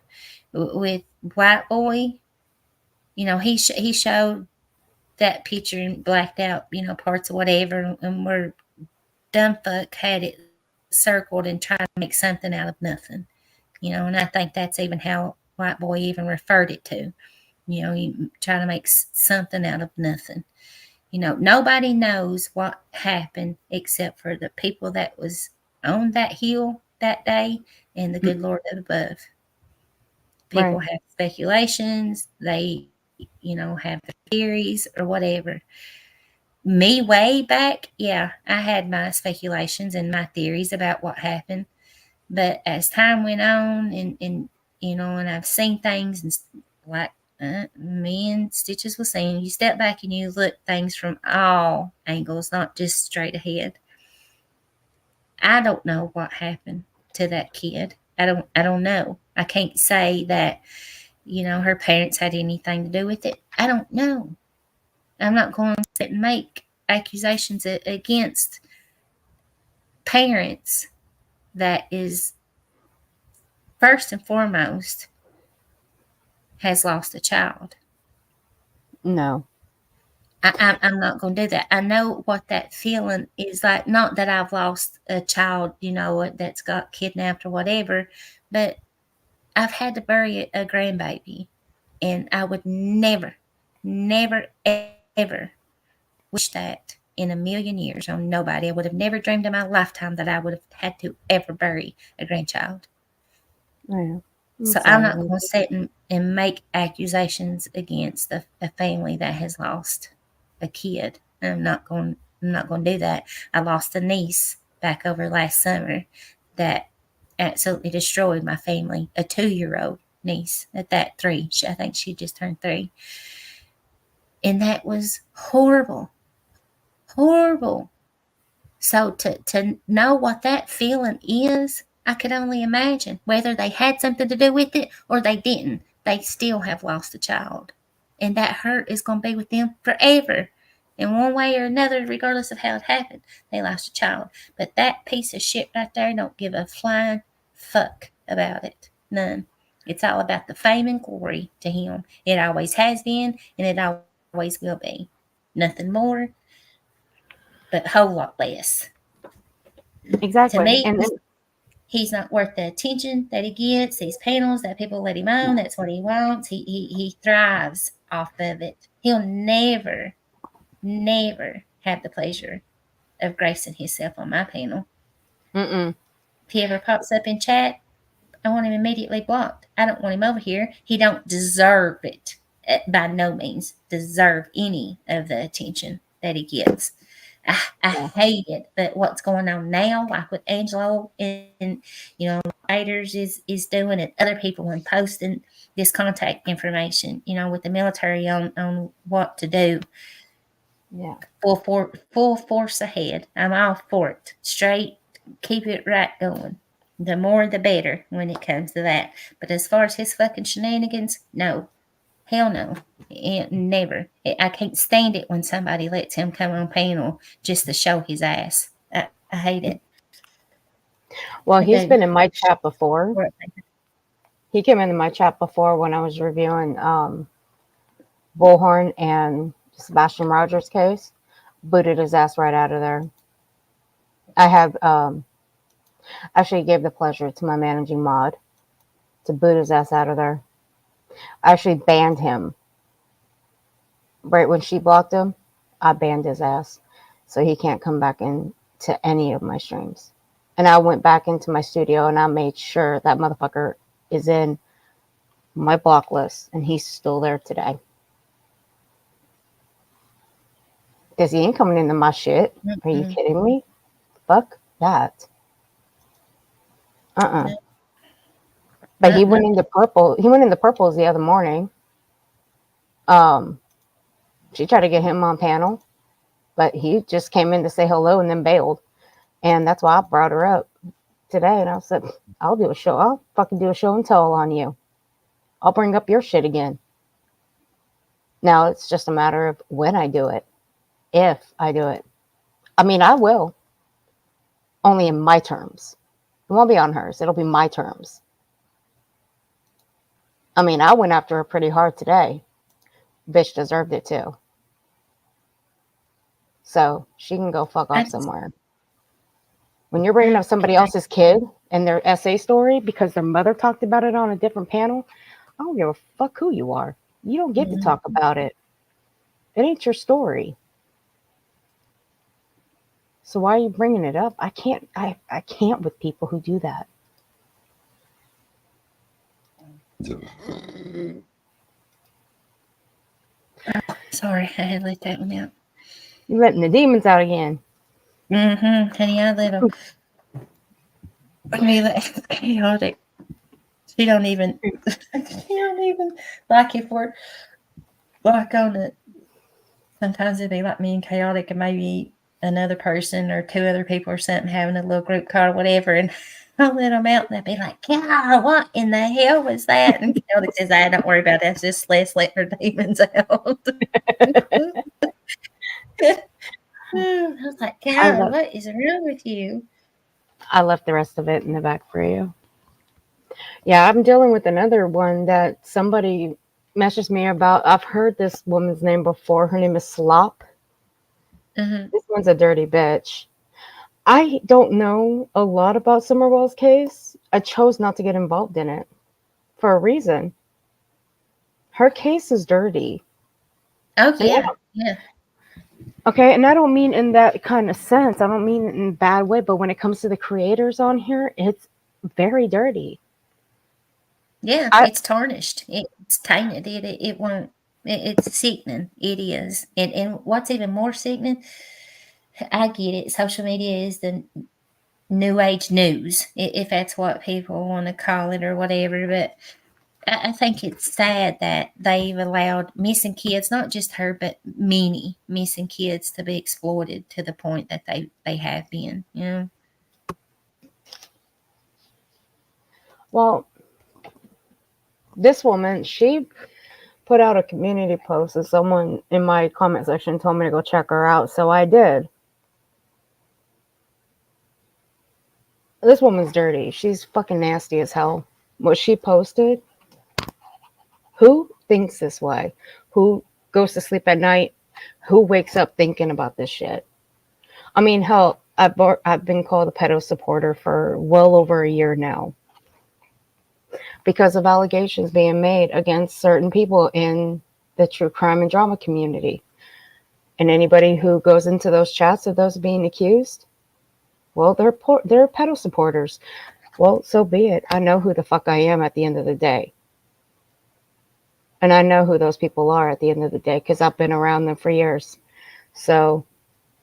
With White Boy, he showed that picture and blacked out, parts of whatever, and where dumb fuck had it circled and tried to make something out of nothing. And I think that's even how White Boy even referred it to. You try to make something out of nothing. Nobody knows what happened except for the people that was on that hill that day and the good Lord above. People have speculations. They, have theories or whatever. Me way back, yeah, I had my speculations and my theories about what happened. But as time went on and I've seen things and like me and Stitches was saying, you step back and you look things from all angles, not just straight ahead. I don't know what happened to that kid. I don't know. I can't say that, her parents had anything to do with it. I don't know. I'm not going to sit and make accusations against parents that is first and foremost has lost a child. No. I'm not going to do that. I know what that feeling is like. Not that I've lost a child, that's got kidnapped or whatever, but I've had to bury a grandbaby, and I would never, ever wish that in a million years on nobody. I would have never dreamed in my lifetime that I would have had to ever bury a grandchild. Yeah. So I'm not going to sit and make accusations against a family that has lost a kid. I'm not going to do that. I lost a niece back over last summer that absolutely destroyed my family. A 2-year-old niece at that 3. I think she just turned 3. And that was horrible. Horrible. So to know what that feeling is, I could only imagine. Whether they had something to do with it or they didn't, they still have lost a child. And that hurt is going to be with them forever. In one way or another, regardless of how it happened, they lost a child. But that piece of shit right there don't give a flying fuck about it. None. It's all about the fame and glory to him. It always has been, and it always will be. Nothing more, but a whole lot less. Exactly. To me, And he's not worth the attention that he gets, these panels that people let him on. That's what he wants. He thrives off of it. He'll never have the pleasure of gracing himself on my panel. Mm-mm. If he ever pops up in chat, I want him immediately blocked. I don't want him over here. He don't deserve it. By no means deserve any of the attention that he gets. I hate it, but what's going on now, like with Angelo and writers is doing it, other people and posting this contact information, with the military on what to do. Yeah. Full force ahead. I'm all for it. Straight, keep it right going. The more the better when it comes to that. But as far as his fucking shenanigans, no. Hell no. Never. I can't stand it when somebody lets him come on panel just to show his ass. I hate it. Well, he's been in my chat before. He came into my chat before when I was reviewing Bullhorn and Sebastian Rogers' case. booted his ass right out of there. I have actually gave the pleasure to my managing mod to boot his ass out of there. I actually banned him. Right when she blocked him, I banned his ass. So he can't come back into any of my streams. And I went back into my studio and I made sure that motherfucker is in my block list. And he's still there today. Because he ain't coming into my shit. Are you kidding me? Fuck that. But he went into purple. He went into purples the other morning. She tried to get him on panel, but he just came in to say hello and then bailed. And that's why I brought her up today. And I said, I'll do a show. I'll fucking do a show and tell on you. I'll bring up your shit again. Now it's just a matter of when I do it. If I do it. I mean, I will. Only in my terms. It won't be on hers. It'll be my terms. I mean, I went after her pretty hard today. Bitch deserved it too. So she can go fuck off somewhere. When you're bringing up somebody else's kid and their essay story because their mother talked about it on a different panel, I don't give a fuck who you are. You don't get to talk about it. It ain't your story. So why are you bringing it up? I can't with people who do that. Sorry, I had to let that one out. You're letting the demons out again. Honey, I let them. I mean, that's chaotic. She don't even like if we're like on it. Sometimes it'd be like me and chaotic, and maybe another person or two other people or something having a little group call or whatever, and I'll let them out, and they'll be like, "God, what in the hell was that?" And chaotic says, "I don't worry about that. It's just letting her demons out." I was like, "God, what is wrong with you?" I left the rest of it in the back for you. Yeah, I'm dealing with another one that somebody messaged me about. I've heard this woman's name before. Her name is Slop. This one's a dirty bitch. I don't know a lot about Summerwell's case. I chose not to get involved in it for a reason. Her case is dirty. Oh, yeah. Okay, and I don't mean in that kind of sense. I don't mean in a bad way, but when it comes to the creators on here, it's very dirty. Yeah, it's tarnished. It's tainted. It won't. It's sickening. It is. And what's even more sickening, I get it. Social media is the new age news, if that's what people want to call it or whatever. But I think it's sad that they've allowed missing kids, not just her, but many missing kids to be exploited to the point that they have been. You know. Well, this woman, she put out a community post, and someone in my comment section told me to go check her out, so I did. This woman's dirty. She's fucking nasty as hell. What she posted, who thinks this way? Who goes to sleep at night? Who wakes up thinking about this shit? I mean, hell, I've been called a pedo supporter for well over a year now because of allegations being made against certain people in the true crime and drama community. And anybody who goes into those chats of those being accused, well, they're pedo supporters. Well, so be it. I know who the fuck I am at the end of the day. And I know who those people are at the end of the day because I've been around them for years. So,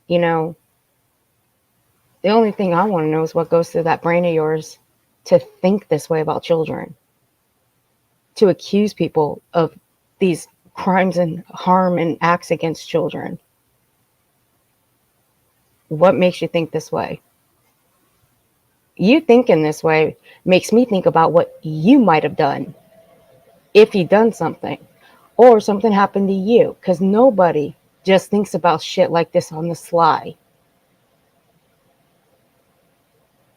you know, the only thing I want to know is what goes through that brain of yours to think this way about children, to accuse people of these crimes and harm and acts against children. What makes you think this way? You thinking this way makes me think about what you might have done if you'd done something or something happened to you, because nobody just thinks about shit like this on the sly.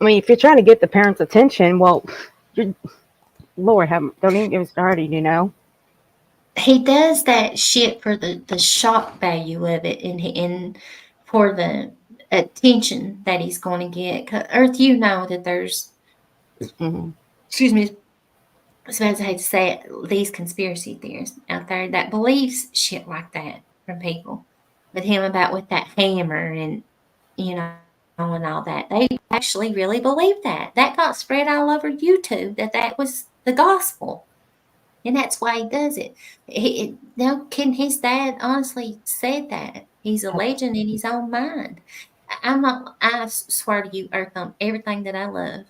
I mean, if you're trying to get the parents' attention, well, Lord, don't even get me started, you know? He does that shit for the shock value of it, and for the attention that he's going to get. 'Cause Earth, you know that there's, excuse me, I suppose I hate to say it, these conspiracy theorists out there that believes shit like that from people. But him about with that hammer and, and all that, they actually really believe that. That got spread all over YouTube that was the gospel. And that's why he does it. Now, can his dad honestly said that? He's a legend in his own mind. I'm not, I swear to you, Earth, on everything that I love.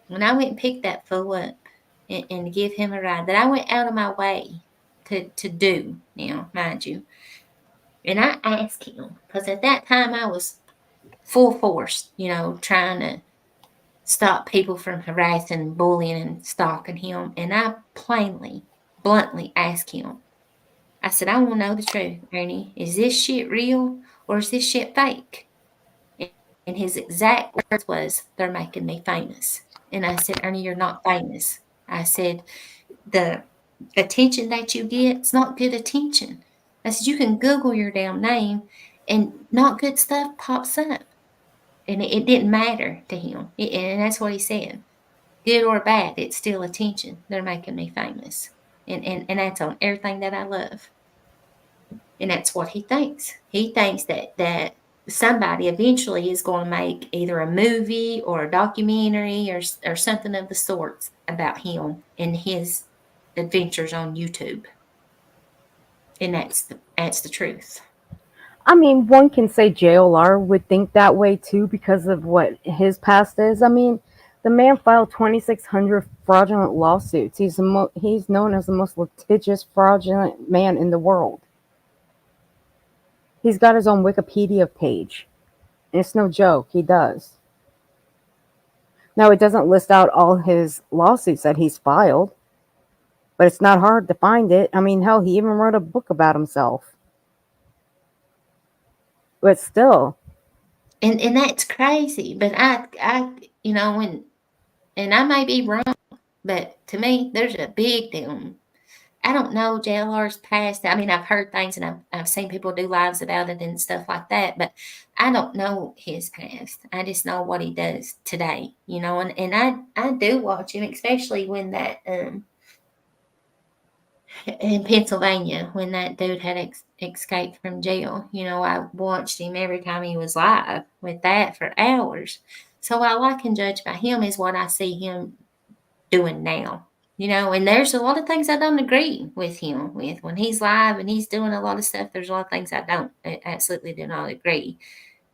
When I went and picked that fool up and give him a ride, that I went out of my way to do now, mind you. And I asked him, because at that time I was full force, trying to stop people from harassing, bullying, and stalking him. And I plainly, bluntly asked him, I said, I want to know the truth, Ernie. Is this shit real or is this shit fake? And his exact words was, they're making me famous. And I said, Ernie, you're not famous. I said, the attention that you get, it's not good attention. I said, you can Google your damn name and not good stuff pops up. And it didn't matter to him. And that's what he said. Good or bad, it's still attention. They're making me famous. And that's on everything that I love. And that's what he thinks. He thinks that somebody eventually is going to make either a movie or a documentary or something of the sorts about him and his adventures on YouTube. And that's the truth. I mean, one can say JLR would think that way too because of what his past is. I mean, the man filed 2,600 fraudulent lawsuits. He's known as the most litigious, fraudulent man in the world. He's got his own Wikipedia page. And it's no joke, he does. Now, it doesn't list out all his lawsuits that he's filed, but it's not hard to find it. I mean, hell, he even wrote a book about himself. But still. And that's crazy. But I and I may be wrong, but to me, there's a big deal. I don't know JLR's past. I mean, I've heard things and I've seen people do lives about it and stuff like that, but I don't know his past. I just know what he does today, and I do watch him, especially when that in Pennsylvania, when that dude had escaped from jail. I watched him every time he was live with that for hours. So all I can judge by him is what I see him doing now. And there's a lot of things I don't agree with him with when he's live and he's doing a lot of stuff. There's a lot of things I absolutely do not agree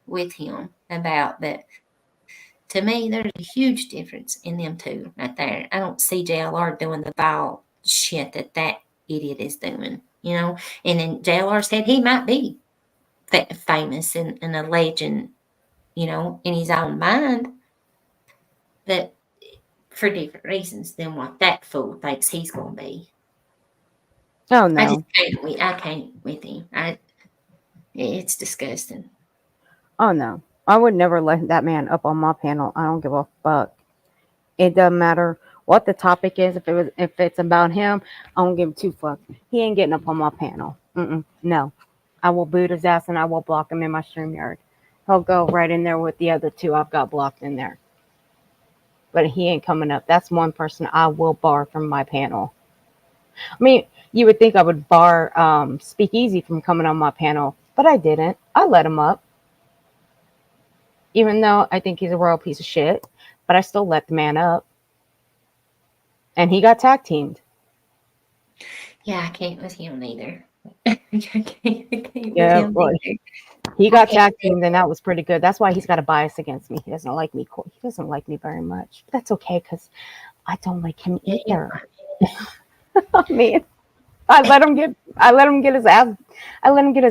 with him about. But to me, there's a huge difference in them two right there. I don't see JLR doing the vile shit that idiot is doing, And in JLR said he might be famous and a legend, in his own mind, but for different reasons than what that fool thinks he's going to be. Oh no! I can't with him. It's disgusting. Oh no! I would never let that man up on my panel. I don't give a fuck. It doesn't matter what the topic is. If it's about him, I don't give two fucks. He ain't getting up on my panel. No, I will boot his ass and I will block him in my StreamYard. He'll go right in there with the other two I've got blocked in there. But he ain't coming up. That's one person I will bar from my panel. I mean, you would think I would bar Speakeasy from coming on my panel, but I didn't. I let him up. Even though I think he's a royal piece of shit, but I still let the man up. And he got tag teamed. Yeah, I can't with him either. I can't with him well, either. He got tag teamed, and that was pretty good. That's why he's got a bias against me. He doesn't like me. He doesn't like me very much. But that's okay because I don't like him either. I mean, I let him get his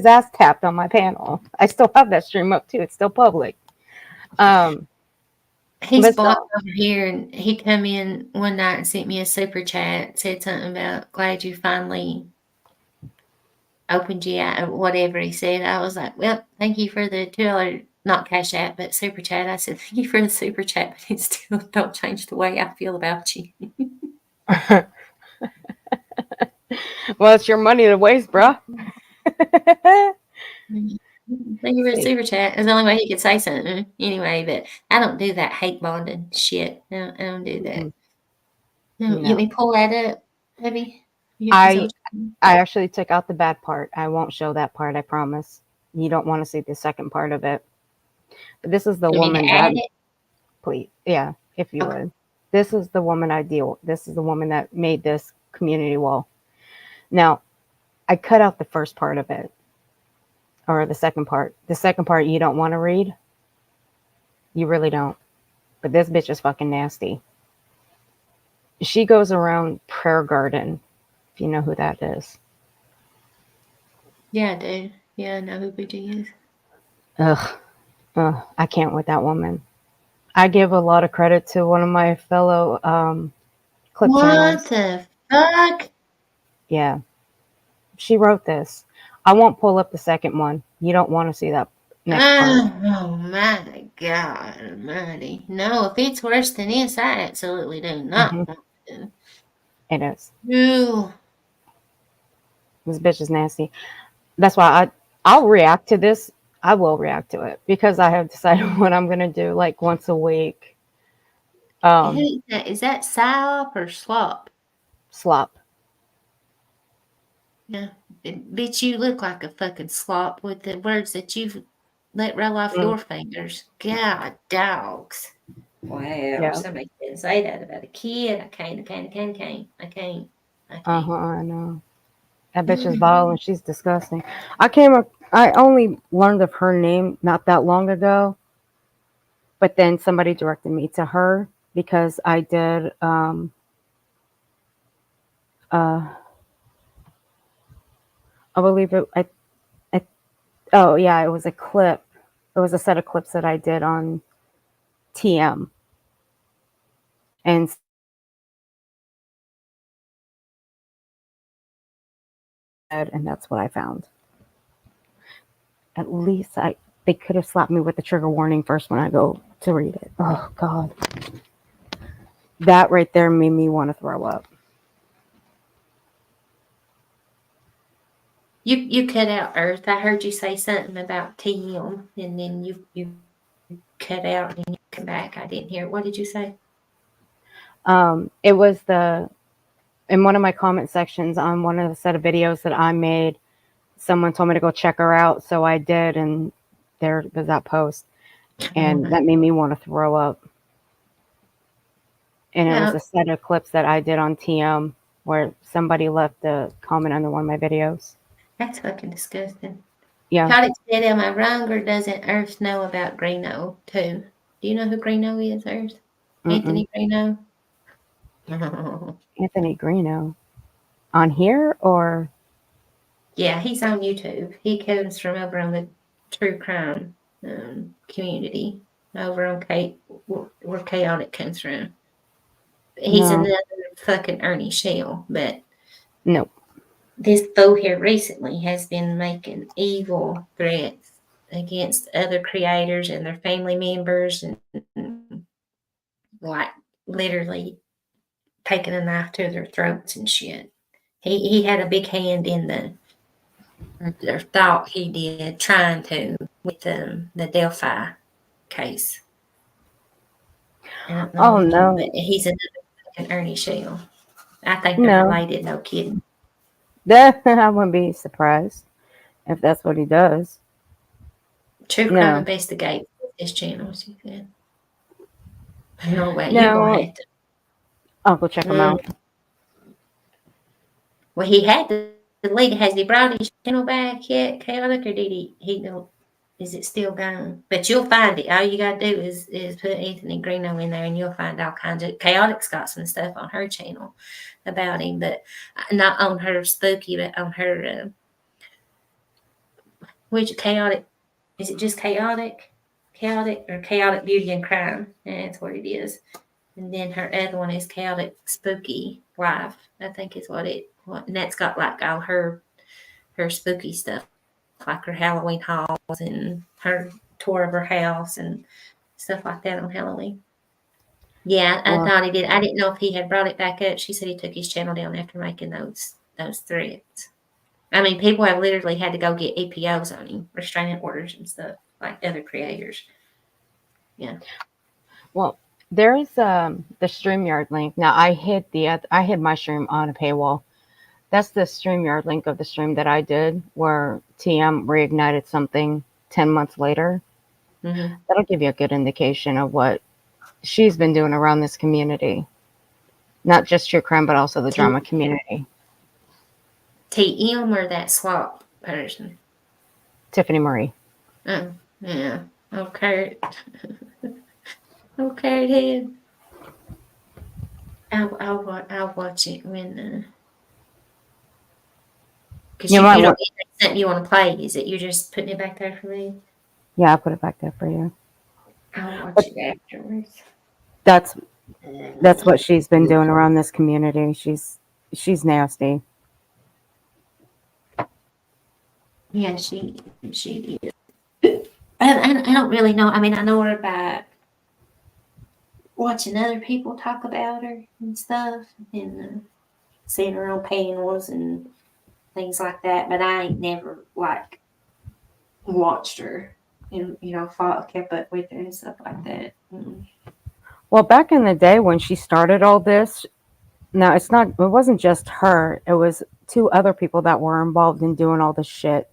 ass tapped on my panel. I still have that stream up too. It's still public. He's blocked over here, and he come in one night and sent me a super chat. Said something about glad you finally opened your eye, or whatever he said. I was like, well, thank you for the $2, not Cash App, but super chat. I said, thank you for the super chat, but it still don't change the way I feel about you. Well, it's your money to waste, bro. Thank you for the super chat. That's the only way he could say something. Anyway, but I don't do that hate bonding shit. I don't do that. No. You me pull that up, maybe? I actually took out the bad part. I won't show that part, I promise. You don't want to see the second part of it. But this is the woman that please, yeah, if you would. This is the woman I deal with. This is the woman that made this community wall. Now, I cut out the first part of it. Or the second part. The second part you don't want to read. You really don't. But this bitch is fucking nasty. She goes around Prayer Garden, if you know who that is. Yeah, I do. Yeah, I know who BG is. Ugh, I can't with that woman. I give a lot of credit to one of my fellow clip channels. What the fuck? Yeah. She wrote this. I won't pull up the second one. You don't want to see that next part. Oh my God almighty. No, if it's worse than this, I absolutely do not want to. It is. Ew. This bitch is nasty. That's why I'll react to this. I will react to it because I have decided what I'm gonna do like once a week. Who is that? Is that Slop or Slop? Slop. Yeah. Bitch, you look like a fucking slop with the words that you've let roll off your fingers. God, dogs. Wow. Yeah. Somebody can say that about a kid. I can't. I know. That bitch is vile and she's disgusting. I only learned of her name not that long ago. But then somebody directed me to her because I did I believe it oh yeah, it was a clip. It was a set of clips that I did on TM. And that's what I found. At least they could have slapped me with the trigger warning first when I go to read it. Oh God. That right there made me want to throw up. You cut out Earth. I heard you say something about TM, and then you cut out and you come back. I didn't hear it. What did you say? It was in one of my comment sections on one of the set of videos that I made. Someone told me to go check her out, so I did, and there was that post, and that made me want to throw up. And it was a set of clips that I did on TM where somebody left a comment under one of my videos. That's fucking disgusting. Yeah. Chaotic said, am I wrong, or doesn't Earth know about Greeno too? Do you know who Greeno is, Earth? Anthony Greeno? Anthony Greeno. On here or? Yeah, he's on YouTube. He comes from over on the true crime community over on where Chaotic comes from. He's another fucking Ernie Shell, but nope. This fool here recently has been making evil threats against other creators and their family members, and like literally taking a knife to their throats and shit. He had a big hand in or thought he did, trying to with the Delphi case. Oh no! But he's another fucking Ernie Shell. I think they're related. No kidding. I wouldn't be surprised if that's what he does. True Crime Investigate his channel. She said. No way. You're gonna have to. I'll go check him out. Well, he had to delete it. Has he brought his channel back yet, Chaotic, or did he don't? Is it still gone? But you'll find it. All you gotta do is put Anthony Greeno in there, and you'll find all kinds of. Chaotic's got some stuff on her channel about him, but not on her spooky, but on her. Which Chaotic? Is it just Chaotic? Chaotic or Chaotic Beauty and Crime? That's what it is. And then her other one is Chaotic Spooky Life, I think is and that's got like all her spooky stuff, like her Halloween hauls and her tour of her house and stuff like that on Halloween. Yeah, I thought he did. I didn't know if he had brought it back up. She said he took his channel down after making those threats. I mean, people have literally had to go get EPOs on him, restraining orders and stuff, like other creators. Yeah. Well, there's the StreamYard link. Now I hid my stream on a paywall. That's the StreamYard link of the stream that I did where TM reignited something 10 months later. Mm-hmm. That'll give you a good indication of what she's been doing around this community. Not just true crime, but also the drama community. TM or that swap person? Tiffany Marie. Oh, yeah. Okay. Okay, then. I'll watch it when. Because you don't something you want to play, is it? You're just putting it back there for me? Yeah, I put it back there for you. I'll watch it afterwards. That's what she's been doing around this community. She's nasty. Yeah, she is. I don't really know. I mean, I know her by watching other people talk about her and stuff, and seeing her on panels and things like that. But I ain't never like watched her and kept up with her and stuff like that. Mm. Well, back in the day when she started all this, now it wasn't just her. It was 2 other people that were involved in doing all this shit.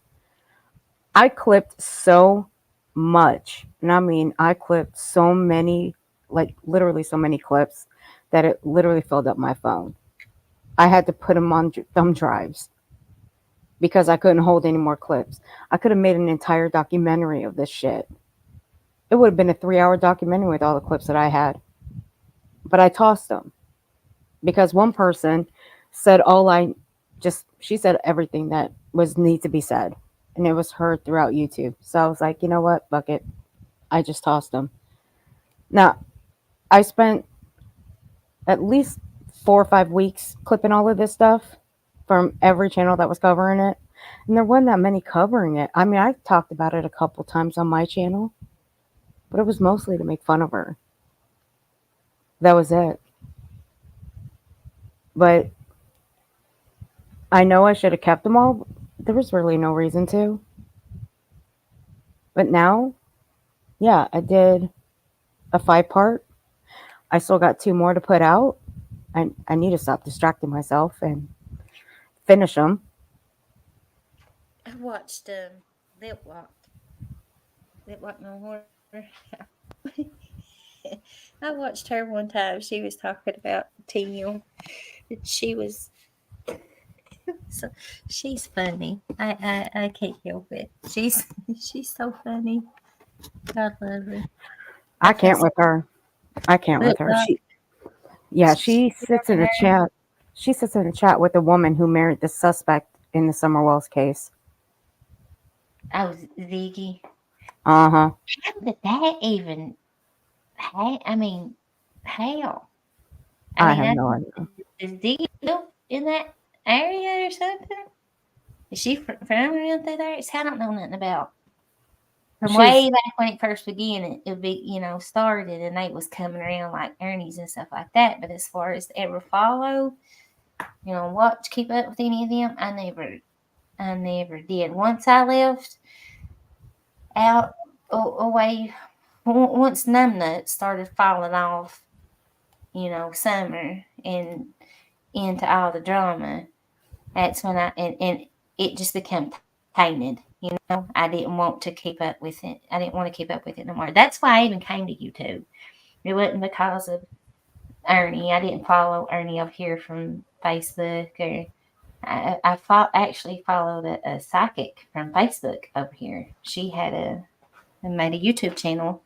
I clipped so much, and I mean, I clipped so many, like literally so many clips that it literally filled up my phone. I had to put them on thumb drives because I couldn't hold any more clips. I could have made an entire documentary of this shit. It would have been a 3-hour documentary with all the clips that I had. But I tossed them because one person said she said everything that need to be said. And it was heard throughout YouTube. So I was like, you know what? Fuck it. I just tossed them. Now, I spent at least 4 or 5 weeks clipping all of this stuff from every channel that was covering it. And there wasn't that many covering it. I mean, I talked about it a couple times on my channel, but it was mostly to make fun of her. That was it. But I know I should have kept them all. There was really no reason to. But now, yeah, I did a 5-part. I still got 2 more to put out. I need to stop distracting myself and finish them. I watched Lip Lock No Horror. I watched her one time. She was talking about Teal. She was so she's funny. I can't help it. She's so funny. God love her. I can't with her. Lip Lock. She sits in a chat. She sits in a chat with a woman who married the suspect in the Summer Wells case. Oh, Ziggy. Uh-huh. How did that even? I mean, how? I have no idea. Is Ziggy still in that area or something? Is she from around through there? I don't know nothing about. From way back when it first began, it would be, started and they was coming around like Ernie's and stuff like that. But as far as ever follow, watch, keep up with any of them, I never did. Once I left out away, once Numbnut started falling off, summer and into all the drama, that's when and it just became tainted. I didn't want to keep up with it. I didn't want to keep up with it no more. That's why I even came to YouTube. It wasn't because of Ernie. I didn't follow Ernie over here from Facebook, or I actually followed a psychic from Facebook over here. She made a YouTube channel,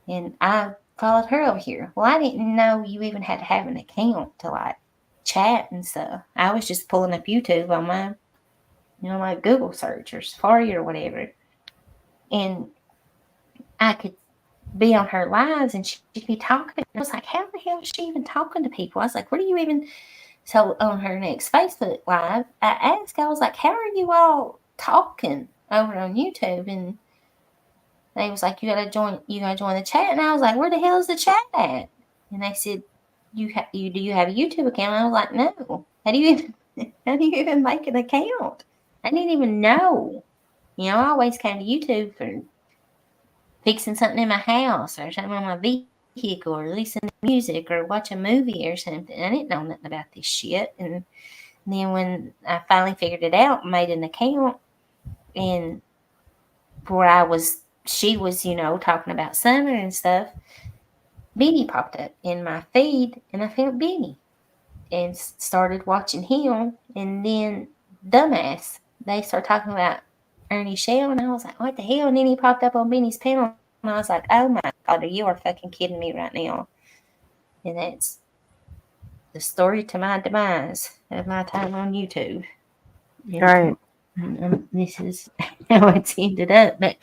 and I followed her over here. Well, I didn't know you even had to have an account to like chat and stuff. I was just pulling up YouTube on my my Google search or Safari or whatever. And I could be on her lives and she'd be talking. I was like, how the hell is she even talking to people? I was like, what are you even? So on her next Facebook Live, I asked, I was like, how are you all talking over on YouTube? And they was like, you gotta join the chat. And I was like, where the hell is the chat at? And they said, do you have a YouTube account? And I was like, no. How do you even make an account? I didn't even know. You know, I always came to YouTube for fixing something in my house or something on my vehicle or listening to music or watch a movie or something. I didn't know nothing about this shit. And then when I finally figured it out and made an account, and where she was, talking about summer and stuff, Benny popped up in my feed, and I found Benny and started watching him. And then dumbass, they started talking about Ernie Shell, and I was like, what the hell? And then he popped up on Benny's panel, and I was like, oh my God, you are fucking kidding me right now. And that's the story to my demise of my time on YouTube. Right. And this is how it's ended up, but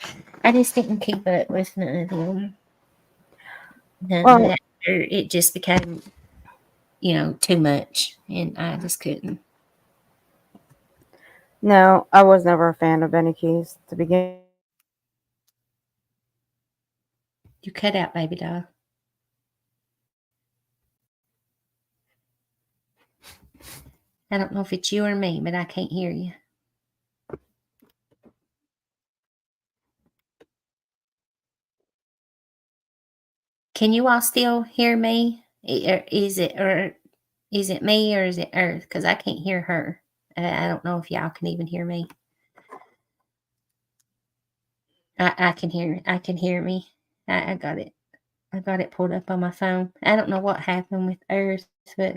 I just didn't keep up with none of them. Well, It just became, too much, and I just couldn't. no, I was never a fan of Benny Keys to begin. You cut out, baby doll. I don't know if it's you or me, but I can't hear you. Can you all still hear me? Is it me or is it Earth? Because I can't hear her. I don't know if y'all can even hear me. I can hear. I can hear me. I got it. I got it pulled up on my phone. I don't know what happened with Earth, but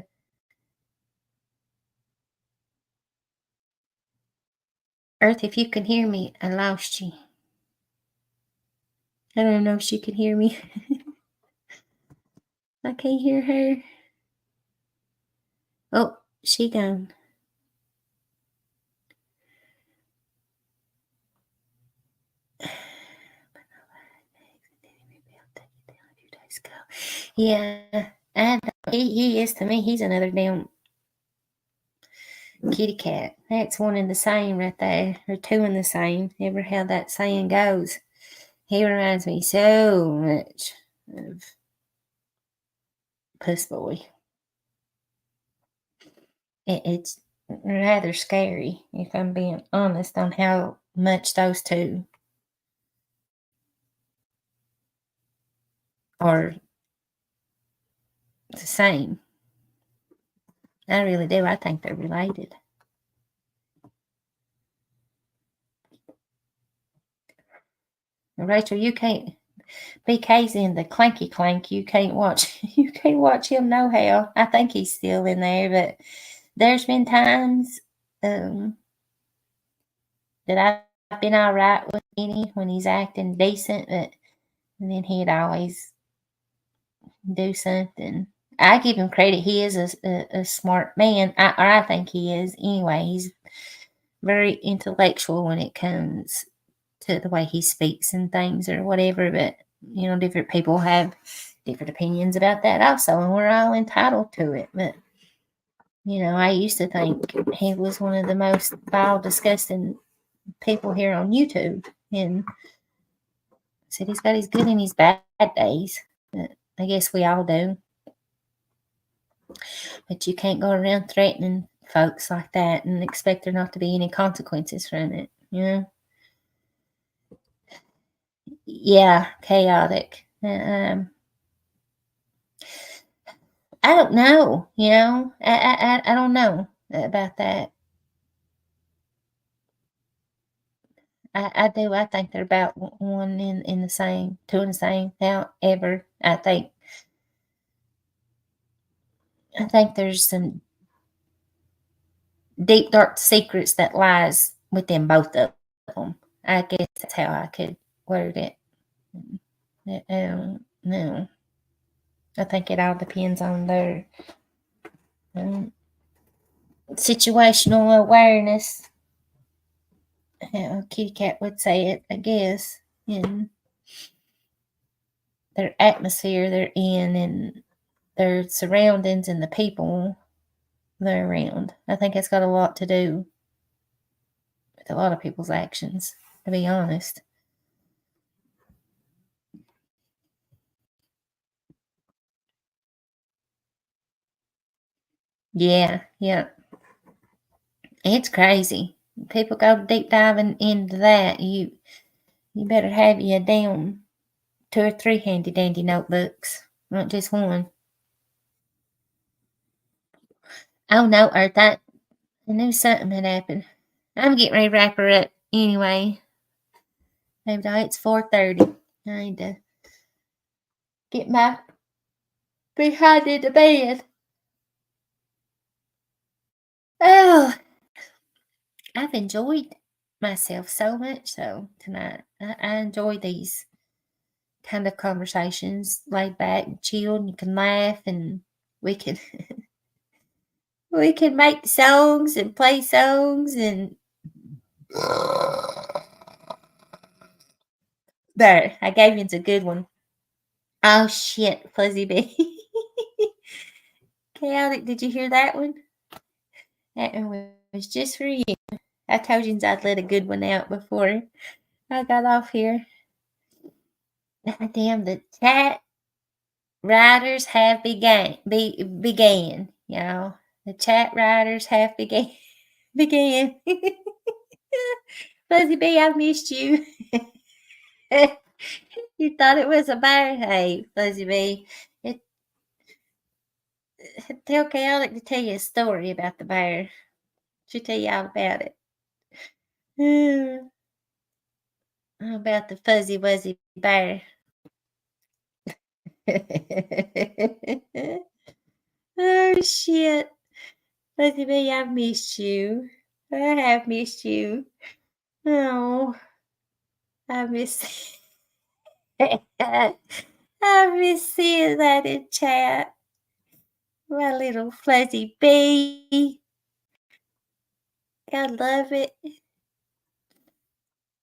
Earth, if you can hear me, I lost you. I don't know if she can hear me. I can't hear her. Oh, she gone. Yeah, he is to me. He's another damn kitty cat. That's one and the same right there, or two in the same. Ever how that saying goes. He reminds me so much of Puss Boy. It's rather scary, if I'm being honest, on how much those two are the same. I really do. I think they're related. Rachel, you can't. BK's in the Clanky Clank. You can't watch. You can't watch him no how. I think he's still in there, but there's been times that I've been all right with Benny when he's acting decent, but and then he'd always do something. I give him credit. He is a smart man, or I think he is. Anyway, he's very intellectual when it comes to the way he speaks and things or whatever. But different people have different opinions about that also, and we're all entitled to it. But I used to think he was one of the most vile, disgusting people here on YouTube, and said he's got his good and his bad days. But I guess we all do. But you can't go around threatening folks like that and expect there not to be any consequences from it. Yeah, chaotic. I don't know. I don't know about that. I do. I think they're about one in the same, two in the same. However, I think there's some deep dark secrets that lies within both of them. I guess that's how I could word it. No, I think it all depends on their situational awareness. Kitty Cat would say it, I guess, in their atmosphere they're in and their surroundings and the people they're around. I think it's got a lot to do with a lot of people's actions, to be honest. Yeah. It's crazy. People go deep diving into that. You better have you a damn 2 or 3 handy dandy notebooks, not just one. Oh no, Earth, I knew something had happened. I'm getting ready to wrap her up anyway. Maybe it's 4:30. I need to get my behind into bed. Oh, I've enjoyed myself so much so tonight. I enjoy these kind of conversations, laid back and chilled, and you can laugh and we can we can make songs and play songs and there, I gave you a good one. Oh shit, Fuzzy Bee. Chaotic, did you hear that one? That one was just for you. I told you I'd let a good one out before I got off here. Damn, the chat writers have began. You know, the chat writers have began. Fuzzy Bee, I missed you. You thought it was a bear? Hey, Fuzzy Bee. Tell Chaotic to tell you a story about the bear. She'll tell you all about it. About the fuzzy wuzzy bear. Oh shit. Fuzzy Bee, I've missed you. I have missed you. Oh, I miss I miss seeing that in chat. My little fuzzy bee. I love it.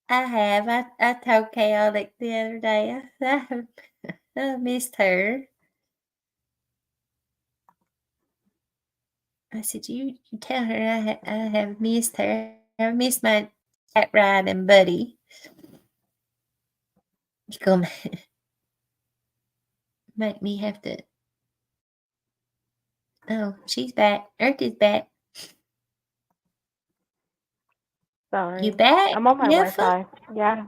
I have. I told Chaotic the other day. I missed her. I said, you tell her I have missed her. I missed my cat riding buddy. You gonna make me have to. Oh, she's back. Earth is back. Sorry. You back? I'm on my Wi-Fi. Yeah.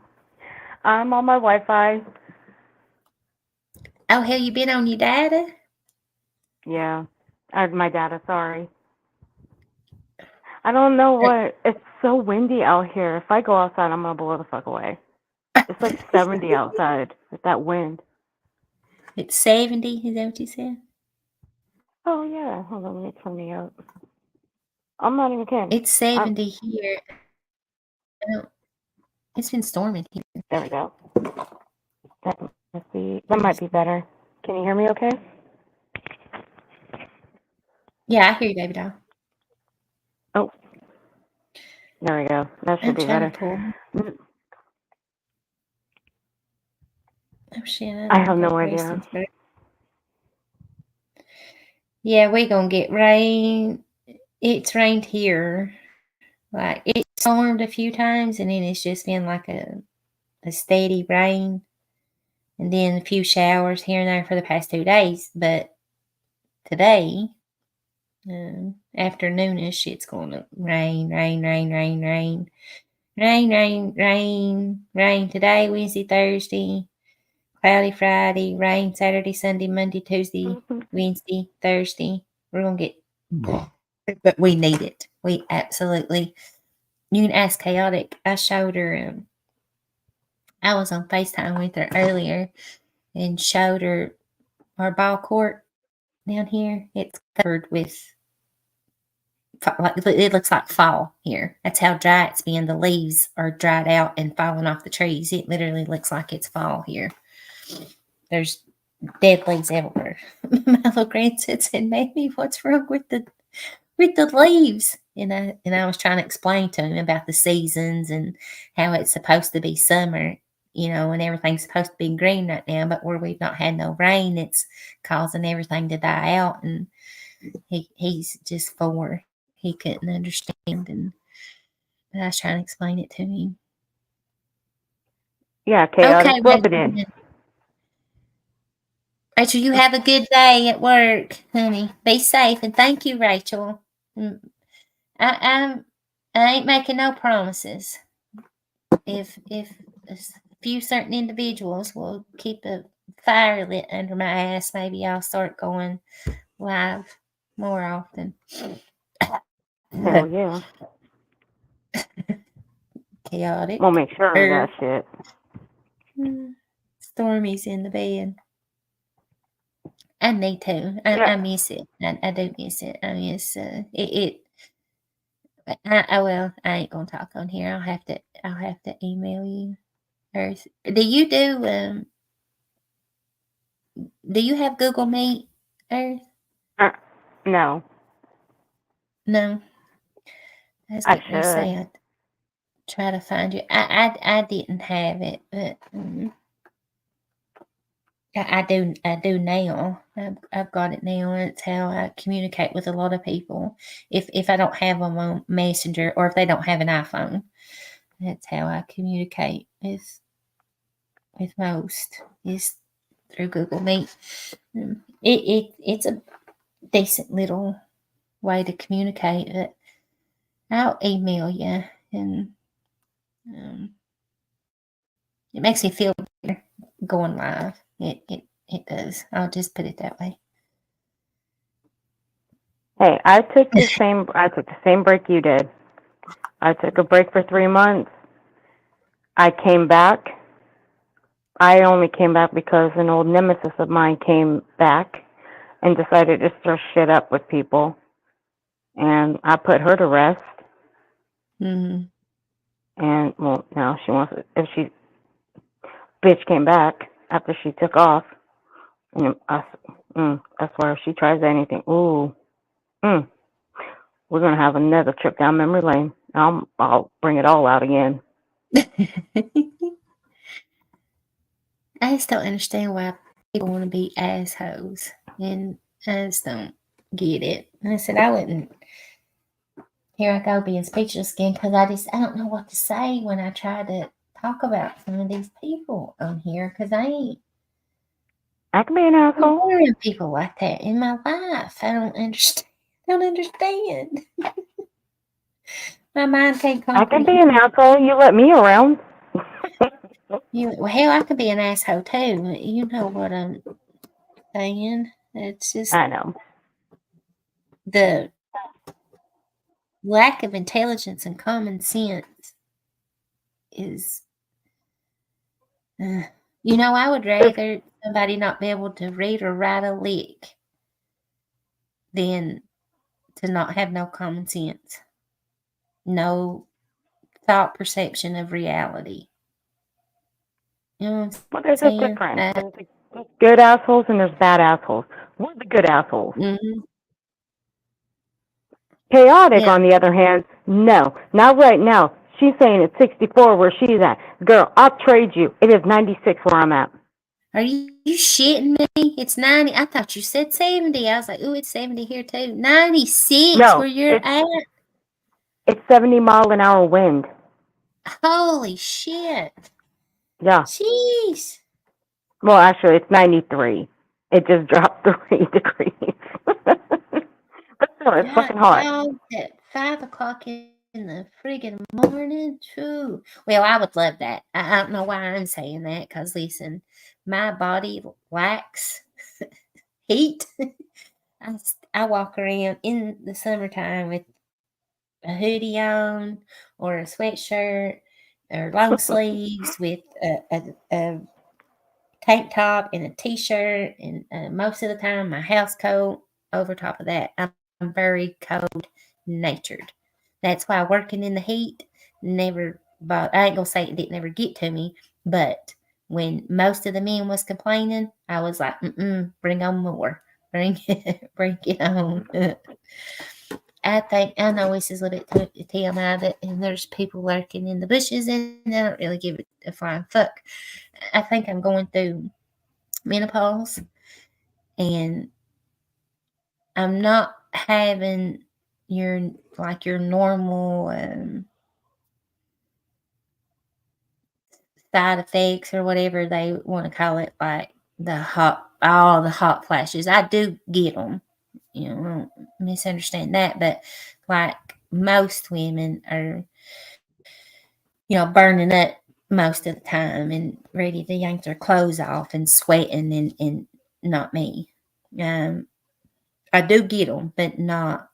I'm on my Wi-Fi. Oh, have you been on your data? Yeah. My data, sorry. I don't know what. It's so windy out here. If I go outside, I'm gonna blow the fuck away. It's like 70 outside with that wind. It's 70. Is that what you said? Oh yeah. Hold on, let me turn me up. I'm not even kidding. It's 70 here. It's been storming here. There we go. That might be better. Can you hear me okay? Yeah, I hear you, baby doll. Oh. There we go. That should be better. Oh shit. I have no idea. Yeah, we're gonna get rain. It's rained here. Like it stormed a few times and then it's just been like a steady rain and then a few showers here and there for the past 2 days. But today, afternoonish, it's going to rain today, Wednesday, Thursday, cloudy Friday, rain Saturday, Sunday, Monday, Tuesday, Wednesday, Thursday. We're going to get, but we need it. We absolutely, you can ask Chaotic. I showed her, I was on FaceTime with her earlier and showed her our ball court down here. It's covered with, it looks like fall here. That's how dry it's been. The leaves are dried out and falling off the trees. It literally looks like it's fall here. There's dead leaves everywhere. My little grandson said, "Maybe what's wrong with the leaves?" And I was trying to explain to him about the seasons and how it's supposed to be summer, and everything's supposed to be green right now, but where we've not had no rain, it's causing everything to die out. And he's just 4. He couldn't understand, and I was trying to explain it to him. Yeah, Chaotic. Rub it in. Rachel, you have a good day at work, honey. Be safe, and thank you, Rachel. I'm I ain't making no promises. If a few certain individuals will keep a fire lit under my ass, maybe I'll start going live more often. Hell yeah. Chaotic. We'll make sure of that shit. Stormy's in the bed. I need to. I miss it. I do miss it. I miss it. Well, I ain't gonna talk on here. I'll have to email you. Or do you have Google Meet, Earth? No. No. I was I getting ready to say I'd try to find you. I didn't have it, but I do now. I've got it now. It's how I communicate with a lot of people. If I don't have them on Messenger, or if they don't have an iPhone, that's how I communicate with most, is through Google Meet. It's a decent little way to communicate. But I'll email you, and it makes me feel better going live. It does. I'll just put it that way. Hey, I took the same break you did. I took a break for 3 months. I came back. I only came back because an old nemesis of mine came back and decided to stir shit up with people. And I put her to rest. Mm-hmm. And, well, now she wants, if she, bitch came back after she took off. And that's why if she tries anything, we're going to have another trip down memory lane. I'll bring it all out again. I just don't understand why people want to be assholes, and I just don't get it. And I said I wouldn't. Here I go being speechless again, because I don't know what to say when I try to talk about some of these people on here, because I can be an asshole. I'm people like that in my life. I don't understand. My mind can't comprehend. I can be an asshole. You let me around. Hell, I could be an asshole too. You know what I'm saying. It's just, I know. The lack of intelligence and common sense is, I would rather somebody not be able to read or write a lick than to not have no common sense, no thought perception of reality. You know what I'm there's a saying? difference. There's good assholes and there's bad assholes. We're the good assholes. Mm-hmm. Chaotic, on the other hand, no. Not right now. She's saying it's 64 where she's at. Girl, I'll trade you. It is 96 where I'm at. Are you shitting me? It's 90. I thought you said 70. I was like, ooh, it's 70 here too. 96 where you're at? It's 70 mile an hour wind. Holy shit. Yeah. Jeez. Well, actually, it's 93. It just dropped 3 degrees. But still, it's fucking hot. At 5 o'clock in the friggin' morning, too. Well, I would love that. I don't know why I'm saying that, because listen, my body lacks heat. I walk around in the summertime with a hoodie on, or a sweatshirt, or long sleeves with a tank top and a t-shirt, and most of the time my house coat over top of that. I'm very cold natured. That's why working in the heat never I ain't gonna say it didn't never get to me, but when most of the men was complaining, I was like, bring on more. Bring it on. I know this is a little bit TMI, but and there's people lurking in the bushes, and I don't really give it a flying fuck. I think I'm going through menopause, and I'm not having your normal side effects, or whatever they want to call it, like all the hot flashes. I do get them, don't misunderstand that, but like most women are, burning up most of the time and ready to yank their clothes off and sweating, and not me. I do get them, but not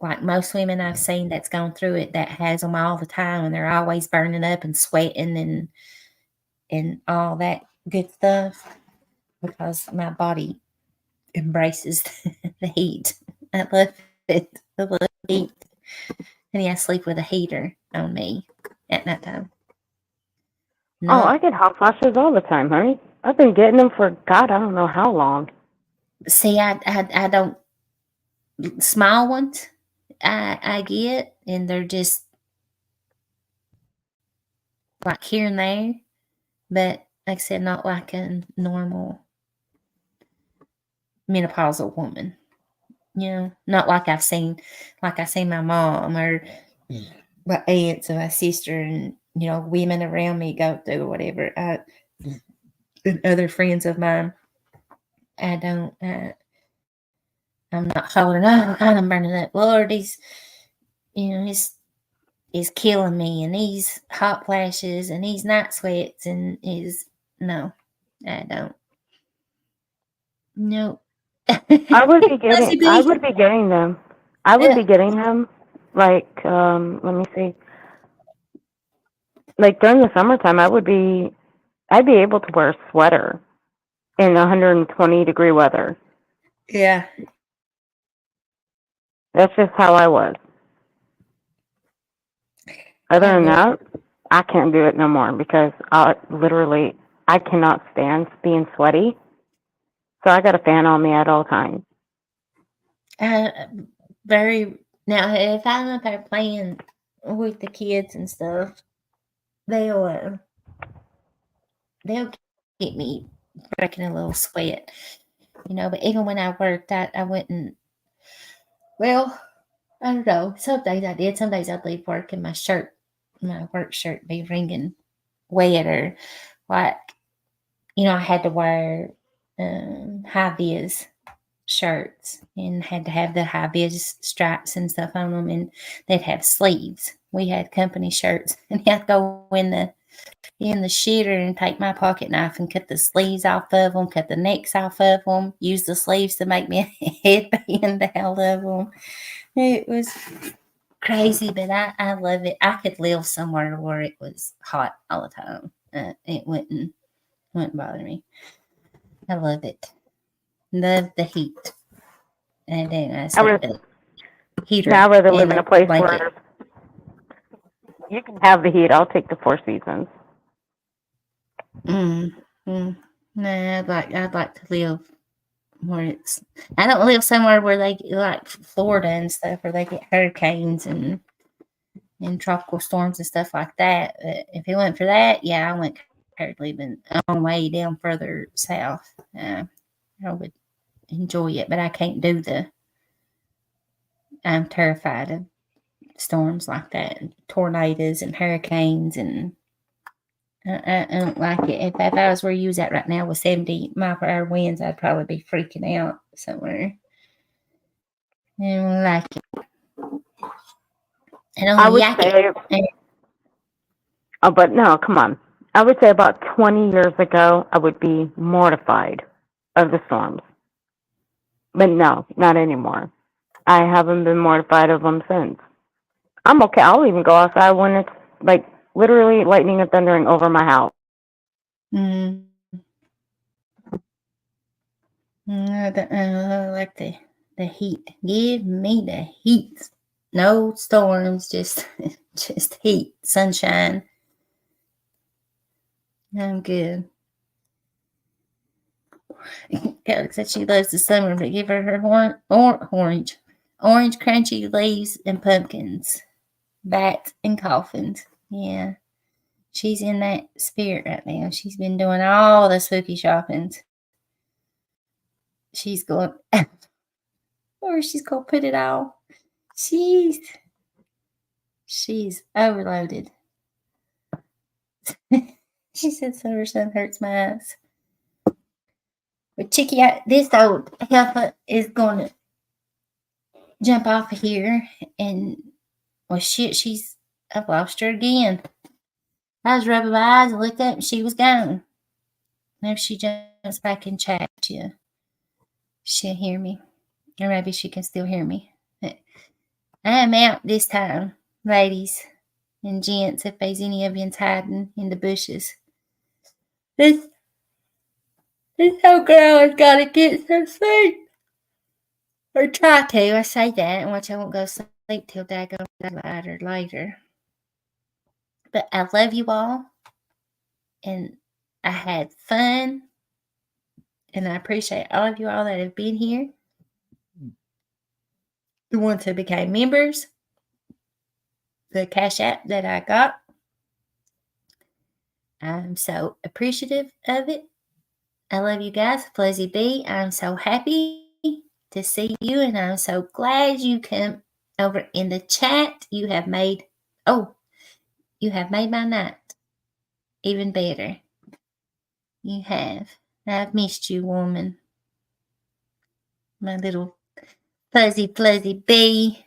like most women I've seen that's gone through it that has them all the time, and they're always burning up and sweating and all that good stuff, because my body embraces the heat. I love it. I love heat. And I sleep with a heater on me at night time. Oh, I get hot flashes all the time, honey. I've been getting them for God, I don't know how long. See, I don't, small ones I get, and they're just like here and there, but like I said, not like a normal menopausal woman. Not like I seen my mom or my aunts or my sister and women around me go through or whatever. And other friends of mine, I don't. I'm not hollering, oh God, I'm burning up. Lord, he's killing me, and these hot flashes and these night sweats and no, I don't. No. I would be getting them. I would be getting them like let me see. Like during the summertime I'd be able to wear a sweater in 120-degree weather. Yeah. That's just how I was. Other than that, I can't do it no more because I cannot stand being sweaty. So I got a fan on me at all times. Now, if I'm up there playing with the kids and stuff, they'll get me breaking a little sweat, But even when I worked, I wouldn't. Well, I don't know. Some days I did. Some days I'd leave work and my work shirt, be wringing wet, or like, I had to wear high vis shirts and had to have the high vis stripes and stuff on them, and they'd have sleeves. We had company shirts, and you had to go in the shitter and take my pocket knife and cut the sleeves off of them, cut the necks off of them, use the sleeves to make me a headband out of them. It was crazy, but I love it. I could live somewhere where it was hot all the time. It wouldn't bother me. I love it. Love the heat. And then I sleep with a heater. Now I'd rather live in a place blanket. where you can have the heat. I'll take the 4 seasons. No, I'd like to live where it's. I don't live somewhere where they like Florida and stuff, where they get hurricanes and tropical storms and stuff like that. But if it went for that, yeah, I wouldn't care living on way down further south. I would enjoy it, but I can't do I'm terrified of storms like that, tornadoes and hurricanes, and I don't like it. If I was where you was at right now with 70 mile per hour winds, I'd probably be freaking out somewhere. I don't like it. I would say, but no, come on. I would say about 20 years ago, I would be mortified of the storms. But no, not anymore. I haven't been mortified of them since. I'm okay. I'll even go outside when it's like literally lightning and thundering over my house. I like the heat. Give me the heat. No storms, just heat, sunshine. I'm good. Alex said she loves the summer, but give her orange crunchy leaves and pumpkins, bats and coffins. Yeah, she's in that spirit right now. She's been doing all the spooky shoppings. She's going, or she's gonna put it all. She's overloaded. She said summer sun hurts my eyes. But Chicky, this old heifer is going to jump off of here and Well, shit, I've lost her again. I was rubbing my eyes and looked up and she was gone. Maybe she jumps back in chat you. She'll hear me. Or maybe she can still hear me. I am out this time, ladies and gents, if there's any of you hiding in the bushes. This old girl has got to get some sleep. Or try to. I say that, and watch I won't go to sleep till daggone daylight or later. But I love you all, and I had fun, and I appreciate all of you all that have been here. The ones who became members, the Cash App that I got. I'm so appreciative of it. I love you guys. Fuzzy B, I'm so happy to see you, and I'm so glad you come over in the chat. You have made my night even better. You have. I've missed you, woman. My little fuzzy bee.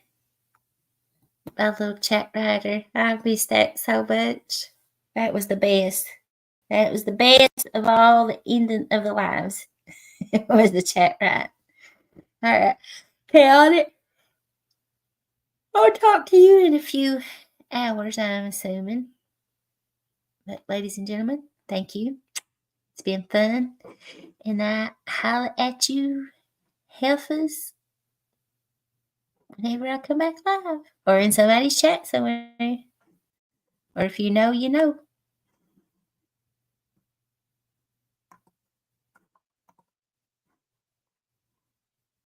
My little chat writer. I've missed that so much. That was the best. That was the best of all the ending of the lives. It was the chat right. All right. Chaotic. I'll talk to you in a few hours, I'm assuming. But ladies and gentlemen, thank you. It's been fun. And I holler at you, heifers, whenever I come back live. Or in somebody's chat somewhere. Or if you know, you know.